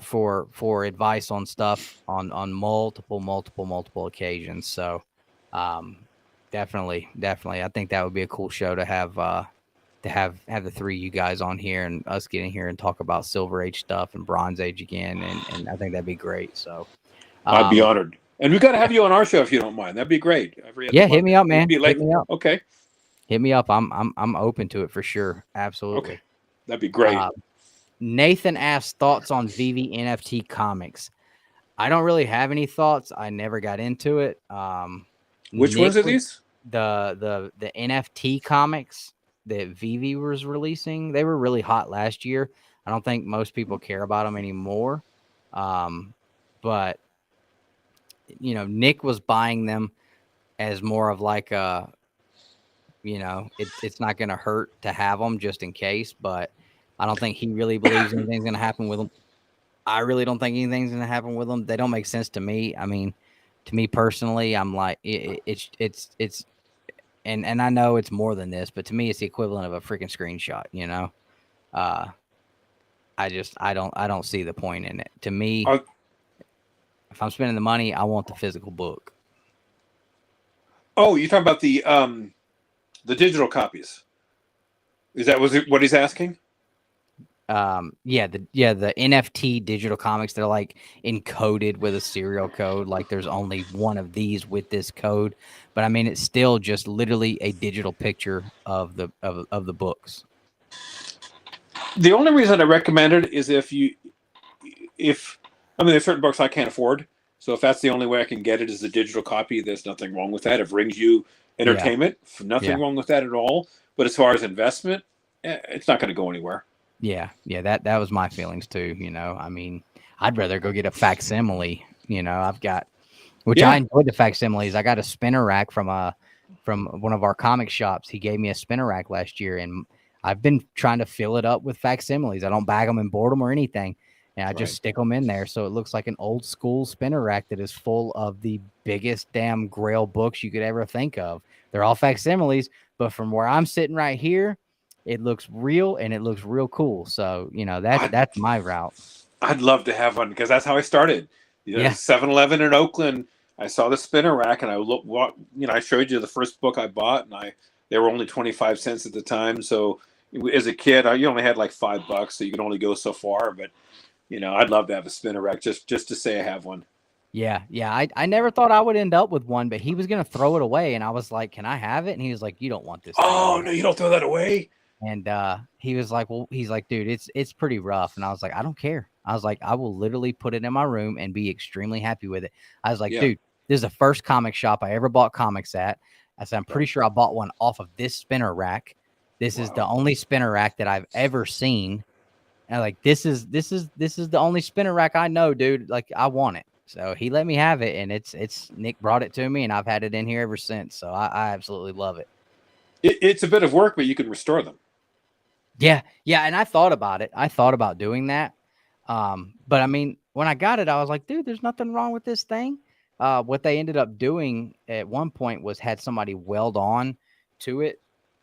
for advice on stuff on multiple occasions. So definitely, I think that would be a cool show to have the three of you guys on here and us getting here and talk about Silver Age stuff and Bronze Age again, and I think that'd be great. So I'd be honored. And we've got to have you on our show if you don't mind. That'd be great. Hit me up, man. Hit me up. Okay. Hit me up. I'm open to it for sure. Absolutely. Okay. That'd be great. Nathan asked thoughts on VV NFT comics. I don't really have any thoughts. I never got into it. Which ones are these? The NFT comics that VV was releasing. They were really hot last year. I don't think most people care about them anymore. But Nick was buying them as more of like a, it's not going to hurt to have them just in case, but I don't think he really believes anything's going to happen with them. I really don't think anything's going to happen with them. They don't make sense to me. I mean, to me personally, I'm like, it's, and I know it's more than this, but to me, it's the equivalent of a freaking screenshot, I don't see the point in it. To me, if I'm spending the money, I want the physical book. Oh, you're talking about the digital copies. Is that what he's asking? The NFT digital comics, they're like encoded with a serial code. Like there's only one of these with this code, but I mean it's still just literally a digital picture of the books. The only reason I recommend it is if there's certain books I can't afford. So if that's the only way I can get it is the digital copy, there's nothing wrong with that. It brings you entertainment. Nothing wrong with that at all. But as far as investment, it's not going to go anywhere. Yeah, that was my feelings too. I mean, I'd rather go get a facsimile. I've got, I enjoyed the facsimiles. I got a spinner rack from one of our comic shops. He gave me a spinner rack last year, and I've been trying to fill it up with facsimiles. I don't bag them and board them or anything, and I just stick them in there so it looks like an old school spinner rack that is full of the biggest damn Grail books you could ever think of. They're all facsimiles, but from where I'm sitting right here, it looks real and it looks real cool. So, that's my route. I'd love to have one because that's how I started. 7-Eleven in Oakland, I saw the spinner rack and I showed you the first book I bought and they were only 25 cents at the time. So as a kid, you only had like $5, so you could only go so far. But, I'd love to have a spinner rack just to say I have one. Yeah. I never thought I would end up with one, but he was going to throw it away. And I was like, can I have it? And he was like, you don't want this. Oh, no, you don't throw that away. And he was like, dude, it's pretty rough. And I was like, I don't care. I was like, I will literally put it in my room and be extremely happy with it. I was like, dude, this is the first comic shop I ever bought comics at. I said, I'm pretty sure I bought one off of this spinner rack. This is the only spinner rack that I've ever seen. And I'm like, this is the only spinner rack I know, dude. Like, I want it. So he let me have it, and it's Nick brought it to me, and I've had it in here ever since. So I absolutely love it. It's a bit of work, but you can restore them. Yeah, and I thought about it. I thought about doing that. But I mean, when I got it, I was like, dude, there's nothing wrong with this thing. What they ended up doing at one point was had somebody weld on to it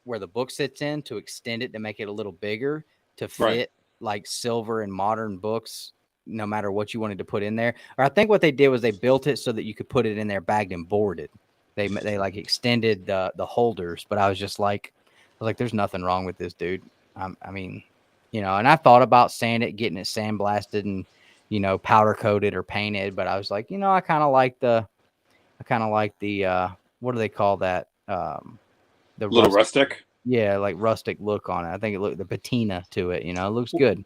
where the book sits in to extend it to make it a little bigger to fit Right. like silver and modern books, no matter what you wanted to put in there. Or I think what they did was they built it so that you could put it in there bagged and boarded. They like extended the holders, but I was like, there's nothing wrong with this, dude. I mean, you know, and I thought about getting it sandblasted and, you know, powder coated or painted, but I was like, you know, I kind of like the what do they call that? The Little rustic, rustic. yeah, like rustic look on it. I think it looked the patina to it, you know, it looks good.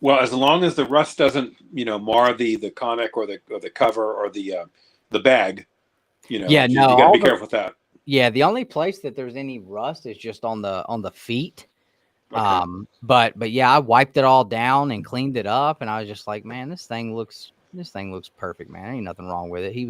Well, as long as the rust doesn't, mar the comic or the cover or the bag, Yeah, no, you got to be careful with that. yeah, the only place that there's any rust is just on the feet. Okay. But yeah, I wiped it all down and cleaned it up, and I was just like, man, this thing looks perfect, man. Ain't nothing wrong with it. He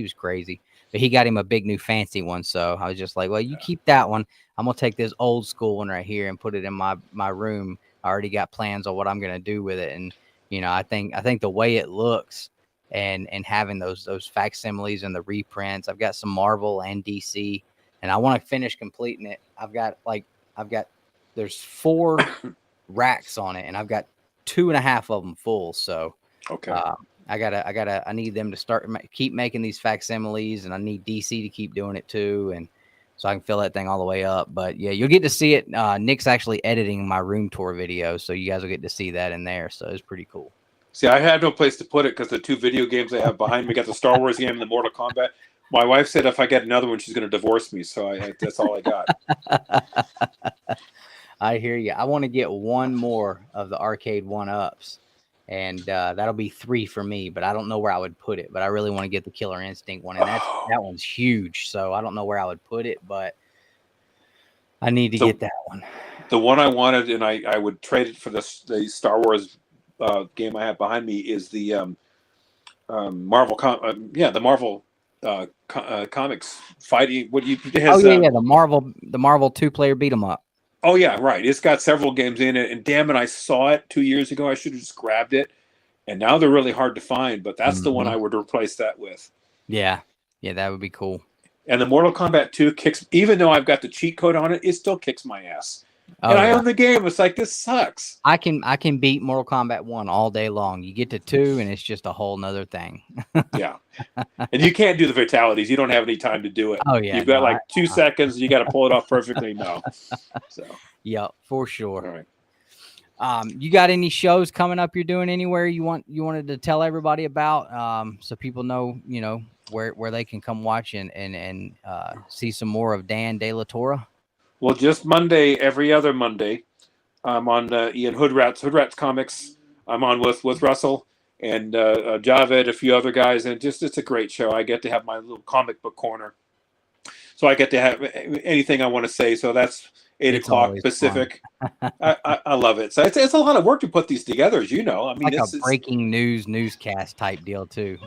was crazy, but he got him a big new fancy one. So I was just like, well, you keep that one. I'm gonna take this old school one right here and put it in my room. I already got plans on what I'm gonna do with it, and you know, I think the way it looks and having those facsimiles and the reprints. I've got some Marvel and DC, and I want to finish completing it. I've got there's 4 racks on it, and I've got 2.5 of them full. So Okay. I need them to start keep making these facsimiles, and I need DC to keep doing it too, and so I can fill that thing all the way up. But yeah, you'll get to see it. Nick's actually editing my room tour video, so you guys will get to see that in there. So it's pretty cool. See, I had no place to put it because the 2 video games I have behind me got the Star Wars game and the Mortal Kombat. My wife said if I get another one, she's going to divorce me. So that's all I got. I hear you. I want to get one more of the arcade 1-ups, and that'll be 3 for me. But I don't know where I would put it. But I really want to get the Killer Instinct one, and that one's huge. So I don't know where I would put it, but I need to get that one. The one I wanted, and I would trade it for the Star Wars game I have behind me, is the Marvel. The Marvel comics fighting. What you? The Marvel 2-player beat 'em up. Oh yeah, right. It's got several games in it, and damn it, I saw it 2 years ago. I should have just grabbed it, and now they're really hard to find. But that's the one I would replace that with. Yeah, that would be cool. And the Mortal Kombat 2 kicks, even though I've got the cheat code on it, it still kicks my ass. And I own the game. It's like, this sucks. I can beat Mortal Kombat 1 all day long. You get to 2, and it's just a whole nother thing. Yeah. And you can't do the fatalities. You don't have any time to do it. Oh, yeah. You've got 2 seconds. You got to pull it off perfectly. No. So. Yeah, for sure. All right. You got any shows coming up you're doing anywhere you wanted to tell everybody about, so people know, you know, where they can come watch and see some more of Dan De La Torre? Well, just Monday, every other Monday, I'm on Ian Hoodrat's Comics. I'm on with Russell and Javed, a few other guys, and it's a great show. I get to have my little comic book corner, so I get to have anything I want to say. So that's 8:00 Pacific. I love it. So it's a lot of work to put these together, as you know. I mean, it's a breaking newscast type deal too.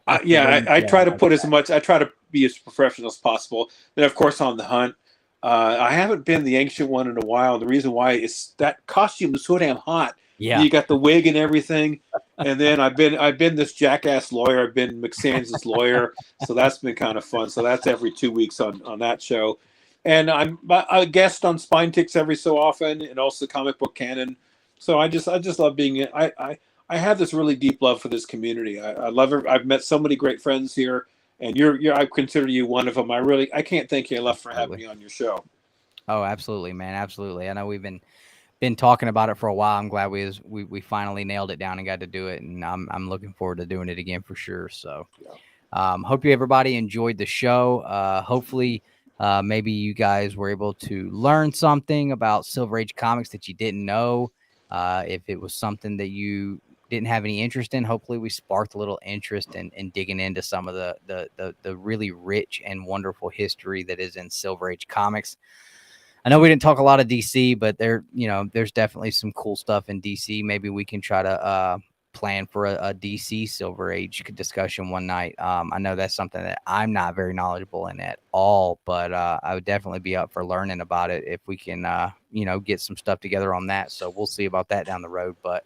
I try to put as much. I try to be as professional as possible. Then, of course, on the hunt. I haven't been the ancient one in a while. The reason why is that costume is so damn hot. Yeah, you got the wig and everything, and then I've been this jackass lawyer. I've been McSans's lawyer, so that's been kind of fun. So that's every 2 weeks on that show, and I'm a guest on Spine Ticks every so often, and also Comic Book Canon. So I just love being. I have this really deep love for this community. I love it. I've met so many great friends here. And I consider you one of them. I can't thank you enough for having me on your show. Oh, absolutely, man, absolutely. I know we've been talking about it for a while. I'm glad we finally nailed it down and got to do it, and I'm looking forward to doing it again for sure. So, hope everybody enjoyed the show. Hopefully, maybe you guys were able to learn something about Silver Age comics that you didn't know. If it was something that you didn't have any interest in, hopefully we sparked a little interest in digging into some of the really rich and wonderful history that is in Silver Age comics. I know we didn't talk a lot of DC, but there's definitely some cool stuff in DC. Maybe we can try to plan for a DC Silver Age discussion one night. I know that's something that I'm not very knowledgeable in at all, but I would definitely be up for learning about it if we can get some stuff together on that. So we'll see about that down the road. But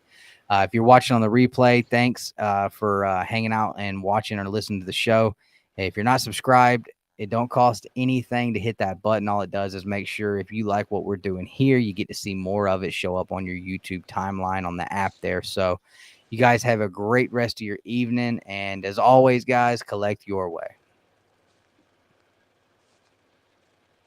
if you're watching on the replay, thanks for hanging out and watching or listening to the show. If you're not subscribed, It don't cost anything to hit that button. All it does is make sure if you like what we're doing here, you get to see more of it show up on your YouTube timeline on the app there. So you guys have a great rest of your evening. And as always, guys, collect your way.